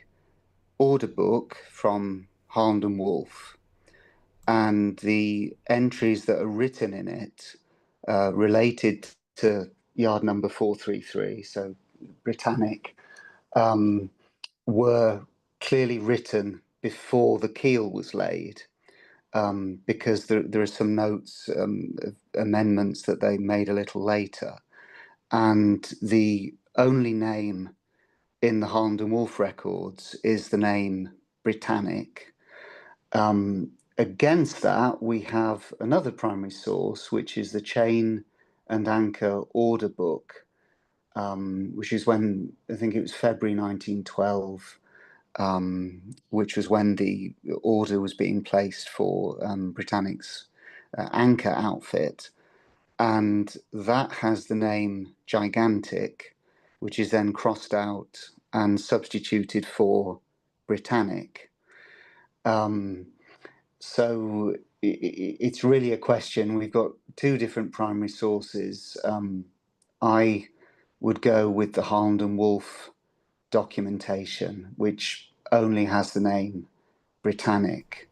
order book from Harland and Wolff, and the entries that are written in it related to yard number 433, so Britannic, were clearly written before the keel was laid, because there are some notes, amendments that they made a little later. And the only name in the Harland and Wolff records is the name Britannic. Against that, we have another primary source, which is the Chain and Anchor Order Book, which is when, I think it was February 1912, which was when the order was being placed for Britannic's anchor outfit. And that has the name Gigantic, which is then crossed out and substituted for Britannic. So it's really a question. We've got two different primary sources. I would go with the Harland and Wolff documentation, which only has the name Britannic.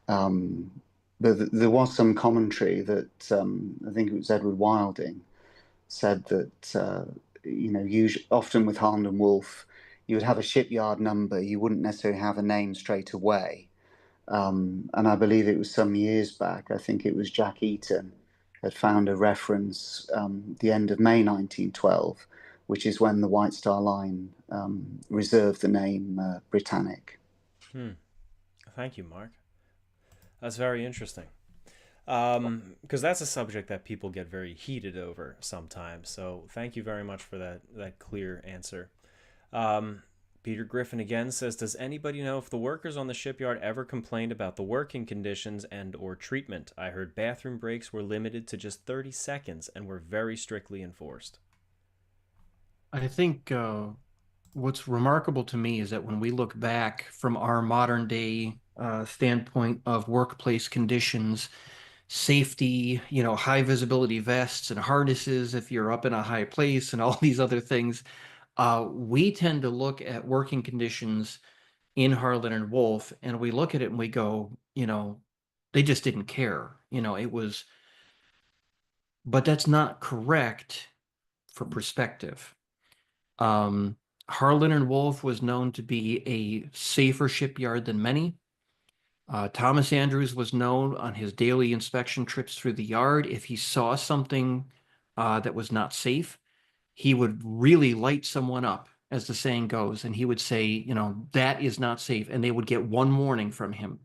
But there was some commentary that I think it was Edward Wilding said that often with Harland and Wolff, you would have a shipyard number. You wouldn't necessarily have a name straight away. And I believe it was some years back. I think it was Jack Eaton had found a reference the end of May 1912, which is when the White Star Line reserved the name Britannic. Thank you, Mark. That's very interesting. Because that's a subject that people get very heated over sometimes. So thank you very much for that clear answer. Peter Griffin again says, does anybody know if the workers on the shipyard ever complained about the working conditions and or treatment? I heard bathroom breaks were limited to just 30 seconds and were very strictly enforced. I think what's remarkable to me is that when we look back from our modern day standpoint of workplace conditions, safety, high visibility vests and harnesses if you're up in a high place and all these other things, we tend to look at working conditions in Harland and Wolff, and we look at it and we go, they just didn't care. It was, but that's not correct for perspective. Harland and Wolff was known to be a safer shipyard than many. Thomas Andrews was known on his daily inspection trips through the yard. If he saw something that was not safe, he would really light someone up, as the saying goes, and he would say, that is not safe. And they would get one warning from him.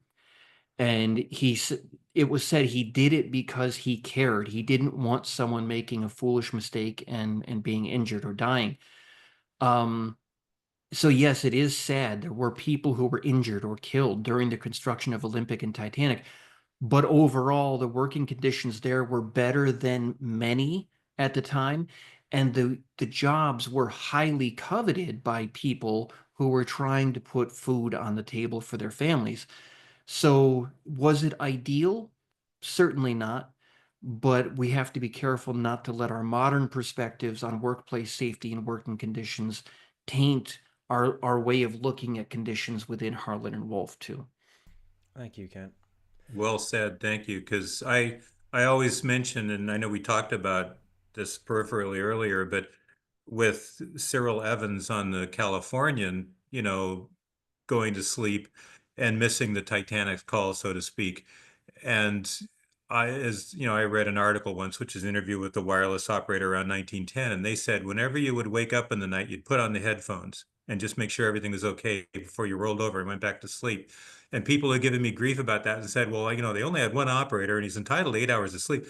And it was said he did it because he cared. He didn't want someone making a foolish mistake and being injured or dying. So yes, it is sad. There were people who were injured or killed during the construction of Olympic and Titanic, but overall, the working conditions there were better than many at the time, and the jobs were highly coveted by people who were trying to put food on the table for their families. So was it ideal? Certainly not. But we have to be careful not to let our modern perspectives on workplace safety and working conditions taint our way of looking at conditions within Harland and Wolff too. Thank you, Kent. Well said. Thank you. Because I always mention, and I know we talked about this peripherally earlier, but with Cyril Evans on the Californian, going to sleep and missing the Titanic's call, so to speak. And I read an article once, which is an interview with the wireless operator around 1910, and they said whenever you would wake up in the night, you'd put on the headphones and just make sure everything was okay before you rolled over and went back to sleep. And people had given me grief about that and said, well, they only had one operator and he's entitled to 8 hours of sleep.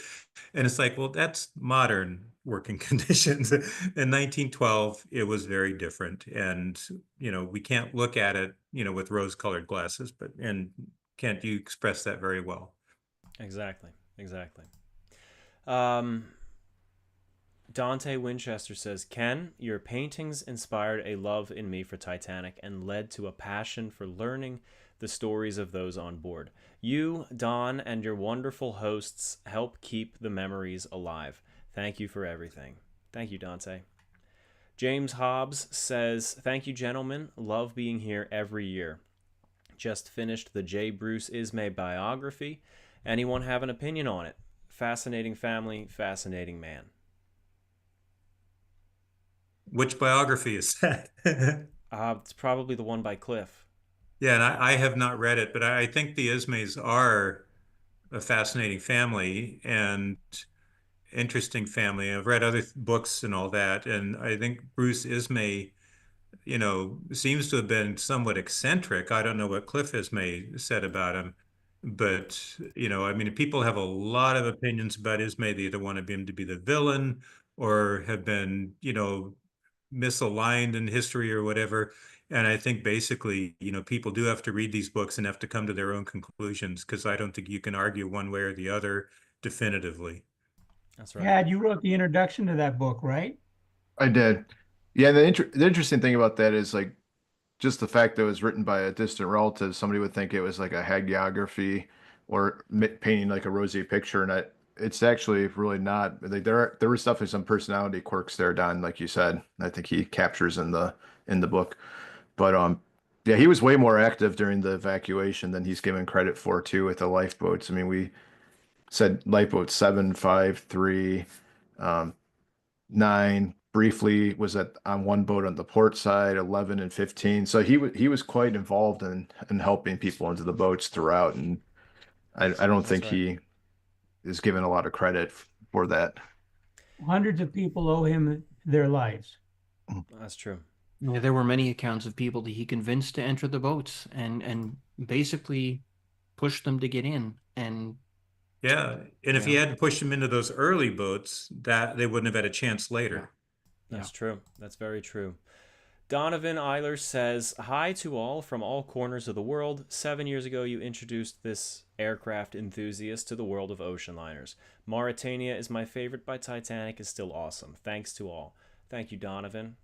And it's like, well, that's modern working conditions. In 1912, it was very different. And, we can't look at it, with rose-colored glasses, and Kent, you express that very well. Exactly. Dante Winchester says, Ken, your paintings inspired a love in me for Titanic and led to a passion for learning the stories of those on board. You, Don, and your wonderful hosts help keep the memories alive. Thank you for everything. Thank you, Dante. James Hobbs says, thank you, gentlemen. Love being here every year. Just finished the J. Bruce Ismay biography. Anyone have an opinion on it? Fascinating family, fascinating man. Which biography is that? It's probably the one by Cliff. Yeah, and I have not read it, but I think the Ismays are a fascinating family and interesting family. I've read other books and all that, and I think Bruce Ismay, seems to have been somewhat eccentric. I don't know what Cliff Ismay said about him, but people have a lot of opinions about Ismay. They either want him to be the villain or have been, misaligned in history or whatever. And I think basically, people do have to read these books and have to come to their own conclusions, because I don't think you can argue one way or the other definitively. That's right. Tad, you wrote the introduction to that book, right? I did. Yeah, the interesting thing about that is like just the fact that it was written by a distant relative. Somebody would think it was like a hagiography or painting like a rosy picture, and it's actually really not. Like there was definitely some personality quirks there, Don, like you said. I think he captures in the book. But yeah, he was way more active during the evacuation than he's given credit for too with the lifeboats. I mean, we said lifeboat 7, 5, 3, 9 briefly was on one boat on the port side, 11 and 15. So he was quite involved in helping people into the boats throughout, and I don't think right. he is given a lot of credit for that. Hundreds of people owe him their lives. That's true. Yeah, there were many accounts of people that he convinced to enter the boats and basically pushed them to get in. And yeah, and if he hadn't pushed them into those early boats, that they wouldn't have had a chance later. That's true. That's very true. Donovan Eiler says, hi to all from all corners of the world. 7 years ago, you introduced this aircraft enthusiast to the world of ocean liners. Mauritania is my favorite, but Titanic is still awesome. Thanks to all. Thank you, Donovan.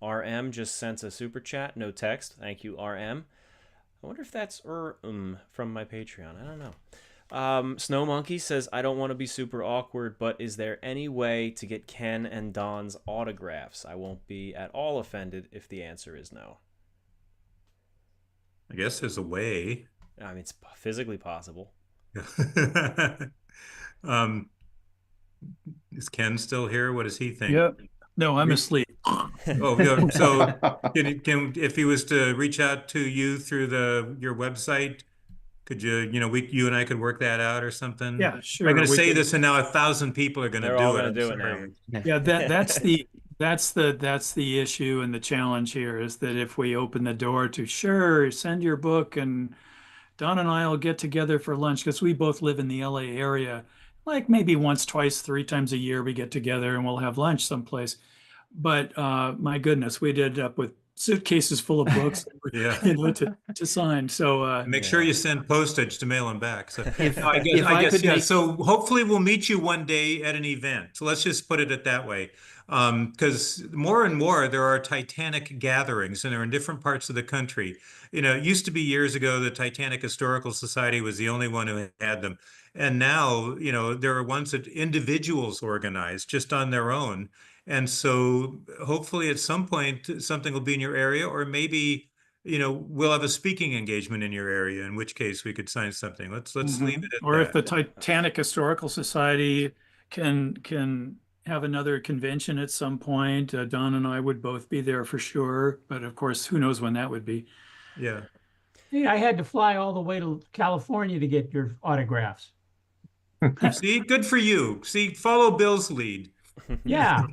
RM just sent a super chat, no text. Thank you, RM. I wonder if that's from my Patreon. I don't know. Snow Monkey says, I don't want to be super awkward, but is there any way to get Ken and Don's autographs? I won't be at all offended if the answer is no. I guess there's a way. I mean, it's physically possible. Is Ken still here? What does he think? Yep. No, I'm asleep. Oh, yeah. So can if he was to reach out to you through your website, could you, you and I could work that out or something? Yeah, sure. I'm going to say this, and now 1,000 people are going to do it. They're all going to do it now. Yeah, that's the issue and the challenge here is that if we open the door to sure send your book and Don and I will get together for lunch because we both live in the LA area, like maybe once, twice, 3 times a year we get together and we'll have lunch someplace. But my goodness, we did up with suitcases full of books to sign. So make sure you send postage to mail them back. So I guess So hopefully we'll meet you one day at an event. So let's just put it that way. Because more and more there are Titanic gatherings, and they're in different parts of the country. It used to be years ago the Titanic Historical Society was the only one who had them. And now, there are ones that individuals organize just on their own. And so hopefully at some point something will be in your area, or maybe, we'll have a speaking engagement in your area, in which case we could sign something. Let's leave it at Or if that. the Titanic Historical Society can have another convention at some point, Don and I would both be there for sure. But of course, who knows when that would be. Yeah. Hey, I had to fly all the way to California to get your autographs. See, good for you. See, follow Bill's lead. Yeah.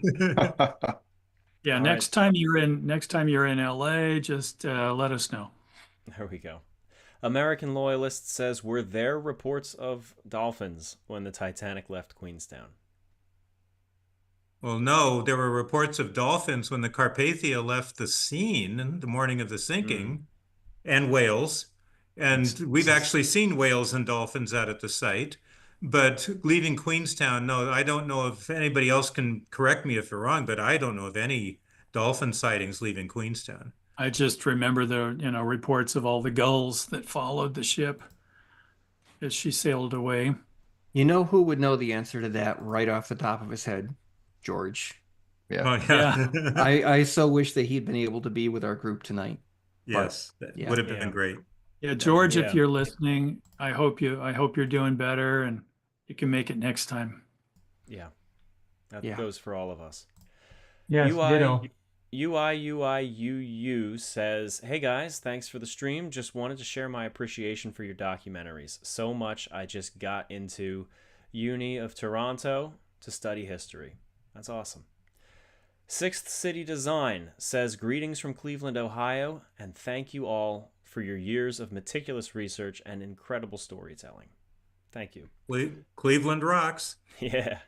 Yeah, All next time you're in LA, just let us know. There we go. American Loyalist says, were there reports of dolphins when the Titanic left Queenstown? Well, no, there were reports of dolphins when the Carpathia left the scene the morning of the sinking, and whales. And we've actually seen whales and dolphins out at the site. But leaving Queenstown, no, I don't know if anybody else can correct me if they're wrong, but I don't know of any dolphin sightings leaving Queenstown. I just remember the reports of all the gulls that followed the ship as she sailed away. You know who would know the answer to that right off the top of his head? George. Yeah. Oh, yeah. I so wish that he'd been able to be with our group tonight. Yes, that yeah. would have been great. Yeah, George, Yeah. if you're listening, I hope you're doing better and you can make it next time. Yeah. That Yeah. goes for all of us. Yes, ditto. UIUIUU says, hey guys, thanks for the stream. Just wanted to share my appreciation for your documentaries. So much I just got into Uni of Toronto to study history. That's awesome. Sixth City Design says, greetings from Cleveland, Ohio, and thank you all for your years of meticulous research and incredible storytelling. Thank you. Cleveland rocks. Yeah.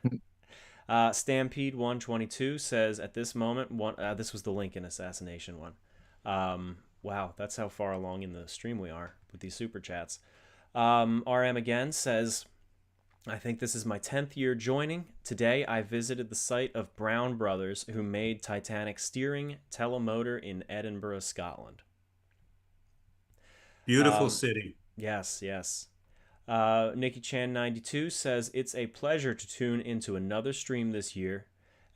Stampede 122 says, at this moment, this was the Lincoln assassination one. Wow, that's how far along in the stream we are with these super chats. RM again says, I think this is my 10th year joining. Today I visited the site of Brown Brothers, who made Titanic steering telemotor in Edinburgh, Scotland. Beautiful city. Yes, yes. Nikki Chan 92 says, it's a pleasure to tune into another stream this year,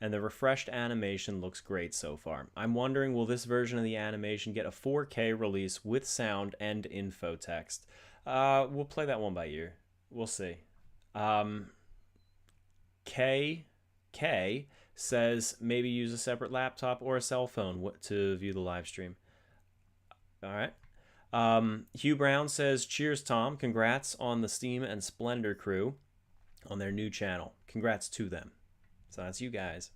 and the refreshed animation looks great so far. I'm wondering, will this version of the animation get a 4K release with sound and info text? We'll play that one by ear. We'll see. K says, maybe use a separate laptop or a cell phone to view the live stream. All right. Hugh Brown says, cheers, Tom. Congrats on the Steam and Splendor crew on their new channel. Congrats to them. So that's you guys.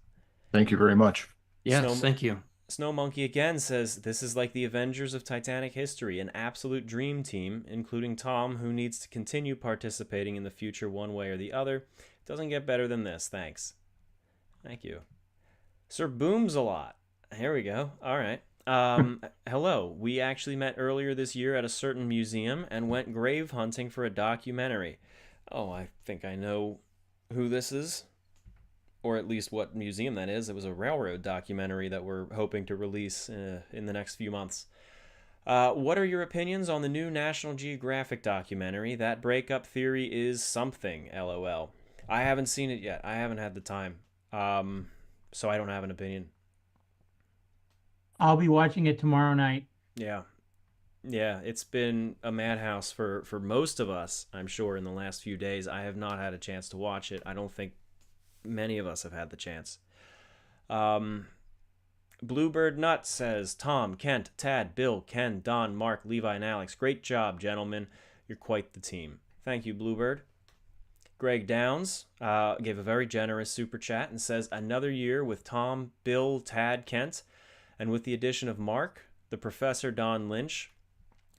Thank you very much. Yes, thank you. Snow Monkey again says, this is like the Avengers of Titanic history, an absolute dream team, including Tom, who needs to continue participating in the future one way or the other. Doesn't get better than this. Thanks. Thank you. Sir Booms a lot. Here we go. All right. Hello. We actually met earlier this year at a certain museum and went grave hunting for a documentary. Oh, I think I know who this is, or at least what museum that is. It was a railroad documentary that we're hoping to release in the next few months. What are your opinions on the new National Geographic documentary? That breakup theory is something, LOL. I haven't seen it yet. I haven't had the time, so I don't have an opinion. I'll be watching it tomorrow night. Yeah. Yeah, it's been a madhouse for most of us, I'm sure, in the last few days. I have not had a chance to watch it. I don't think many of us have had the chance. Bluebird Nut says, Tom, Kent, Tad, Bill, Ken, Don, Mark, Levi, and Alex. Great job, gentlemen. You're quite the team. Thank you, Bluebird. Greg Downs gave a very generous super chat and says, another year with Tom, Bill, Tad, Kent, and with the addition of Mark, the Professor Don Lynch,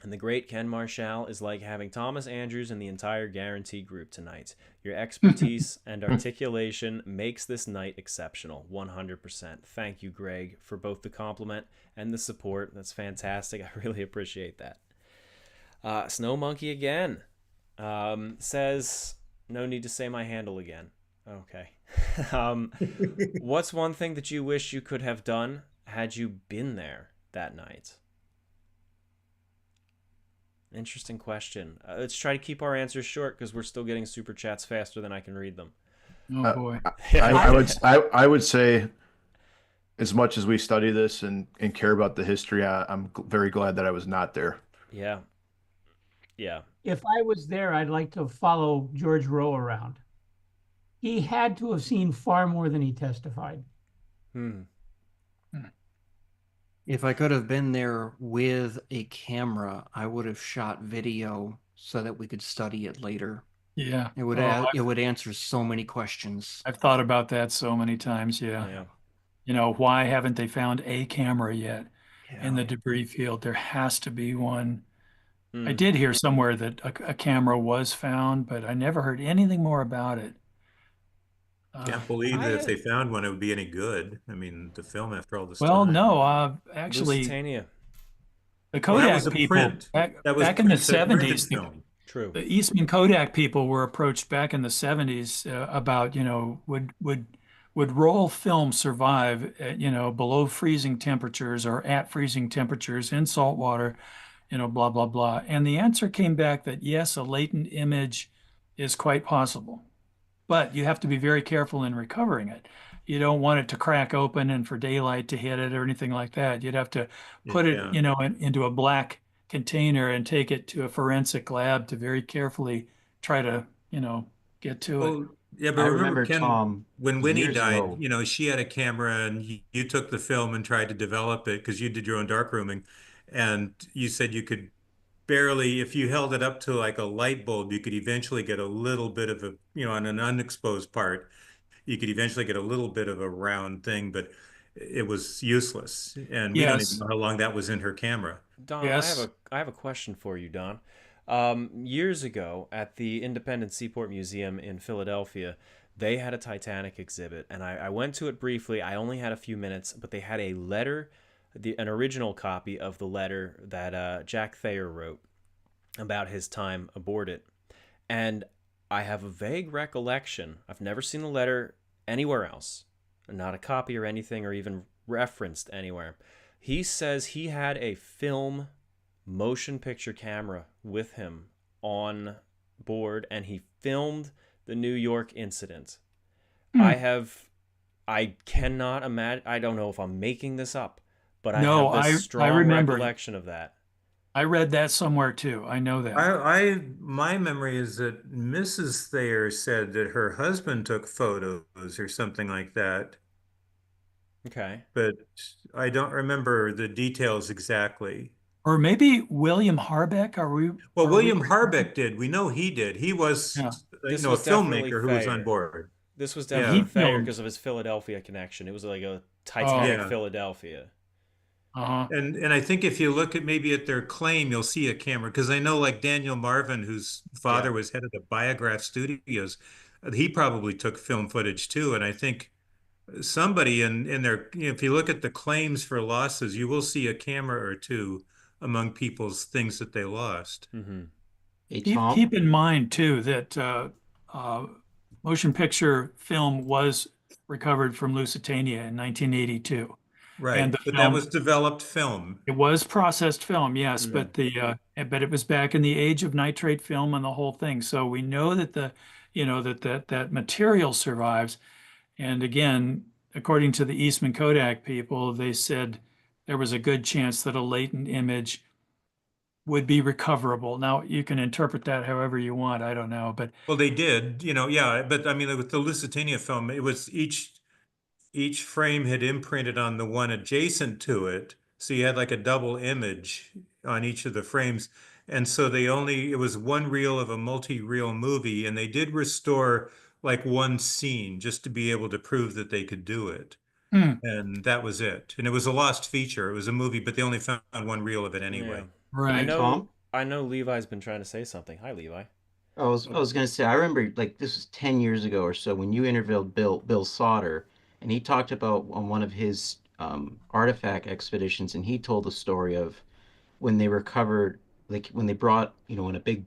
and the great Ken Marschall is like having Thomas Andrews and the entire Guarantee group tonight. Your expertise and articulation makes this night exceptional, 100%. Thank you, Greg, for both the compliment and the support. That's fantastic. I really appreciate that. Snow Monkey again says, no need to say my handle again. Okay. What's one thing that you wish you could have done had you been there that night? Interesting question. Let's try to keep our answers short because we're still getting super chats faster than I can read them. Oh boy. I would say as much as we study this and care about the history, I'm very glad that I was not there. Yeah. Yeah. If I was there, I'd like to follow George Rowe around. He had to have seen far more than he testified. Hmm. If I could have been there with a camera, I would have shot video so that we could study it later. Yeah. It would Oh, it would answer so many questions. I've thought about that so many times. Yeah. Yeah. You know, why haven't they found a camera yet in the Yeah. debris field? There has to be one. I Hmm. did hear somewhere that a camera was found, but I never heard anything more about it. Can't believe I that if had they found one, it would be any good. I mean, the film after all this Well, time. no, actually, Lusitania. the Well, that was Kodak a people print. back That was back in the print, a printed 70s, film. True. the Eastman Kodak people were approached back in the 70s about, would roll film survive at, below freezing temperatures or at freezing temperatures in salt water, blah, blah, blah. And the answer came back that yes, a latent image is quite possible, but you have to be very careful in recovering it. You don't want it to crack open and for daylight to hit it or anything like that. You'd have to put it, Yeah. into a black container and take it to a forensic lab to very carefully try to, get to it. Well, yeah, but I remember, remember, Ken, Tom, when Winnie years died, ago. she had a camera and you took the film and tried to develop it because you did your own darkrooming. And you said you could barely, if you held it up to like a light bulb, you could eventually get a little bit of a, on an unexposed part, you could eventually get a little bit of a round thing, but it was useless. And we don't even Yes, know how long that was in her camera. Don, yes. I have a question for you, Don. Years ago at the Independent Seaport Museum in Philadelphia, they had a Titanic exhibit, and I went to it briefly. I only had a few minutes, but they had a letter, an original copy of the letter that Jack Thayer wrote about his time aboard it. And I have a vague recollection. I've never seen the letter anywhere else, not a copy or anything, or even referenced anywhere. He says he had a film motion picture camera with him on board and he filmed the New York incident. Hmm. I cannot imagine, I don't know if I'm making this up, but I No, have this I strong remember. recollection of that. I read that somewhere too. I know that. My memory is that Mrs. Thayer said that her husband took photos or something like that, Okay. but I don't remember the details exactly. Or maybe William Harbeck. Well, Are we William Harbeck did. We know he did. He was, Yeah. This a was definitely filmmaker who was on Thayer. board. This was And definitely he Yeah. Thayer filmed. because of his Philadelphia connection. It was like a Oh, Titanic Yeah. Philadelphia. uh-huh. And I think if you look at maybe at their claim, you'll see a camera because I know like Daniel Marvin, whose Yeah. father was head of the Biograph Studios, he probably took film footage too. And I think somebody in their, if you look at the claims for losses, you will see a camera or two among people's things that they lost. Mm-hmm. Hey, Keep Tom. keep in mind too that motion picture film was recovered from Lusitania in 1982, and Right. the But that film was developed film. it was processed film, yes, Yeah. but it was back in the age of nitrate film and the whole thing. So we know that that material survives. And again, according to the Eastman Kodak people, they said there was a good chance that a latent image would be recoverable. Now, you can interpret that however you want. I don't know, but Well, they did, yeah. But I mean, with the Lusitania film, it was each frame had imprinted on the one adjacent to it. So you had like a double image on each of the frames. And so it was one reel of a multi-reel movie, and they did restore like one scene just to be able to prove that they could do it. hmm, And that was it. And it was a lost feature. It was a movie, but they only found one reel of it Yeah. anyway. I Hey, right. know Tom. I know Levi's been trying to say something. Hi, Levi. I was gonna say I remember like this was 10 years ago or so when you interviewed Bill Sauter, and he talked about on one of his artifact expeditions, and he told the story of when they recovered, like when they brought, in a big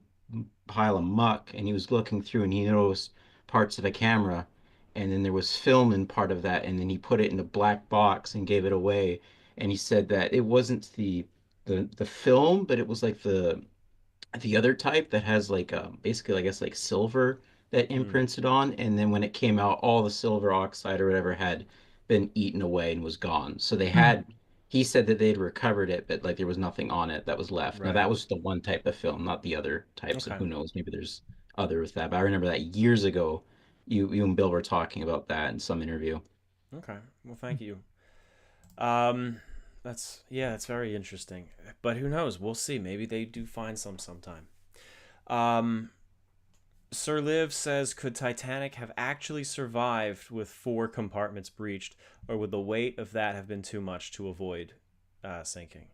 pile of muck, and he was looking through and he noticed parts of a camera, and then there was film in part of that, and then he put it in a black box and gave it away. And he said that it wasn't the film, but it was like the other type that has like basically I guess like silver that Mm. imprinted on, and then when it came out, all the silver oxide or whatever had been eaten away and was gone. So they had, he said that they'd recovered it, but like there was nothing on it that was left. Now Right. that was the one type of film, not the other types, and Okay. who knows, maybe there's other with that. But I remember that years ago, you and Bill were talking about that in some interview. Okay. Well, thank you. Um, that's very interesting. But who knows? We'll see. Maybe they do find some sometime. Um, Sir Liv says, could Titanic have actually survived with 4 compartments breached, or would the weight of that have been too much to avoid sinking?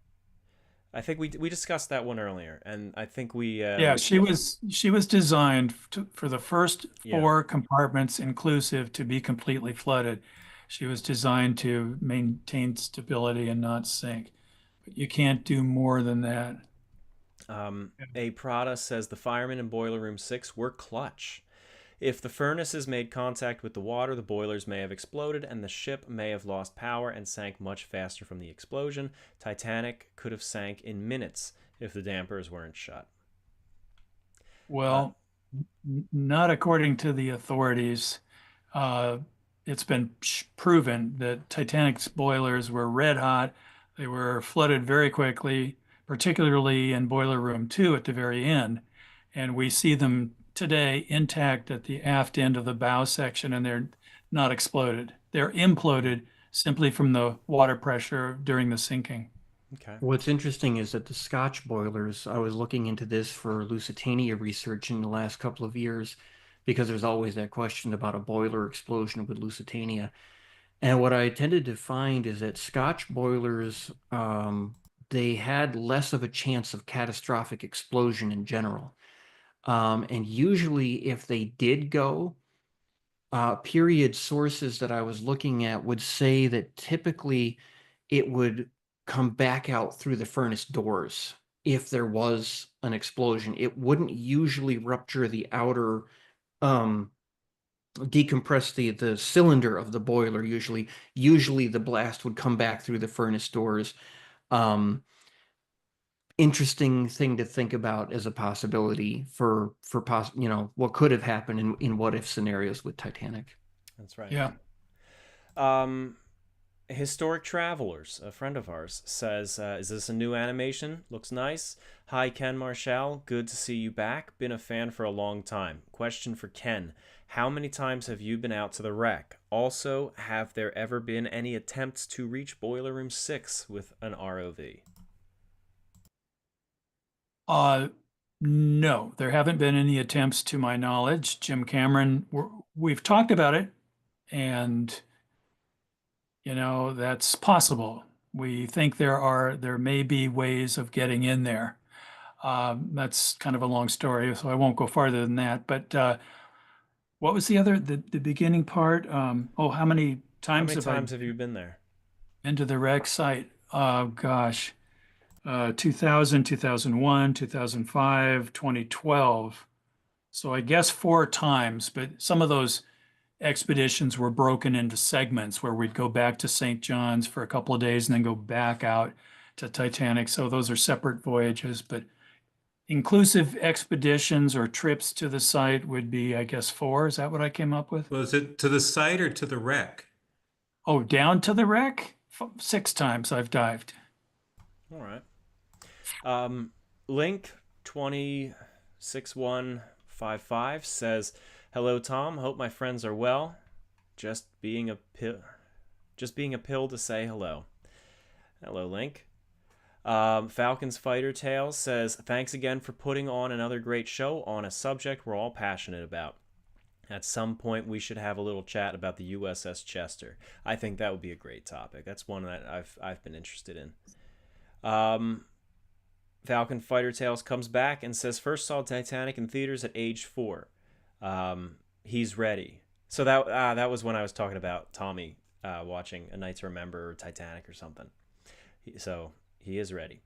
I think we discussed that one earlier, and I think Yeah, she was designed for the first Yeah. 4 compartments inclusive to be completely flooded. She was designed to maintain stability and not sink. But you can't do more than that. A Prada says the firemen in Boiler Room 6 were clutch. If the furnaces made contact with the water, the boilers may have exploded and the ship may have lost power and sank much faster from the explosion. Titanic could have sank in minutes if the dampers weren't shut. Well, not according to the authorities. It's been proven that Titanic's boilers were red hot. They were flooded very quickly, particularly in Boiler Room 2 at the very end. And we see them today intact at the aft end of the bow section, and they're not exploded. They're imploded simply from the water pressure during the sinking. Okay. What's interesting is that the Scotch boilers, I was looking into this for Lusitania research in the last couple of years, because there's always that question about a boiler explosion with Lusitania. And what I tended to find is that Scotch boilers, they had less of a chance of catastrophic explosion in general. And usually if they did go, period sources that I was looking at would say that typically it would come back out through the furnace doors if there was an explosion. It wouldn't usually rupture the outer, decompress the cylinder of the boiler. Usually the blast would come back through the furnace doors. Interesting thing to think about as a possibility for what could have happened in what if scenarios with Titanic. That's right. Yeah. Historic Travelers, a friend of ours, says, is this a new animation? Looks nice. Hi, Ken Marschall. Good to see you back. Been a fan for a long time. Question for Ken. How many times have you been out to the wreck? Also, have there ever been any attempts to reach Boiler Room 6 with an ROV? No, there haven't been any attempts to my knowledge. Jim Cameron, we've talked about it, and that's possible. We think there may be ways of getting in there. That's kind of a long story, so I won't go farther than that. But what was the beginning part? How many How times many times have you been there? been to the wreck site? Gosh. 2000, 2001, 2005, 2012. So I guess 4 times, but some of those expeditions were broken into segments where we'd go back to St. John's for a couple of days and then go back out to Titanic. So those are separate voyages, but inclusive expeditions or trips to the site would be, I guess, 4. Is that what I came up with? Was it to the site or to the wreck? Oh, down to the wreck? 6 times I've dived. All right. Link 206155 says, "Hello, Tom. Hope my friends are well. Just being a pill to say hello." Hello, Link. Falcon's Fighter Tales says, "Thanks again for putting on another great show on a subject we're all passionate about. At some point, we should have a little chat about the USS Chester. I think that would be a great topic. That's one that I've been interested in." Falcon Fighter Tales comes back and says, "First saw Titanic in theaters at age 4. He's ready." So that was when I was talking about Tommy watching A Night to Remember or Titanic or something. So he is ready.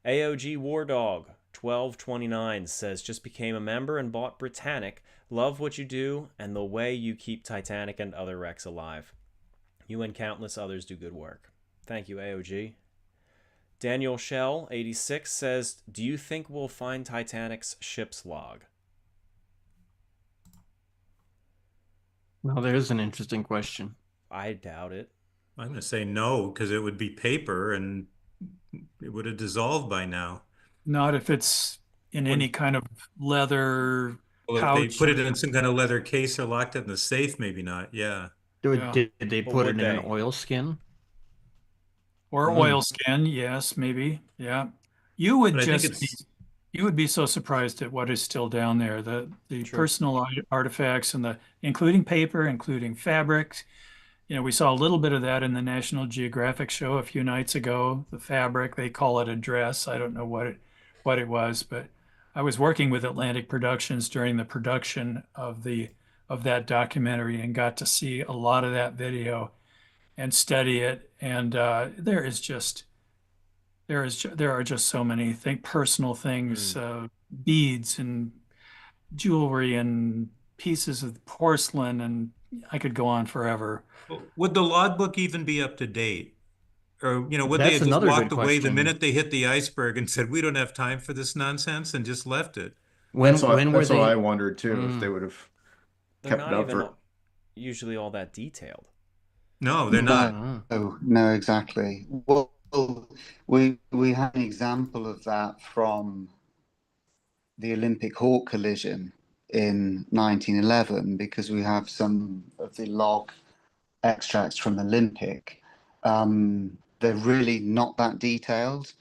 AOG War Dog 1229 says, "Just became a member and bought Britannic. Love what you do and the way you keep Titanic and other wrecks alive. You and countless others do good work." Thank you, AOG. Daniel Shell 86 says, "Do you think we'll find Titanic's ship's log?" Well, there's an interesting question. I doubt it. I'm going to say no, because it would be paper and it would have dissolved by now. Not if it's in any kind of leather Well, if they pouch. put it in some kind of leather case or locked it in the safe, maybe not. Yeah. Yeah. Did they But put it would in an they? oilskin? Or Mm. oilskin, yes, maybe. Yeah. You would But I think just be it's you would be so surprised at what is still down there. The True. personal artifacts and the including paper, including fabrics. We saw a little bit of that in the National Geographic show a few nights ago. The fabric, they call it a dress. I don't know what it was, but I was working with Atlantic Productions during the production of that documentary and got to see a lot of that video and study it. And there are just so many personal things, Hmm. beads and jewelry and pieces of porcelain, and I could go on forever. would the logbook even be up to date? Or, would they That's have just another good walked away the question. minute they hit the iceberg and said, we don't have time for this nonsense and just left it? When were That's what I they? wondered too, if they Mm, would have They're kept it not up even for. usually all that detailed. No, they're No, not. mm. no, exactly. Well, we have an example of that from the Olympic Hawk collision in 1911, because we have some of the log extracts from Olympic. They're really not that detailed.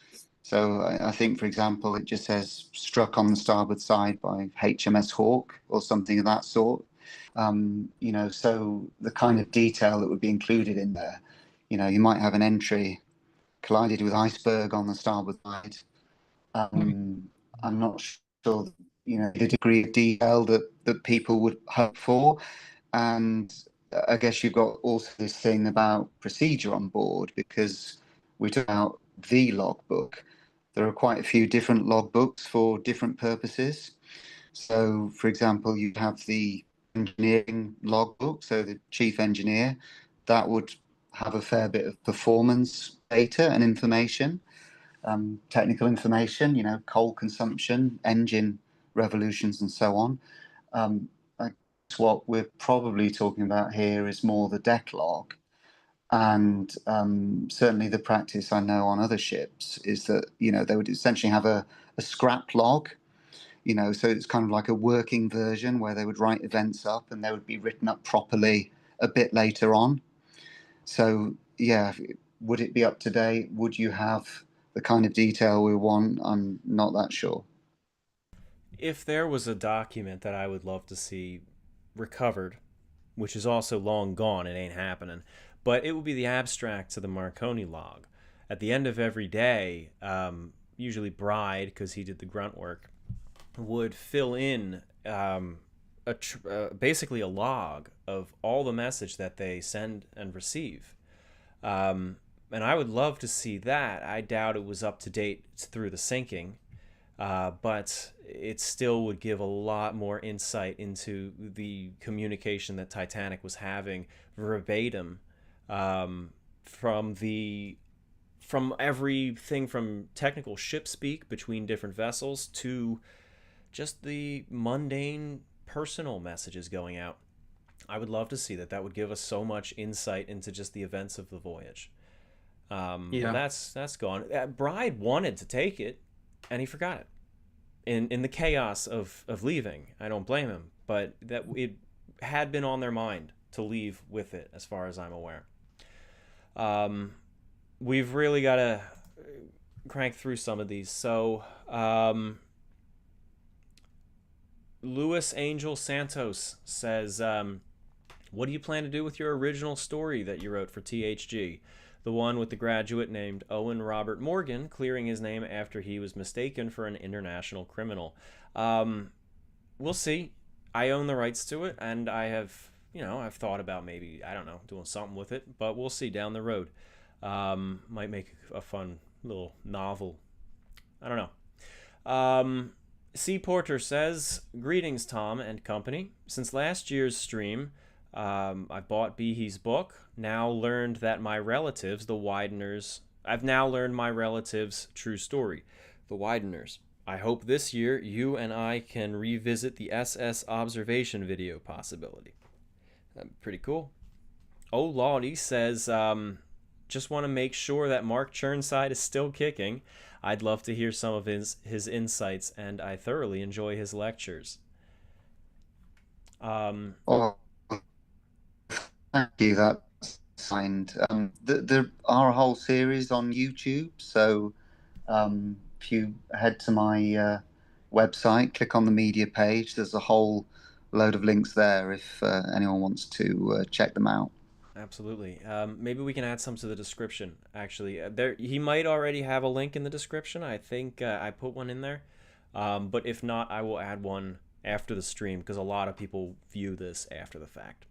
So I think, for example, it just says struck on the starboard side by HMS Hawk or something of that sort. So the kind of detail that would be included in there, you might have an entry collided with iceberg on the starboard side. I'm not sure, the degree of detail that people would hope for. And I guess you've got also this thing about procedure on board, because we took out the logbook. There are quite a few different logbooks for different purposes. So, for example, you have the engineering logbook, so the chief engineer, that would have a fair bit of performance data and information, technical information, coal consumption, engine revolutions, and so on. I guess what we're probably talking about here is more the deck log. And certainly the practice I know on other ships is that, they would essentially have a scrap log, so it's kind of like a working version where they would write events up and they would be written up properly a bit later on. So, yeah, would it be up to date? Would you have the kind of detail we want? I'm not that sure. If there was a document that I would love to see recovered, which is also long gone, it ain't happening, but it would be the abstract to the Marconi log. At the end of every day, usually Bride, because he did the grunt work, would fill in basically a log of all the message that they send and receive. And I would love to see that. I doubt it was up to date through the sinking, but it still would give a lot more insight into the communication that Titanic was having verbatim, from everything from technical ship speak between different vessels to just the mundane personal messages going out. I would love to see that. That would give us so much insight into just the events of the voyage. But Yeah. that's gone. Bride wanted to take it, and he forgot it in the chaos of leaving. I don't blame him, but that it had been on their mind to leave with it, as far as I'm aware. We've really got to crank through some of these. So, Luis Angel Santos says, what do you plan to do with your original story that you wrote for THG? The one with the graduate named Owen Robert Morgan clearing his name after he was mistaken for an international criminal. We'll see. I own the rights to it, and I've thought about maybe, I don't know, doing something with it, but we'll see down the road. Might make a fun little novel. I don't know. C. Porter says, greetings, Tom and company. Since last year's stream, I bought Behe's book. I've now learned my relatives' true story, the Wideners. I hope this year you and I can revisit the SS observation video possibility. Pretty cool. Oh Lordy says, just want to make sure that Mark Chirnside is still kicking. I'd love to hear some of his insights, and I thoroughly enjoy his lectures. Oh, thank you. That's signed. There are a whole series on YouTube. So if you head to my website, click on the media page, there's a whole load of links there if anyone wants to check them out. Absolutely. Maybe we can add some to the description. Actually, he might already have a link in the description. I think I put one in there. But if not, I will add one after the stream because a lot of people view this after the fact.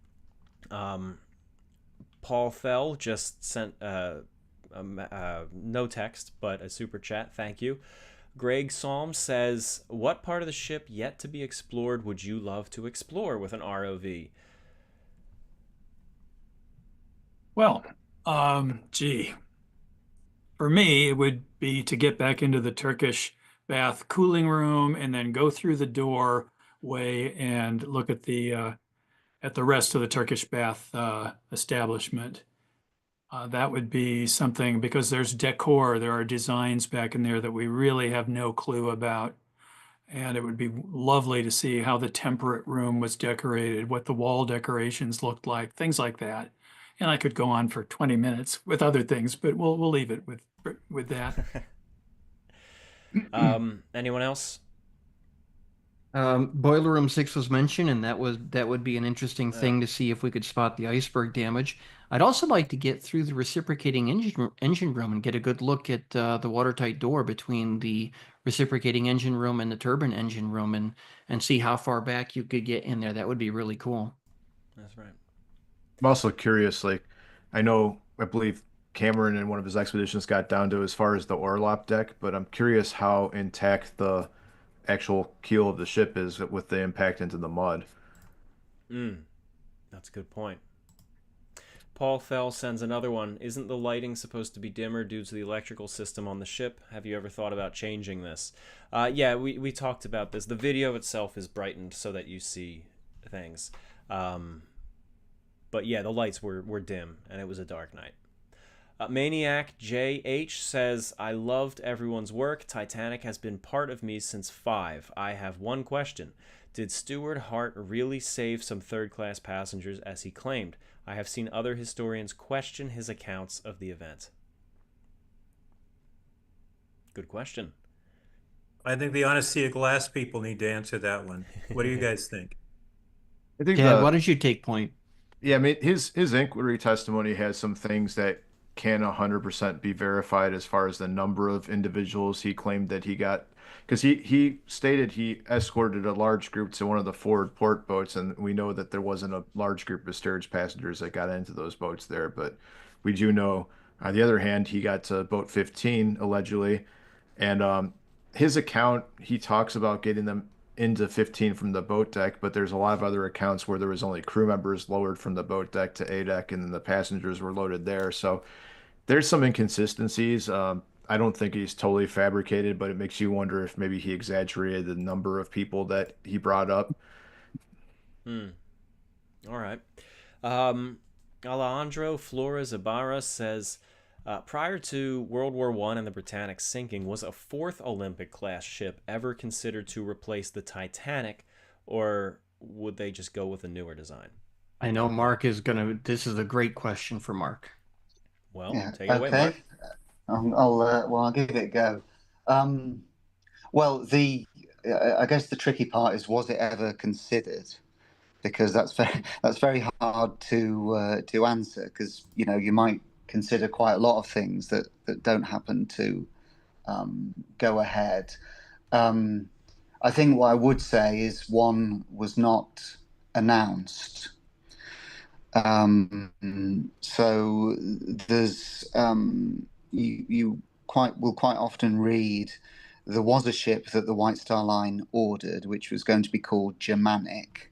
Paul Fell just sent no text, but a super chat. Thank you. Greg Psalm says, "What part of the ship yet to be explored would you love to explore with an ROV?" Well, gee, for me, it would be to get back into the Turkish bath cooling room and then go through the doorway and look at the rest of the Turkish bath establishment. That would be something because there's decor, there are designs back in there that we really have no clue about. And it would be lovely to see how the temperate room was decorated, what the wall decorations looked like, things like that. And I could go on for 20 minutes with other things, but we'll leave it with that. Anyone else? Boiler Room 6 was mentioned, and that would be an interesting thing to see if we could spot the iceberg damage. I'd also like to get through the reciprocating engine room and get a good look at the watertight door between the reciprocating engine room and the turbine engine room, and see how far back you could get in there. That would be really cool. That's right. I'm also curious, like, I believe Cameron in one of his expeditions got down to as far as the orlop deck, but I'm curious how intact the actual keel of the ship is with the impact into the mud. That's a good point. Paul Fell sends another one. Isn't the lighting supposed to be dimmer due to the electrical system on the ship? Have you ever thought about changing this? Yeah, we talked about this. The video itself is brightened so that you see things. But yeah, the lights were dim, and it was a dark night. Maniac JH says, "I loved everyone's work. Titanic has been part of me since 5. I have one question. Did Stewart Hart really save some third-class passengers as he claimed? I have seen other historians question his accounts of the event." Good question. I think the honesty of glass people need to answer that one. What do you guys think? I think Dad, why don't you take point? Yeah, I mean, his inquiry testimony has some things that can 100% be verified as far as the number of individuals he claimed that he got, because he stated he escorted a large group to one of the forward port boats, and we know that there wasn't a large group of steerage passengers that got into those boats there, but we do know, on the other hand, he got to boat 15 allegedly, and his account, he talks about getting them into 15 from the boat deck, but there's a lot of other accounts where there was only crew members lowered from the boat deck to A deck, and then the passengers were loaded there. So there's some inconsistencies. I don't think he's totally fabricated, but it makes you wonder if maybe he exaggerated the number of people that he brought up. All right. Alejandro Flores Ibarra says, prior to World War I and the Britannic sinking, was a 4th Olympic-class ship ever considered to replace the Titanic, or would they just go with a newer design? I know Mark is this is a great question for Mark. Well, yeah, take it away, Mark. I'll give it a go. Well, I guess the tricky part is, was it ever considered? Because that's very hard to answer, because you might consider quite a lot of things that don't happen to go ahead. I think what I would say is one was not announced. So there's you will quite often read there was a ship that the White Star Line ordered, which was going to be called Germanic,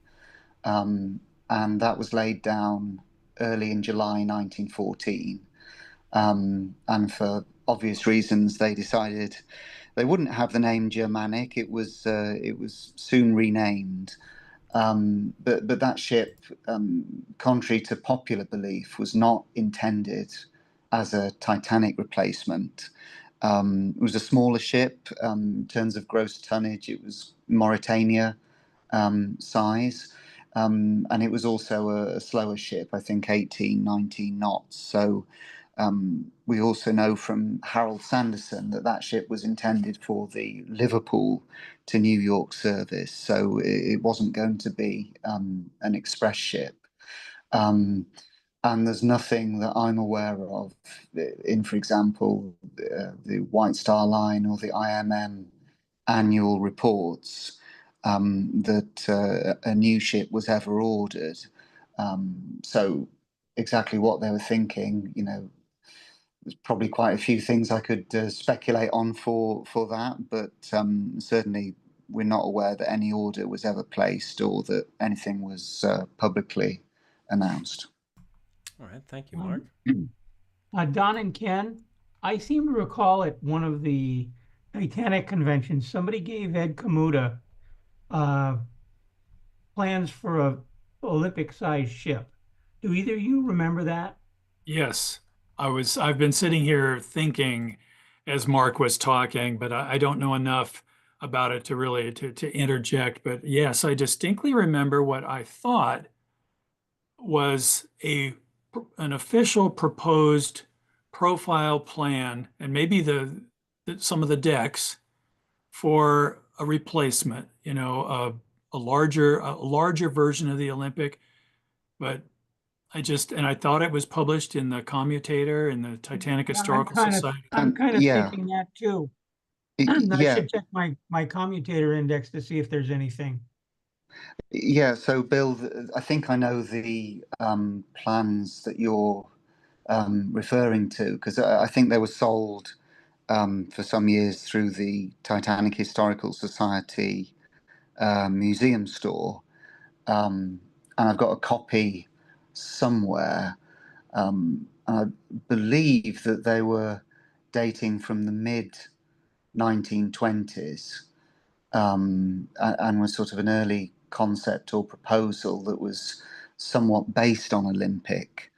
and that was laid down early in July 1914. And for obvious reasons, they decided they wouldn't have the name Germanic. It was soon renamed. But that ship, contrary to popular belief, was not intended as a Titanic replacement. It was a smaller ship in terms of gross tonnage. It was Mauritania size. And it was also a slower ship, I think 18, 19 knots. So we also know from Harold Sanderson that that ship was intended for the Liverpool to New York service. So it wasn't going to be an express ship. And there's nothing that I'm aware of in, for example, the White Star Line or the IMM annual reports that a new ship was ever ordered. So exactly what they were thinking, there's probably quite a few things I could speculate on for that, but certainly we're not aware that any order was ever placed or that anything was publicly announced. All right, thank you, Mark. Don and Ken, I seem to recall at one of the Titanic conventions, somebody gave Ed Kamuta plans for a Olympic-sized ship. Do either of you remember that? Yes, I've been sitting here thinking as Mark was talking, but I don't know enough about it to really to interject. But yes, I distinctly remember what I thought was an official proposed profile plan and maybe some of the decks for a replacement, a larger version of the Olympic. But I thought it was published in the Commutator in the Titanic Yeah, Historical Society. I'm kind of Yeah, thinking that too. I yeah, should check my commutator index to see if there's anything. yeah. So, Bill, I think I know the plans that you're referring to because I think they were sold for some years through the Titanic Historical Society museum store, and I've got a copy somewhere. I believe that they were dating from the mid 1920s, and was sort of an early concept or proposal that was somewhat based on Olympic.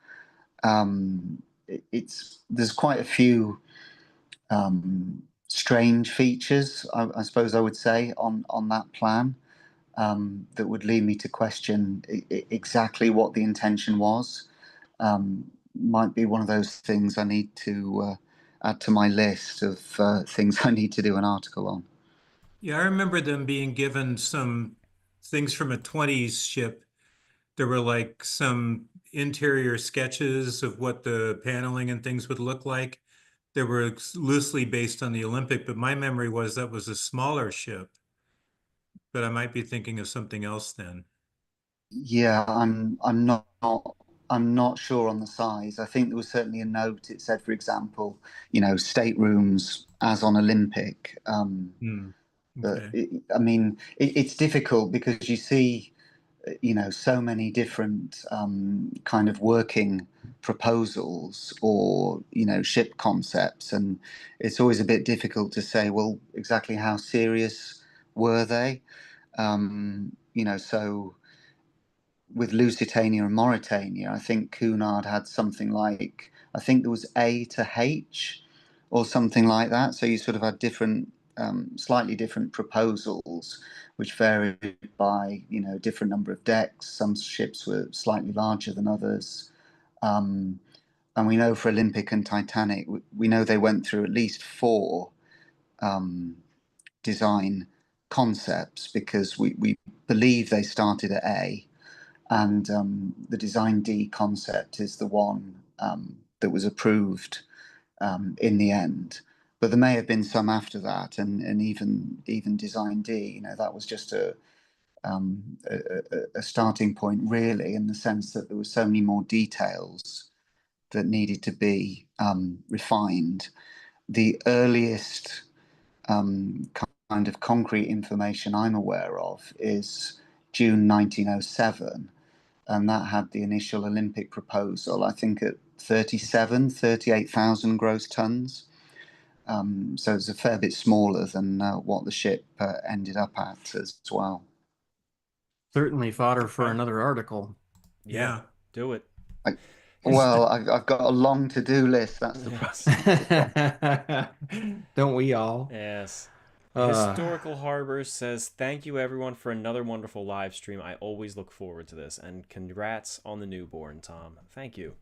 There's quite a few strange features, I suppose I would say, on that plan that would lead me to question exactly what the intention was. Might be one of those things I need to add to my list of things I need to do an article on. Yeah, I remember them being given some things from a 20s ship. There were like some interior sketches of what the paneling and things would look like. They were loosely based on the Olympic, but my memory was that was a smaller ship. But I might be thinking of something else then. Yeah, I'm not sure on the size. I think there was certainly a note. It said, for example, staterooms as on Olympic. But Okay. I mean, it's difficult because you see, so many different kind of working proposals or ship concepts, and it's always a bit difficult to say, well, exactly how serious were they? So with Lusitania and Mauritania, I think Cunard had something like, I think there was A to H or something like that. So you sort of had different, slightly different proposals, which varied by, different number of decks. Some ships were slightly larger than others. And we know for Olympic and Titanic, we know they went through at least four design concepts because we believe they started at A, and the Design D concept is the one that was approved in the end. But there may have been some after that, and even Design D, that was just a starting point, really, in the sense that there were so many more details that needed to be refined. The earliest kind of concrete information I'm aware of is June 1907, and that had the initial Olympic proposal, I think at 38,000 gross tons. So it's a fair bit smaller than what the ship ended up at as well. Certainly fodder for Okay. another article. Yeah, Yeah. do it. I- Well, I've got a long to-do list. That's the problem. Don't we all? Yes. Uh, Historical Harbor says, thank you everyone for another wonderful live stream. I always look forward to this. And congrats on the newborn, Tom. Thank you.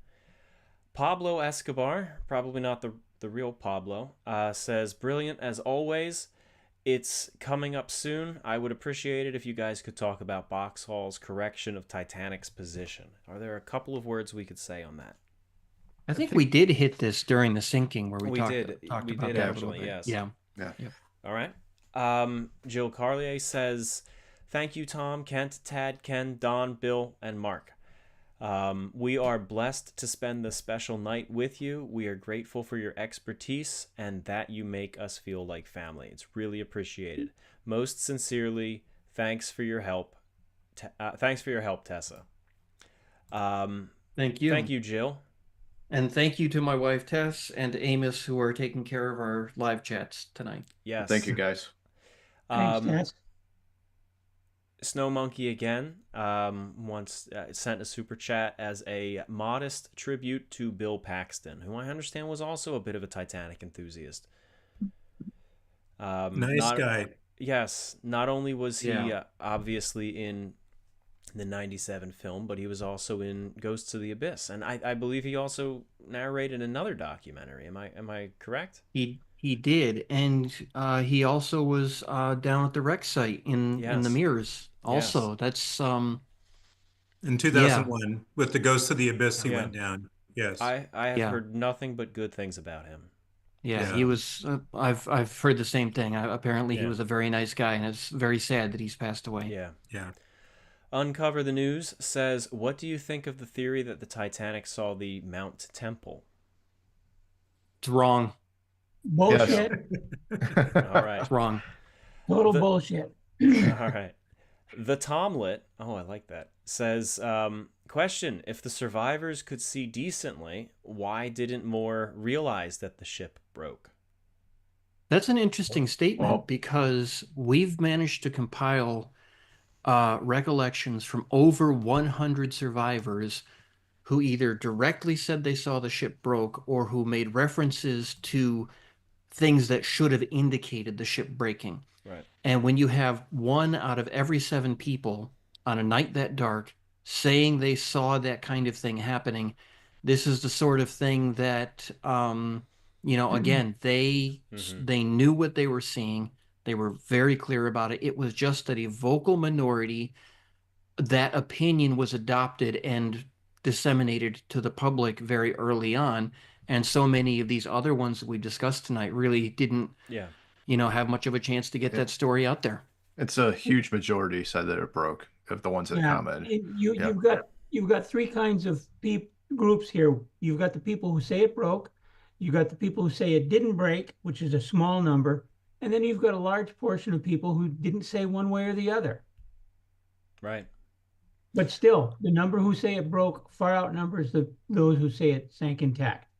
Pablo Escobar, probably not the real Pablo, says, brilliant as always. It's coming up soon. I would appreciate it if you guys could talk about Boxhall's correction of Titanic's position. Are there a couple of words we could say on that? I think we did hit this during the sinking where we talked did about did that a little actually, bit. yes. Yeah. Yeah. All right. Jill Carlier says, thank you, Tom, Kent, Tad, Ken, Don, Bill, and Mark. We are blessed to spend this special night with you. We are grateful for your expertise and that you make us feel like family. It's really appreciated. Most sincerely, thanks for your help. Thanks for your help, Tessa. Thank you. Thank you, Jill. And thank you to my wife, Tess, and Amos, who are taking care of our live chats tonight. Yes. Thank you, guys. Thanks, Tess. Snow Monkey again once sent a super chat as a modest tribute to Bill Paxton, who I understand was also a bit of a Titanic enthusiast. Nice guy. Yes, not only was he obviously in the 97 film, but he was also in Ghosts of the Abyss, and I believe he also narrated another documentary. Am I correct? He did, and he also was down at the wreck site in the mirrors. Also, Yes. that's in 2001 with the Ghosts of the Abyss. He went down. Yes, I have heard nothing but good things about him. Yeah, he was. I've heard the same thing. Apparently, he was a very nice guy, and it's very sad that he's passed away. Yeah. Uncover the News says, what do you think of the theory that the Titanic saw the Mount Temple? It's wrong. Bullshit. All right. It's wrong. Total bullshit. All right. The Tomlet, I like that, says, question, if the survivors could see decently, why didn't more realize that the ship broke? That's an interesting statement because we've managed to compile recollections from over 100 survivors who either directly said they saw the ship broke or who made references to things that should have indicated the ship breaking. Right. And when you have 1 out of every 7 people on a night that dark saying they saw that kind of thing happening, this is the sort of thing that, again, they knew what they were seeing. They were very clear about it. It was just that a vocal minority, that opinion was adopted and disseminated to the public very early on. And so many of these other ones that we discussed tonight really didn't have much of a chance to get that story out there. It's a huge majority said that it broke of the ones that commented. You've got 3 kinds of groups here. You've got the people who say it broke. You've got the people who say it didn't break, which is a small number. And then you've got a large portion of people who didn't say one way or the other. Right. But still, the number who say it broke far outnumbers those who say it sank intact.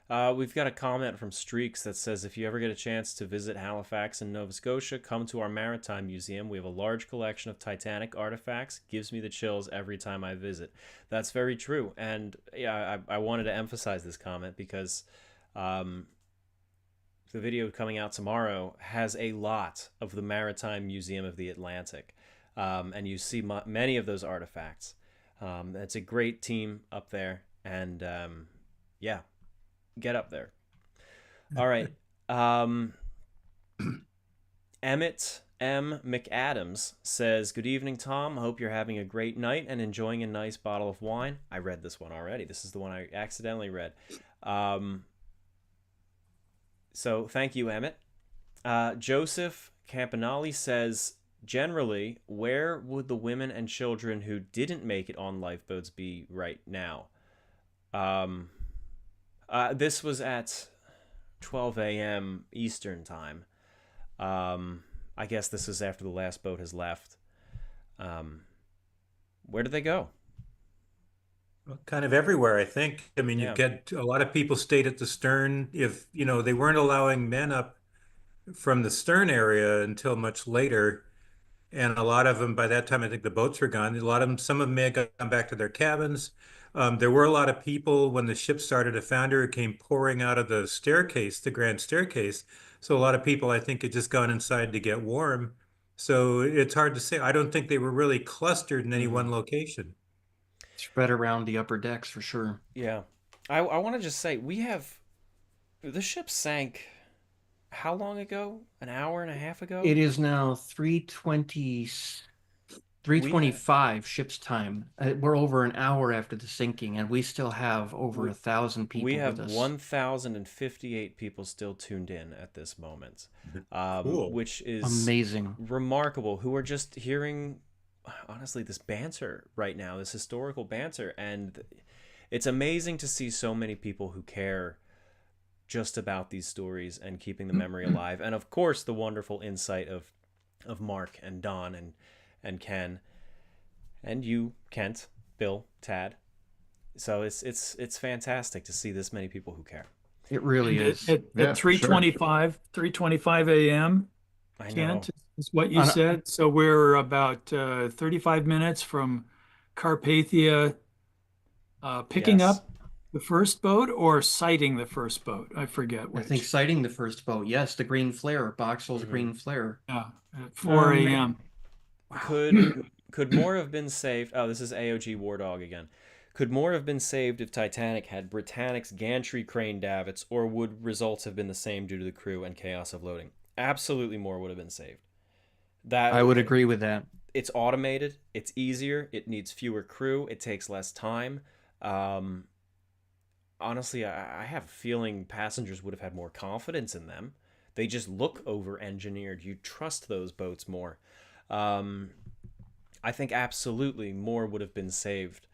We've got a comment from Streaks that says, if you ever get a chance to visit Halifax and Nova Scotia, come to our Maritime Museum. We have a large collection of Titanic artifacts. Gives me the chills every time I visit. That's very true. And I wanted to emphasize this comment because the video coming out tomorrow has a lot of the Maritime Museum of the Atlantic. And you see many of those artifacts. It's a great team up there. And get up there. All right. Emmett M. McAdams says, good evening, Tom. Hope you're having a great night and enjoying a nice bottle of wine. I read this one already. This is the one I accidentally read. So thank you, Emmett. Joseph Campanelli says, generally, where would the women and children who didn't make it on lifeboats be right now? This was at 12 a.m. Eastern time. I guess this is after the last boat has left. Where did they go? Well, kind of everywhere, I think. I mean, you get a lot of people stayed at the stern. If, they weren't allowing men up from the stern area until much later. And a lot of them, by that time, I think the boats were gone. A lot of them, some of them may have gone back to their cabins. There were a lot of people when the ship started to founder who came pouring out of the staircase, the grand staircase. So a lot of people, I think, had just gone inside to get warm. So it's hard to say. I don't think they were really clustered in any one location. Spread around the upper decks for sure. Yeah. I want to just say, the ship sank how long ago? An hour and a half ago? It is now 3:20, 3:25 ship's time. We're over an hour after the sinking, and we still have over 1,000 people We have with us. 1,058 people still tuned in at this moment, Cool. which is Amazing. remarkable, who are just hearing, honestly, this banter right now, this historical banter. And it's amazing to see so many people who care just about these stories and keeping the memory alive. And of course, the wonderful insight of Mark and Don and Ken and you, Kent, Bill, Tad. So it's fantastic to see this many people who care. It really And is. At Yeah, for sure. 3:25 a.m., I know. Kent, is what you On a- said. So we're about 35 minutes from Carpathia picking Yes. up the first boat or sighting the first boat. I forget I which. think sighting the first boat. Yes, the green flare, Boxall's green flare. Yeah, at 4 a.m. Could more have been saved? Oh, this is AOG War Dog again. Could more have been saved if Titanic had Britannic's gantry crane davits, or would results have been the same due to the crew and chaos of loading? Absolutely, more would have been saved. I would agree with that. It's automated. It's easier. It needs fewer crew. It takes less time. Honestly, I have a feeling passengers would have had more confidence in them. They just look over-engineered. You trust those boats more. I think absolutely more would have been saved,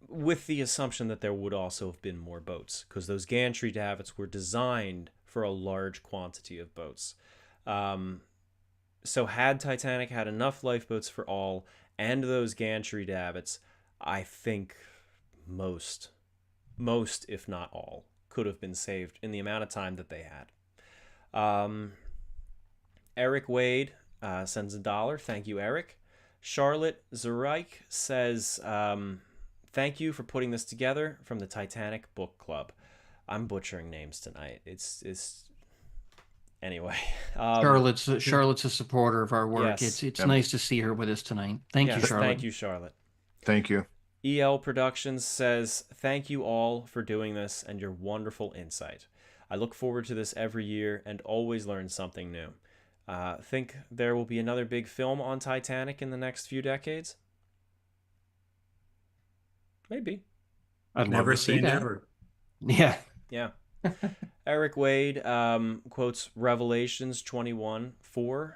with the assumption that there would also have been more boats, because those gantry davits were designed for a large quantity of boats. So had Titanic had enough lifeboats for all and those gantry davits, I think most, if not all, could have been saved in the amount of time that they had. Eric Wade sends $1. Thank you, Eric. Charlotte Zureich says, thank you for putting this together from the Titanic Book Club. I'm butchering names tonight. It's anyway. Charlotte's a supporter of our work. Yes. It's nice to see her with us tonight. Thank you, Yes, Charlotte. thank you, Charlotte. Thank you. EL Productions says, thank you all for doing this and your wonderful insight. I look forward to this every year and always learn something new. Think there will be another big film on Titanic in the next few decades? Maybe. I'd love Never to see say that. never. Yeah. Yeah. Eric Wade quotes Revelations 21:4,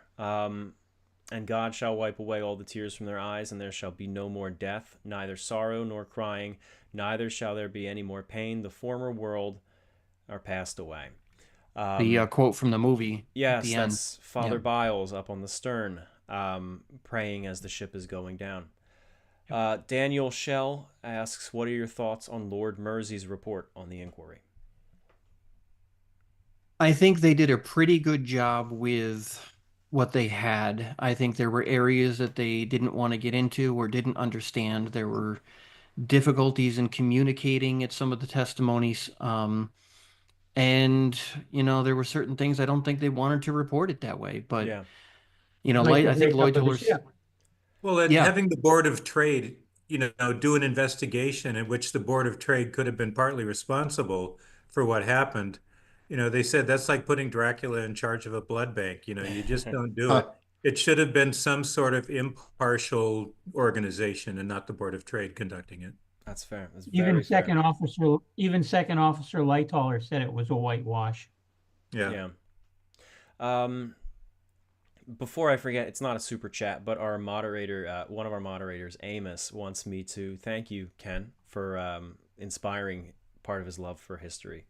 and God shall wipe away all the tears from their eyes, and there shall be no more death, neither sorrow nor crying, neither shall there be any more pain. The former world are passed away. The quote from the movie. Yes, at the that's end. Father Yeah. Biles up on the stern, praying as the ship is going down. Daniel Shell asks, what are your thoughts on Lord Mersey's report on the inquiry? I think they did a pretty good job with what they had. I think there were areas that they didn't want to get into or didn't understand. There were difficulties in communicating at some of the testimonies. And, there were certain things I don't think they wanted to report it that way. But, Yeah. Like the I think breakup Lloyd of the Tillers. ship. Well, Yeah. having the Board of Trade, do an investigation in which the Board of Trade could have been partly responsible for what happened. They said that's like putting Dracula in charge of a blood bank. You just don't do it. It should have been some sort of impartial organization and not the Board of Trade conducting it. That's fair. That's Even very fair. Second Officer Lightaller said it was a whitewash. Yeah. Before I forget, it's not a super chat, but our moderator, one of our moderators, Amos, wants me to thank you, Ken, for inspiring part of his love for history.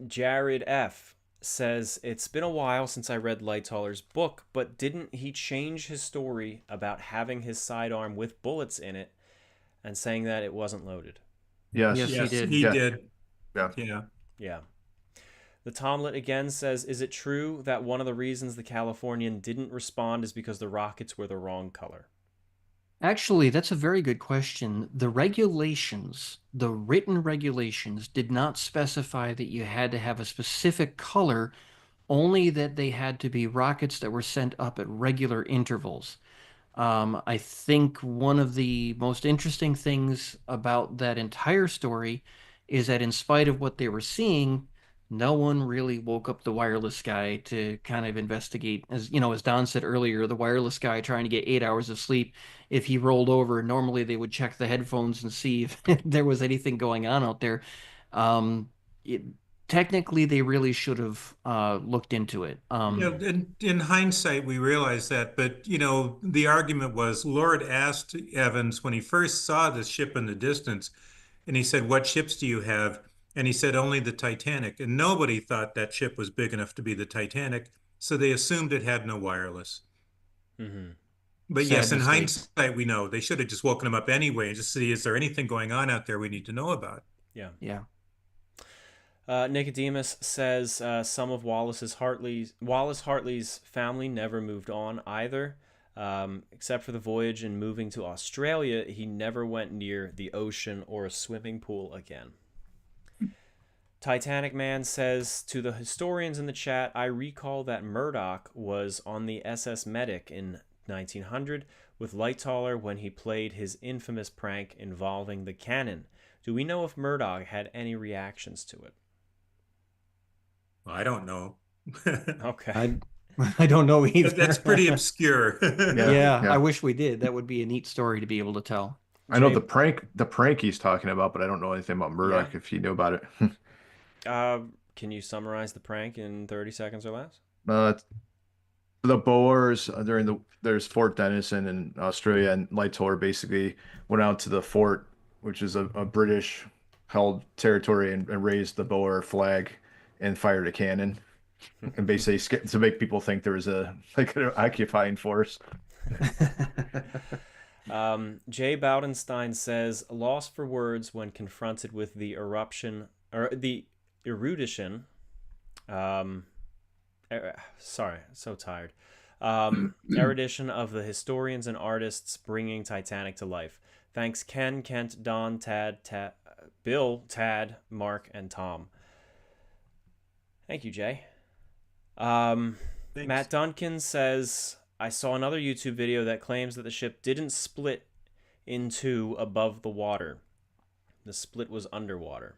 Jared F. says, it's been a while since I read Lightaller's book, but didn't he change his story about having his sidearm with bullets in it and saying that it wasn't loaded? Yes. Yes, he did. He Yeah. did. Yeah. Yeah. Yeah. The Tomlet again says, is it true that one of the reasons the Californian didn't respond is because the rockets were the wrong color? Actually, that's a very good question. The regulations, the written regulations, did not specify that you had to have a specific color, only that they had to be rockets that were sent up at regular intervals. I think one of the most interesting things about that entire story is that in spite of what they were seeing, no one really woke up the wireless guy to kind of investigate. As you know, as Don said earlier, the wireless guy trying to get 8 hours of sleep, if he rolled over, normally they would check the headphones and see if there was anything going on out there. Um, it, Technically, they really should have looked into it. In hindsight, we realize that, but the argument was Lord asked Evans when he first saw the ship in the distance, and he said, "What ships do you have?" And he said, "Only the Titanic." And nobody thought that ship was big enough to be the Titanic, so they assumed it had no wireless. Mm-hmm. But Sad yes, in mistake. hindsight, we know they should have just woken him up anyway and just see, is there anything going on out there we need to know about? Yeah. Yeah. Nicodemus says some of Wallace Hartley's family never moved on either. Except for the voyage and moving to Australia, he never went near the ocean or a swimming pool again. Titanic Man says, to the historians in the chat, I recall that Murdoch was on the SS Medic in 1900 with Lightoller when he played his infamous prank involving the cannon. Do we know if Murdoch had any reactions to it? Well, I don't know. Okay. I don't know either. That's pretty obscure. Yeah, I wish we did. That would be a neat story to be able to tell. I know the prank he's talking about, but I don't know anything about Murdoch if you knew about it. Can you summarize the prank in 30 seconds or less? The Boers there's Fort Denison in Australia, and Lightoller basically went out to the fort, which is a British held territory, and raised the Boer flag and fired a cannon, and basically to make people think there was an occupying force. Jay Bowdenstein says, lost for words when confronted with the eruption or the erudition. Sorry, so tired. Erudition of the historians and artists bringing Titanic to life. Thanks, Ken, Kent, Don, Tad, Bill, Tad, Mark, and Tom. Thank you, Jay. Matt Duncan says, I saw another YouTube video that claims that the ship didn't split in two above the water. The split was underwater.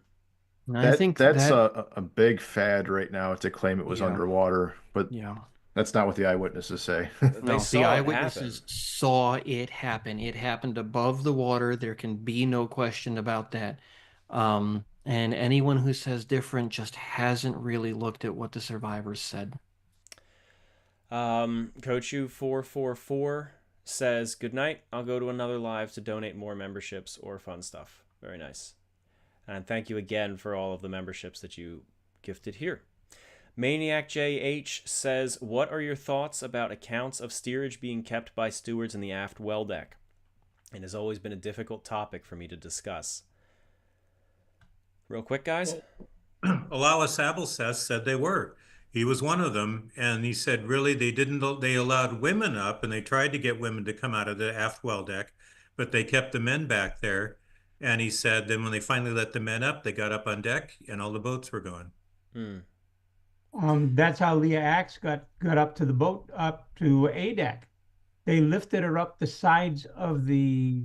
I think that's a big fad right now to claim it was underwater, but that's not what the eyewitnesses say. No, the eyewitnesses saw it happen. It happened above the water. There can be no question about that. And anyone who says different just hasn't really looked at what the survivors said. Coachu444 says, good night. I'll go to another live to donate more memberships or fun stuff. Very nice. And thank you again for all of the memberships that you gifted here. Maniac JH says, what are your thoughts about accounts of steerage being kept by stewards in the aft well deck? It has always been a difficult topic for me to discuss. Real quick, guys. Olaus Abelsath said they were. He was one of them, and he said really they allowed women up, and they tried to get women to come out of the aft well deck, but they kept the men back there. And he said then when they finally let the men up, they got up on deck and all the boats were gone. That's how Leah Axe got up to the boat, up to A deck. They lifted her up the sides of the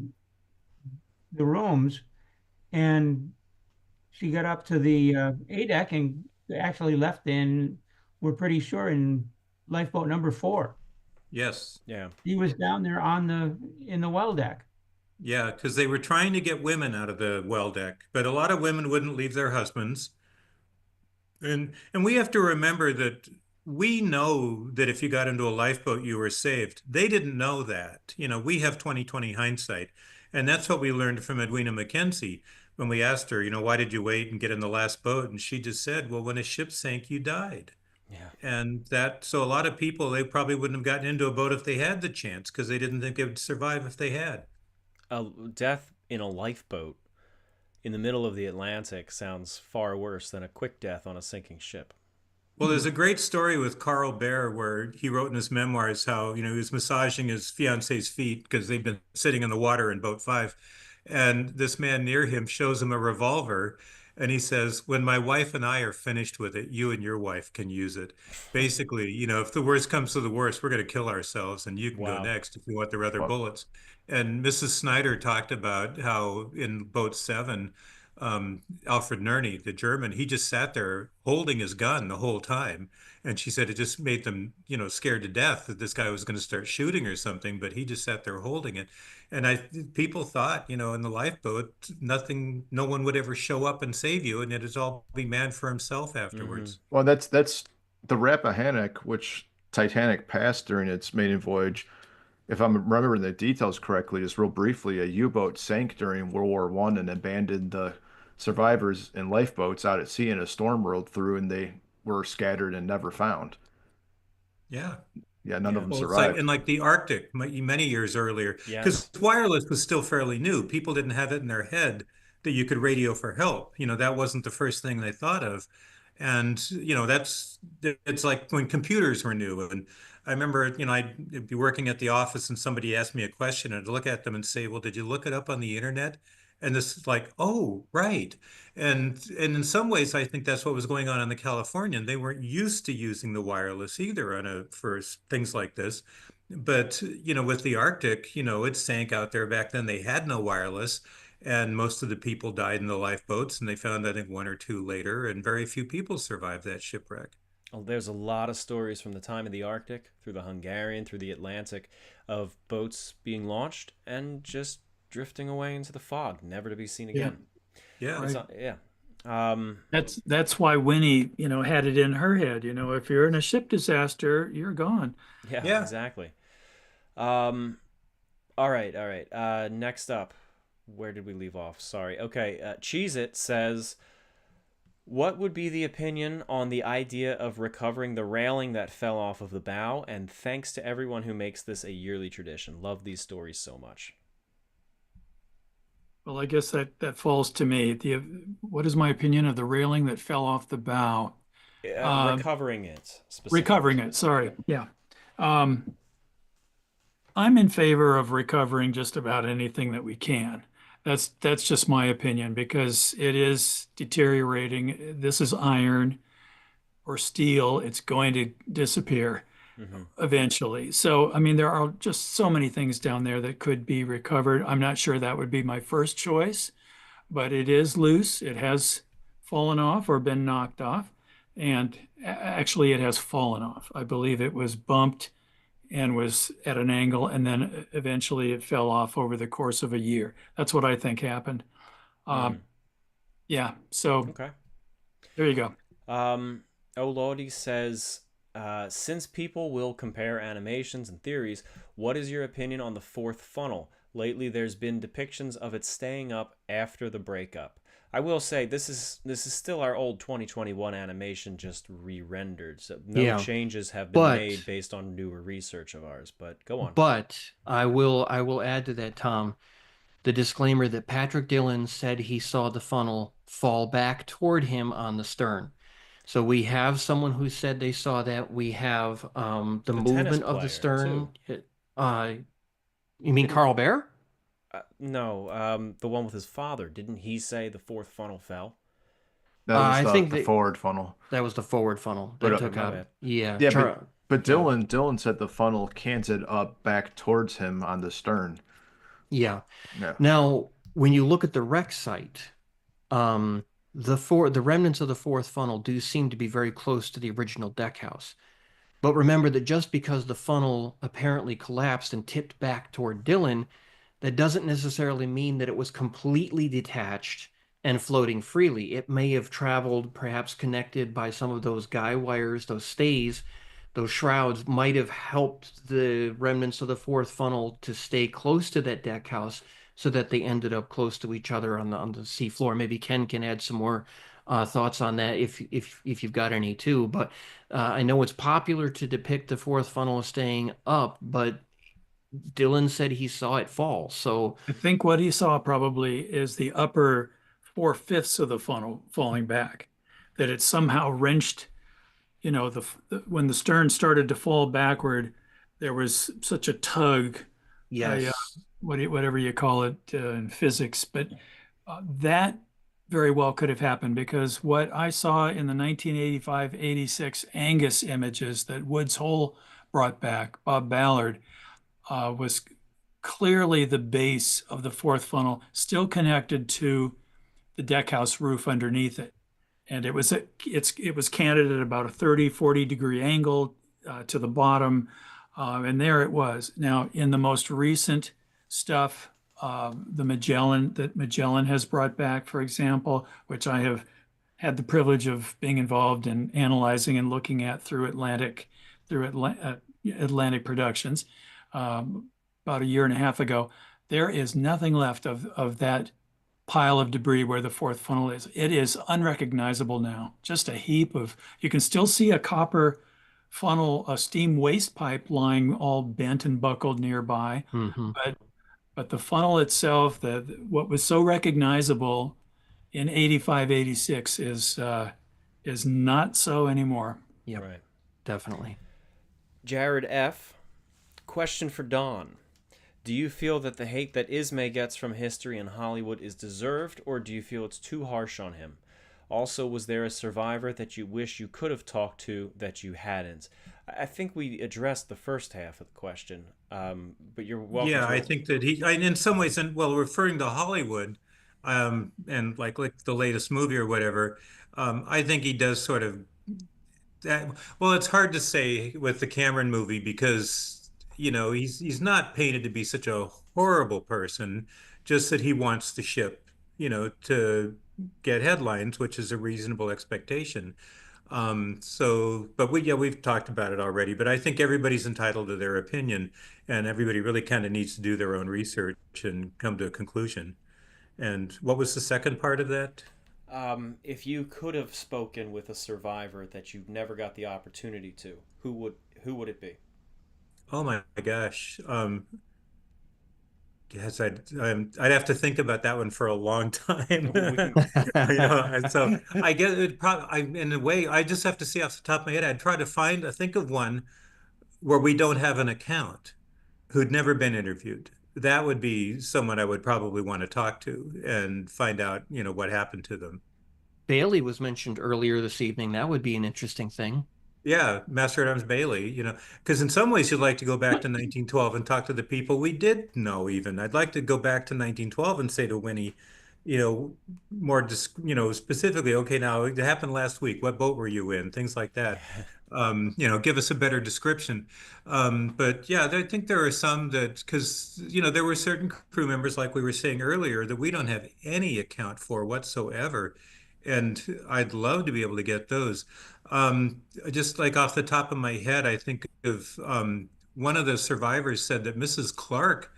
rooms, and she got up to the A deck and actually left in, we're pretty sure, in lifeboat number 4. Yes. Yeah. He was down there in the well deck. Yeah, because they were trying to get women out of the well deck, but a lot of women wouldn't leave their husbands. And we have to remember that we know that if you got into a lifeboat, you were saved. They didn't know that. We have 20/20 hindsight. And that's what we learned from Edwina Mackenzie when we asked her, why did you wait and get in the last boat? And she just said, well, when a ship sank, you died. Yeah. And so a lot of people, they probably wouldn't have gotten into a boat if they had the chance because they didn't think it would survive if they had. A death in a lifeboat in the middle of the Atlantic sounds far worse than a quick death on a sinking ship. Well, there's a great story with Carl Baer where he wrote in his memoirs how, he was massaging his fiance's feet because they've been sitting in the water in boat 5. And this man near him shows him a revolver. And he says, when my wife and I are finished with it, you and your wife can use it. Basically, if the worst comes to the worst, we're going to kill ourselves and you can go Wow. next if you want the other Wow. bullets. And Mrs. Snyder talked about how in boat 7, Alfred Nerney, the German, he just sat there holding his gun the whole time. And she said it just made them, scared to death that this guy was going to start shooting or something, but he just sat there holding it. And people thought, in the lifeboat, no one would ever show up and save you, and it'd all be man for himself afterwards. Well, that's the Rappahannock, which Titanic passed during its maiden voyage. If I'm remembering the details correctly, just real briefly, a U-boat sank during World War I and abandoned the survivors in lifeboats out at sea, and a storm rolled through, and they were scattered and never found. Yeah. Yeah, none of them Well, it's survived. like the Arctic many years earlier, Yes. because wireless was still fairly new. People didn't have it in their head that you could radio for help. That wasn't the first thing they thought of. And, it's like when computers were new. And I remember, I'd be working at the office and somebody asked me a question, and I'd look at them and say, well, did you look it up on the internet? And this is like, oh, right. And in some ways, I think that's what was going on in the Californian. They weren't used to using the wireless either for things like this. But, with the Arctic, it sank out there back then. They had no wireless, and most of the people died in the lifeboats. And they found, I think, 1 or 2 later, and very few people survived that shipwreck. Well, there's a lot of stories from the time of the Arctic, through the Hungarian, through the Atlantic, of boats being launched and just drifting away into the fog, never to be seen again. Yeah. Right. Yeah. That's why Winnie, had it in her head, if you're in a ship disaster, you're gone. Yeah, exactly. All right. Next up, where did we leave off? Sorry. Okay. Cheese It says, what would be the opinion on the idea of recovering the railing that fell off of the bow? And thanks to everyone who makes this a yearly tradition. Love these stories so much. Well, I guess that falls to me. What is my opinion of the railing that fell off the bow? Recovering it. Recovering it. Sorry. Yeah. I'm in favor of recovering just about anything that we can. That's just my opinion, because it is deteriorating. This is iron or steel. It's going to disappear eventually. So, I mean, there are just so many things down there that could be recovered. I'm not sure that would be my first choice, but it is loose. It has fallen off or been knocked off. And actually, it has fallen off. I believe it was bumped and was at an angle, and then eventually it fell off over the course of a year. That's what I think happened. Yeah, so Okay. there you go. Olodi says, since people will compare animations and theories, what is your opinion on the fourth funnel? Lately, there's been depictions of it staying up after the breakup. I will say this is still our old 2021 animation, just re-rendered. So no changes have been made based on newer research of ours. But go on. But I will add to that, Tom, the disclaimer that Patrick Dillon said he saw the funnel fall back toward him on the stern. So we have someone who said they saw that. We have the movement of the stern. You mean Carl Baer? No, the one with his father. Didn't he say the fourth funnel fell? That was I think the forward funnel. That was the forward funnel. That took out. Yeah. Yeah, but Dillon said the funnel canted up back towards him on the stern. Yeah. Now, when you look at the wreck site, the remnants of the fourth funnel do seem to be very close to the original deck house. But remember that just because the funnel apparently collapsed and tipped back toward Dillon, that doesn't necessarily mean that it was completely detached and floating freely. It may have traveled, perhaps connected by some of those guy wires, those stays, those shrouds might have helped the remnants of the fourth funnel to stay close to that deck house so that they ended up close to each other on the sea floor. Maybe Ken can add some more thoughts on that if you've got any too. But I know it's popular to depict the fourth funnel as staying up, but Dillon said he saw it fall. So I think what he saw probably is the upper 4/5 of the funnel falling back, that it somehow wrenched when the stern started to fall backward, there was such a tug, Yes. whatever you call it in physics, but that very well could have happened because what I saw in the 1985-86 Angus images that Woods Hole brought back, Bob Ballard, was clearly the base of the fourth funnel, still connected to the deckhouse roof underneath it. And it was canted at about a 30-40 degree angle to the bottom. And there it was. Now, in the most recent stuff, the Magellan has brought back, for example, which I have had the privilege of being involved in analyzing and looking at through Atlantic Productions about a year and a half ago. There is nothing left of that pile of debris where the fourth funnel is. It is unrecognizable now. Just a heap of, you can still see a copper funnel, a steam waste pipe lying all bent and buckled nearby. Mm-hmm. But the funnel itself, what was so recognizable in 85-86 is not so anymore. Yep. Right. Definitely. Jared F. Question for Don. Do you feel that the hate that Ismay gets from history and Hollywood is deserved, or do you feel it's too harsh on him? Also, was there a survivor that you wish you could have talked to that you hadn't? I think we addressed the first half of the question, but you're welcome. Yeah, I think that in some ways, and well, referring to Hollywood, and like the latest movie or whatever, I think he does sort of that. Well, it's hard to say with the Cameron movie because he's not painted to be such a horrible person, just that he wants the ship, to get headlines, which is a reasonable expectation. But we've talked about it already, but I think everybody's entitled to their opinion, and everybody really kind of needs to do their own research and come to a conclusion. And what was the second part of that? If you could have spoken with a survivor that you never got the opportunity to, who would it be? Oh my gosh. Yes, I'd have to think about that one for a long time. And so I get it. Probably, in a way, I just have to see off the top of my head. I'd try to think of one where we don't have an account, who'd never been interviewed. That would be someone I would probably want to talk to and find out, what happened to them. Bailey was mentioned earlier this evening. That would be an interesting thing. Yeah, Master at Arms Bailey, because in some ways you'd like to go back to 1912 and talk to the people we did know even. I'd like to go back to 1912 and say to Winnie, more, specifically, okay, now it happened last week. What boat were you in? Things like that. Give us a better description. But yeah, I think there are some that, because, there were certain crew members, like we were saying earlier, that we don't have any account for whatsoever. And I'd love to be able to get those. Just like off the top of my head, I think of one of the survivors said that Mrs. Clark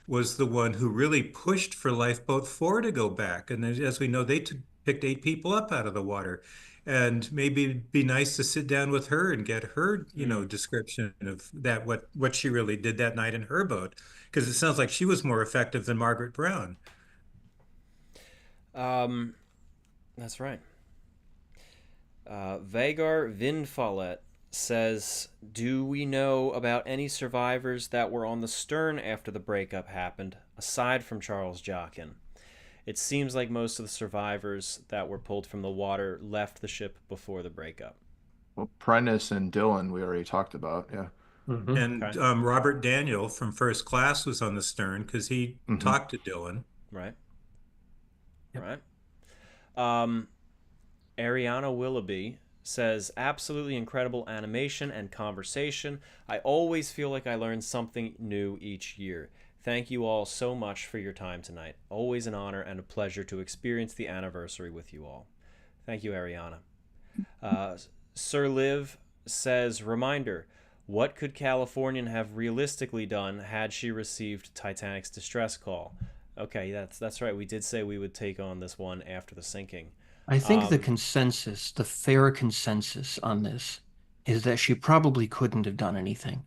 was the one who really pushed for Lifeboat 4 to go back. And as we know, they picked 8 people up out of the water. And maybe it'd be nice to sit down with her and get her, description of that, what she really did that night in her boat. Because it sounds like she was more effective than Margaret Brown. That's right. Vagar Vinfollett says, do we know about any survivors that were on the stern after the breakup happened, aside from Charles Jockin? It seems like most of the survivors that were pulled from the water left the ship before the breakup. Well, Prentice and Dylan, we already talked about, yeah. Mm-hmm. And Okay. Robert Daniel from First Class was on the stern because he talked to Dylan. Right. Yep. Right. Ariana Willoughby says, absolutely incredible animation and conversation. I always feel like I learn something new each year. Thank you all so much for your time tonight. Always an honor and a pleasure to experience the anniversary with you all. Thank you, Ariana. Sir Liv says, reminder, what could Californian have realistically done had she received Titanic's distress call? Okay, that's right. We did say we would take on this one after the sinking. I think the consensus, the fair consensus on this is that she probably couldn't have done anything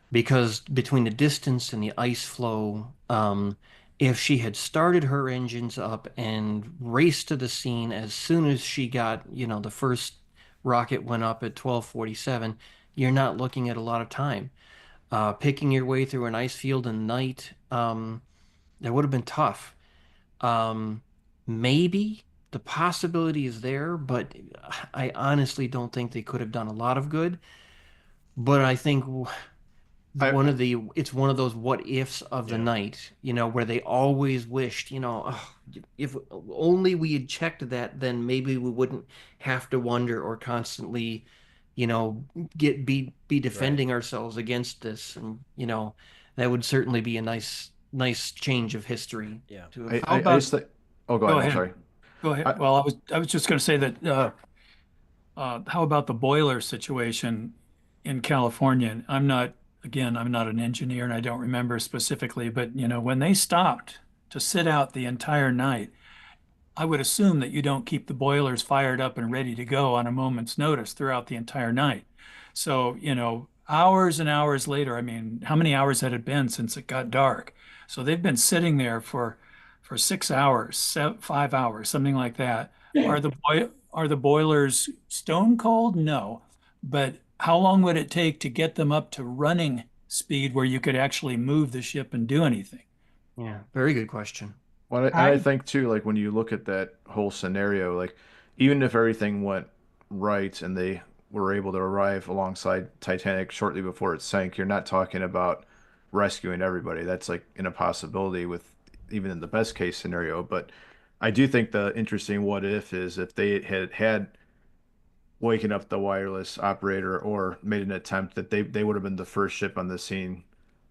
because between the distance and the ice flow, if she had started her engines up and raced to the scene as soon as she got, the first rocket went up at 12:47, you're not looking at a lot of time. Picking your way through an ice field in the night, that would have been tough. Um, Maybe the possibility is there, but I honestly don't think they could have done a lot of good. But I think I, it's one of those what ifs of the Yeah. night, where they always wished, "Oh, if only we had checked that, then maybe we wouldn't have to wonder or constantly, you know, be defending ourselves against this." And, that would certainly be a nice change of history Yeah. to I, have. How I about, just think, oh, go go ahead. I'm ahead. sorry. Go ahead. I, Well, I was just going to say that how about the boiler situation in California? I'm not an engineer and I don't remember specifically, but when they stopped to sit out the entire night, I would assume that you don't keep the boilers fired up and ready to go on a moment's notice throughout the entire night. So, hours and hours later, I mean, how many hours had it been since it got dark? So they've been sitting there for 6 hours, 5 hours, something like that. Are the boilers stone cold? No. But how long would it take to get them up to running speed where you could actually move the ship and do anything? Yeah, very good question. Well, and I I think too, like when you look at that whole scenario, like even if everything went right and they were able to arrive alongside Titanic shortly before it sank, you're not talking about rescuing everybody. That's like an impossibility with even in the best case scenario. But I do think the interesting what if is if they had waken up the wireless operator or made an attempt that they would have been the first ship on the scene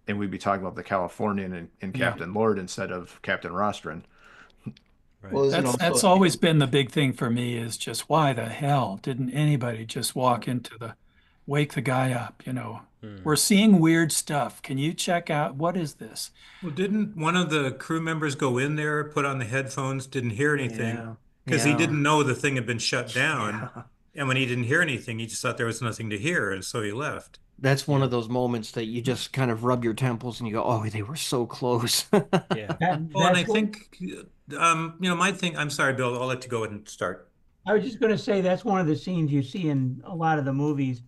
and we'd be talking about the Californian and Yeah. Captain Lord instead of Captain Rostron. Well, Right. isn't That's also always been the big thing for me is just why the hell didn't anybody just walk into wake the guy up, We're Mhm. seeing weird stuff. Can you check out what is this? Well, didn't one of the crew members go in there, put on the headphones, didn't hear anything Yeah, because he yeah, didn't know the thing had been shut down. yeah. And when he didn't hear anything, he just thought there was nothing to hear, and so he left. That's one Yeah. of those moments that you just kind of rub your temples and you go, "Oh, they were so close." Yeah. Well, and that's I what think, my thing, I'm sorry, Bill, I'll let you go ahead and start. I was just going to say. That's one of the scenes you see in a lot of the movies.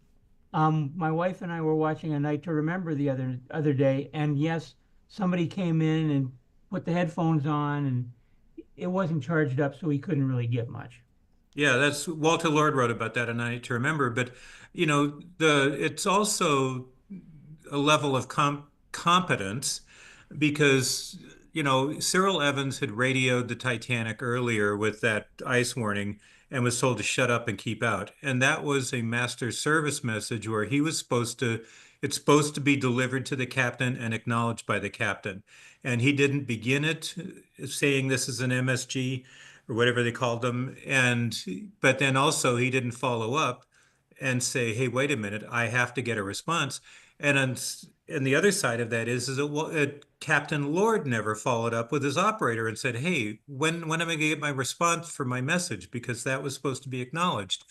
My wife and I were watching A Night to Remember the other day, and yes, somebody came in and put the headphones on, and it wasn't charged up, so he couldn't really get much. Yeah, that's Walter Lord wrote about that, and I need to remember. But it's also a level of competence because Cyril Evans had radioed the Titanic earlier with that ice warning and was told to shut up and keep out, and that was a master service message where he was supposed to. It's supposed to be delivered to the captain and acknowledged by the captain, and he didn't begin it saying this is an MSG or whatever they called them. But then also he didn't follow up and say, "Hey, wait a minute, I have to get a response." And the other side of that is that Captain Lord never followed up with his operator and said, "Hey, when am I going to get my response for my message?" Because that was supposed to be acknowledged.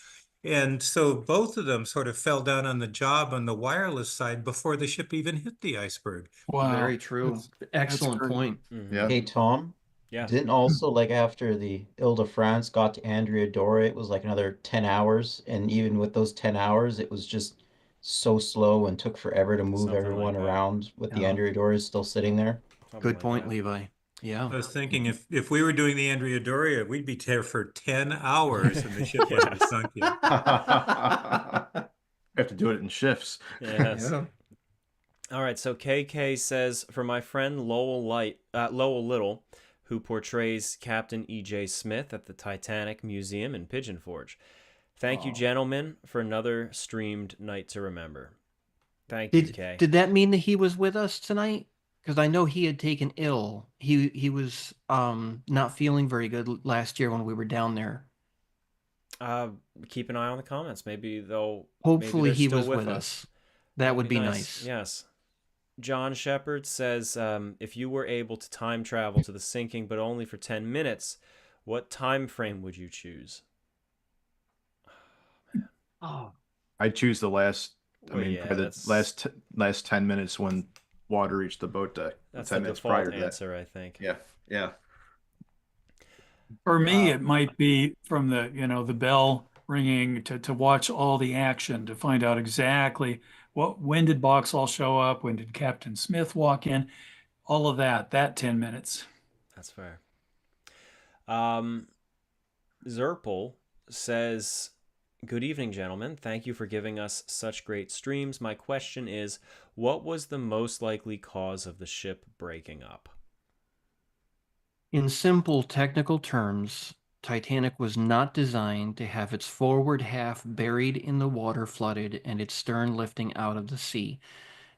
And so both of them sort of fell down on the job on the wireless side before the ship even hit the iceberg. Wow. Very true. That's Excellent great. point. Mhm. Yeah. Hey Tom, Yeah. didn't also like after the Ile-de-France got to Andrea Doria, it was like another 10 hours, and even with those 10 hours, it was just so slow and took forever to move Something like everyone that. around with the Yeah. Andrea Doria still sitting there. Something Good like point, that. Levi. Yeah. I was thinking if we were doing the Andrea Doria, we'd be there for 10 hours and the ship wasn't Yes. sunk yet. Have to do it in shifts. Yes. Yeah. All right. So KK says, for my friend Lowell Little, who portrays Captain E.J. Smith at the Titanic Museum in Pigeon Forge. Thank you, Oh. gentlemen, for another streamed night to remember. Thank you, Did Kay. did that mean that he was with us tonight? Because I know he had taken ill. He was not feeling very good last year when we were down there. Uh, Keep an eye on the comments. Maybe maybe Hopefully they're he still was with with us. us. That That'd would be nice. nice. Yes. John Shepard says, if you were able to time travel to the sinking, but only for 10 minutes, what time frame would you choose? Oh, I choose the last. I Well, mean, yeah, probably the last 10 minutes when water reached the boat deck. that's the 10 minutes default prior to that. answer, I think. Yeah, yeah. For me, Uh, it might be from the bell ringing to watch all the action, to find out exactly when did Boxall show up, when did Captain Smith walk in, all of that 10 minutes. That's fair. Zerpel says, "Good evening, gentlemen. Thank you for giving us such great streams. My question is, what was the most likely cause of the ship breaking up?" In simple technical terms, Titanic was not designed to have its forward half buried in the water flooded and its stern lifting out of the sea.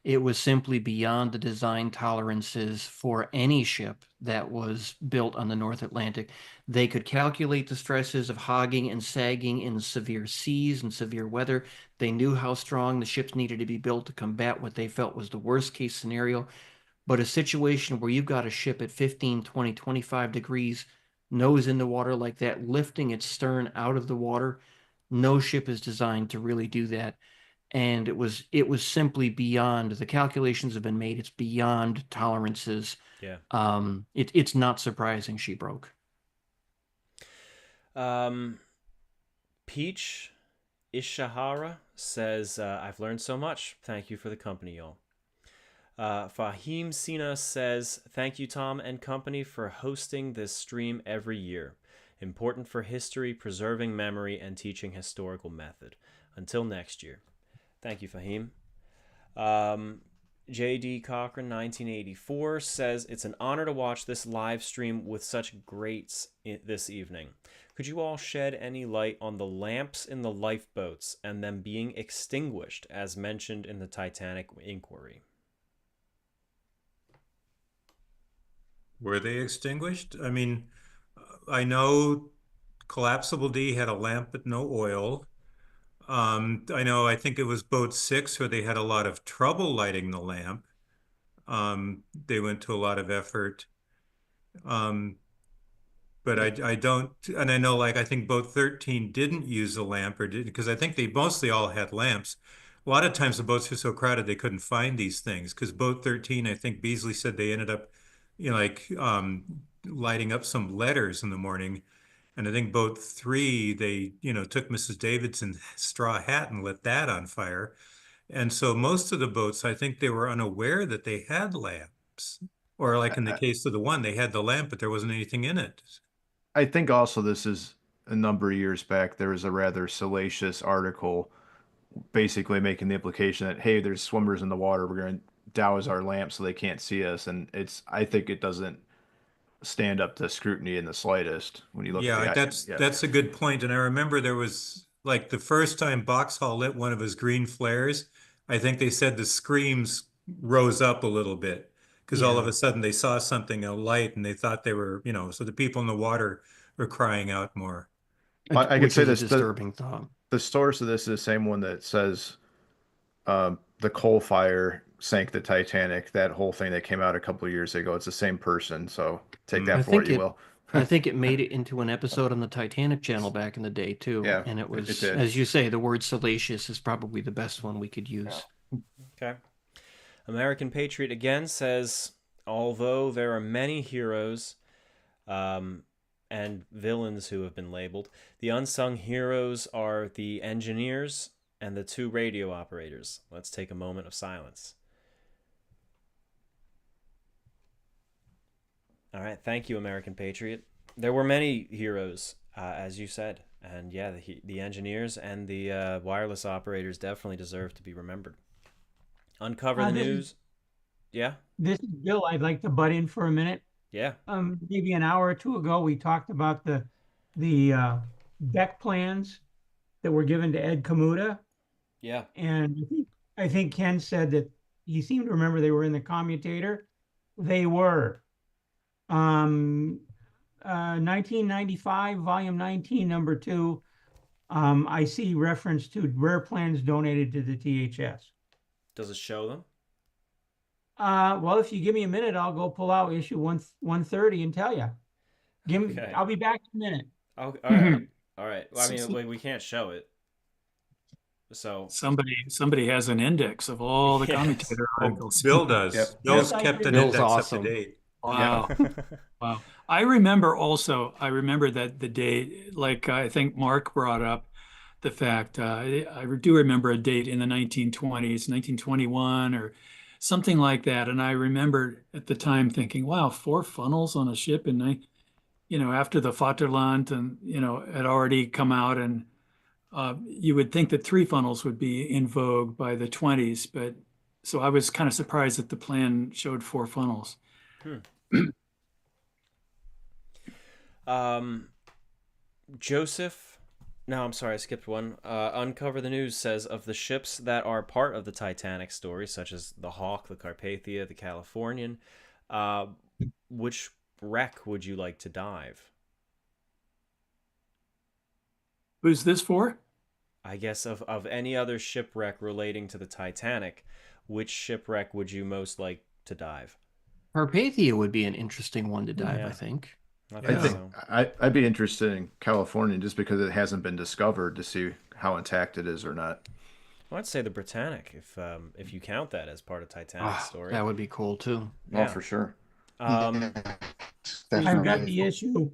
It was simply beyond the design tolerances for any ship that was built on the North Atlantic. They could calculate the stresses of hogging and sagging in severe seas and severe weather. They knew how strong the ships needed to be built to combat what they felt was the worst case scenario. But a situation where you've got a ship at 15, 20, 25 degrees, nose in the water like that, lifting its stern out of the water, no ship is designed to really do that. And it was simply beyond, the calculations have been made, it's beyond tolerances. Yeah. It's not surprising she broke. Peach Ishihara says, "I've learned so much. Thank you for the company, y'all." Fahim Sina says, "Thank you, Tom and company, for hosting this stream every year. Important for history, preserving memory, and teaching historical method. Until next year." Thank you, Fahim. J.D. Cochran, 1984, says, "It's an honor to watch this live stream with such greats this evening. Could you all shed any light on the lamps in the lifeboats and them being extinguished, as mentioned in the Titanic inquiry?" Were they extinguished? I mean, I know Collapsible D had a lamp but no oil. I think it was boat 6 where they had a lot of trouble lighting the lamp. They went to a lot of effort. But I don't, and I know, like, I think boat 13 didn't use a lamp, or did, because I think they mostly all had lamps. A lot of times the boats were so crowded they couldn't find these things, because boat 13, I think Beasley said they ended up, lighting up some letters in the morning. And I think boat 3, they, took Mrs. Davidson's straw hat and lit that on fire. And so most of the boats, I think they were unaware that they had lamps. Or like in the case of the one, they had the lamp, but there wasn't anything in it. I think also this is a number of years back. There was a rather salacious article basically making the implication that, hey, there's swimmers in the water. We're going to douse our lamps so they can't see us. And I think it doesn't stand up to scrutiny in the slightest when you look at the that's a good point. And I remember there was, like, the first time Boxall lit one of his green flares, I think they said the screams rose up a little bit because all of a sudden they saw something, a light, and they thought they were, so the people in the water were crying out more. I can say this, disturbing thought. The source of this is the same one that says the coal fire sank the Titanic. That whole thing that came out a couple of years ago. It's the same person, so take that for what you will. I think it made it into an episode on the Titanic channel back in the day too. Yeah, and it was, as you say, the word salacious is probably the best one we could use. Okay. American Patriot again says, "Although there are many heroes and villains who have been labeled, the unsung heroes are the engineers and the 2 radio operators. Let's take a moment of silence." All right, thank you, American Patriot. There were many heroes, as you said, and yeah, the engineers and the wireless operators definitely deserve to be remembered. Uncover the news. Yeah. This is Bill. I'd like to butt in for a minute. Yeah. Maybe an hour or two ago, we talked about the deck plans that were given to Ed Kamuta. Yeah. And I think Ken said that he seemed to remember they were in the commutator. They were. 1995, volume 19, number 2. I see reference to rare plans donated to the THS. Does it show them? Well, if you give me a minute, I'll go pull out issue 130 and tell you. Okay. I'll be back in a minute. Oh, all right. All right. Well, I mean, we can't show it. So somebody has an index of all the commutator articles. Bill does. Yep. Bill's kept an index awesome. up to date. Wow. Wow. I remember that the day, like I think Mark brought up, the fact. I do remember a date in the 1920s, 1921 or something like that. And I remember at the time thinking, wow, 4 funnels on a ship after the Vaterland and, had already come out, and you would think that 3 funnels would be in vogue by the 20s. But so I was kind of surprised that the plan showed 4 funnels. Joseph, no, I'm sorry, I skipped one. Uncover the News says of the ships that are part of the Titanic story, such as the Hawk, the Carpathia, the Californian, which wreck would you like to dive? Who's this for? I guess of any other shipwreck relating to the Titanic, which shipwreck would you most like to dive? Carpathia would be an interesting one to dive, Yeah. I think. I I think think so. I'd be interested in California just because it hasn't been discovered to see how intact it is or not. Well, I'd say the Britannic, if you count that as part of Titanic's story. That would be cool too. Yeah. Oh, for sure. Um, I've got Definitely. the issue.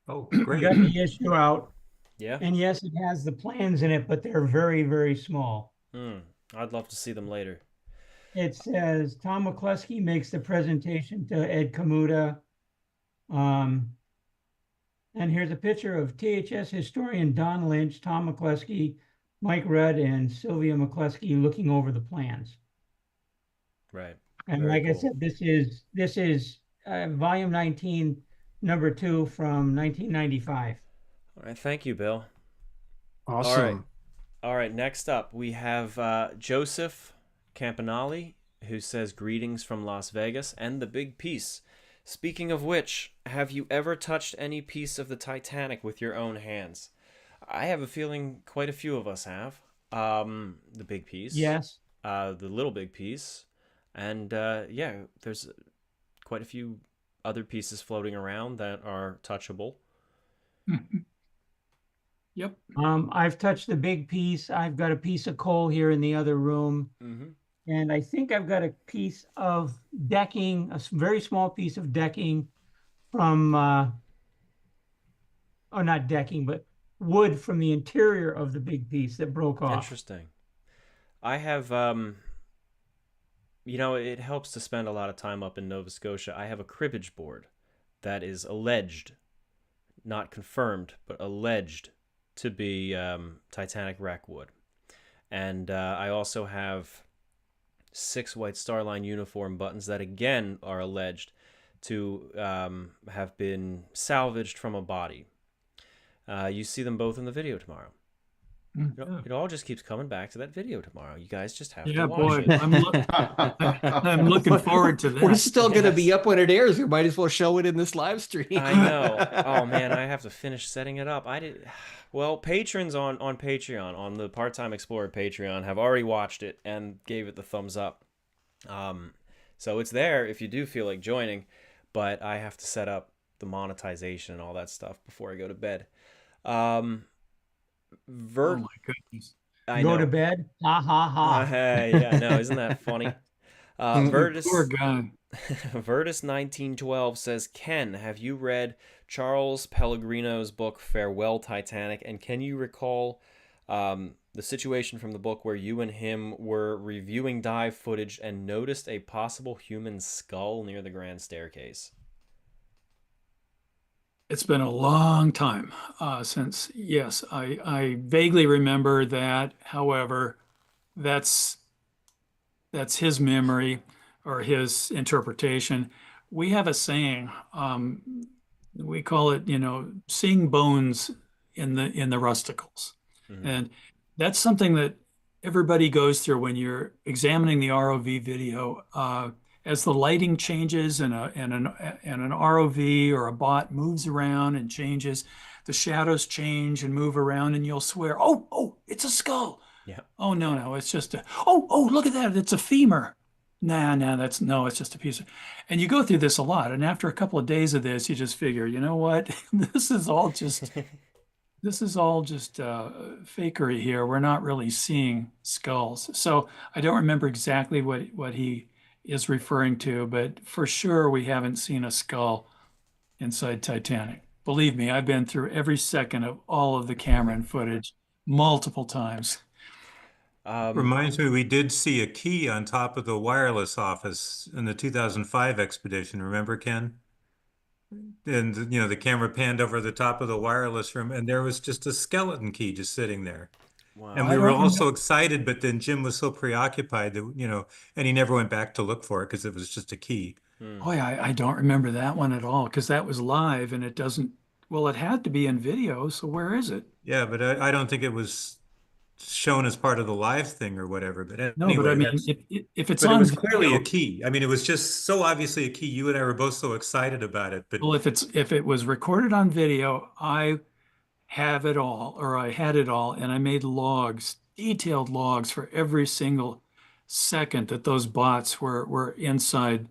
Oh, I great. got the issue out, yeah. and yes, it has the plans in it, but they're very, very small. I'd love to see them later. It says Tom McCluskey makes the presentation to Ed Kamuta. And here's a picture of THS historian Don Lynch, Tom McCluskey, Mike Rudd, and Sylvia McCluskey looking over the plans. Right. And Very like I cool. said, this is volume 19, number 2 from 1995. All right. Thank you, Bill. Awesome. All right. Next up, we have Joseph Campanale, who says greetings from Las Vegas and the big piece. Speaking of which, have you ever touched any piece of the Titanic with your own hands? I have a feeling quite a few of us have. The big piece. Yes. The little big piece. And yeah, there's quite a few other pieces floating around that are touchable. Yep. I've touched the big piece. I've got a piece of coal here in the other room. Mm-hmm. And I think I've got a piece of decking, a very small piece of decking from, or not decking, but wood from the interior of the big piece that broke off. Interesting. I have, it helps to spend a lot of time up in Nova Scotia. I have a cribbage board that is alleged, not confirmed, but alleged to be Titanic wreck wood. And I also have 6 White Star Line uniform buttons that again are alleged to have been salvaged from a body. You see them both in the video tomorrow. It all just keeps coming back to that video tomorrow. You guys just have to watch it. I'm looking forward to that. We're still going to be up when it airs. We might as well show it in this live stream. I know. Oh man, I have to finish setting it up. Well, patrons on Patreon, on the Part-Time Explorer Patreon, have already watched it and gave it the thumbs up. So it's there if you do feel like joining, but I have to set up the monetization and all that stuff before I go to bed. Oh my goodness. I Go know. to bed. Ha ha ha. Yeah, no, isn't that funny? Virtus, Poor guy. Virtus 1912 says, Ken, have you read Charles Pellegrino's book Farewell Titanic? And can you recall the situation from the book where you and him were reviewing dive footage and noticed a possible human skull near the grand staircase? It's been a long time since, yes, I vaguely remember that. However, that's his memory or his interpretation. We have a saying, we call it, seeing bones in the rusticles. Mhm. And that's something that everybody goes through when you're examining the ROV video. As the lighting changes and an ROV or a bot moves around and changes, the shadows change and move around, and you'll swear, "Oh, it's a skull." Yeah. Oh no, it's just oh, look at that, it's a femur. Nah, it's just a piece of, and you go through this a lot. And after a couple of days of this, you just figure, you know what, this is all just fakery here. We're not really seeing skulls. So I don't remember exactly what he is referring to, but for sure we haven't seen a skull inside Titanic. Believe me, I've been through every second of all of the camera and footage. multiple times. Reminds me, we did see a key on top of the wireless office in the 2005 expedition. Remember, Ken? And, the camera panned over the top of the wireless room, and there was just a skeleton key just sitting there. Wow. And we were all so excited, but then Jim was so preoccupied that, and he never went back to look for it because it was just a key. Boy, I don't remember that one at all because that was live and it doesn't, well, it had to be in video, so where is it? Yeah, but I don't think it was shown as part of the live thing or whatever. But No, anyway, but I mean, if it's but it on was clearly video, a key. I mean, it was just so obviously a key. You and I were both so excited about it. But well, if it was recorded on video, I have it all, or I had it all, and I made logs, detailed logs for every single second that those bots were inside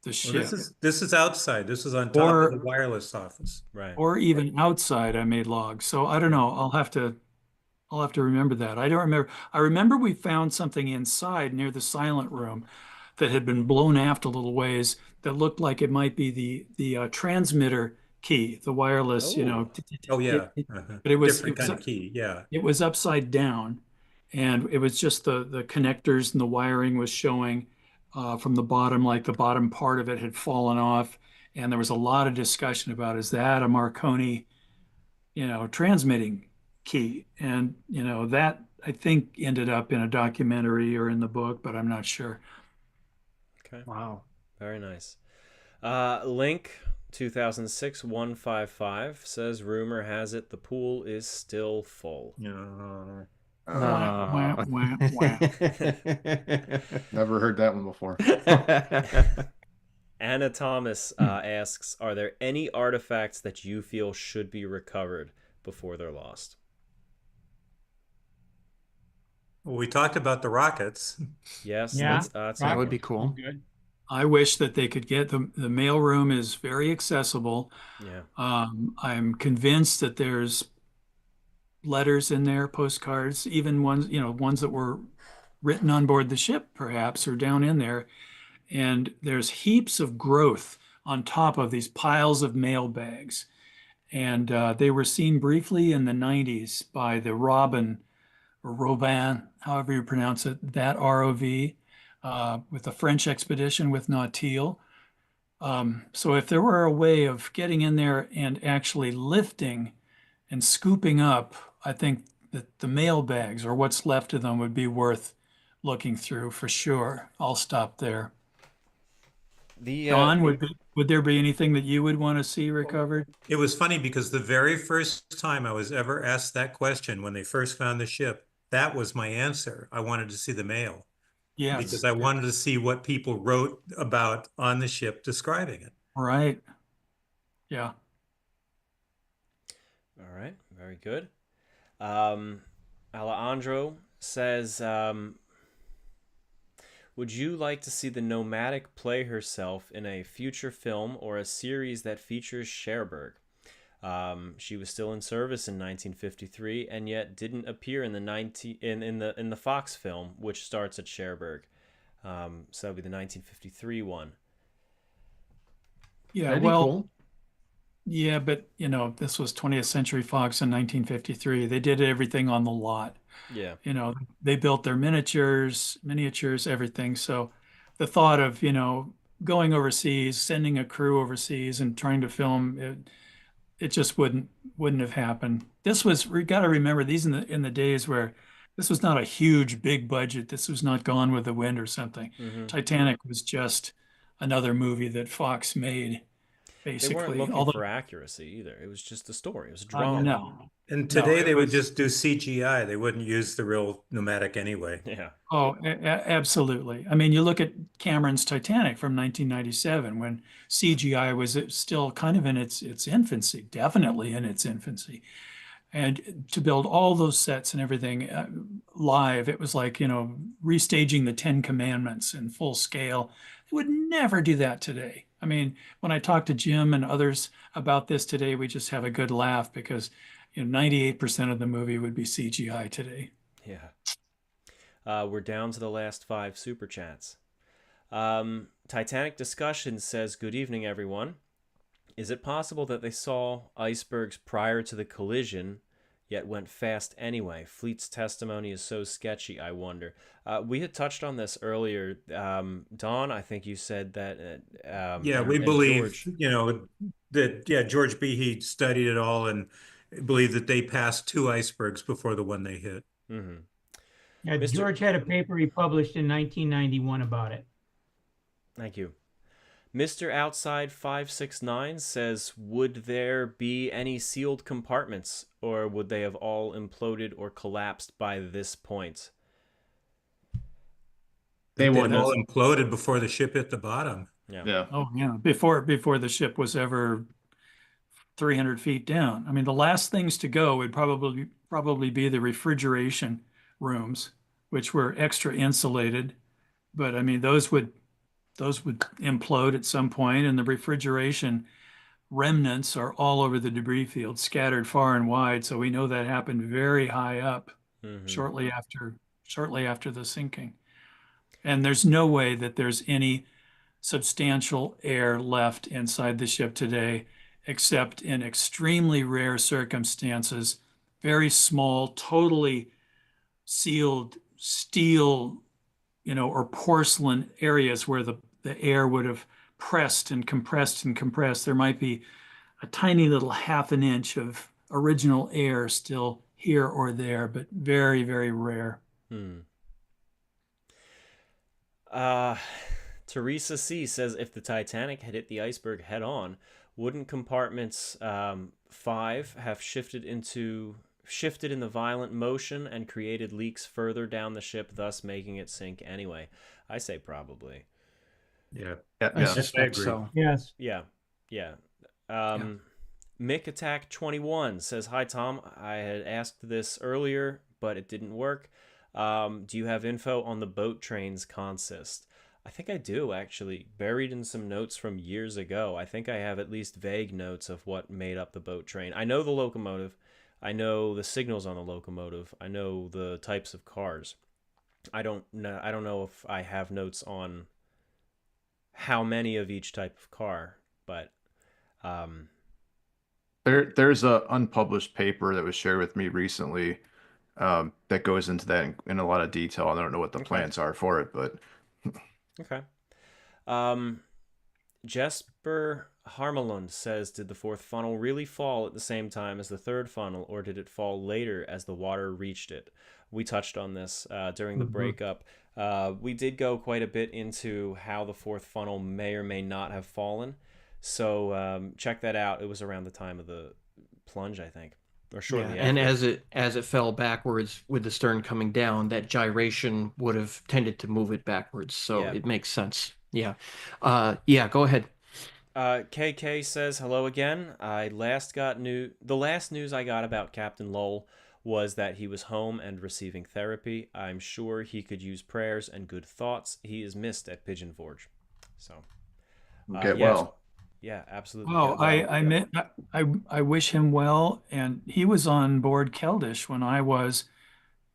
the well, ship, this is outside. This is on top of the or wireless office. Right. or even outside. I made logs, so I don't know. I'll have to remember that. I don't remember. I remember we found something inside near the silent room that had been blown aft a little ways that looked like it might be the transmitter key, the wireless, Oh. Oh yeah, but it was different kind of key. Yeah. it was upside down, and it was just the connectors and the wiring was showing from the bottom, like the bottom part of it had fallen off, and there was a lot of discussion about is that a Marconi, transmitting key, and that I think ended up in a documentary or in the book, but I'm not sure. Okay. Wow. Very nice. Link 2006 155 says, rumor has it the pool is still full. Wah, wah, wah, wah. Never heard that one before. Anna Thomas asks, are there any artifacts that you feel should be recovered before they're lost? Well, we talked about the rockets. Yes, Yeah, that's That a would good be cool. Good. I wish that they could get the mail room is very accessible. one. Yeah. I'm convinced that there's letters in there, postcards, even ones that were written on board the ship, perhaps, or down in there. And there's heaps of growth on top of these piles of mail bags. And they were seen briefly in the 90s by the Robin, or Robin, however you pronounce it, that ROV, with the French expedition with Nautil. So if there were a way of getting in there and actually lifting and scooping up, I think that the mail bags or what's left of them would be worth looking through for sure. I'll stop there. Don, would there be anything that you would want to see recovered? It was funny because the very first time I was ever asked that question when they first found the ship, that was my answer. I wanted to see the mail. Yes. Because I wanted to see what people wrote about on the ship describing it. Right. Yeah. All right. Very good. Alejandro says, would you like to see the Nomadic play herself in a future film or a series that features Cherbourg? She was still in service in 1953 and yet didn't appear in the Fox film, which starts at Cherbourg. So that'd be the 1953 one. Yeah, That'd be well, cool. yeah, but this was 20th Century Fox in 1953. They did everything on the lot. Yeah. They built their miniatures, everything. So the thought of, going overseas, sending a crew overseas and trying to film it just wouldn't have happened. We got to remember these in the days where this was not a huge big budget. This was not Gone with the Wind or something. Mm-hmm. Titanic was just another movie that Fox made, basically. They weren't looking for accuracy either. It was just a story. It was a drama. No. And today they would was just do CGI. They wouldn't use the real Nomadic anyway. Yeah. Oh, absolutely. I mean, you look at Cameron's Titanic from 1997 when CGI was still kind of in its infancy, definitely in its infancy. And to build all those sets and everything live, it was like, restaging the Ten Commandments in full scale. They would never do that today. I mean, when I talk to Jim and others about this today, we just have a good laugh because 98% of the movie would be CGI today. Yeah. We're down to the last 5 super chats. Titanic Discussion says, good evening, everyone. Is it possible that they saw icebergs prior to the collision, yet went fast anyway. Fleet's testimony is so sketchy, I wonder. We had touched on this earlier. Don, I think you said that. Yeah, we and believe, George. that George Behe studied it all and believed that they passed 2 icebergs before the one they hit. Mm-hmm. Yeah, Mr. George had a paper he published in 1991 about it. Thank you. Mr. Outside 569 says, would there be any sealed compartments, or would they have all imploded or collapsed by this point? They They've would all have. imploded before the ship hit the bottom. Yeah. Yeah. Oh, yeah, before the ship was ever 300 feet down. I mean, the last things to go would probably be the refrigeration rooms, which were extra insulated. But I mean, those would implode at some point, and the refrigeration remnants are all over the debris field, scattered far and wide. So we know that happened very high up, Mm-hmm. shortly after the sinking. And there's no way that there's any substantial air left inside the ship today, except in extremely rare circumstances, very small, totally sealed steel, or porcelain areas where the air would have pressed and compressed and compressed. There might be a tiny little half an inch of original air still here or there, but very, very rare. Teresa C says, if the Titanic had hit the iceberg head on, wouldn't compartments 5 have shifted in the violent motion and created leaks further down the ship, thus making it sink anyway? I say probably. Yeah. I suspect agree. so. Yes. Yeah. Mick Attack 21 says, hi Tom, I had asked this earlier, but it didn't work. Do you have info on the boat train's consist? I think I do, actually. Buried in some notes from years ago. I think I have at least vague notes of what made up the boat train. I know the locomotive. I know the signals on the locomotive. I know the types of cars. I don't know if I have notes on how many of each type of car, but There's a unpublished paper that was shared with me recently that goes into that in a lot of detail. I don't know what the plans are for it, but okay. Jesper Harmelund says, did the fourth funnel really fall at the same time as the third funnel, or did it fall later as the water reached it? We touched on this during the breakup. We did go quite a bit into how the fourth funnel may or may not have fallen. So check that out. It was around the time of the plunge, I think, or shortly after. And as it fell backwards with the stern coming down, that gyration would have tended to move it backwards. So it makes sense. Yeah. Go ahead. KK says, hello again. The last news I got about Captain Lowell was that he was home and receiving therapy. I'm sure he could use prayers and good thoughts. He is missed at Pigeon Forge. So get well. Yeah, absolutely. Oh, I wish him well. And he was on board Keldysh when I was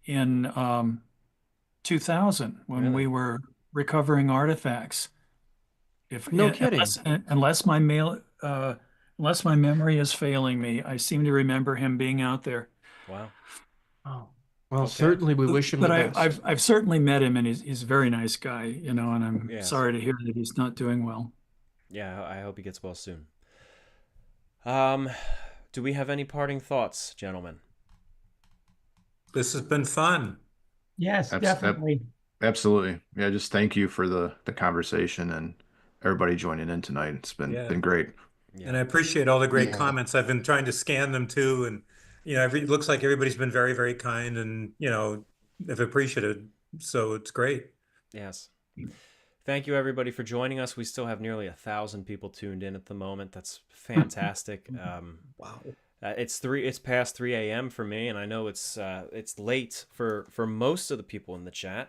in 2000 when we were recovering artifacts. No kidding. Unless my memory is failing me, I seem to remember him being out there. Wow. Oh, well, certainly we wish him the best. I've certainly met him, and he's a very nice guy, and I'm sorry to hear that he's not doing well. Yeah, I hope he gets well soon. Do we have any parting thoughts, gentlemen? This has been fun. Yes, definitely. Absolutely. Yeah, just thank you for the conversation and everybody joining in tonight. It's been great. Yeah. And I appreciate all the great comments. I've been trying to scan them too, and it looks like everybody's been very, very kind and have appreciated. So it's great. Yes. Thank you, everybody, for joining us. We still have nearly 1,000 people tuned in at the moment. That's fantastic. Wow. It's past 3 a.m. for me, and I know it's late for most of the people in the chat.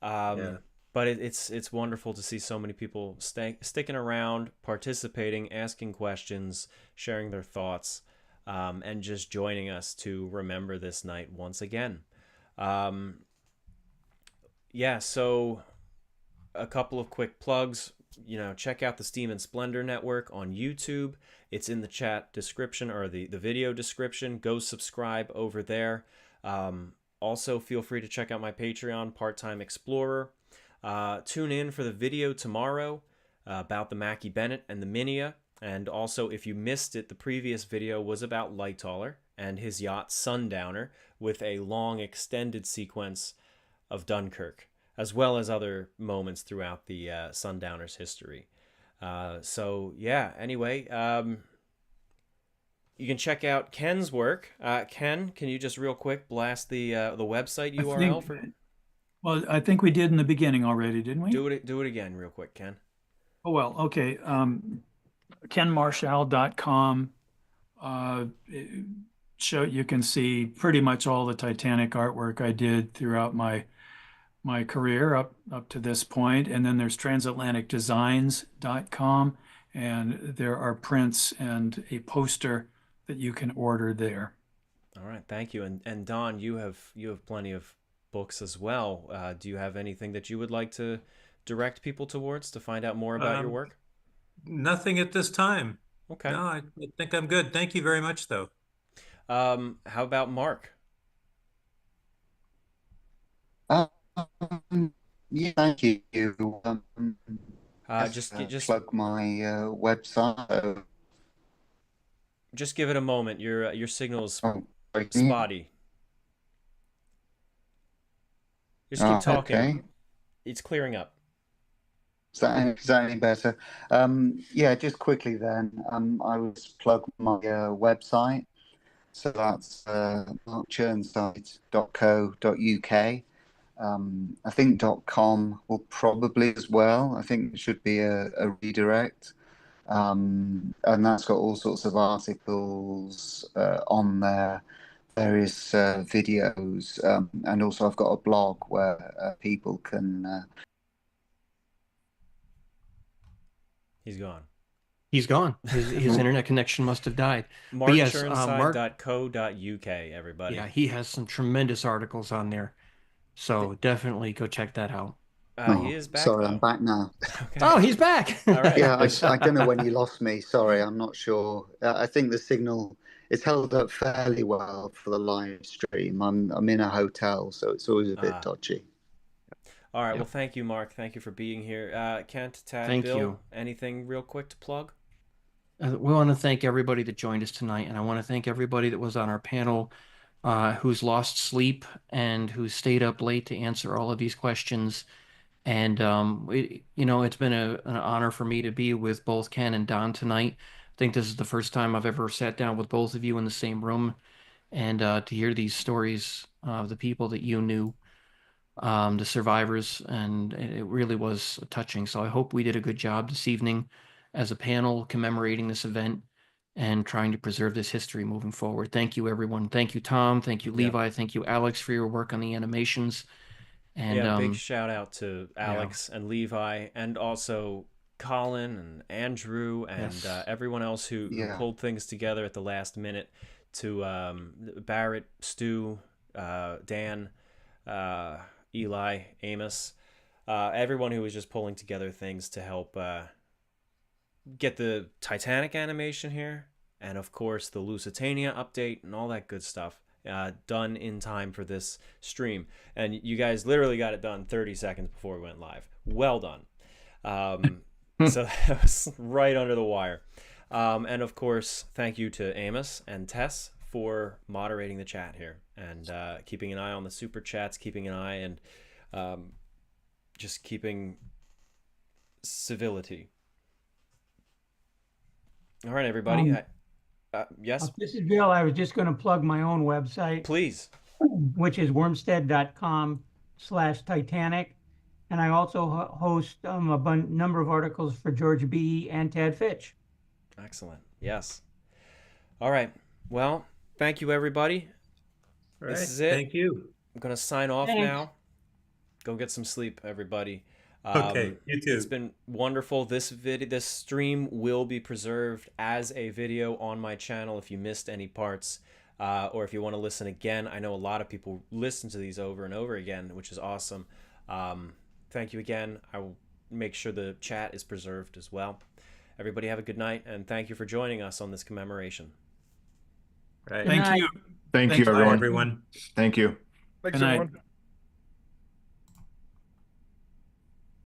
But it's wonderful to see so many people sticking around, participating, asking questions, sharing their thoughts, and just joining us to remember this night once again. So a couple of quick plugs. check out the Steam and Splendor Network on YouTube. It's in the chat description or the video description. Go subscribe over there. Also, feel free to check out my Patreon, Part-Time Explorer. Tune in for the video tomorrow about the Mackie Bennett and the Minia. And also, if you missed it, the previous video was about Lightaller and his yacht Sundowner with a long extended sequence of Dunkirk, as well as other moments throughout the Sundowner's history. So yeah, anyway, you can check out Ken's work. Ken, can you just real quick blast the website URL for? Well, I think we did in the beginning already, didn't we? Do it again real quick, Ken. Oh, well, okay. KenMarschall.com. You can see pretty much all the Titanic artwork I did throughout my career up to this point. And then there's transatlanticdesigns.com, and there are prints and a poster that you can order there. All right, thank you. And Don, you have plenty of books as well. Do you have anything that you would like to direct people towards to find out more about your work? Nothing at this time. Okay. No, I think I'm good. Thank you very much, though. How about Mark? Yeah, thank you. Just plug my website. Just give it a moment. Your signal is Oh, spotty. Just keep talking. Okay. It's clearing up. Is that any better? Yeah, just quickly then. I would plug my website. So that's markchirnside.co.uk. I think .com will probably as well. I think it should be a redirect. And that's got all sorts of articles on there, various videos, and also I've got a blog where people can... He's gone. He's gone. His internet connection must have died. markchirnside.co.uk, everybody. Yeah, he has some tremendous articles on there. So definitely go check that out. He is back. Sorry, though. I'm back now. Okay. Oh, he's back. All right. Yeah, I don't know when you lost me. Sorry, I'm not sure. I think the signal is held up fairly well for the live stream. I'm in a hotel, so it's always a bit dodgy. All right. Well, thank you, Mark. Thank you for being here. Kent, Tad, Thank Bill, you. anything real quick to plug? We want to thank everybody that joined us tonight, and I want to thank everybody that was on our panel who's lost sleep and who stayed up late to answer all of these questions. And it's been an honor for me to be with both Ken and Don tonight. I think this is the first time I've ever sat down with both of you in the same room, and to hear these stories of the people that you knew, the survivors, and it really was touching. So I hope we did a good job this evening as a panel commemorating this event and trying to preserve this history moving forward. Thank you, everyone. Thank you, Tom. Thank you, Levi. Thank you, Alex, for your work on the animations. And big shout out to Alex and Levi, and also Colin and Andrew and everyone else who pulled things together at the last minute. To Barrett, Stu, Dan, Eli, Amos, everyone who was just pulling together things to help get the Titanic animation here, and of course the Lusitania update and all that good stuff done in time for this stream. And you guys literally got it done 30 seconds before we went live. Well done. So that was right under the wire. And of course, thank you to Amos and Tess for moderating the chat here and keeping an eye on the super chats, keeping an eye and just keeping civility. All right, everybody. Yes? This is Bill. I was just going to plug my own website. Please. Which is wormstead.com/Titanic. And I also host a number of articles for George B. and Tad Fitch. Excellent. Yes. All right. Well, thank you, everybody. All this right. is it. Thank you. I'm going to sign off now. Go get some sleep, everybody. Okay, you too. It's been wonderful. This stream will be preserved as a video on my channel if you missed any parts, or if you want to listen again. I know a lot of people listen to these over and over again, which is awesome. Thank you again. I will make sure the chat is preserved as well. Everybody have a good night, and thank you for joining us on this commemoration. Right. Good Thank night. you. Thank Thanks. you, Bye, everyone. everyone. Thank you. Thanks, Good night. everyone.